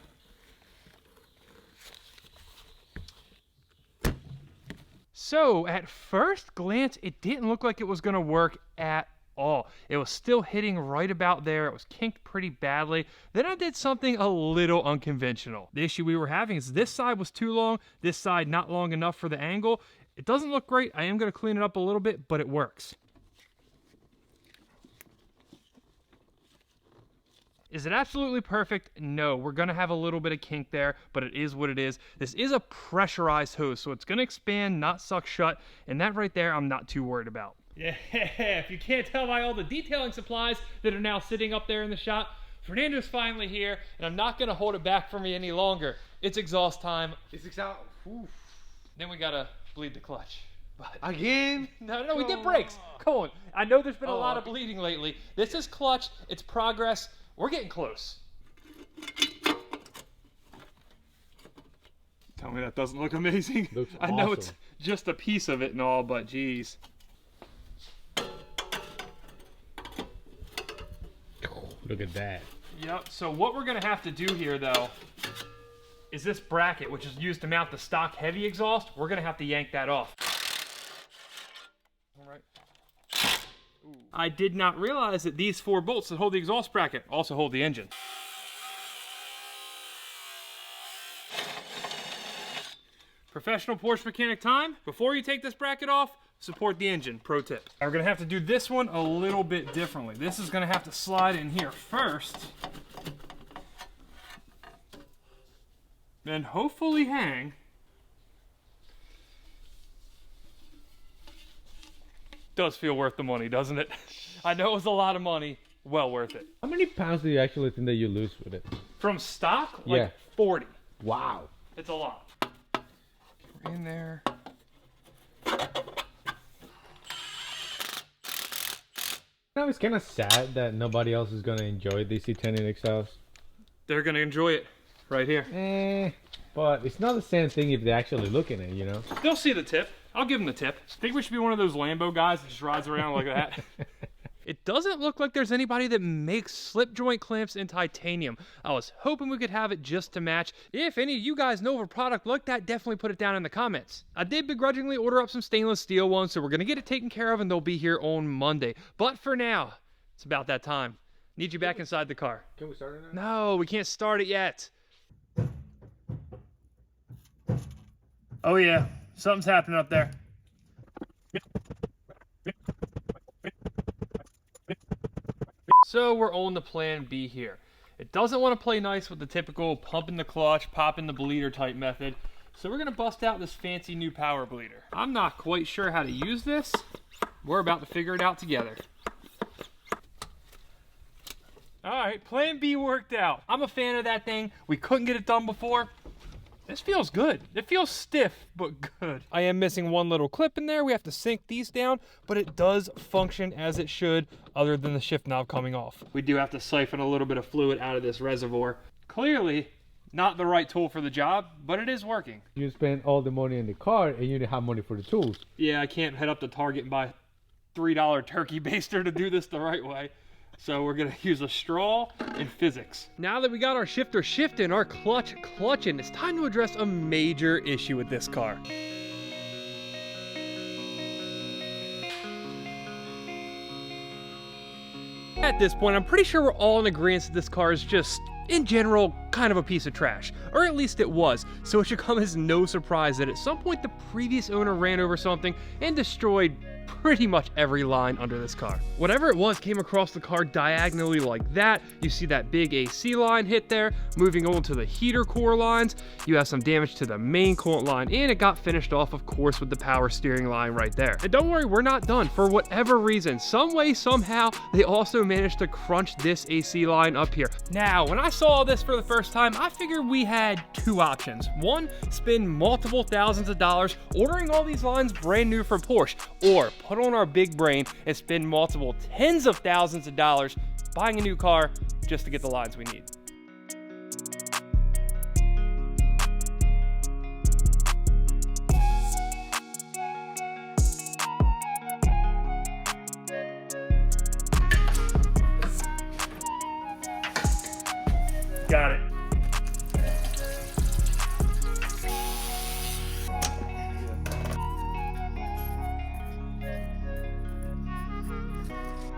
So at first glance, it didn't look like it was gonna work at all. It was still hitting right about there. It was kinked pretty badly. Then I did something a little unconventional. The issue we were having is this side was too long, this side not long enough for the angle. It doesn't look great. I am gonna clean it up a little bit, but it works. Is it absolutely perfect? No, we're gonna have a little bit of kink there, but it is what it is. This is a pressurized hose, so it's gonna expand, not suck shut, and that right there, I'm not too worried about. Yeah, if you can't tell by all the detailing supplies that are now sitting up there in the shop, Fernando's finally here, and I'm not gonna hold it back for me any longer. It's exhaust time. It's exhaust. Then we gotta bleed the clutch. But again? No, we did brakes. Come on. I know there's been a lot of bleeding lately. This is clutch. It's progress. We're getting close. Tell me that doesn't look amazing. Looks I know awesome. it's just a piece of it and all, but geez. Look at that. Yep, so what we're gonna have to do here though is this bracket, which is used to mount the stock heavy exhaust, we're gonna have to yank that off. All right. I did not realize that these 4 bolts that hold the exhaust bracket also hold the engine. Professional Porsche mechanic time. Before you take this bracket off, support the engine, pro tip. We're gonna have to do this one a little bit differently. This is gonna have to slide in here first, then hopefully hang. Does feel worth the money, doesn't it? I know it was a lot of money, well worth it. How many pounds do you actually think that you lose with it? From stock, like 40. Wow. It's a lot. In there. Now it's kind of sad that nobody else is gonna enjoy the C10 in exhaust. They're gonna enjoy it right here. But it's not the same thing if they actually look in it, you know? They'll see the tip. I'll give them the tip. I think we should be one of those Lambo guys that just rides around like that. It doesn't look like there's anybody that makes slip joint clamps in titanium. I was hoping we could have it just to match. If any of you guys know of a product like that, definitely put it down in the comments. I did begrudgingly order up some stainless steel ones, so we're gonna get it taken care of and they'll be here on Monday. But for now, it's about that time. Need you back inside the car. Can we start it now? No, we can't start it yet. Oh yeah, something's happening up there. So we're on the plan B here. It doesn't want to play nice with the typical pump in the clutch, pop in the bleeder type method. So we're gonna bust out this fancy new power bleeder. I'm not quite sure how to use this. We're about to figure it out together. All right, plan B worked out. I'm a fan of that thing. We couldn't get it done before. This feels good. It feels stiff, but good. I am missing one little clip in there. We have to sink these down, but it does function as it should, other than the shift knob coming off. We do have to siphon a little bit of fluid out of this reservoir. Clearly, not the right tool for the job, but it is working. You spend all the money in the car and you didn't have money for the tools. Yeah, I can't head up to Target and buy a $3 turkey baster to do this the right way. So we're gonna use a straw and physics. Now that we got our shifter shifting, our clutch clutching, it's time to address a major issue with this car. At this point, I'm pretty sure we're all in agreement that this car is just, in general, kind of a piece of trash. Or at least it was. So it should come as no surprise that at some point the previous owner ran over something and destroyed pretty much every line under this car. Whatever it was came across the car diagonally like that. You see that big AC line hit there. Moving on to the heater core lines, you have some damage to the main coolant line, and it got finished off, of course, with the power steering line right there. And don't worry, we're not done. For whatever reason, some way, somehow, they also managed to crunch this AC line up here. Now, when I saw this for the first time, I figured we had two options. One, spend multiple thousands of dollars ordering all these lines brand new from Porsche, or put on our big brain and spend multiple tens of thousands of dollars buying a new car just to get the lines we need. Got it.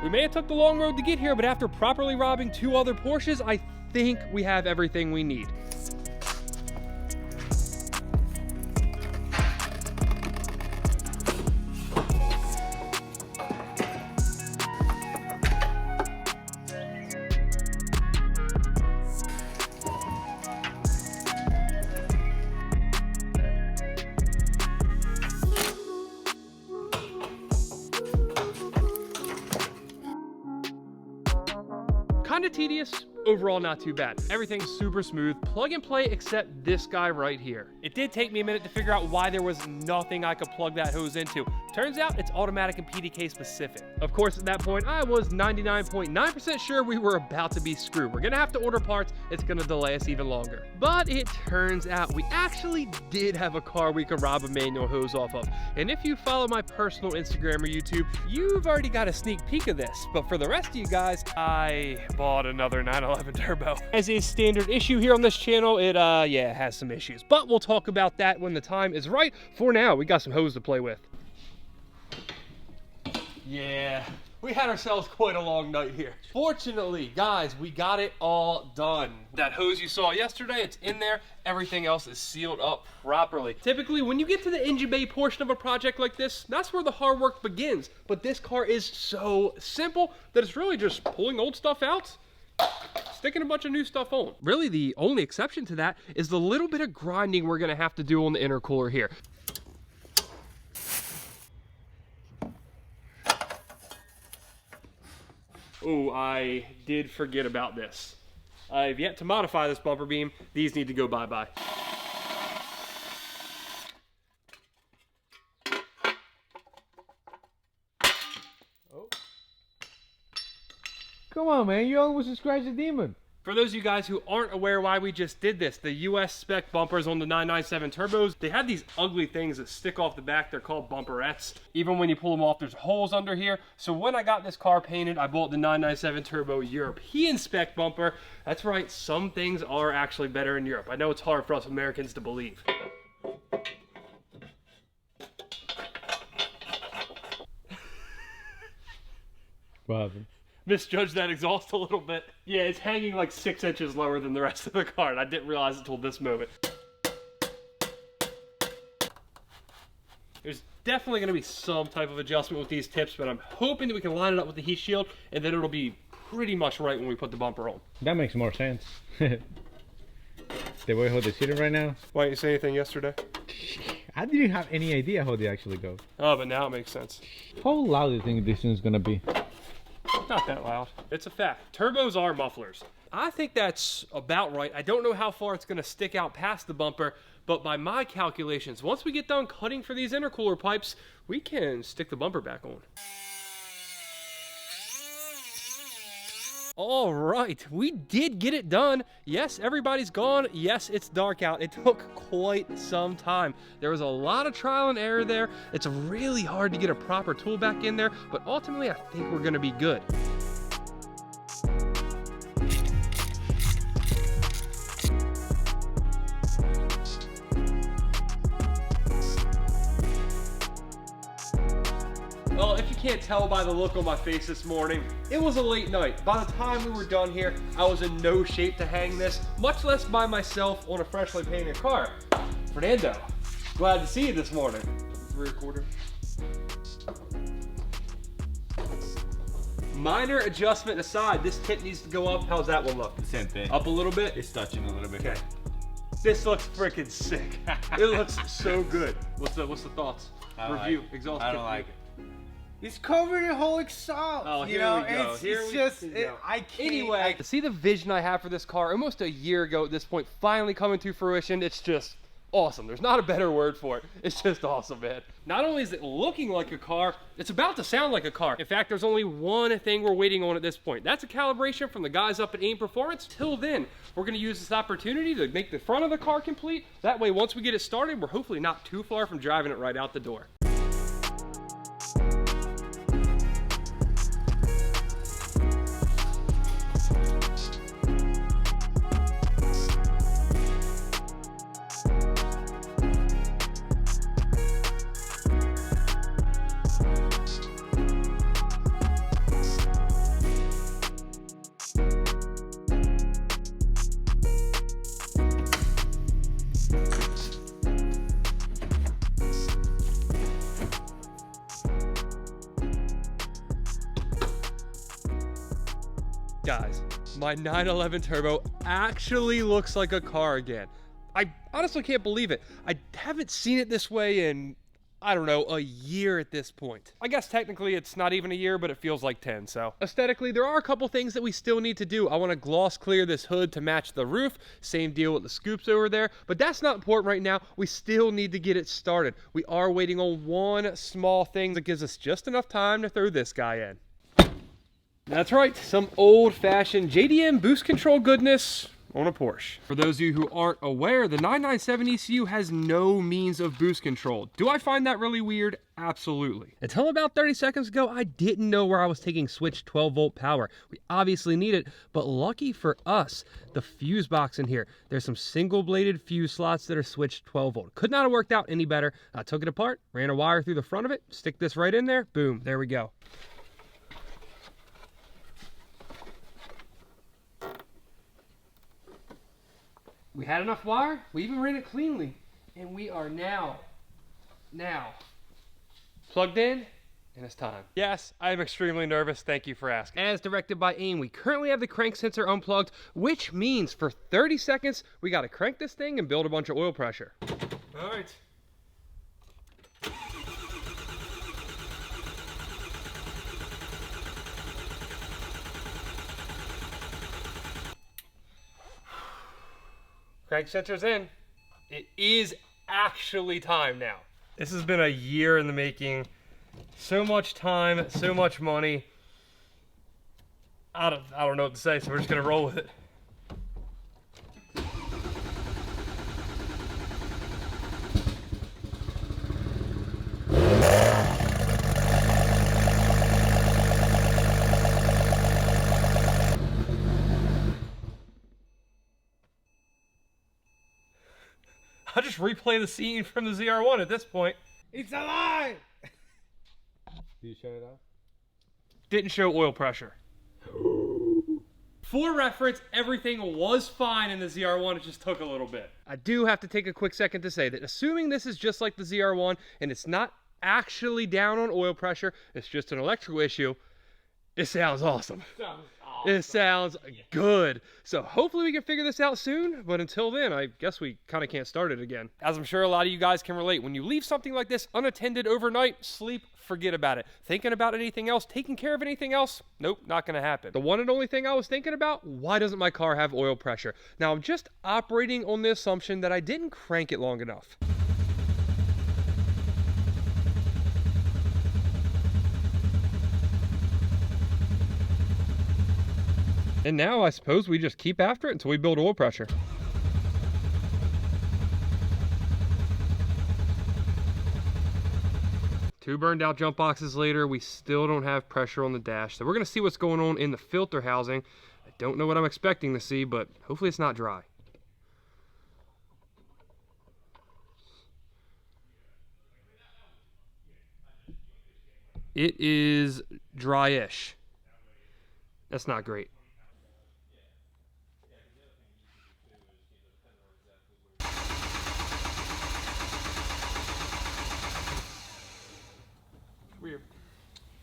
We may have took the long road to get here, but after properly robbing two other Porsches, I think we have everything we need. Kinda tedious, overall not too bad. Everything's super smooth, plug and play except this guy right here. It did take me a minute to figure out why there was nothing I could plug that hose into. Turns out it's automatic and PDK specific. Of course, at that point, I was 99.9% sure we were about to be screwed. We're gonna have to order parts, it's gonna delay us even longer. But it turns out we actually did have a car we could rob a manual hose off of. And if you follow my personal Instagram or YouTube, you've already got a sneak peek of this. But for the rest of you guys, I bought another 911 Turbo. As a standard issue here on this channel, it has some issues. But we'll talk about that when the time is right. For now, we got some hose to play with. Yeah, we had ourselves quite a long night here. Fortunately, guys, we got it all done. That hose you saw yesterday, it's in there. Everything else is sealed up properly. Typically, when you get to the engine bay portion of a project like this, that's where the hard work begins. But this car is so simple that it's really just pulling old stuff out, sticking a bunch of new stuff on. Really, the only exception to that is the little bit of grinding we're gonna have to do on the intercooler here. Oh, I did forget about this. I've yet to modify this bumper beam. These need to go bye-bye. Oh. Come on, man. You almost scratched the demon. For those of you guys who aren't aware why we just did this, the US spec bumpers on the 997 turbos, they have these ugly things that stick off the back. They're called bumperettes. Even when you pull them off, there's holes under here. So when I got this car painted, I bought the 997 turbo European spec bumper. That's right, some things are actually better in Europe. I know it's hard for us Americans to believe. What happened? misjudged that exhaust a little bit. Yeah, it's hanging like 6 inches lower than the rest of the car, and I didn't realize it until this moment. There's definitely going to be some type of adjustment with these tips, but I'm hoping that we can line it up with the heat shield, and then it'll be pretty much right when we put the bumper on. That makes more sense. The way how they sit it right now. Why didn't you say anything yesterday? I didn't have any idea how they actually go. Oh, but now it makes sense. How loud do you think this thing's gonna be? Not that loud. It's a fact. Turbos are mufflers. I think that's about right. I don't know how far it's gonna stick out past the bumper, but by my calculations, once we get done cutting for these intercooler pipes, we can stick the bumper back on. All right, we did get it done. Yes, everybody's gone. Yes, it's dark out. It took quite some time. There was a lot of trial and error there. It's really hard to get a proper tool back in there, but ultimately I think we're gonna be good. Well, if you can't tell by the look on my face this morning, it was a late night. By the time we were done here, I was in no shape to hang this, much less by myself on a freshly painted car. Fernando, glad to see you this morning. Rear quarter. Minor adjustment aside, this tip needs to go up. How's that one look? Same thing. Up a little bit? It's touching a little bit. Okay. This looks freaking sick. It looks so good. What's the thoughts? Review, exhaust. I don't like it. It's covering the whole exhaust. Oh, you know, I can't. Anyway, to see the vision I have for this car almost a year ago at this point finally coming to fruition, it's just awesome. There's not a better word for it. It's just awesome, man. Not only is it looking like a car, it's about to sound like a car. In fact, there's only one thing we're waiting on at this point. That's a calibration from the guys up at AIM Performance. Till then, we're gonna use this opportunity to make the front of the car complete. That way, once we get it started, we're hopefully not too far from driving it right out the door. Guys, my 911 Turbo actually looks like a car again. I honestly can't believe it. I haven't seen it this way in, I don't know, a year at this point. I guess technically it's not even a year, but it feels like 10, so. Aesthetically, there are a couple things that we still need to do. I want to gloss clear this hood to match the roof. Same deal with the scoops over there, but that's not important right now. We still need to get it started. We are waiting on one small thing that gives us just enough time to throw this guy in. That's right, some old-fashioned JDM boost control goodness on a Porsche. For those of you who aren't aware, the 997 ECU has no means of boost control. Do I find that really weird? Absolutely. Until about 30 seconds ago, I didn't know where I was taking switched 12-volt power. We obviously need it, but lucky for us, the fuse box in here, there's some single-bladed fuse slots that are switched 12-volt. Could not have worked out any better. I took it apart, ran a wire through the front of it, stick this right in there, boom, there we go. We had enough wire, we even ran it cleanly, and we are now plugged in, and it's time. Yes, I am extremely nervous, thank you for asking. As directed by AIM, we currently have the crank sensor unplugged, which means for 30 seconds, we gotta crank this thing and build a bunch of oil pressure. All right. Crank sensor's in. It is actually time now. This has been a year in the making. So much time, so much money. I don't know what to say, so we're just gonna roll with it. I'll just replay the scene from the ZR1 at this point. It's alive! Did you shut it off? Didn't show oil pressure. For reference, everything was fine in the ZR1, it just took a little bit. I do have to take a quick second to say that assuming this is just like the ZR1 and it's not actually down on oil pressure, it's just an electrical issue, it sounds awesome. It sounds good. So hopefully we can figure this out soon, but until then, I guess we kind of can't start it again. As I'm sure a lot of you guys can relate, when you leave something like this unattended overnight, sleep, forget about it. Thinking about anything else, taking care of anything else, nope, not gonna happen. The one and only thing I was thinking about, why doesn't my car have oil pressure? Now I'm just operating on the assumption that I didn't crank it long enough. And now I suppose we just keep after it until we build oil pressure. Two burned out jump boxes later, we still don't have pressure on the dash. So we're gonna see what's going on in the filter housing. I don't know what I'm expecting to see, but hopefully it's not dry. It is dry-ish. That's not great.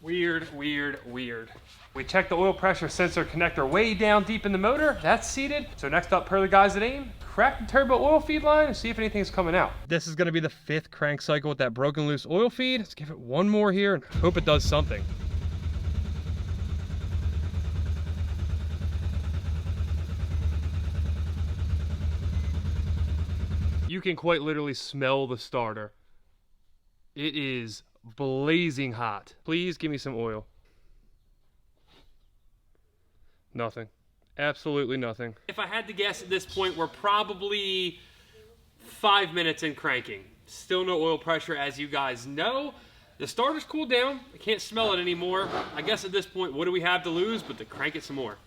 Weird. We checked the oil pressure sensor connector way down deep in the motor. That's seated. So next up, per the guys at AIM, crack the turbo oil feed line and see if anything's coming out. This is gonna be the 5th crank cycle with that broken loose oil feed. Let's give it one more here and hope it does something. You can quite literally smell the starter. It is blazing hot. Please give me some oil. Nothing. Absolutely nothing. If I had to guess at this point, we're probably 5 minutes in cranking. Still no oil pressure, as you guys know. The starter's cooled down. I can't smell it anymore. I guess at this point, what do we have to lose but to crank it some more?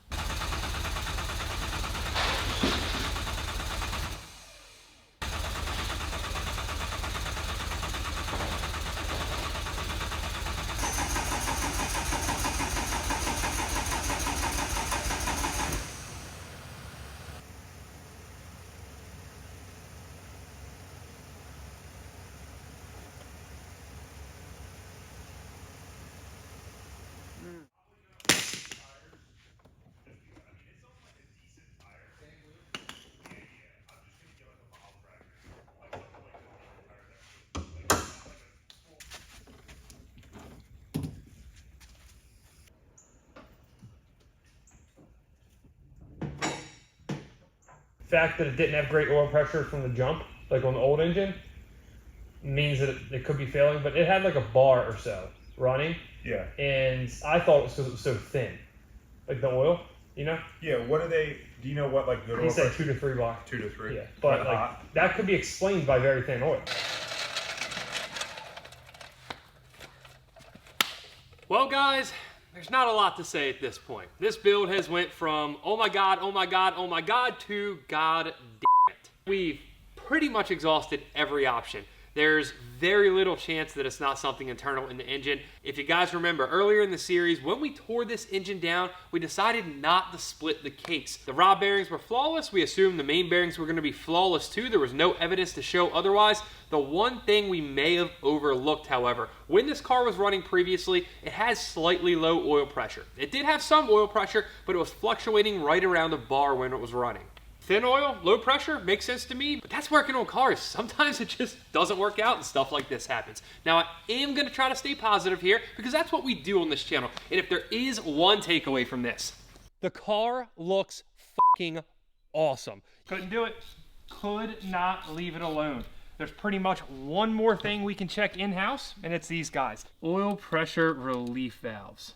The fact that it didn't have great oil pressure from the jump, like on the old engine, means that it could be failing, but it had like a bar or so running. Yeah. And I thought it was because it was so thin. Like the oil, you know? Yeah, what do you know what like good oil He said pressure? 2 to 3 bar. 2 to 3. Yeah, but like that could be explained by very thin oil. Well guys, there's not a lot to say at this point. This build has went from oh my god to god damn it. We've pretty much exhausted every option. There's very little chance that it's not something internal in the engine. If you guys remember earlier in the series, when we tore this engine down, we decided not to split the case. The rod bearings were flawless. We assumed the main bearings were gonna be flawless too. There was no evidence to show otherwise. The one thing we may have overlooked, however, when this car was running previously, it has slightly low oil pressure. It did have some oil pressure, but it was fluctuating right around the bar when it was running. Thin oil, low pressure, makes sense to me, but that's working on cars. Sometimes it just doesn't work out and stuff like this happens. Now, I am gonna try to stay positive here because that's what we do on this channel. And if there is one takeaway from this, the car looks fucking awesome. Couldn't do it. Could not leave it alone. There's pretty much one more thing we can check in-house, and it's these guys. Oil pressure relief valves.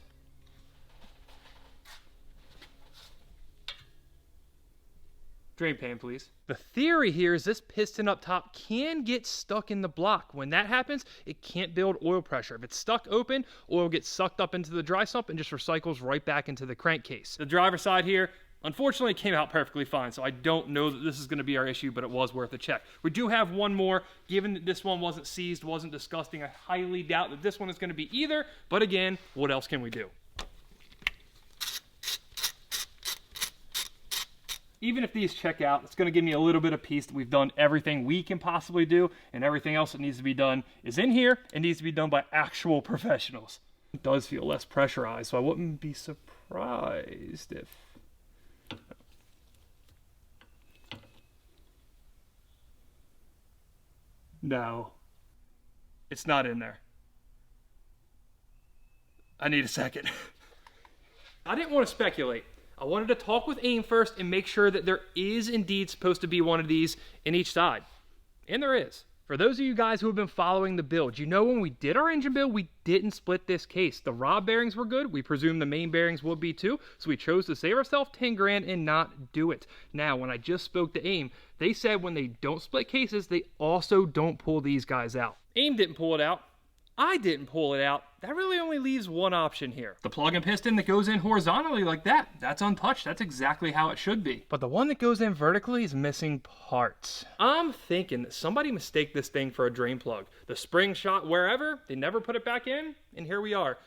Drain pan, please. The theory here is this piston up top can get stuck in the block. When that happens, it can't build oil pressure. If it's stuck open, oil gets sucked up into the dry sump and just recycles right back into the crankcase. The driver's side here, unfortunately, came out perfectly fine, so I don't know that this is going to be our issue, but it was worth a check. We do have one more. Given that this one wasn't seized, wasn't disgusting, I highly doubt that this one is going to be either, but again, what else can we do? Even if these check out, it's going to give me a little bit of peace that we've done everything we can possibly do, and everything else that needs to be done is in here and needs to be done by actual professionals. It does feel less pressurized, so I wouldn't be surprised if... No, it's not in there. I need a second. I didn't want to speculate. I wanted to talk with AIM first and make sure that there is indeed supposed to be one of these in each side. And there is. For those of you guys who have been following the build, you know when we did our engine build, we didn't split this case. The rod bearings were good. We presumed the main bearings would be too. So we chose to save ourselves 10 grand and not do it. Now, when I just spoke to AIM, they said when they don't split cases, they also don't pull these guys out. AIM didn't pull it out. I didn't pull it out. That really only leaves one option here. The plug-in piston that goes in horizontally like that, that's untouched. That's exactly how it should be. But the one that goes in vertically is missing parts. I'm thinking that somebody mistaked this thing for a drain plug. The spring shot wherever, they never put it back in, and here we are.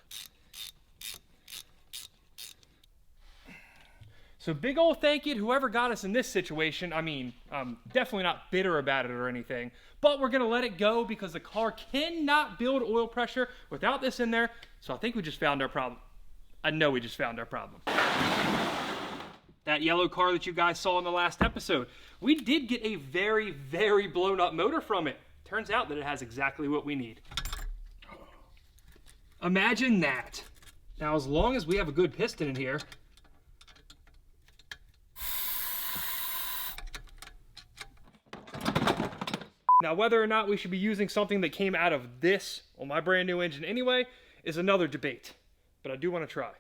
So big old thank you to whoever got us in this situation. I mean, I'm definitely not bitter about it or anything, but we're gonna let it go because the car cannot build oil pressure without this in there. So I think we just found our problem. I know we just found our problem. That yellow car that you guys saw in the last episode, we did get a very, very blown up motor from it. Turns out that it has exactly what we need. Imagine that. Now, as long as we have a good piston in here, now, whether or not we should be using something that came out of this on my brand new engine anyway is another debate, but I do want to try.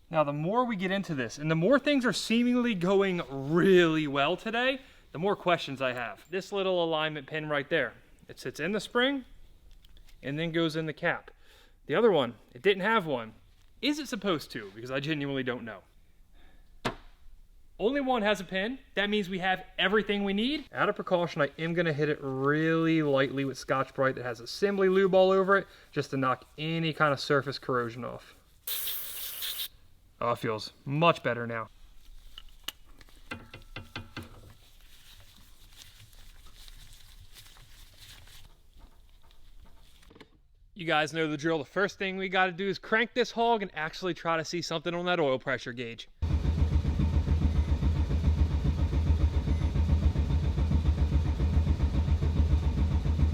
Now, the more we get into this and the more things are seemingly going really well today, the more questions I have. This little alignment pin right there, it sits in the spring and then goes in the cap. The other one, it didn't have one. Is it supposed to? Because I genuinely don't know. Only one has a pin. That means we have everything we need. Out of precaution, I am gonna hit it really lightly with Scotch-Brite that has assembly lube all over it, just to knock any kind of surface corrosion off. Oh, it feels much better now. You guys know the drill. The first thing we gotta do is crank this hog and actually try to see something on that oil pressure gauge.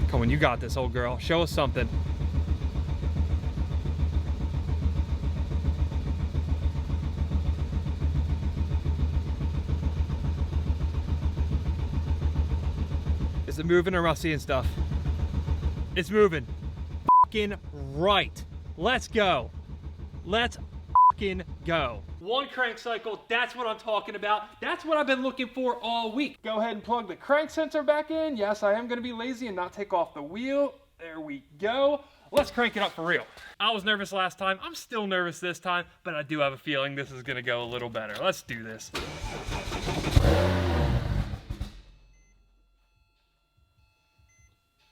Come on, you got this, old girl. Show us something. Is it moving or am I seeing stuff? It's moving. Fucking right. Let's go. Let's fucking go. One crank cycle, that's what I'm talking about. That's what I've been looking for all week. Go ahead and plug the crank sensor back in. Yes, I am gonna be lazy and not take off the wheel. There we go. Let's crank it up for real. I was nervous last time. I'm still nervous this time, but I do have a feeling this is gonna go a little better. Let's do this.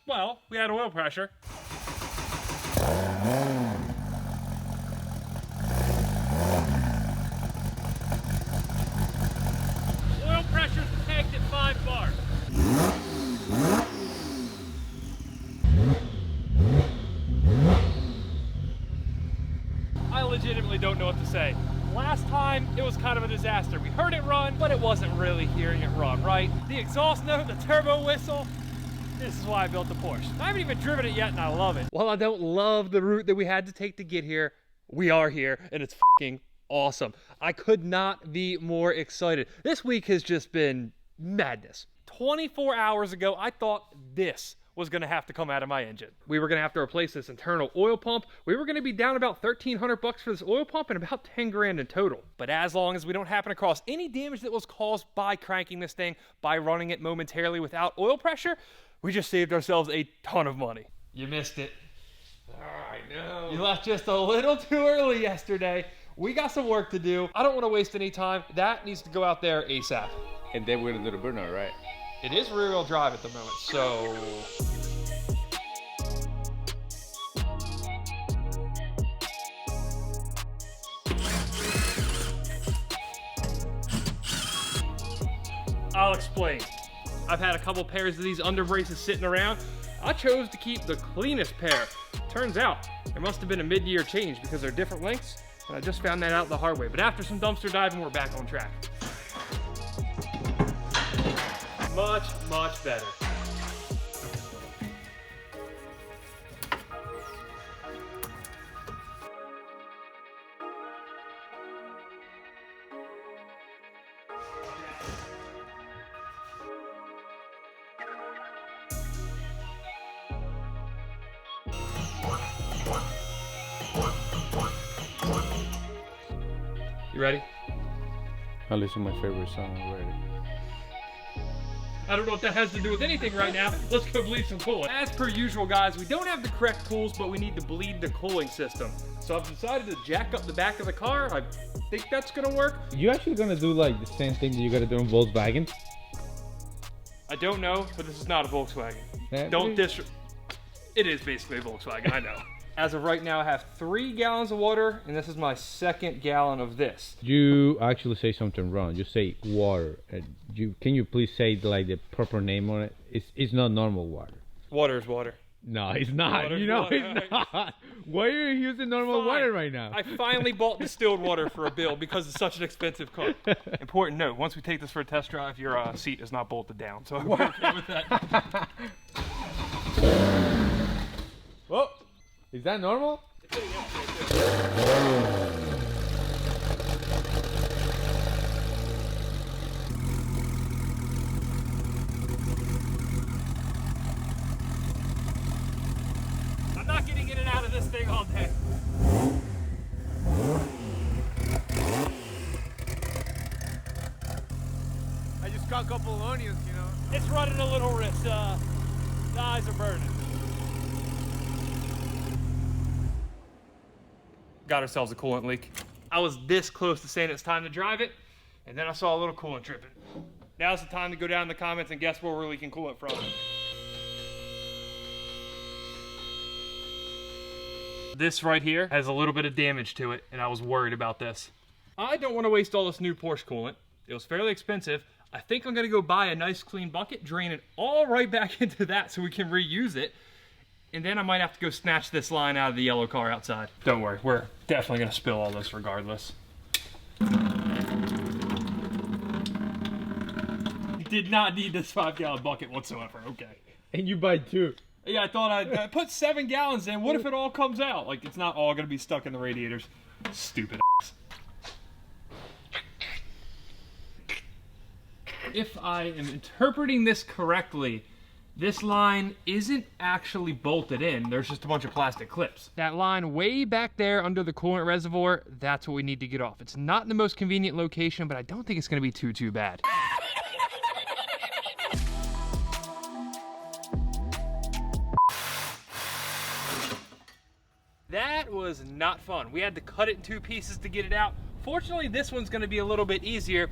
Well, we had oil pressure. Oil pressure's pegged at 5 bars. I legitimately don't know what to say. Last time, it was kind of a disaster. We heard it run, but it wasn't really hearing it run, right? The exhaust note, the turbo whistle, this is why I built the Porsche. I haven't even driven it yet and I love it. While I don't love the route that we had to take to get here, we are here and it's fucking awesome. I could not be more excited. This week has just been madness. 24 hours ago, I thought this was gonna have to come out of my engine. We were gonna have to replace this internal oil pump. We were gonna be down about 1,300 bucks for this oil pump and about 10 grand in total. But as long as we don't happen across any damage that was caused by cranking this thing, by running it momentarily without oil pressure, we just saved ourselves a ton of money. You missed it. I know. You left just a little too early yesterday. We got some work to do. I don't want to waste any time. That needs to go out there ASAP. And then we're gonna do the burnout, right? It is rear-wheel drive at the moment, so... I'll explain. I've had a couple pairs of these under braces sitting around. I chose to keep the cleanest pair. Turns out, there must have been a mid-year change because they're different lengths, and I just found that out the hard way. But after some dumpster diving, we're back on track. Much, much better. You ready? I listen to my favorite song already. I don't know what that has to do with anything right now. Let's go bleed some coolant. As per usual, guys, we don't have the correct tools, but we need to bleed the cooling system. So I've decided to jack up the back of the car. I think that's gonna work. You actually gonna do like the same thing that you gotta do in Volkswagen? I don't know, but this is not a Volkswagen. Don't It is basically a Volkswagen, I know. As of right now, I have 3 gallons of water, and this is my 2nd gallon of this. You actually say something wrong. You say water. Can you please say like the proper name on it? It's not normal water. Water is water. No, it's not. Water's you know water. it's not. Why are you using normal water right now? I finally bought distilled water for a bill because it's such an expensive car. Important note, once we take this for a test drive, your seat is not bolted down. So I'm okay with that. Whoa. Is that normal? I'm not getting in and out of this thing all day. I just got a couple of onions, you know. It's running a little risk. The eyes are burning. Got ourselves a coolant leak. I was this close to saying it's time to drive it, and then I saw a little coolant dripping. Now's the time to go down in the comments and guess where we're leaking coolant from. This right here has a little bit of damage to it, and I was worried about this. I don't want to waste all this new Porsche coolant. It was fairly expensive. I think I'm gonna go buy a nice clean bucket, drain it all right back into that so we can reuse it. And then I might have to go snatch this line out of the yellow car outside. Don't worry, we're definitely gonna spill all this regardless. Did not need this 5-gallon bucket whatsoever, okay. And you buy 2. Yeah, I thought I put 7 gallons in. What if it all comes out? Like, it's not all gonna be stuck in the radiators. Stupid ass. If I am interpreting this correctly, this line isn't actually bolted in. There's just a bunch of plastic clips. That line way back there under the coolant reservoir, that's what we need to get off. It's not in the most convenient location, but I don't think it's gonna be too bad. That was not fun. We had to cut it in 2 pieces to get it out. Fortunately, this one's gonna be a little bit easier.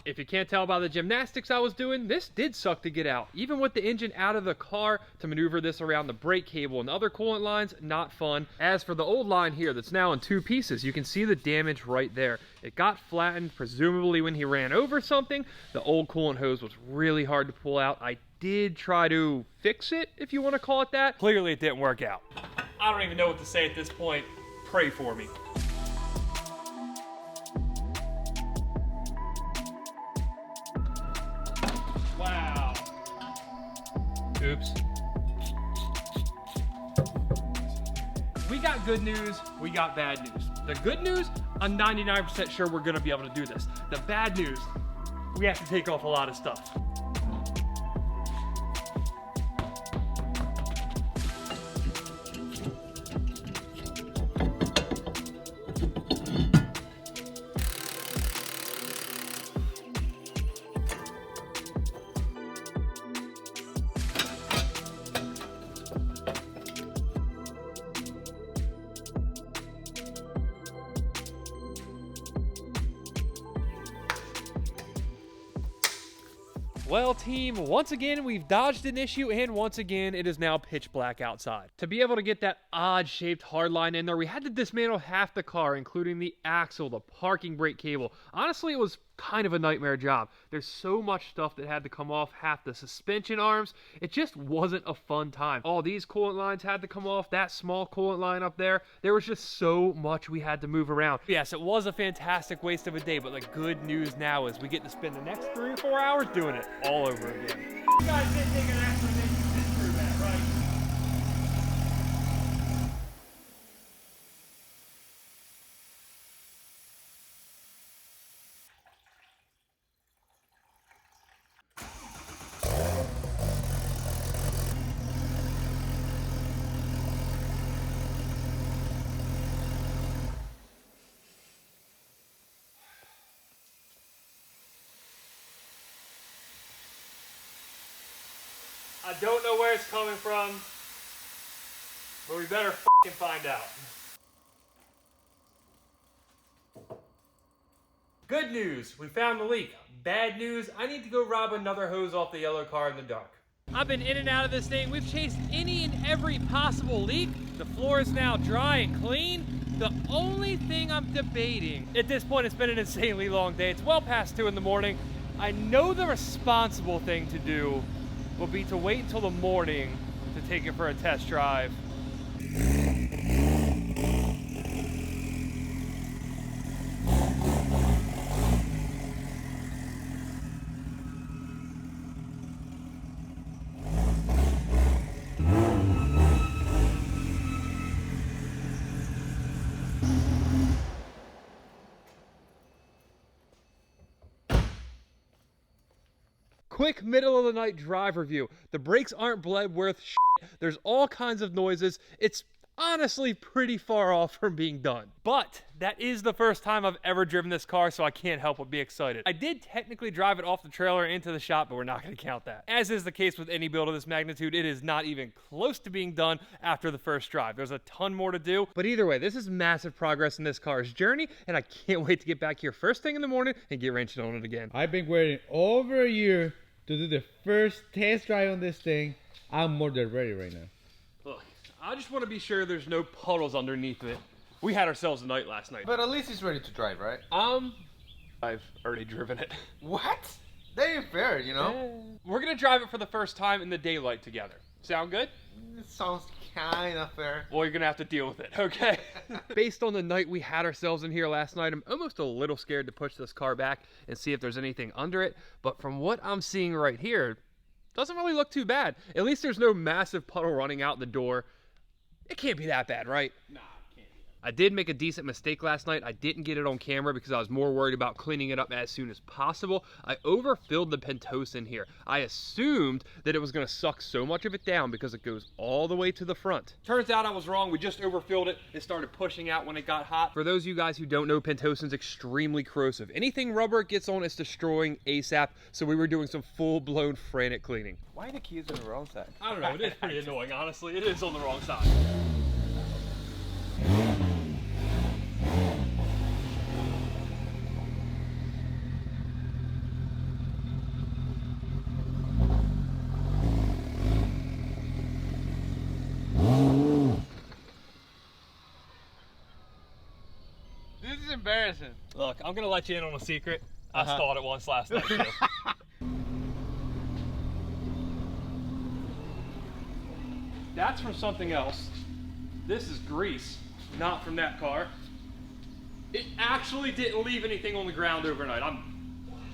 If you can't tell by the gymnastics I was doing, this did suck to get out. Even with the engine out of the car, to maneuver this around the brake cable and other coolant lines, not fun. As for the old line here that's now in 2 pieces, you can see the damage right there. It got flattened, presumably when he ran over something. The old coolant hose was really hard to pull out. I did try to fix it, if you want to call it that. Clearly it didn't work out. I don't even know what to say at this point. Pray for me. Wow. Oops. We got good news, we got bad news. The good news, I'm 99% sure we're gonna be able to do this. The bad news, we have to take off a lot of stuff. Well, team, once again, we've dodged an issue, and once again, it is now pitch black outside. To be able to get that odd-shaped hardline in there, we had to dismantle half the car, including the axle, the parking brake cable. Honestly, it was kind of a nightmare job. There's so much stuff that had to come off, half the suspension arms. It just wasn't a fun time. All these coolant lines had to come off, that small coolant line up there. There was just so much we had to move around. Yes, it was a fantastic waste of a day, but the good news now is we get to spend the next 3 or 4 hours doing it all over again. You guys didn't take an extra day to sit through that, right? I don't know where it's coming from, but we better fucking find out. Good news, we found the leak. Bad news, I need to go rob another hose off the yellow car in the dark. I've been in and out of this thing. We've chased any and every possible leak. The floor is now dry and clean. The only thing I'm debating, at this point it's been an insanely long day. It's well past 2 in the morning. I know the responsible thing to do will be to wait until the morning to take it for a test drive. Quick middle of the night drive review. The brakes aren't bled worth shit. There's all kinds of noises. It's honestly pretty far off from being done. But that is the first time I've ever driven this car, so I can't help but be excited. I did technically drive it off the trailer into the shop, but we're not going to count that. As is the case with any build of this magnitude, it is not even close to being done after the first drive. There's a ton more to do, but either way, this is massive progress in this car's journey, and I can't wait to get back here first thing in the morning and get wrenching on it again. I've been waiting over a year to do the first test drive on this thing. I'm more than ready right now. Look, I just want to be sure there's no puddles underneath it. We had ourselves a night last night. But at least it's ready to drive, right? I've already driven it. What? That ain't fair, you know? We're gonna drive it for the first time in the daylight together. Sound good? It sounds kind of fair. Well, you're gonna have to deal with it, okay? Based on the night we had ourselves in here last night, I'm almost a little scared to push this car back and see if there's anything under it. But from what I'm seeing right here, doesn't really look too bad. At least there's no massive puddle running out the door. It can't be that bad, right? Nah. I did make a decent mistake last night. I didn't get it on camera because I was more worried about cleaning it up as soon as possible. I overfilled the Pentos in here. I assumed that it was going to suck so much of it down because it goes all the way to the front. Turns out I was wrong. We just overfilled it. It started pushing out when it got hot. For those of you guys who don't know, Pentosan's extremely corrosive. Anything rubber it gets on, it's destroying ASAP. So we were doing some full-blown frantic cleaning. Why are the keys on the wrong side? I don't know. It is pretty annoying, honestly. It is on the wrong side. This is embarrassing. Look, I'm gonna let you in on a secret. I stalled it once last night too. That's from something else. This is grease, not from that car. It actually didn't leave anything on the ground overnight. I'm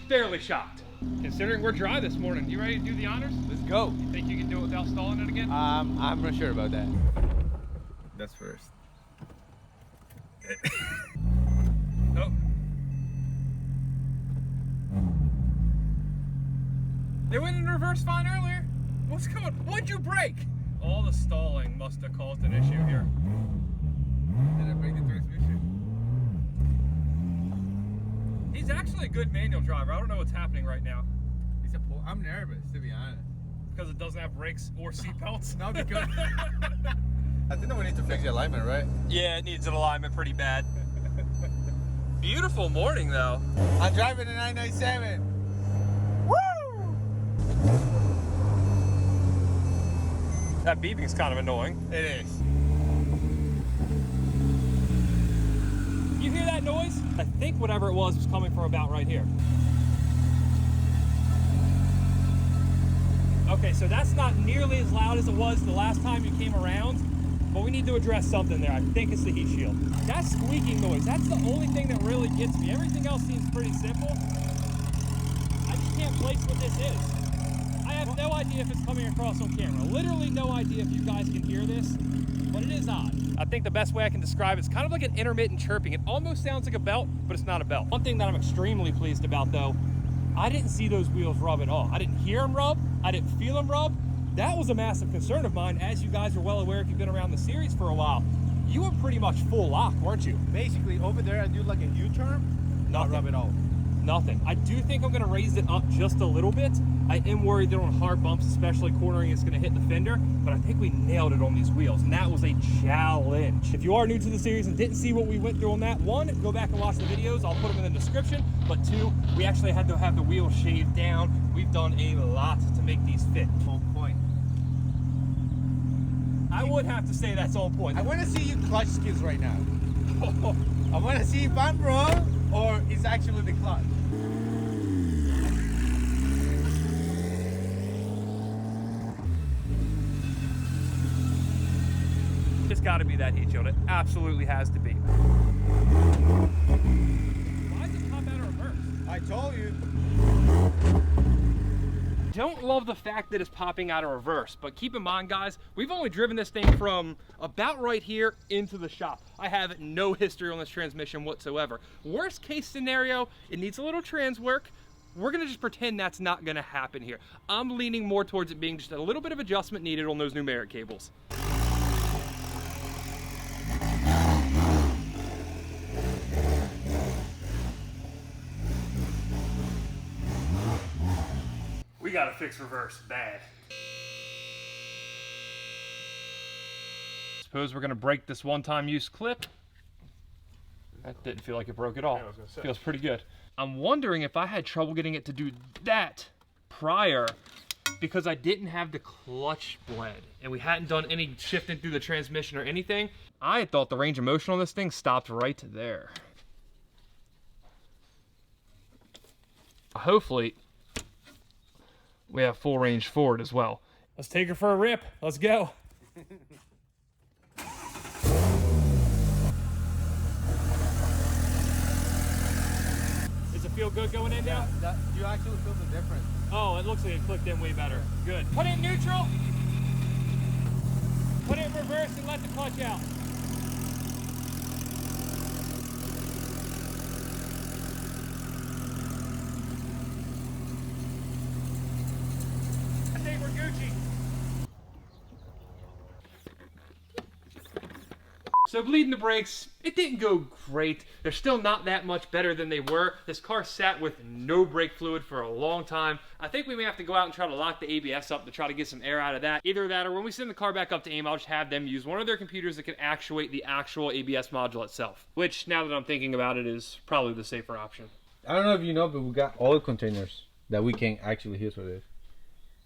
fairly shocked. Considering we're dry this morning, you ready to do the honors? Let's go. You think you can do it without stalling it again? I'm not sure about that. That's first. Oh. They went in reverse fine earlier. What's going on? What'd you break? All the stalling must have caused an issue here. Did I break the transmission? He's actually a good manual driver. I don't know what's happening right now. I'm nervous, to be honest. Because it doesn't have brakes or seat belts? No, because I think that we need to fix the alignment, right? Yeah, it needs an alignment pretty bad. Beautiful morning, though. I'm driving a 997. Woo! That beeping's kind of annoying. It is. You hear that noise? I think whatever it was coming from about right here. Okay, so that's not nearly as loud as it was the last time you came around, but we need to address something there. I think it's the heat shield. That squeaking noise, that's the only thing that really gets me. Everything else seems pretty simple. I just can't place what this is. I have no idea if it's coming across on camera. Literally no idea if you guys can hear this, but it is odd. I think the best way I can describe it is kind of like an intermittent chirping. It almost sounds like a belt, but it's not a belt. One thing that I'm extremely pleased about though, I didn't see those wheels rub at all. I didn't hear them rub. I didn't feel them rub. That was a massive concern of mine, as you guys are well aware if you've been around the series for a while. You were pretty much full lock, weren't you? Basically, over there, I do like a U-turn, not rub at all. Nothing. I do think I'm going to raise it up just a little bit. I am worried that on hard bumps, especially cornering, it's going to hit the fender, but I think we nailed it on these wheels, and that was a challenge. If you are new to the series and didn't see what we went through on that, one, go back and watch the videos. I'll put them in the description, but two, we actually had to have the wheels shaved down. We've done a lot to make these fit. On point. I would have to say that's on point. I want to see you clutch skills right now. I want to see if I'm wrong or it's actually the clutch. It's got to be that heat shield. It absolutely has to be. Why does it pop out of reverse? I told you. Don't love the fact that it's popping out of reverse, but keep in mind, guys, we've only driven this thing from about right here into the shop. I have no history on this transmission whatsoever. Worst case scenario, it needs a little trans work. We're gonna just pretend that's not gonna happen here. I'm leaning more towards it being just a little bit of adjustment needed on those numeric cables. We gotta fix reverse bad. Suppose we're gonna break this one-time use clip. That didn't feel like it broke at all. Yeah, I was gonna say. Feels pretty good. I'm wondering if I had trouble getting it to do that prior because I didn't have the clutch bled and we hadn't done any shifting through the transmission or anything. I thought the range of motion on this thing stopped right there. Hopefully, we have full range forward as well. Let's take her for a rip. Let's go. Does it feel good going in now? You actually feel the difference. Oh, it looks like it clicked in way better. Good. Put it in neutral. Put it in reverse and let the clutch out. I think we're Gucci. So bleeding the brakes, it didn't go great. They're still not that much better than they were. This car sat with no brake fluid for a long time. I think we may have to go out and try to lock the ABS up to try to get some air out of that. Either that or when we send the car back up to AIM, I'll just have them use one of their computers that can actuate the actual ABS module itself. Which, now that I'm thinking about it, is probably the safer option. I don't know if you know, but we got oil containers that we can actually use for this.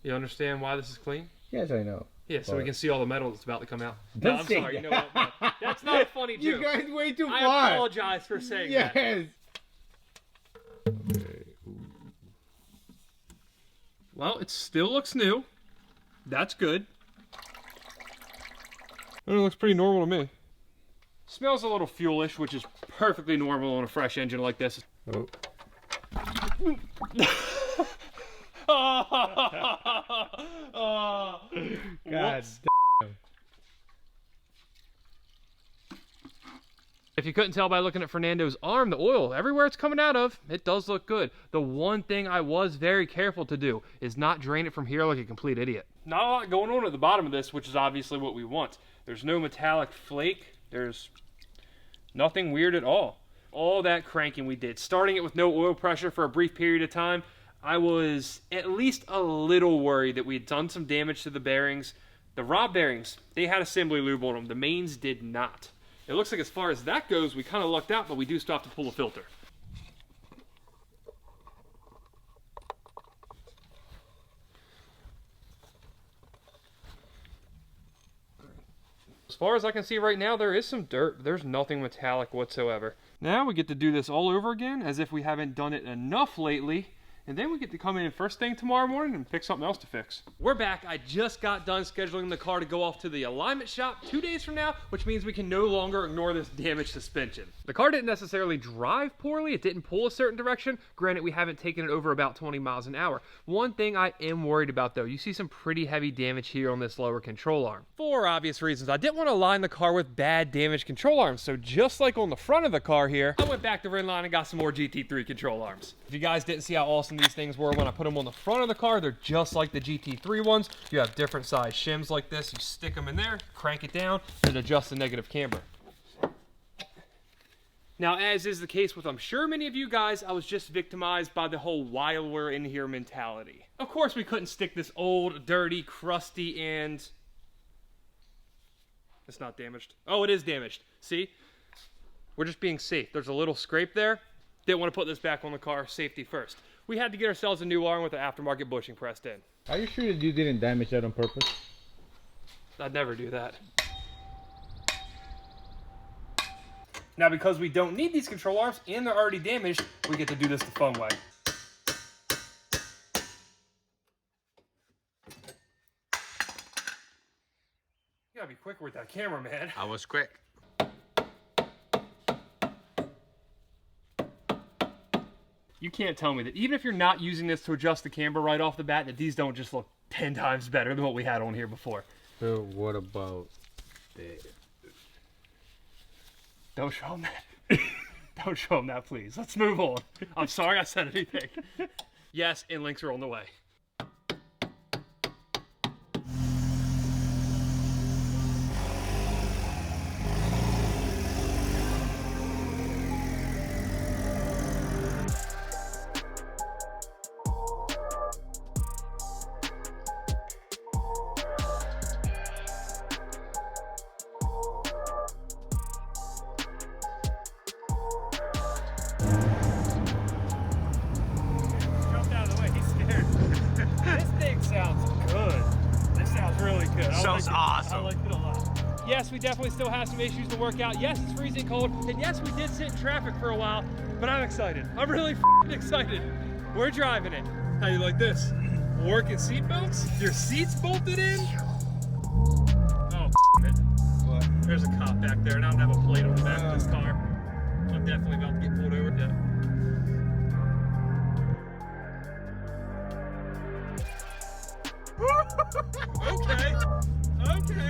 You understand why this is clean? Yes, I know. Yeah, so we can see all the metal that's about to come out. No, Don't I'm say sorry, you know that. what? No, that's not a funny joke. You guys way too far. I apologize for saying that. Yes. Well, it still looks new. That's good. It looks pretty normal to me. Smells a little fuelish, which is perfectly normal on a fresh engine like this. Oh. God damn. If you couldn't tell by looking at Fernando's arm, the oil, everywhere it's coming out of, it does look good. The one thing I was very careful to do is not drain it from here like a complete idiot. Not a lot going on at the bottom of this, which is obviously what we want. There's no metallic flake. There's nothing weird at all. All that cranking we did, starting it with no oil pressure for a brief period of time, I was at least a little worried that we had done some damage to the bearings. The rod bearings, they had assembly lube on them. The mains did not. It looks like as far as that goes, we kind of lucked out, but we do still have to pull the filter. far as I can see right now, there is some dirt. There's nothing metallic whatsoever. Now we get to do this all over again, as if we haven't done it enough lately. And then we get to come in first thing tomorrow morning and pick something else to fix. We're back. I just got done scheduling the car to go off to the alignment shop 2 days from now, which means we can no longer ignore this damaged suspension. The car didn't necessarily drive poorly. It didn't pull a certain direction. Granted, we haven't taken it over about 20 miles an hour. One thing I am worried about though, you see some pretty heavy damage here on this lower control arm. For obvious reasons, I didn't want to line the car with bad damaged control arms. So just like on the front of the car here, I went back to Redline and got some more GT3 control arms. If you guys didn't see how awesome these things were when I put them on the front of the car, they're just like the GT3 ones. You have different size shims like this. You stick them in there, crank it down, and adjust the negative camber. Now, as is the case with I'm sure many of you guys, I was just victimized by the whole while we're in here mentality. Of course, we couldn't stick this old, dirty, crusty, and it's not damaged. Oh, it is damaged. See? We're just being safe. There's a little scrape there. Didn't want to put this back on the car, safety first. We had to get ourselves a new arm with an aftermarket bushing pressed in. Are you sure that you didn't damage that on purpose? I'd never do that. Now, because we don't need these control arms and they're already damaged, we get to do this the fun way. You gotta be quicker with that camera, man. I was quick. You can't tell me that even if you're not using this to adjust the camber right off the bat, that these don't just look 10 times better than what we had on here before. So what about this? Don't show them that. Don't show them that, please. Let's move on. I'm sorry I said anything. Yes, and links are on the way. Yes, we definitely still have some issues to work out. Yes, it's freezing cold. And yes, we did sit in traffic for a while, but I'm excited. I'm really excited. We're driving it. How you like this? Working seat belts? Your seat's bolted in? Oh, it. What? There's a cop back there, and I don't have a plate on the back of this car. I'm definitely about to get pulled over. Yeah. Okay. Okay.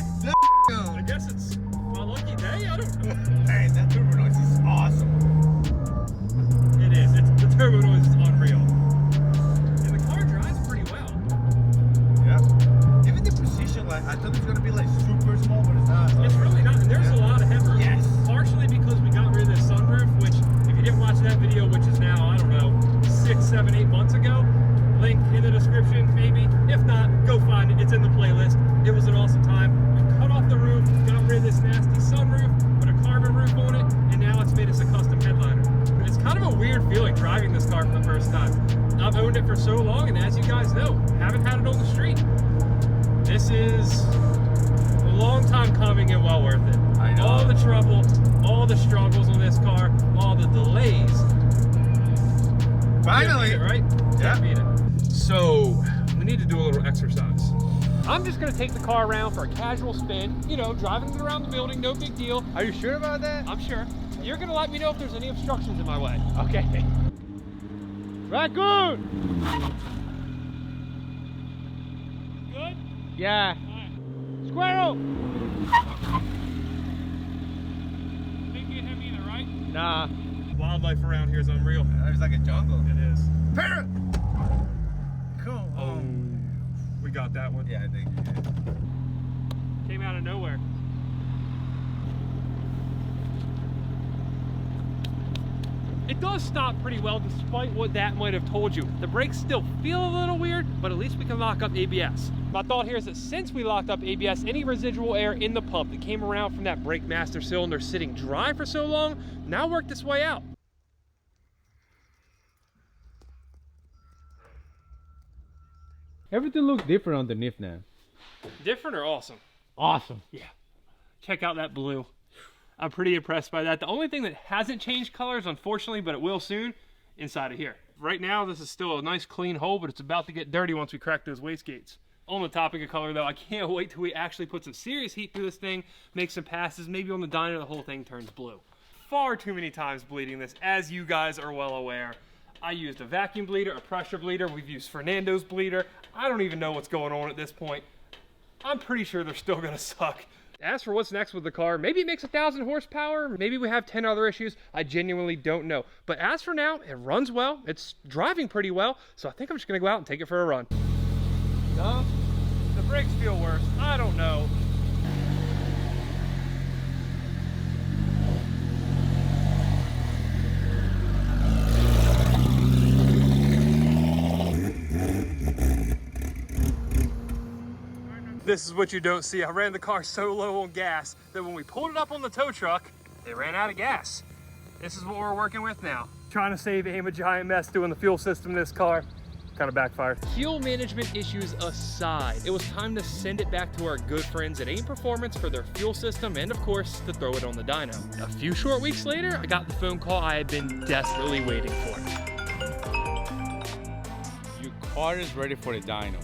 I guess it's my lucky day. I don't know. Hey, that turbo noise is awesome. It is. The turbo noise is unreal. And the car drives pretty well. Yeah. Even the precision, like I thought it was gonna be like super small, but it's not. It's really not. And there's a lot of headroom. Yes. Partially because we got rid of this sunroof, which if you didn't watch that video, which is now, I don't know, 6, 7, 8 months ago, link in the description, maybe. If not, go find it. It's in the playlist. It was an awesome time. We cut off the roof, got rid of this nasty sunroof, put a carbon roof on it, and now it's made us a custom headliner. It's kind of a weird feeling driving this car for the first time. I've owned it for so long, and as you guys know, haven't had it on the street. This is a long time coming and well worth it. I know. All the trouble, all the struggles on this car, all the delays. Finally! Can't beat it, right? Yeah. Can't beat it. So, we need to do a little exercise. I'm just gonna take the car around for a casual spin, you know, driving it around the building, no big deal. Are you sure about that? I'm sure. You're gonna let me know if there's any obstructions in my way. Okay. Raccoon! Good? Yeah. Alright. Squirrel! Think you can hit me either, right? Nah. Wildlife around here is unreal. It's like a jungle. It is. Parrot! Cool. Oh, we got that one. Yeah, I think. Came out of nowhere. It does stop pretty well despite what that might have told you. The brakes still feel a little weird, but at least we can lock up ABS. My thought here is that since we locked up ABS, any residual air in the pump that came around from that brake master cylinder sitting dry for so long, now worked its way out. Everything looks different underneath now. Different or awesome? Awesome. Yeah. Check out that blue. I'm pretty impressed by that. The only thing that hasn't changed colors, unfortunately, but it will soon, inside of here. Right now, this is still a nice clean hole, but it's about to get dirty once we crack those wastegates. On the topic of color though, I can't wait till we actually put some serious heat through this thing, make some passes, maybe on the dyno the whole thing turns blue. Far too many times bleeding this, as you guys are well aware. I used a vacuum bleeder, a pressure bleeder, we've used Fernando's bleeder. I don't even know what's going on at this point. I'm pretty sure they're still gonna suck. As for what's next with the car, maybe it makes 1,000 horsepower, maybe we have 10 other issues, I genuinely don't know. But as for now, it runs well, it's driving pretty well, so I think I'm just gonna go out and take it for a run. No, the brakes feel worse, I don't know. This is what you don't see. I ran the car so low on gas that when we pulled it up on the tow truck, it ran out of gas. This is what we're working with now. Trying to save aim a giant mess doing the fuel system in this car. Kind of backfired. Fuel management issues aside, it was time to send it back to our good friends at AIM Performance for their fuel system and of course to throw it on the dyno. A few short weeks later, I got the phone call I had been desperately waiting for. Your car is ready for the dyno.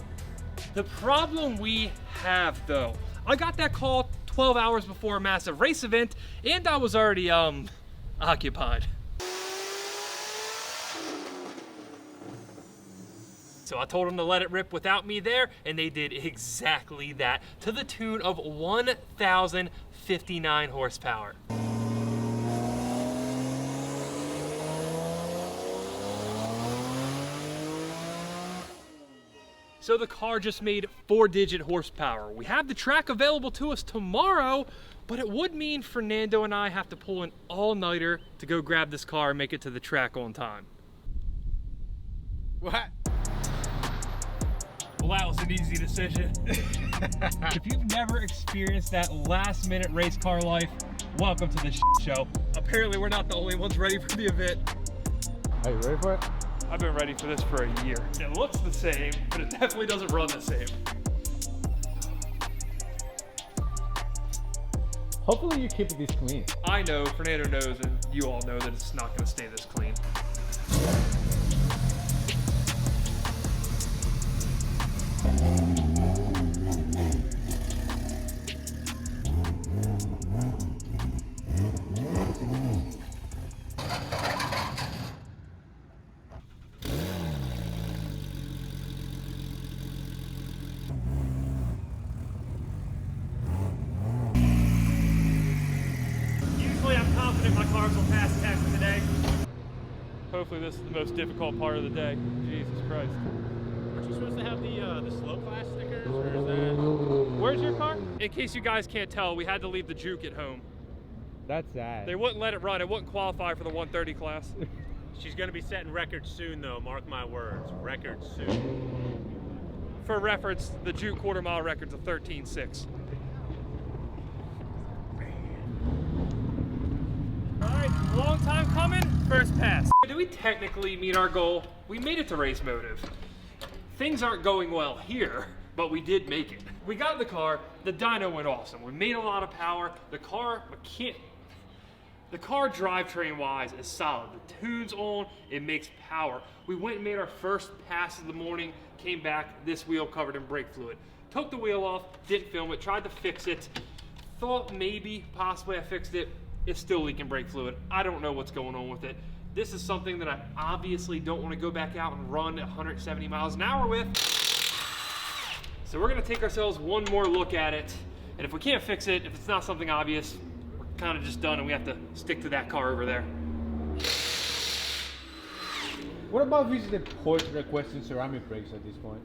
The problem we have though, I got that call 12 hours before a massive race event and I was already occupied. So I told them to let it rip without me there and they did exactly that to the tune of 1,059 horsepower. So the car just made 4-digit horsepower. We have the track available to us tomorrow, but it would mean Fernando and I have to pull an all-nighter to go grab this car and make it to the track on time. What? Well, that was an easy decision. If you've never experienced that last-minute race car life, welcome to the show. Apparently we're not the only ones ready for the event. Are you ready for it? I've been ready for this for a year. It looks the same, but it definitely doesn't run the same. Hopefully you keep this clean. I know, Fernando knows, and you all know that it's not gonna stay this clean. My cars will pass test today. Hopefully this is the most difficult part of the day. Jesus Christ. Aren't you supposed to have the slow class stickers, or is that... Where's your car? In case you guys can't tell, we had to leave the Juke at home. That's sad. They wouldn't let it run. It wouldn't qualify for the 130 class. She's going to be setting records soon, though. Mark my words. Records soon. For reference, the Juke quarter-mile record's a 13.6. Long time coming, first pass. Did we technically meet our goal? We made it to race motive. Things aren't going well here, but we did make it. We got in the car, the dyno went awesome. We made a lot of power. The car drivetrain wise is solid. The tune's on, it makes power. We went and made our first pass of the morning, came back, this wheel covered in brake fluid. Took the wheel off, didn't film it, tried to fix it. Thought maybe, possibly I fixed it. It's still leaking brake fluid. I don't know what's going on with it. This is something that I obviously don't want to go back out and run 170 miles an hour with. So we're gonna take ourselves one more look at it. And if we can't fix it, if it's not something obvious, we're kind of just done and we have to stick to that car over there. What about visiting Porsche requesting ceramic brakes at this point?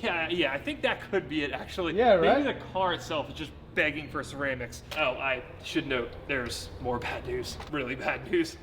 Yeah, I think that could be it actually. Yeah, right? Maybe the car itself is just begging for ceramics. Oh, I should note, there's more bad news. Really bad news.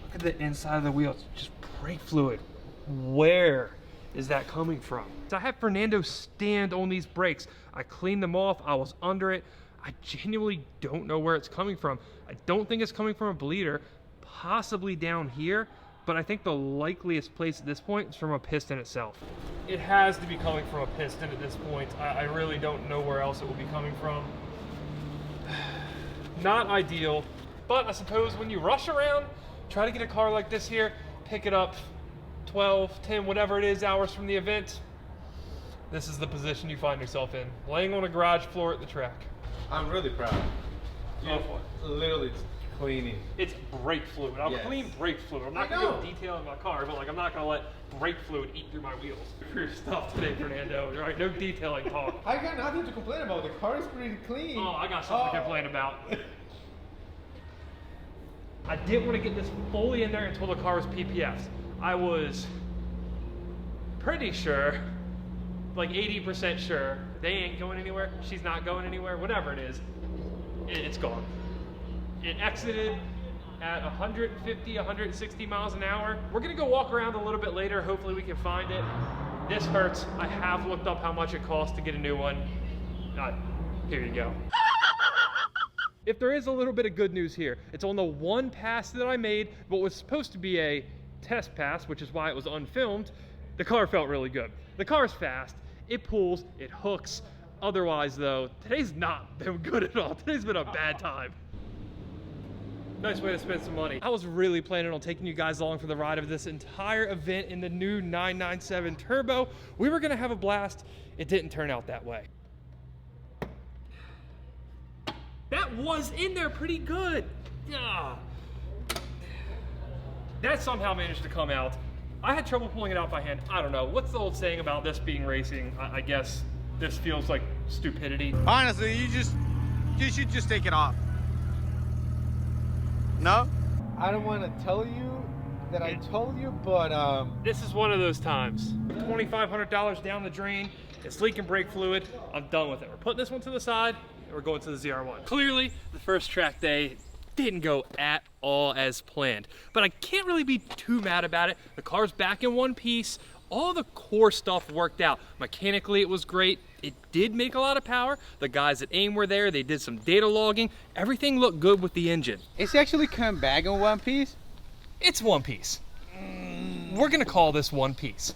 Look at the inside of the wheel, it's just brake fluid. Where is that coming from? So I had Fernando stand on these brakes. I cleaned them off, I was under it. I genuinely don't know where it's coming from. I don't think it's coming from a bleeder, possibly down here, but I think the likeliest place at this point is from a piston itself. It has to be coming from a piston at this point. I really don't know where else it will be coming from. Not ideal, but I suppose when you rush around, try to get a car like this here, pick it up 12, 10, whatever it is hours from the event, this is the position you find yourself in, laying on a garage floor at the track. I'm really proud. Go for it. Literally cleaning. It's brake fluid. I'll clean brake fluid. I'm not going to go detail in my car, but like I'm not going to let brake fluid eat through my wheels. For your stuff today, Fernando. All right, no detailing talk. I got nothing to complain about. The car is pretty clean. Oh, I got something to complain about. I didn't want to get this fully in there until the car was PPFs. I was pretty sure, like 80% sure, they ain't going anywhere, she's not going anywhere, whatever it is, it's gone. It exited at 150, 160 miles an hour. We're gonna go walk around a little bit later, hopefully we can find it. This hurts. I have looked up how much it costs to get a new one. Here you go. If there is a little bit of good news here, it's on the one pass that I made, what was supposed to be a test pass, which is why it was unfilmed. The car felt really good. The car's fast, it pulls, it hooks. Otherwise though, today's not been good at all. Today's been a bad time. Nice way to spend some money. I was really planning on taking you guys along for the ride of this entire event in the new 997 Turbo. We were gonna have a blast. It didn't turn out that way. That was in there pretty good. Yeah. That somehow managed to come out. I had trouble pulling it out by hand. I don't know. What's the old saying about this being racing? I guess this feels like stupidity. Honestly, you should just take it off. No? I don't want to tell you that I told you, but this is one of those times. $2,500 down the drain. It's leaking brake fluid. I'm done with it. We're putting this one to the side and we're going to the ZR1. Clearly, the first track day didn't go at all as planned, but I can't really be too mad about it. The car's back in one piece. All the core stuff worked out. Mechanically, it was great. It did make a lot of power. The guys at AIM were there. They did some data logging. Everything looked good with the engine. It's actually come back in one piece? It's one piece. We're gonna call this one piece.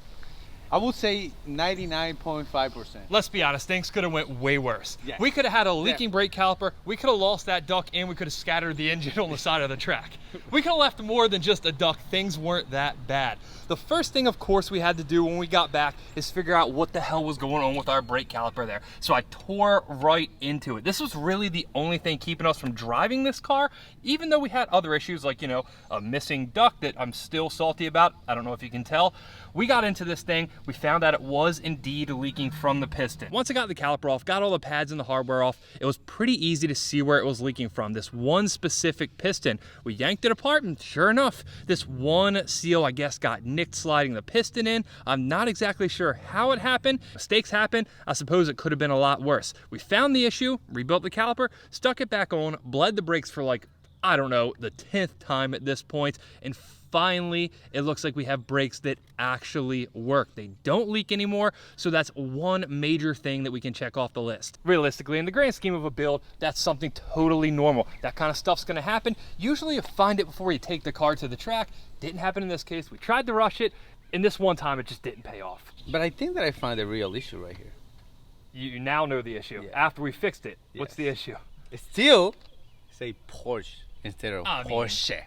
I would say 99.5%. Let's be honest, things could have went way worse. Yes. We could have had a leaking brake caliper, we could have lost that duct, and we could have scattered the engine on the side of the track. We could have left more than just a duct. Things weren't that bad. The first thing, of course, we had to do when we got back is figure out what the hell was going on with our brake caliper there. So I tore right into it. This was really the only thing keeping us from driving this car, even though we had other issues like, you know, a missing duct that I'm still salty about. I don't know if you can tell. We got into this thing, we found out it was indeed leaking from the piston. Once I got the caliper off, got all the pads and the hardware off, it was pretty easy to see where it was leaking from, this one specific piston. We yanked it apart and sure enough, this one seal, I guess, got nicked sliding the piston in. I'm not exactly sure how it happened. Mistakes happen. I suppose it could have been a lot worse. We found the issue, rebuilt the caliper, stuck it back on, bled the brakes for like, I don't know, the 10th time at this point, and finally, it looks like we have brakes that actually work. They don't leak anymore, so that's one major thing that we can check off the list. Realistically, in the grand scheme of a build, that's something totally normal. That kind of stuff's gonna happen. Usually you find it before you take the car to the track. Didn't happen in this case. We tried to rush it, and this one time it just didn't pay off. But I think that I found the real issue right here. You now know the issue. Yeah. After we fixed it, what's the issue? It's still say Porsche instead of Porsche.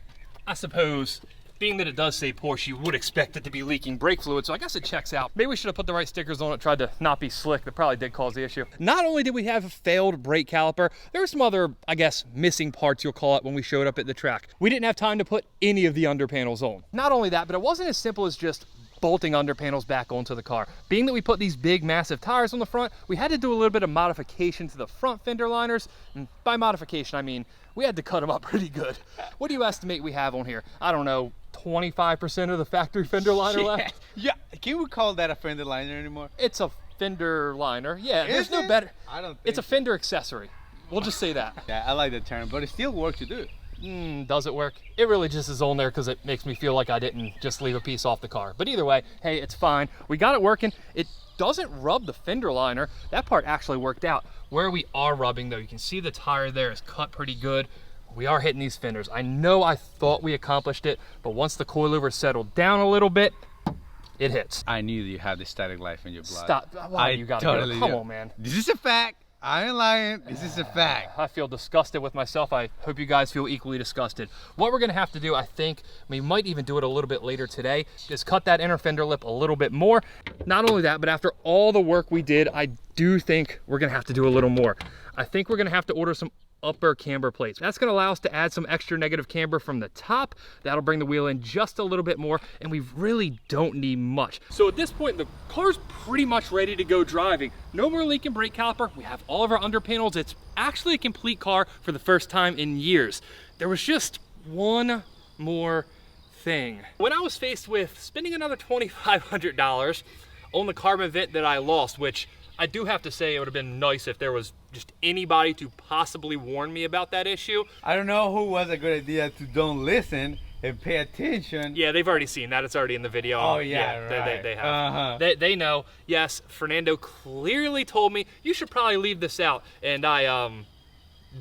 I suppose, being that it does say Porsche, you would expect it to be leaking brake fluid, so I guess it checks out. Maybe we should have put the right stickers on it, tried to not be slick. That probably did cause the issue. Not only did we have a failed brake caliper, there were some other, I guess, missing parts, you'll call it, when we showed up at the track. We didn't have time to put any of the under panels on. Not only that, but it wasn't as simple as just bolting under panels back onto the car. Being that we put these big massive tires on the front, we had to do a little bit of modification to the front fender liners. And by modification, I mean, we had to cut them up pretty good. What do you estimate we have on here? I don't know, 25% of the factory fender liner left? Yeah, can we call that a fender liner anymore? It's a fender liner, yeah. There's no better. I don't think it's a fender accessory. We'll just say that. Yeah, I like the term, but it still works to do it. Does it work? It really just is on there because it makes me feel like I didn't just leave a piece off the car. But either way, hey, it's fine. We got it working. It doesn't rub the fender liner. That part actually worked out. Where we are rubbing though, you can see the tire there is cut pretty good. We are hitting these fenders. I know I thought we accomplished it, but once the coilover settled down a little bit, it hits. I knew you had the static life in your blood. Stop. Why you gotta totally go? Come on, man. This is a fact. I ain't lying. This is a fact. I feel disgusted with myself. I hope you guys feel equally disgusted. What we're gonna have to do, I think, we might even do it a little bit later today, is cut that inner fender lip a little bit more. Not only that, but after all the work we did, I do think we're gonna have to do a little more. I think we're gonna have to order some upper camber plates. That's gonna allow us to add some extra negative camber from the top. That'll bring the wheel in just a little bit more, and we really don't need much. So at this point, the car's pretty much ready to go driving. No more leaking brake caliper. We have all of our under panels. It's actually a complete car for the first time in years. There was just one more thing. When I was faced with spending another $2,500 on the carbon vent that I lost, which I do have to say it would have been nice if there was just anybody to possibly warn me about that issue. I don't know who was a good idea to don't listen and pay attention. Yeah, they've already seen that. It's already in the video. Oh, yeah, right. They have. They know. Yes, Fernando clearly told me, you should probably leave this out. And I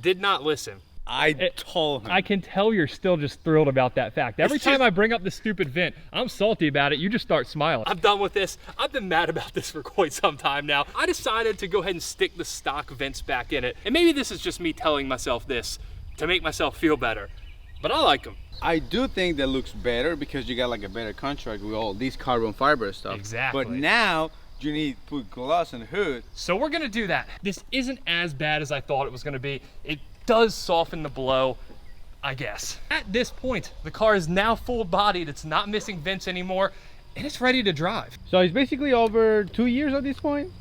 did not listen. I told him. I can tell you're still just thrilled about that fact. Every time I bring up the stupid vent, I'm salty about it. You just start smiling. I'm done with this. I've been mad about this for quite some time now. I decided to go ahead and stick the stock vents back in it. And maybe this is just me telling myself this to make myself feel better, but I like them. I do think that looks better because you got like a better contract with all these carbon fiber stuff. Exactly. But now you need to put gloss on the hood. So we're gonna do that. This isn't as bad as I thought it was gonna be. It does soften the blow, I guess. At this point, the car is now full bodied. It's not missing vents anymore, and it's ready to drive. So it's basically over 2 years at this point?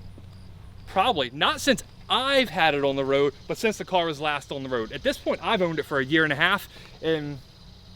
Probably, not since I've had it on the road, but since the car was last on the road. At this point, I've owned it for 1.5 years, and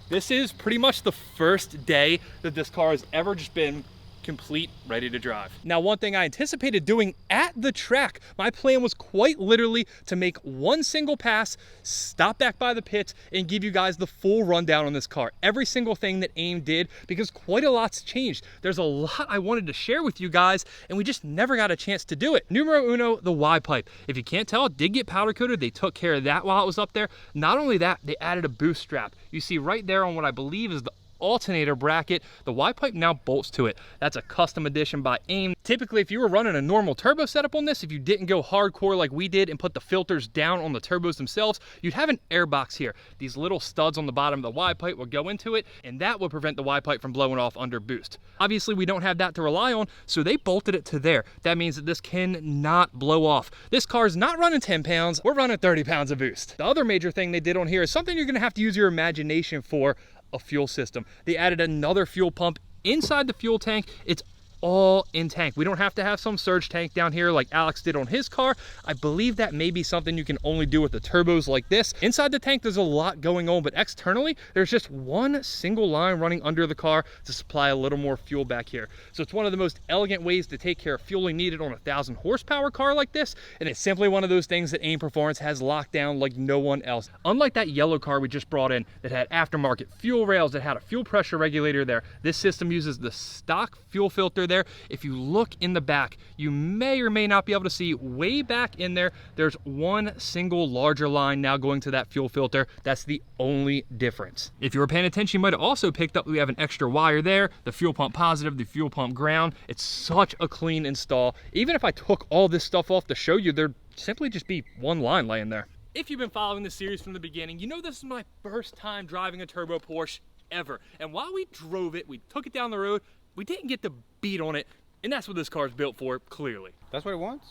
this is pretty much the first day that this car has ever just been complete, ready to drive. Now, one thing I anticipated doing at the track, my plan was quite literally to make one single pass, stop back by the pits, and give you guys the full rundown on this car. Every single thing that AIM did, because quite a lot's changed. There's a lot I wanted to share with you guys, and we just never got a chance to do it. Numero uno, the Y pipe. If you can't tell, it did get powder coated. They took care of that while it was up there. Not only that, they added a boost strap. You see right there on what I believe is the alternator bracket, the Y pipe now bolts to it. That's a custom addition by AIM. Typically, if you were running a normal turbo setup on this, if you didn't go hardcore like we did and put the filters down on the turbos themselves, you'd have an air box here. These little studs on the bottom of the Y pipe would go into it, and that would prevent the Y pipe from blowing off under boost. Obviously, we don't have that to rely on, so they bolted it to there. That means that this cannot blow off. This car's not running 10 pounds, we're running 30 pounds of boost. The other major thing they did on here is something you're gonna have to use your imagination for: a fuel system. They added another fuel pump inside the fuel tank. It's all in tank. We don't have to have some surge tank down here like Alex did on his car. I believe that may be something you can only do with the turbos like this. Inside the tank, there's a lot going on, but externally, there's just one single line running under the car to supply a little more fuel back here. So it's one of the most elegant ways to take care of fueling needed on a 1,000 horsepower car like this, and it's simply one of those things that AIM Performance has locked down like no one else. Unlike that yellow car we just brought in that had aftermarket fuel rails, that had a fuel pressure regulator there, this system uses the stock fuel filter there. If you look in the back, you may or may not be able to see way back in there, there's one single larger line now going to that fuel filter. That's the only difference. If you were paying attention, you might have also picked up we have an extra wire there, the fuel pump positive, the fuel pump ground. It's such a clean install. Even if I took all this stuff off to show you, there'd simply just be one line laying there. If you've been following this series from the beginning, you know this is my first time driving a turbo Porsche ever. And while we drove it, we took it down the road, we didn't get to beat on it, and that's what this car's built for, clearly. That's what it wants?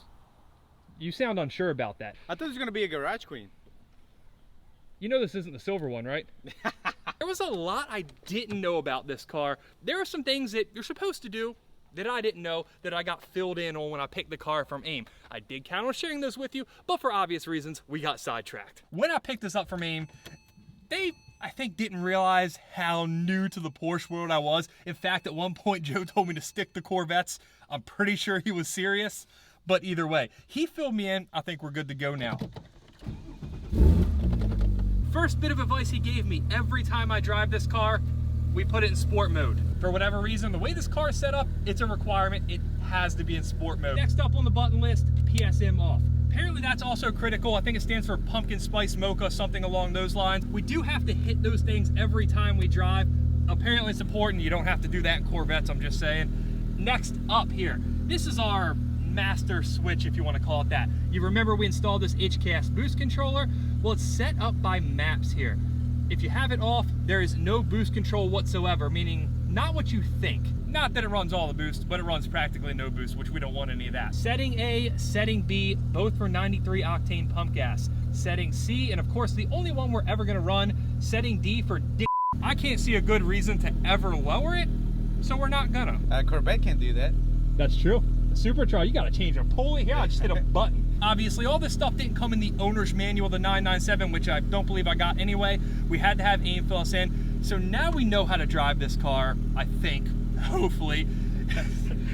You sound unsure about that. I thought it was gonna be a garage queen. You know this isn't the silver one, right? There was a lot I didn't know about this car. There are some things that you're supposed to do that I didn't know that I got filled in on when I picked the car from AIM. I did count on sharing those with you, but for obvious reasons, we got sidetracked. When I picked this up from AIM, they, I think, didn't realize how new to the Porsche world I was. In fact, at one point, Joe told me to stick to Corvettes. I'm pretty sure he was serious, but either way, he filled me in. I think we're good to go now. First bit of advice he gave me: every time I drive this car, we put it in sport mode. For whatever reason, the way this car is set up, it's a requirement. It has to be in sport mode. Next up on the button list, PSM off. Apparently that's also critical. I think it stands for pumpkin spice mocha, something along those lines. We do have to hit those things every time we drive. Apparently it's important. You don't have to do that in Corvettes, I'm just saying. Next up here, this is our master switch, if you want to call it that. You remember we installed this HKS boost controller? Well, it's set up by maps here. If you have it off, there is no boost control whatsoever, meaning not what you think. Not that it runs all the boost, but it runs practically no boost, which we don't want any of that. Setting A, setting B, both for 93 octane pump gas. Setting C, and of course the only one we're ever gonna run, setting D for D. I can't see a good reason to ever lower it, so we're not gonna. Corvette can do that. That's true. The Supercharger, you gotta change a pulley here. I just hit a button. Obviously, all this stuff didn't come in the owner's manual, the 997, which I don't believe I got anyway. We had to have AIM fill us in. So now we know how to drive this car, I think, hopefully.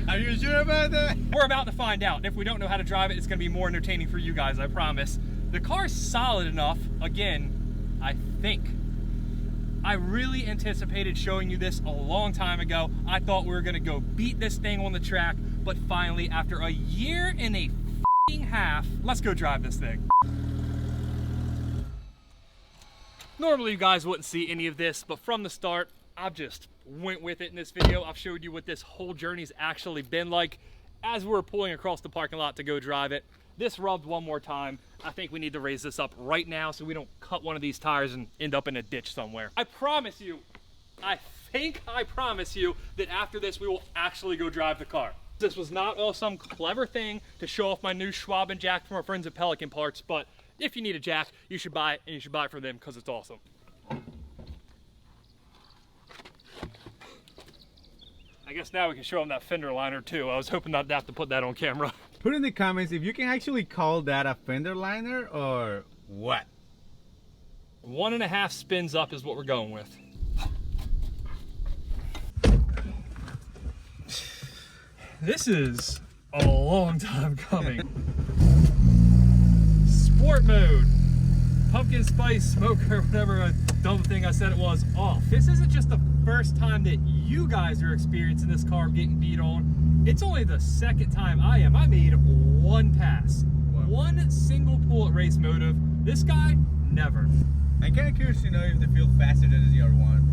Are you sure about that? We're about to find out. If we don't know how to drive it, it's gonna be more entertaining for you guys, I promise. The car's solid enough, again, I think. I really anticipated showing you this a long time ago. I thought we were gonna go beat this thing on the track, but finally, after a year and a half, let's go drive this thing. Normally you guys wouldn't see any of this, but from the start, I've just went with it in this video. I've showed you what this whole journey's actually been like as we were pulling across the parking lot to go drive it. This rubbed one more time. I think we need to raise this up right now so we don't cut one of these tires and end up in a ditch somewhere. I promise you, I promise you that after this, we will actually go drive the car. This was not all some clever thing to show off my new Schwab and jack from our friends at Pelican Parts, but if you need a jack, you should buy it, and you should buy it from them because it's awesome. I guess now we can show them that fender liner too. I was hoping not to have to put that on camera. Put in the comments if you can actually call that a fender liner or what. 1.5 spins up is what we're going with. This is a long time coming. Sport mode. Pumpkin spice smoker, whatever dumb thing I said it was, off. This isn't just the first time that you guys are experiencing this car getting beat on. It's only the second time I am. I made one pass. One single pull at race motive. This guy, never. I'm kind of curious to know if they feel faster than the ZR1.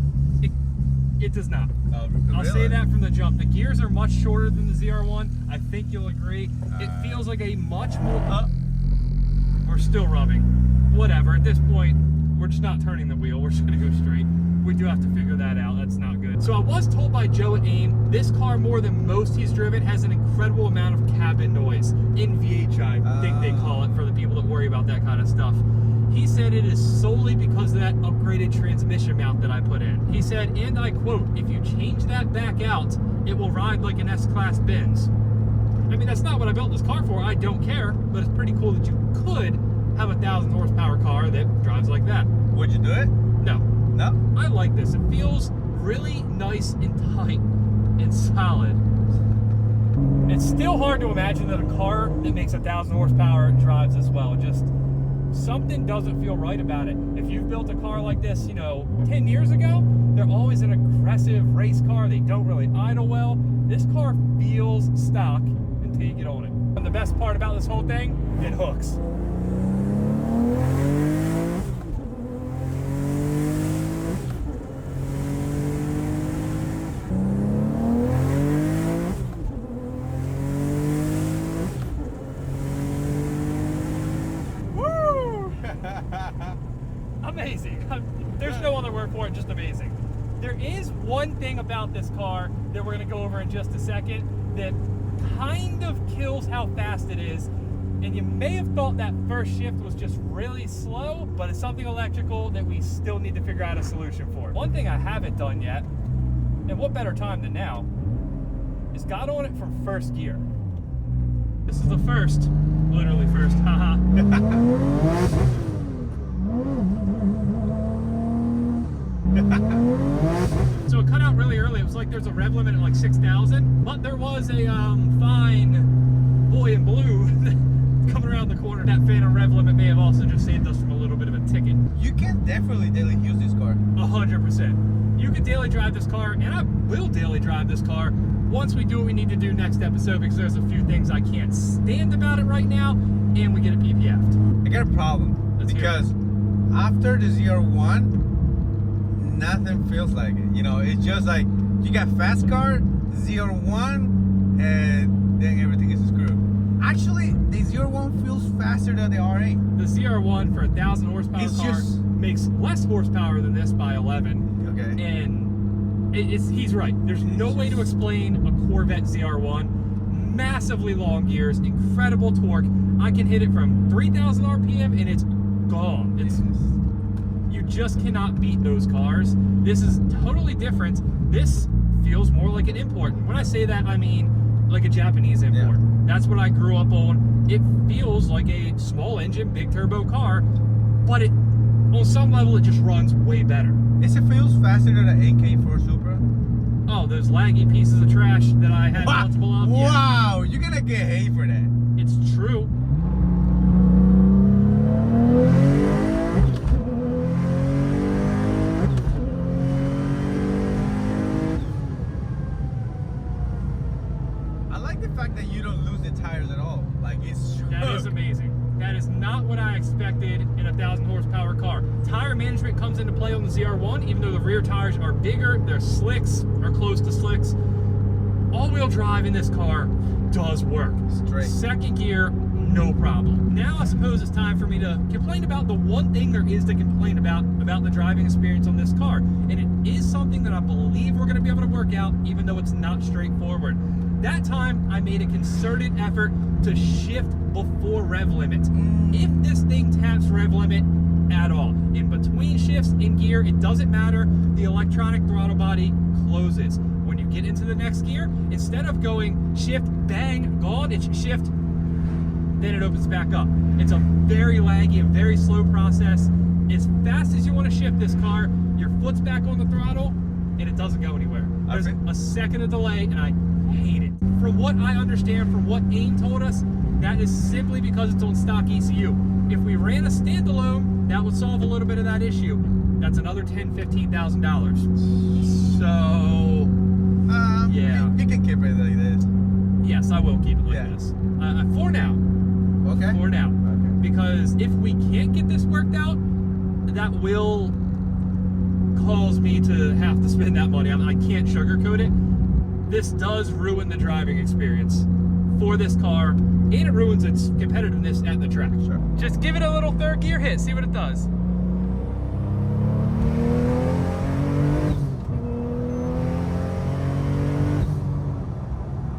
It does not. Oh, really? I'll say that from the jump. The gears are much shorter than the ZR1. I think you'll agree. It feels like a much more... We're still rubbing. Whatever. At this point, we're just not turning the wheel. We're just going to go straight. We do have to figure that out. That's not good. So I was told by Joe at AIM, this car, more than most he's driven, has an incredible amount of cabin noise. NVH, I think they call it, for the people that worry about that kind of stuff. He said it is solely because of that upgraded transmission mount that I put in. He said, and I quote, if you change that back out, it will ride like an S-Class Benz. I mean, that's not what I built this car for. I don't care, but it's pretty cool that you could have a 1,000 horsepower car that drives like that. Would you do it? No. No? I like this. It feels really nice and tight and solid. It's still hard to imagine that a car that makes 1,000 horsepower drives this well. Just something doesn't feel right about it. If you've built a car like this, you know, 10 years ago, they're always an aggressive race car. They don't really idle well. This car feels stock until you get on it. And the best part about this whole thing, it hooks. Amazing. There's no other word for it, just amazing. There is one thing about this car that we're going to go over in just a second that kind of kills how fast it is. And you may have thought that first shift was just really slow, but it's something electrical that we still need to figure out a solution for. One thing I haven't done yet, and what better time than now, is got on it from first gear. This is the first, literally first, haha. So it cut out really early. It was like there's a rev limit at like 6,000, but there was a fine boy in blue coming around the corner. That phantom rev limit may have also just saved us from a little bit of a ticket. You can definitely daily use this car. 100%. You can daily drive this car, and I will daily drive this car once we do what we need to do next episode, because there's a few things I can't stand about it right now, and we get it PPF'd. I got a problem. Because after the ZR1, nothing feels like it. You know, it's just like you got fast car, ZR1, and then everything is screwed. Actually, the 01 feels faster than the R8. The ZR1 for a 1,000 horsepower It's car just- makes less horsepower than this by 11. Okay. And he's right. There's no way to explain a Corvette ZR1. Massively long gears, incredible torque. I can hit it from 3,000 RPM and it's gone. You just cannot beat those cars. This is totally different. This feels more like an import. When I say that, I mean like a Japanese import. That's what I grew up on. It feels like a small engine, big turbo car, but it, on some level, it just runs way better. It feels faster than an AK4 Supra. Oh, those laggy pieces of trash that I had multiple of. Yeah. Wow, you're gonna get hate for that. It's true. I like the fact that you don't lose the tires at all. Like, it's That is amazing. That is not what I expected in a 1,000 horsepower car. Tire management comes into play on the ZR1, even though the rear tires are bigger, their slicks are close to slicks. All-wheel drive in this car does work. Straight. Second gear, no problem. Now I suppose it's time for me to complain about the one thing there is to complain about the driving experience on this car. And it is something that I believe we're gonna be able to work out, even though it's not straightforward. That time, I made a concerted effort to shift before rev limit. If this thing taps rev limit at all, in between shifts in gear, it doesn't matter, the electronic throttle body closes. When you get into the next gear, instead of going shift, bang, gone, it's shift, then it opens back up. It's a very laggy and very slow process. As fast as you want to shift this car, your foot's back on the throttle, and it doesn't go anywhere. There's a second of delay, and I hate it. From what I understand, from what AIM told us, that is simply because it's on stock ECU. If we ran a standalone, that would solve a little bit of that issue. That's another $10,000, $15,000. So, yeah. You can keep it like this. Yes, I will keep it like this. For now. Okay. For now. Okay. Because if we can't get this worked out, that will cause me to have to spend that money. I can't sugarcoat it. This does ruin the driving experience for this car, and it ruins its competitiveness at the track. Sure. Just give it a little third gear hit, see what it does.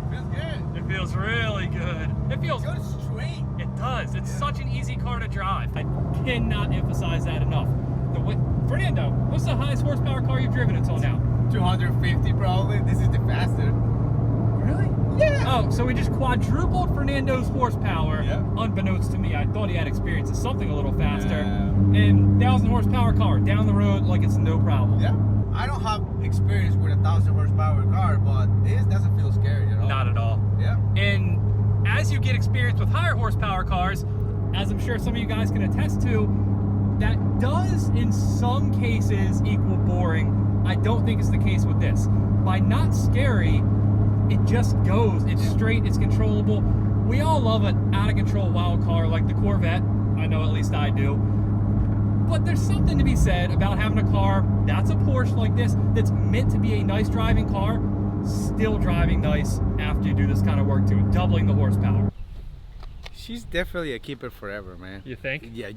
Feels good. It feels really good. It feels good straight. It does. It's such an easy car to drive. I cannot emphasize that enough. Fernando, what's the highest horsepower car you've driven until now? 250 probably. This is the faster. Really? Yeah. Oh, so we just quadrupled Fernando's horsepower. Yeah. Unbeknownst to me, I thought he had experience in something a little faster. And 1,000 horsepower car down the road like it's no problem. Yeah. I don't have experience with a 1,000 horsepower car, but this doesn't feel scary at all. Not at all. Yeah. And as you get experience with higher horsepower cars, as I'm sure some of you guys can attest to, that does in some cases equal boring. I don't think it's the case with this. By not scary, it just goes. It's straight, it's controllable. We all love an out-of-control wild car like the Corvette. I know at least I do. But there's something to be said about having a car that's a Porsche like this, that's meant to be a nice driving car, still driving nice after you do this kind of work to it, doubling the horsepower. She's definitely a keeper forever, man. You think? Yeah,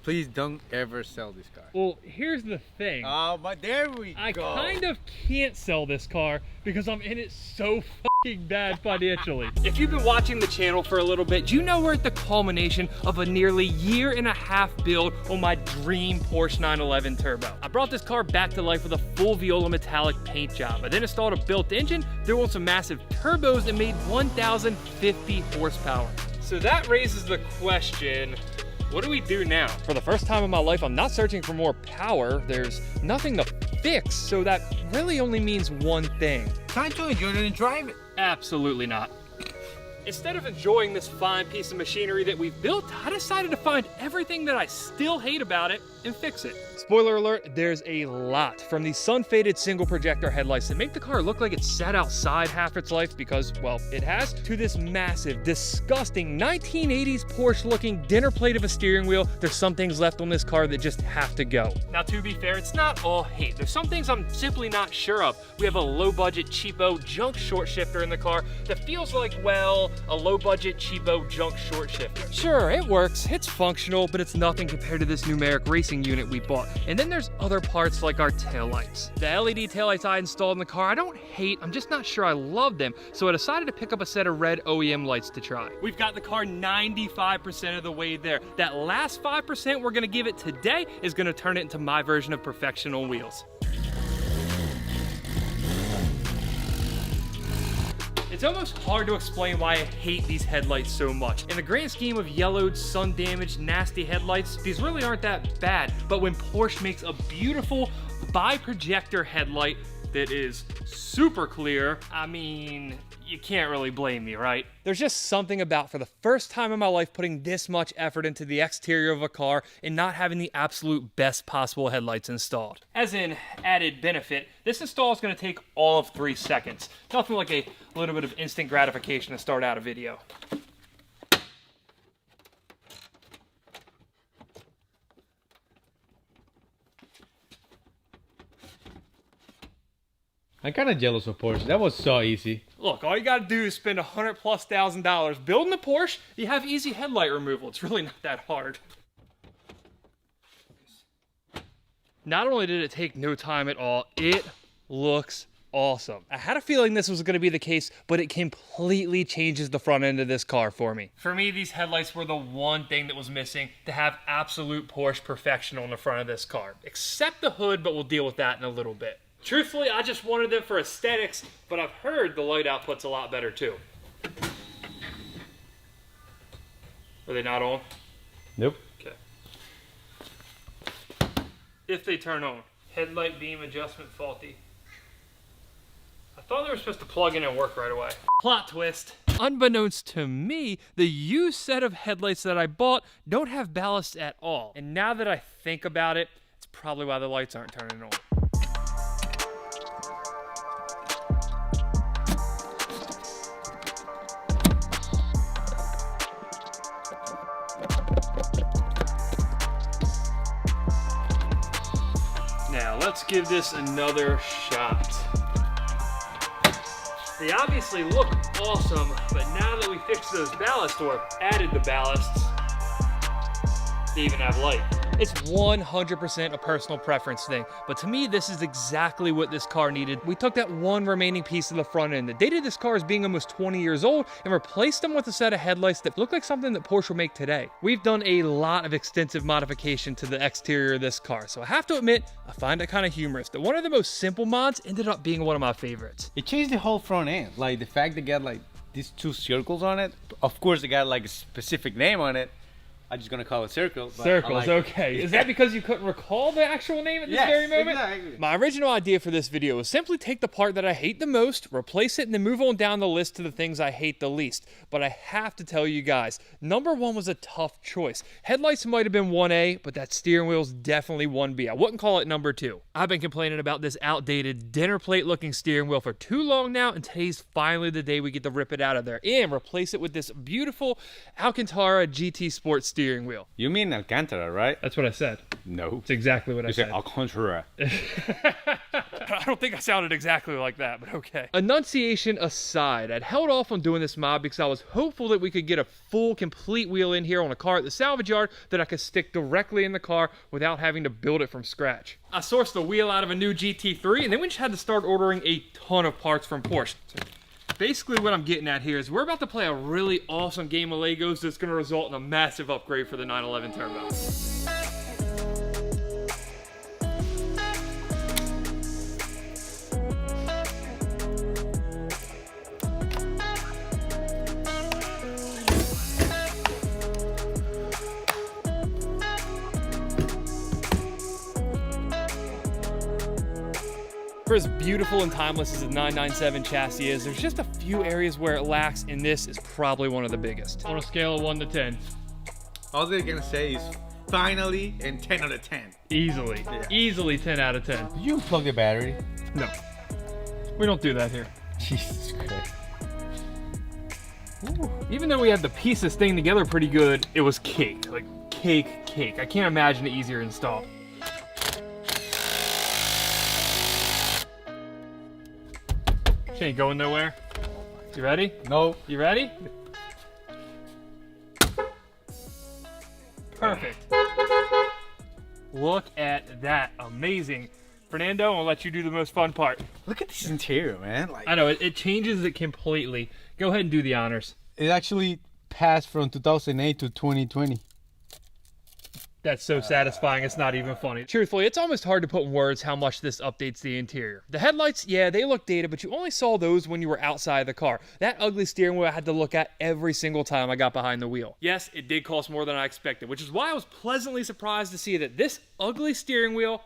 please don't ever sell this car. Well, here's the thing. Oh, but there we I go. kind of can't sell this car because I'm in it so fucking bad financially. If you've been watching the channel for a little bit, you know we're at the culmination of a nearly year-and-a-half build on my dream Porsche 911 Turbo. I brought this car back to life with a full Viola Metallic paint job. I then installed a built engine, threw on some massive turbos, and made 1,050 horsepower. So that raises the question, what do we do now? For the first time in my life, I'm not searching for more power. There's nothing to fix, so that really only means one thing. Time to enjoy it and drive it. Absolutely not. Instead of enjoying this fine piece of machinery that we've built, I decided to find everything that I still hate about it and fix it. Spoiler alert, there's a lot from these sun-faded single projector headlights that make the car look like it's sat outside half its life because, well, it has, to this massive, disgusting 1980s Porsche-looking dinner plate of a steering wheel. There's some things left on this car that just have to go. Now, to be fair, it's not all hate. There's some things I'm simply not sure of. We have a low-budget, cheapo, junk short shifter in the car that feels like, well, a low-budget, cheapo, junk short shifter. Sure, it works, it's functional, but it's nothing compared to this numeric racing unit we bought. And then there's other parts like our taillights. The LED taillights I installed in the car, I don't hate, I'm just not sure I love them, so I decided to pick up a set of red OEM lights to try. We've got the car 95% of the way there. That last 5% we're gonna give it today is gonna turn it into my version of perfection on wheels. It's almost hard to explain why I hate these headlights so much. In the grand scheme of yellowed, sun-damaged, nasty headlights, these really aren't that bad. But when Porsche makes a beautiful bi-projector headlight that is super clear, I mean, you can't really blame me, right? There's just something about, for the first time in my life, putting this much effort into the exterior of a car and not having the absolute best possible headlights installed. As in added benefit, this install is going to take all of 3 seconds. Nothing like a little bit of instant gratification to start out a video. I'm kind of jealous of Porsche. That was so easy. Look, all you gotta do is spend $100,000+ building a Porsche. You have easy headlight removal. It's really not that hard. Not only did it take no time at all, it looks awesome. I had a feeling this was gonna be the case, but it completely changes the front end of this car for me. For me, these headlights were the one thing that was missing to have absolute Porsche perfection on the front of this car. Except the hood, but we'll deal with that in a little bit. Truthfully, I just wanted them for aesthetics, but I've heard the light output's a lot better too. Are they not on? Nope. Okay. If they turn on. Headlight beam adjustment faulty. I thought they were supposed to plug in and work right away. Plot twist. Unbeknownst to me, the used set of headlights that I bought don't have ballast at all. And now that I think about it, it's probably why the lights aren't turning on. Now, let's give this another shot. They obviously look awesome, but now that we fixed those ballasts or added the ballasts, they even have light. It's 100% a personal preference thing, but to me, this is exactly what this car needed. We took that one remaining piece of the front end that dated this car as being almost 20 years old and replaced them with a set of headlights that look like something that Porsche will make today. We've done a lot of extensive modification to the exterior of this car, so I have to admit, I find it kind of humorous that one of the most simple mods ended up being one of my favorites. It changed the whole front end. Like the fact they got like these 2 circles on it. Of course, they got like a specific name on it. I'm just gonna call it Circle. But Circles, like okay. Is that because you couldn't recall the actual name at this very moment? Exactly. My original idea for this video was simply take the part that I hate the most, replace it, and then move on down the list to the things I hate the least. But I have to tell you guys, number 1 was a tough choice. Headlights might have been 1A, but that steering wheel's definitely 1B. I wouldn't call it number 2. I've been complaining about this outdated dinner plate looking steering wheel for too long now, and today's finally the day we get to rip it out of there and replace it with this beautiful Alcantara GT Sport steering wheel. You mean Alcantara, right? That's what I said. No. It's exactly what I said. You said Alcantara. I don't think I sounded exactly like that, but okay. Enunciation aside, I'd held off on doing this mod because I was hopeful that we could get a full, complete wheel in here on a car at the salvage yard that I could stick directly in the car without having to build it from scratch. I sourced the wheel out of a new GT3, and then we just had to start ordering a ton of parts from Porsche. Basically what I'm getting at here is we're about to play a really awesome game of Legos that's going to result in a massive upgrade for the 911 Turbo. For as beautiful and timeless as the 997 chassis is, there's just a few areas where it lacks, and this is probably one of the biggest. On a scale of 1 to 10. All they're gonna say is finally, and 10 out of 10. Easily. Yeah. Easily 10 out of 10. Did you unplug the battery? No. We don't do that here. Jesus Christ. Ooh. Even though we had the pieces staying together pretty good, it was cake. Like cake. I can't imagine it easier to install. She ain't going nowhere. You ready? No. You ready? Perfect. Look at that. Amazing. Fernando, I'll let you do the most fun part. Look at this interior, man. Like, I know, it changes it completely. Go ahead and do the honors. it actually passed from 2008 to 2020. That's so satisfying, it's not even funny. Truthfully, it's almost hard to put in words how much this updates the interior. The headlights, yeah, they look dated, but you only saw those when you were outside the car. That ugly steering wheel I had to look at every single time I got behind the wheel. Yes, it did cost more than I expected, which is why I was pleasantly surprised to see that this ugly steering wheel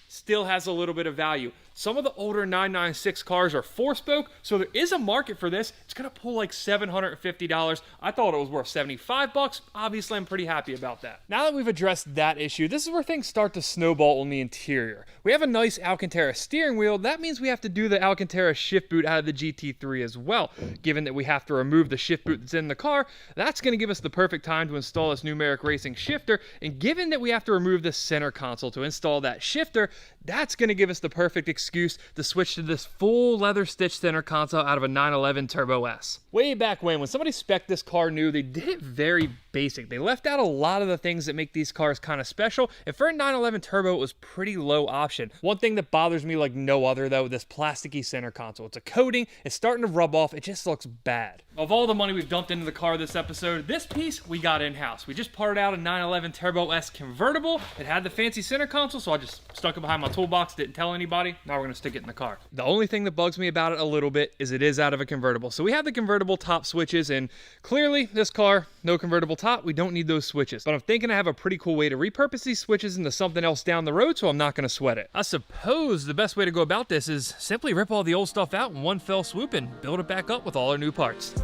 still has a little bit of value. Some of the older 996 cars are 4-spoke, so there is a market for this. It's gonna pull like $750. I thought it was worth 75 bucks. Obviously, I'm pretty happy about that. Now that we've addressed that issue, this is where things start to snowball on the interior. We have a nice Alcantara steering wheel. That means we have to do the Alcantara shift boot out of the GT3 as well. Given that we have to remove the shift boot that's in the car, that's gonna give us the perfect time to install this numeric racing shifter. And given that we have to remove the center console to install that shifter, that's gonna give us the perfect excuse to switch to this full leather stitched center console out of a 911 Turbo S. Way back when somebody spec'd this car new, they did it very basic. They left out a lot of the things that make these cars kind of special, and for a 911 Turbo, it was pretty low option. One thing that bothers me like no other though, this plasticky center console. It's a coating, it's starting to rub off, it just looks bad. Of all the money we've dumped into the car this episode, this piece we got in-house. We just parted out a 911 Turbo S convertible. It had the fancy center console, so I just stuck it behind my toolbox, didn't tell anybody. Now we're gonna stick it in the car. The only thing that bugs me about it a little bit is it is out of a convertible. So we have the convertible top switches, and clearly this car, no convertible top, we don't need those switches. But I'm thinking I have a pretty cool way to repurpose these switches into something else down the road, so I'm not gonna sweat it. I suppose the best way to go about this is simply rip all the old stuff out in one fell swoop and build it back up with all our new parts.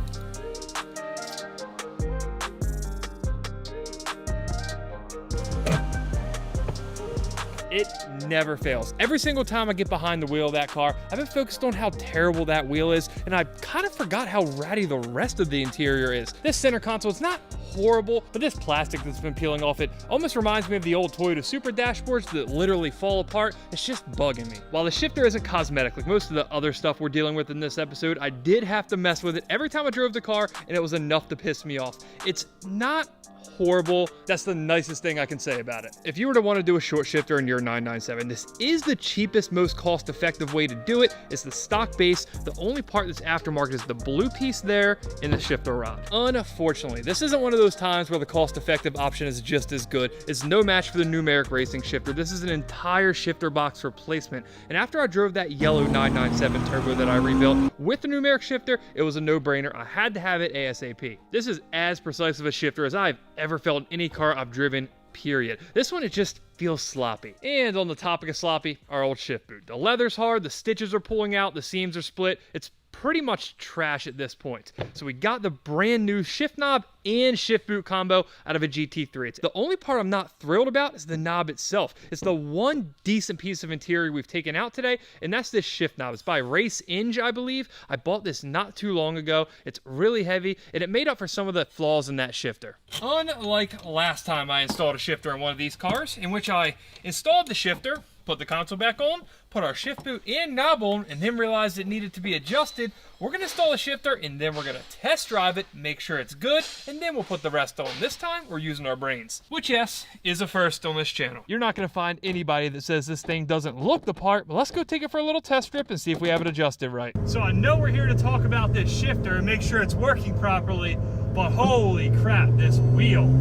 It never fails. Every single time I get behind the wheel of that car, I've been focused on how terrible that wheel is, and I kind of forgot how ratty the rest of the interior is. This center console is not horrible, but this plastic that's been peeling off it almost reminds me of the old Toyota Supra dashboards that literally fall apart. It's just bugging me. While the shifter isn't cosmetic like most of the other stuff we're dealing with in this episode, I did have to mess with it every time I drove the car, and it was enough to piss me off. It's not horrible. That's the nicest thing I can say about it. If you were to want to do a short shifter in your 997, this is the cheapest, most cost-effective way to do it. It's the stock base. The only part that's aftermarket is the blue piece there in the shifter rod. Unfortunately, this isn't one of those times where the cost-effective option is just as good. It's no match for the numeric racing shifter. This is an entire shifter box replacement. And after I drove that yellow 997 Turbo that I rebuilt with the numeric shifter, it was a no-brainer. I had to have it ASAP. This is as precise of a shifter as I've ever felt in any car I've driven, period. This one, it just feels sloppy. And on the topic of sloppy, our old shift boot. The leather's hard, the stitches are pulling out, the seams are split. It's pretty much trash at this point. So we got the brand new shift knob and shift boot combo out of a GT3. The only part I'm not thrilled about is the knob itself. It's the one decent piece of interior we've taken out today, and that's this shift knob. It's by Race Inge, I believe. I bought this not too long ago. It's really heavy, and it made up for some of the flaws in that shifter. Unlike last time I installed a shifter in one of these cars, in which I installed the shifter, put the console back on, put our shift boot and knob on, and then realized it needed to be adjusted, we're gonna install the shifter and then we're gonna test drive it, make sure it's good, and then we'll put the rest on. This time, we're using our brains. Which, yes, is a first on this channel. You're not gonna find anybody that says this thing doesn't look the part, but let's go take it for a little test strip and see if we have it adjusted right. So I know we're here to talk about this shifter and make sure it's working properly, but holy crap, this wheel.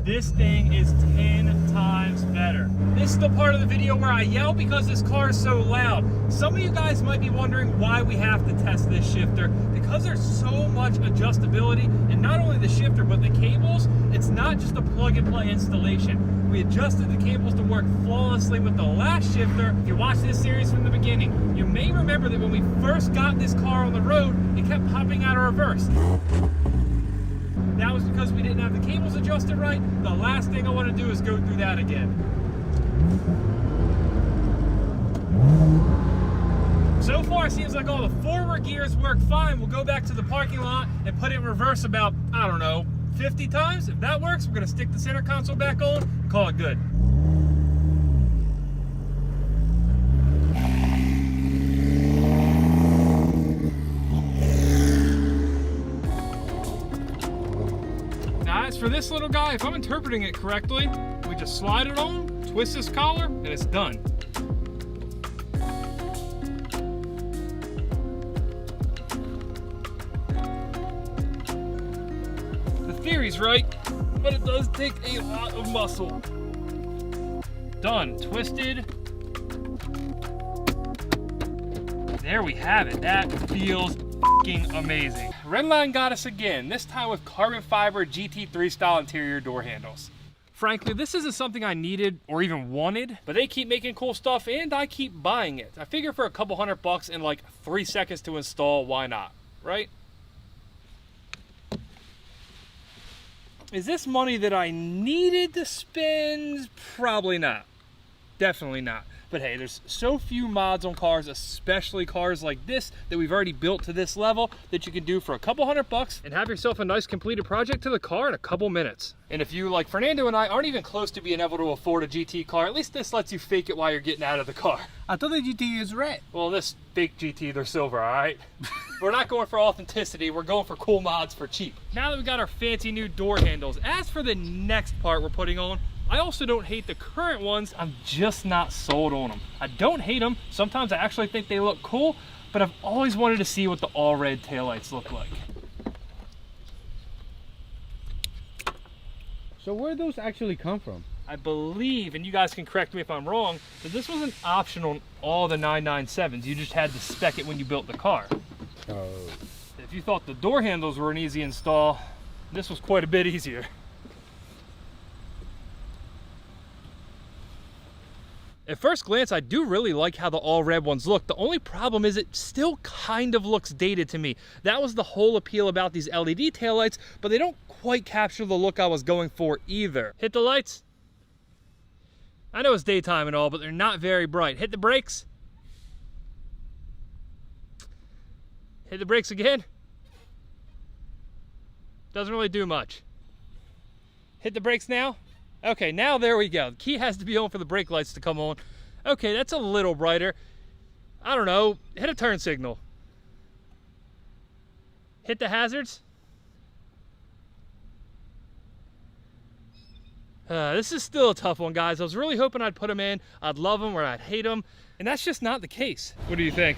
This thing is 10 times better. This is the part of the video where I yell because this car is so loud. Some of you guys might be wondering why we have to test this shifter. Because there's so much adjustability, and not only the shifter, but the cables, it's not just a plug and play installation. We adjusted the cables to work flawlessly with the last shifter. If you watch this series from the beginning, you may remember that when we first got this car on the road, it kept popping out of reverse. That was because we didn't have the cables adjusted right. The last thing I want to do is go through that again. So far, it seems like all the forward gears work fine. We'll go back to the parking lot and put it in reverse about, I don't know, 50 times. If that works, we're gonna stick the center console back on and call it good. Now, as for this little guy, if I'm interpreting it correctly, we just slide it on, twist this collar, and it's done. Theory's right, but it does take a lot of muscle. Done, twisted. There we have it. That feels fucking amazing. Redline got us again, this time with carbon fiber GT3 style interior door handles. Frankly, this isn't something I needed or even wanted, but they keep making cool stuff and I keep buying it. I figure for a couple $100 and like 3 seconds to install, why not, right? Is this money that I needed to spend? Probably not. Definitely not. But hey, there's so few mods on cars, especially cars like this, that we've already built to this level that you can do for a couple $100 and have yourself a nice completed project to the car in a couple minutes. And if you, like Fernando and I, aren't even close to being able to afford a GT car, at least this lets you fake it while you're getting out of the car. I thought the GT is red. Well, this fake GT, they're silver, all right? We're not going for authenticity, we're going for cool mods for cheap. Now that we got our fancy new door handles, as for the next part we're putting on, I also don't hate the current ones, I'm just not sold on them. I don't hate them, sometimes I actually think they look cool, but I've always wanted to see what the all red taillights look like. So where do those actually come from? I believe, and you guys can correct me if I'm wrong, that this was an option on all the 997s. You just had to spec it when you built the car. Oh. If you thought the door handles were an easy install, this was quite a bit easier. At first glance, I do really like how the all red ones look. The only problem is it still kind of looks dated to me. That was the whole appeal about these LED taillights, but they don't quite capture the look I was going for either. Hit the lights. I know it's daytime and all, but they're not very bright. Hit the brakes. Hit the brakes again. Doesn't really do much. Hit the brakes now. Okay, now there we go. The key has to be on for the brake lights to come on. Okay, that's a little brighter. I don't know, hit a turn signal. Hit the hazards. This is still a tough one, guys. I was really hoping I'd put them in, I'd love them or I'd hate them, and that's just not the case. What do you think?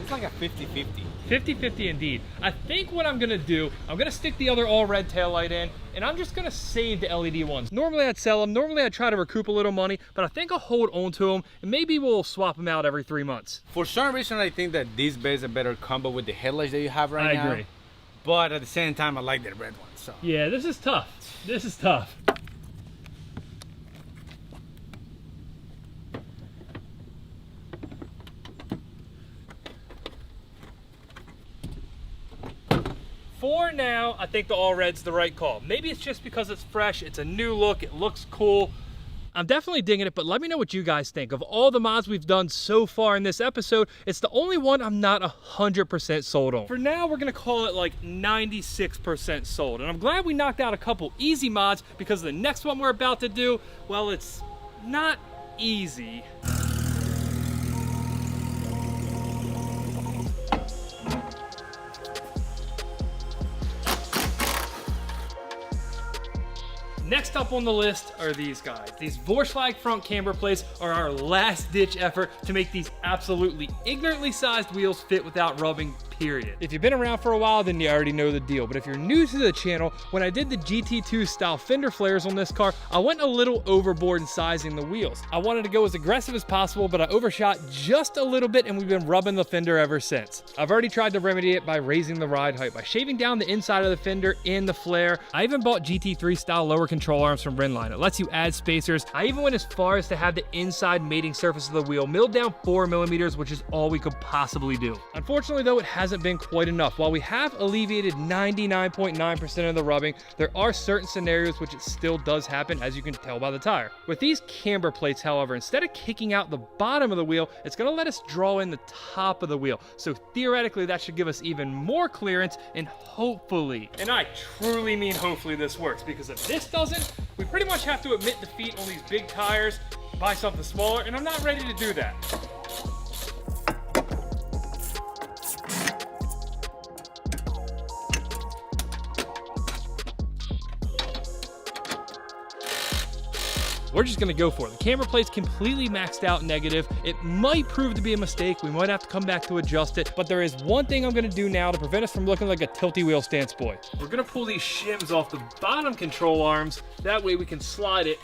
It's like a 50-50. 50-50 indeed. I think what I'm gonna do, I'm gonna stick the other all red taillight in, and I'm just gonna save the LED ones. Normally I'd sell them, normally I'd try to recoup a little money, but I think I'll hold on to them, and maybe we'll swap them out every 3 months. For some reason, I think that this bay is a better combo with the headlights that you have right now. I agree. But at the same time, I like the red one, so. Yeah, this is tough. This is tough. For now, I think the all red's the right call. Maybe it's just because it's fresh, it's a new look, it looks cool. I'm definitely digging it, but let me know what you guys think. Of all the mods we've done so far in this episode, it's the only one I'm not 100% sold on. For now, we're gonna call it like 96% sold. And I'm glad we knocked out a couple easy mods because the next one we're about to do, well, it's not easy. Next up on the list are these guys. These Vorschlag front camber plates are our last ditch effort to make these absolutely ignorantly sized wheels fit without rubbing, period. If you've been around for a while, then you already know the deal. But if you're new to the channel, when I did the GT2 style fender flares on this car, I went a little overboard in sizing the wheels. I wanted to go as aggressive as possible, but I overshot just a little bit and we've been rubbing the fender ever since. I've already tried to remedy it by raising the ride height, by shaving down the inside of the fender in the flare. I even bought GT3 style lower control arms from Redline. It lets you add spacers. I even went as far as to have the inside mating surface of the wheel milled down 4 millimeters, which is all we could possibly do. Unfortunately though, it has hasn't been quite enough. While we have alleviated 99.9% of the rubbing, there are certain scenarios which it still does happen, as you can tell by the tire. With these camber plates, however, instead of kicking out the bottom of the wheel, it's gonna let us draw in the top of the wheel. So theoretically, that should give us even more clearance, and hopefully, and I truly mean hopefully, this works, because if this doesn't, we pretty much have to admit defeat on these big tires, buy something smaller, and I'm not ready to do that. We're just gonna go for it. The camber plate's completely maxed out negative. It might prove to be a mistake. We might have to come back to adjust it, but there is one thing I'm gonna do now to prevent us from looking like a tilty wheel stance boy. We're gonna pull these shims off the bottom control arms. That way we can slide it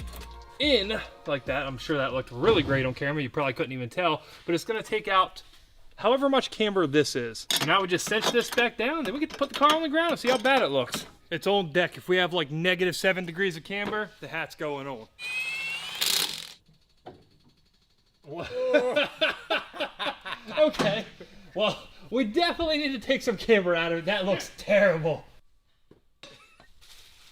in like that. I'm sure that looked really great on camera. You probably couldn't even tell, but it's gonna take out however much camber this is. Now we just cinch this back down, then we get to put the car on the ground and see how bad it looks. It's on deck. If we have like -7 degrees of camber, the hat's going on. Okay, well, we definitely need to take some camber out of it. That looks terrible.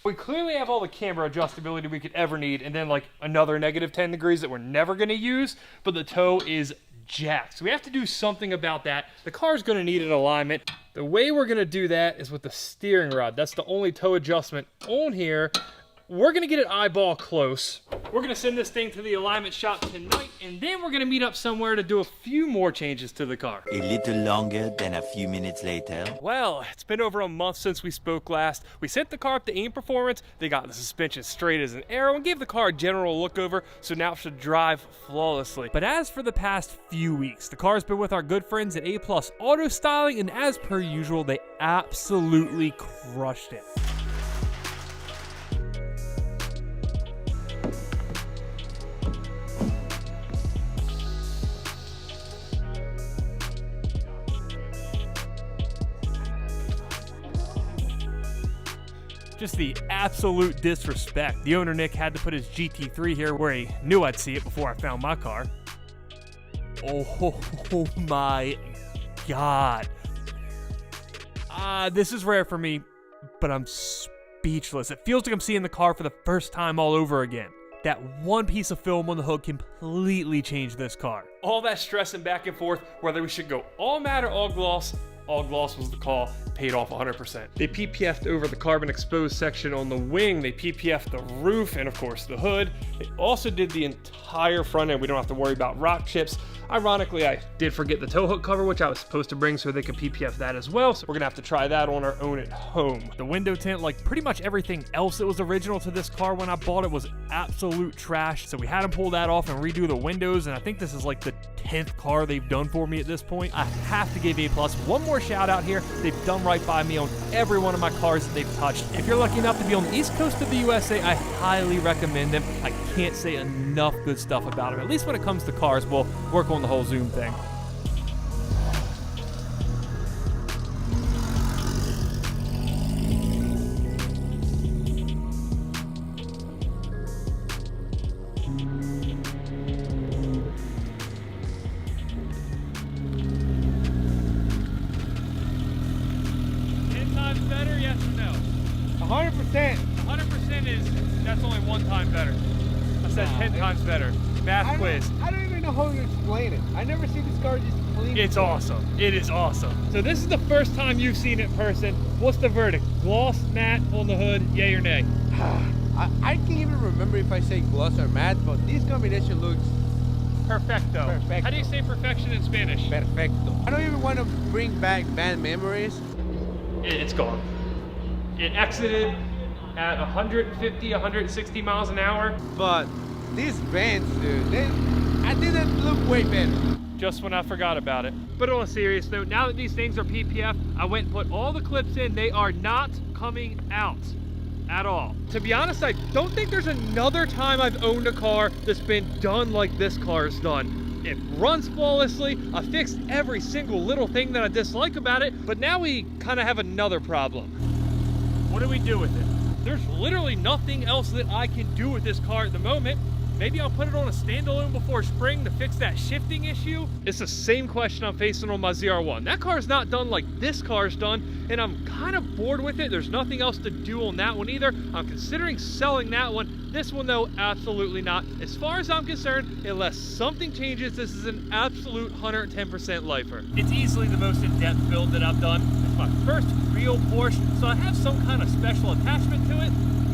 We clearly have all the camber adjustability we could ever need, and then like another -10 degrees that we're never gonna use, but the toe is jacked. So we have to do something about that. The car's gonna need an alignment. The way we're gonna do that is with the steering rod. That's the only toe adjustment on here. We're gonna get it eyeball close. We're gonna send this thing to the alignment shop tonight, and then we're gonna meet up somewhere to do a few more changes to the car. A little longer than a few minutes later. Well, it's been over a month since we spoke last. We sent the car up to AIM Performance. They got the suspension straight as an arrow and gave the car a general look over, so now it should drive flawlessly. But as for the past few weeks, the car's been with our good friends at A+ Auto Styling, and as per usual, they absolutely crushed it. Just the absolute disrespect. The owner, Nick, had to put his GT3 here where he knew I'd see it before I found my car. Oh my God. This is rare for me, but I'm speechless. It feels like I'm seeing the car for the first time all over again. That one piece of film on the hood completely changed this car. All that stressing back and forth, whether we should go all matte or all gloss was the call, paid off 100%. They PPF'd over the carbon exposed section on the wing, they PPF'd the roof, and of course the hood. They also did the entire front end. We don't have to worry about rock chips. Ironically, I did forget the tow hook cover, which I was supposed to bring so they could PPF that as well, so we're gonna have to try that on our own at home. The window tint, like pretty much everything else that was original to this car when I bought it, was absolute trash, so we had them pull that off and redo the windows, and I think this is like the 10th car they've done for me at this point. I have to give A+ one more shout out here. They've done right by me on every one of my cars that they've touched. If you're lucky enough to be on the east coast of the USA, I highly recommend them. I can't say enough good stuff about them. At least when it comes to cars, we'll work on the whole Zoom thing. Better, yes or no? 100%. 100% is, that's only one time better. I said 10 times better. Math quiz. I don't even know how to explain it. I never see this car just clean. It's awesome. It is awesome. So this is the first time you've seen it in person. What's the verdict? Gloss, matte on the hood, yay or nay? I can't even remember if I say gloss or matte, but this combination looks perfecto. Perfecto. How do you say perfection in Spanish? Perfecto. I don't even want to bring back bad memories. It's gone. It exited at 150, 160 miles an hour. But these vents, dude, I think that look way better. Just when I forgot about it. But on a serious note, now that these things are PPF, I went and put all the clips in. They are not coming out at all. To be honest, I don't think there's another time I've owned a car that's been done like this car is done. It runs flawlessly. I fixed every single little thing that I dislike about it, but now we kind of have another problem. What do we do with it? There's literally nothing else that I can do with this car at the moment. Maybe I'll put it on a standalone before spring to fix that shifting issue. It's the same question I'm facing on my ZR1. That car's not done like this car's done, and I'm kind of bored with it. There's nothing else to do on that one either. I'm considering selling that one. This one though, absolutely not. As far as I'm concerned, unless something changes, this is an absolute 110% lifer. It's easily the most in-depth build that I've done. It's my first real Porsche, so I have some kind of special attachment to it.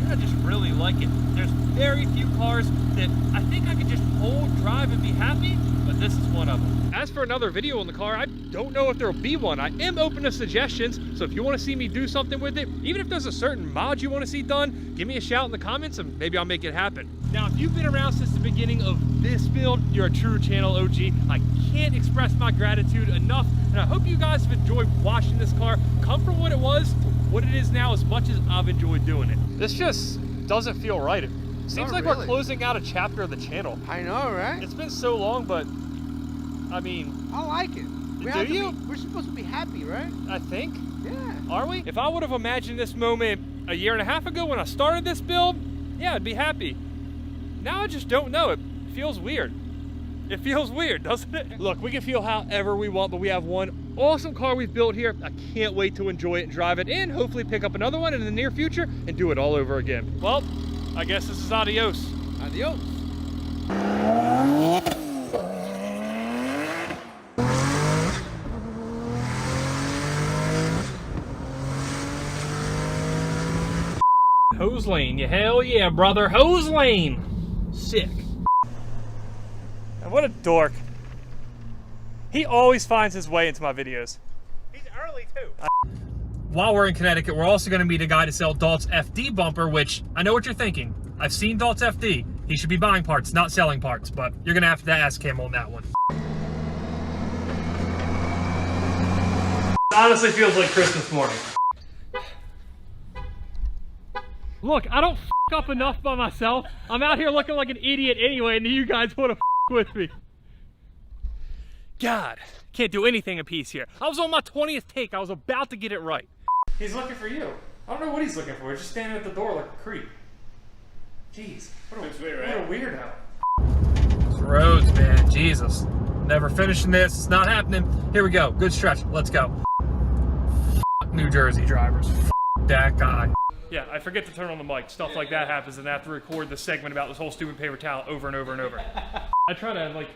I just really like it. There's very few cars that I think I could just hold, drive, and be happy, but this is one of them. As for another video on the car, I don't know if there'll be one. I am open to suggestions, so if you want to see me do something with it, even if there's a certain mod you want to see done, give me a shout in the comments and maybe I'll make it happen. Now, if you've been around since the beginning of this build, you're a true channel OG. I can't express my gratitude enough, and I hope you guys have enjoyed watching this car come from what it was to what it is now as much as I've enjoyed doing it. This just doesn't feel right. It seems like we're closing out a chapter of the channel. I know, right? It's been so long, but I mean, I like it. We're supposed to be happy, right? I think. Yeah. Are we? If I would have imagined this moment a year and a half ago when I started this build, yeah, I'd be happy. Now I just don't know. It feels weird. It feels weird, doesn't it? Look, we can feel however we want, but we have one awesome car we've built here. I can't wait to enjoy it and drive it, and hopefully pick up another one in the near future and do it all over again. Well, I guess this is adios. Adios. Hose lane, yeah, hell yeah, brother. Hose lane. Sick. And what a dork. He always finds his way into my videos. He's early too. While we're in Connecticut, we're also going to meet a guy to sell Dalt's FD bumper, which I know what you're thinking. I've seen Dalt's FD. He should be buying parts, not selling parts, but you're going to have to ask him on that one. It honestly feels like Christmas morning. Look, I don't f up enough by myself. I'm out here looking like an idiot anyway, and you guys want to f with me. God, can't do anything in peace here. I was on my 20th take. I was about to get it right. He's looking for you. I don't know what he's looking for. He's just standing at the door like a creep. Jeez, what a weirdo. These roads, man, Jesus. Never finishing this. It's not happening. Here we go. Good stretch. Let's go. F New Jersey drivers. F that guy. Yeah, I forget to turn on the mic. Stuff like that happens, and I have to record the segment about this whole stupid paper towel over and over and over. I try to like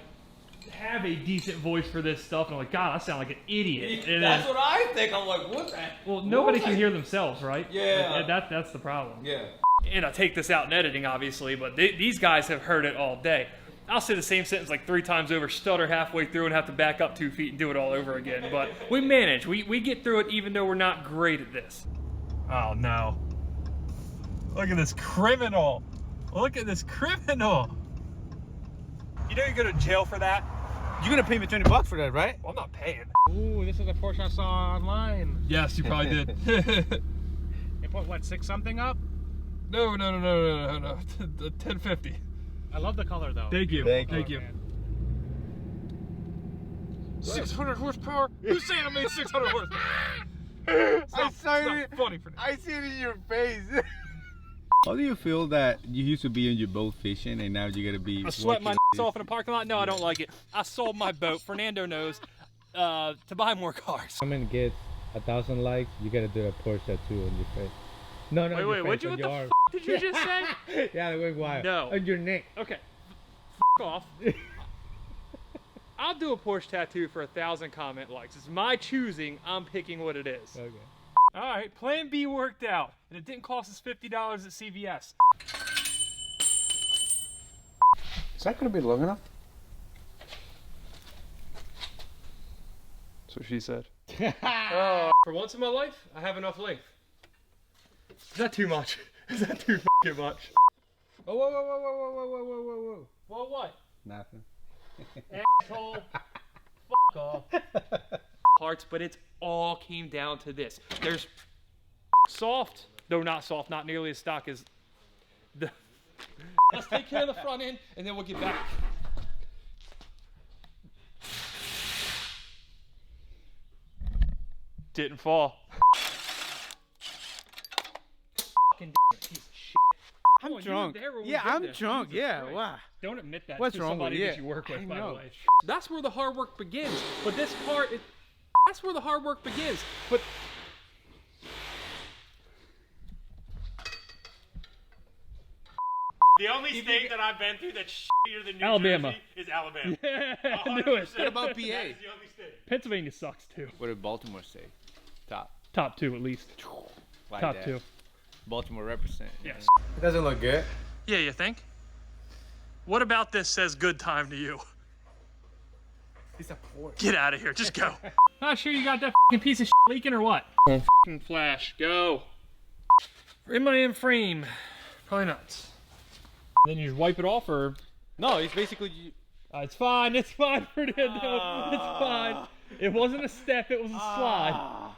have a decent voice for this stuff, and I'm like, God, I sound like an idiot. And that's what I think. I'm like, what the? Well, nobody can hear themselves, right? Yeah. That's the problem. Yeah. And I take this out in editing, obviously, but these guys have heard it all day. I'll say the same sentence like 3 times over, stutter halfway through, and have to back up 2 feet and do it all over again. But we manage. We get through it, even though we're not great at this. Oh no. Look at this criminal. Look at this criminal. You know you go to jail for that? You're gonna pay me $20 for that, right? Well, I'm not paying. Ooh, this is a Porsche I saw online. Yes, you probably did. They put what, 6 something up? No. 1050. I love the color though. Thank you. Thank you. Man. 600 horsepower? Who's saying I made 600 horsepower? I saw it. Funny for I see it in your face. How do you feel that you used to be in your boat fishing and now you gotta be? I sweat my off in a parking lot? No, I don't like it. I sold my boat, Fernando knows, to buy more cars. I'm gonna get 1,000 likes. You gotta do a Porsche tattoo on your face. No, wait, what the f did you just say? Yeah, wait, why? No. On your neck. Okay, f off. I'll do a Porsche tattoo for 1,000 comment likes. It's my choosing. I'm picking what it is. Okay. All right, plan B worked out, and it didn't cost us $50 at CVS. Is that gonna be long enough? That's what she said. For once in my life, I have enough length. Is that too much? Is that too f***ing much? Oh, whoa. Well, what? Nothing. Asshole. F*** off. Parts, but it's all came down to this. There's soft, no, not soft, not nearly as stock as the. Let's take care of the front end, and then we'll get back. Didn't fall. Fucking piece of shit. I'm drunk. You were there when we Yeah, did I'm this. drunk. Jesus Yeah, Christ. wow. Don't admit that What's to wrong somebody with that you? you work with, I by the know. way. That's where the hard work begins. But this car, that's where the hard work begins. But The only state that I've been through that's shittier than New Alabama. Jersey is Alabama. Yeah, I knew it. 100%. What about PA? That is the only state. Pennsylvania sucks too. What did Baltimore say? Top. Top 2 at least. Like Top that. 2. Baltimore represent. Yes. It doesn't look good. Yeah, you think? What about this says good time to you? It's a Porsche. Get out of here. Just go. Not sure you got that fucking piece of shit leaking or what? Fucking flash. Go. In my in frame. Probably nuts. Then you just wipe it off, or No, it's basically. it's fine. It's fine, Fernando. It's fine. It wasn't a step. It was a slide.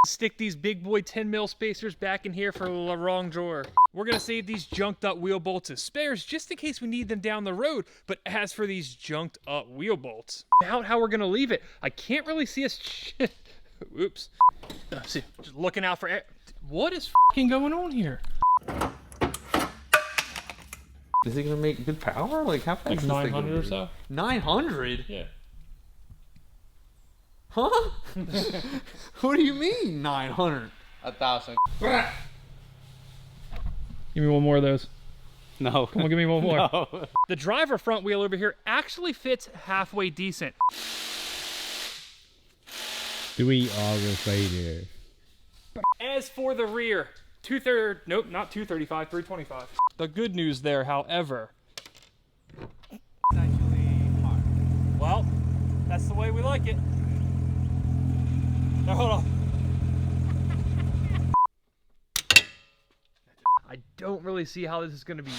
Stick these big boy 10 mil spacers back in here for the wrong drawer. We're gonna save these junked up wheel bolts as spares just in case we need them down the road. But as for these junked up wheel bolts, out how we're gonna leave it. I can't really see us. Oops. See, just looking out for. What is fucking going on here? Is it gonna make good power? Like how fast? Like is this thing 900 gonna or do? so. 900? Yeah. Huh? What do you mean 900? 1,000. Give me one more of those. No. Come on, give me one more. No. The driver front wheel over here actually fits halfway decent. 3 August later. As for the rear, nope, not 235, 325. The good news there, however. It's actually hard. Well, that's the way we like it. Now, hold on. I don't really see how this is going to be.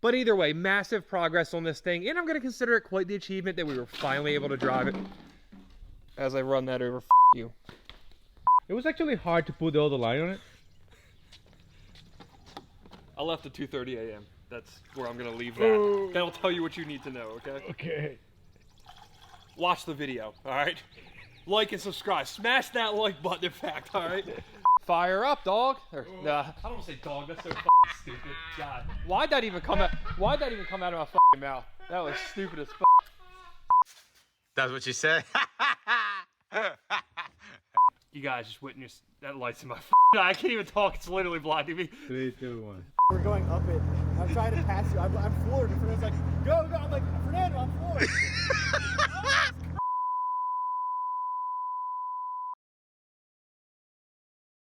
But either way, massive progress on this thing, and I'm going to consider it quite the achievement that we were finally able to drive it. As I run that over, you. It was actually hard to put the other line on it. I left at 2:30 a.m. That's where I'm going to leave that. That'll tell you what you need to know, okay? Okay. Watch the video, all right? Like and subscribe. Smash that like button, in fact, all right? Fire up, dog. Or, nah, I don't want to say dog. That's so fucking stupid. God, why'd that even come out? Why'd that even come out of my fucking mouth? That was stupid as fuck. That's what you say? You guys just witnessed that light's in my I can't even talk. It's literally blinding me. 3, 2, 1. We're going up it. I'm trying to pass you. I'm floored. And Fernando's like, go, go. I'm like, Fernando, I'm floored.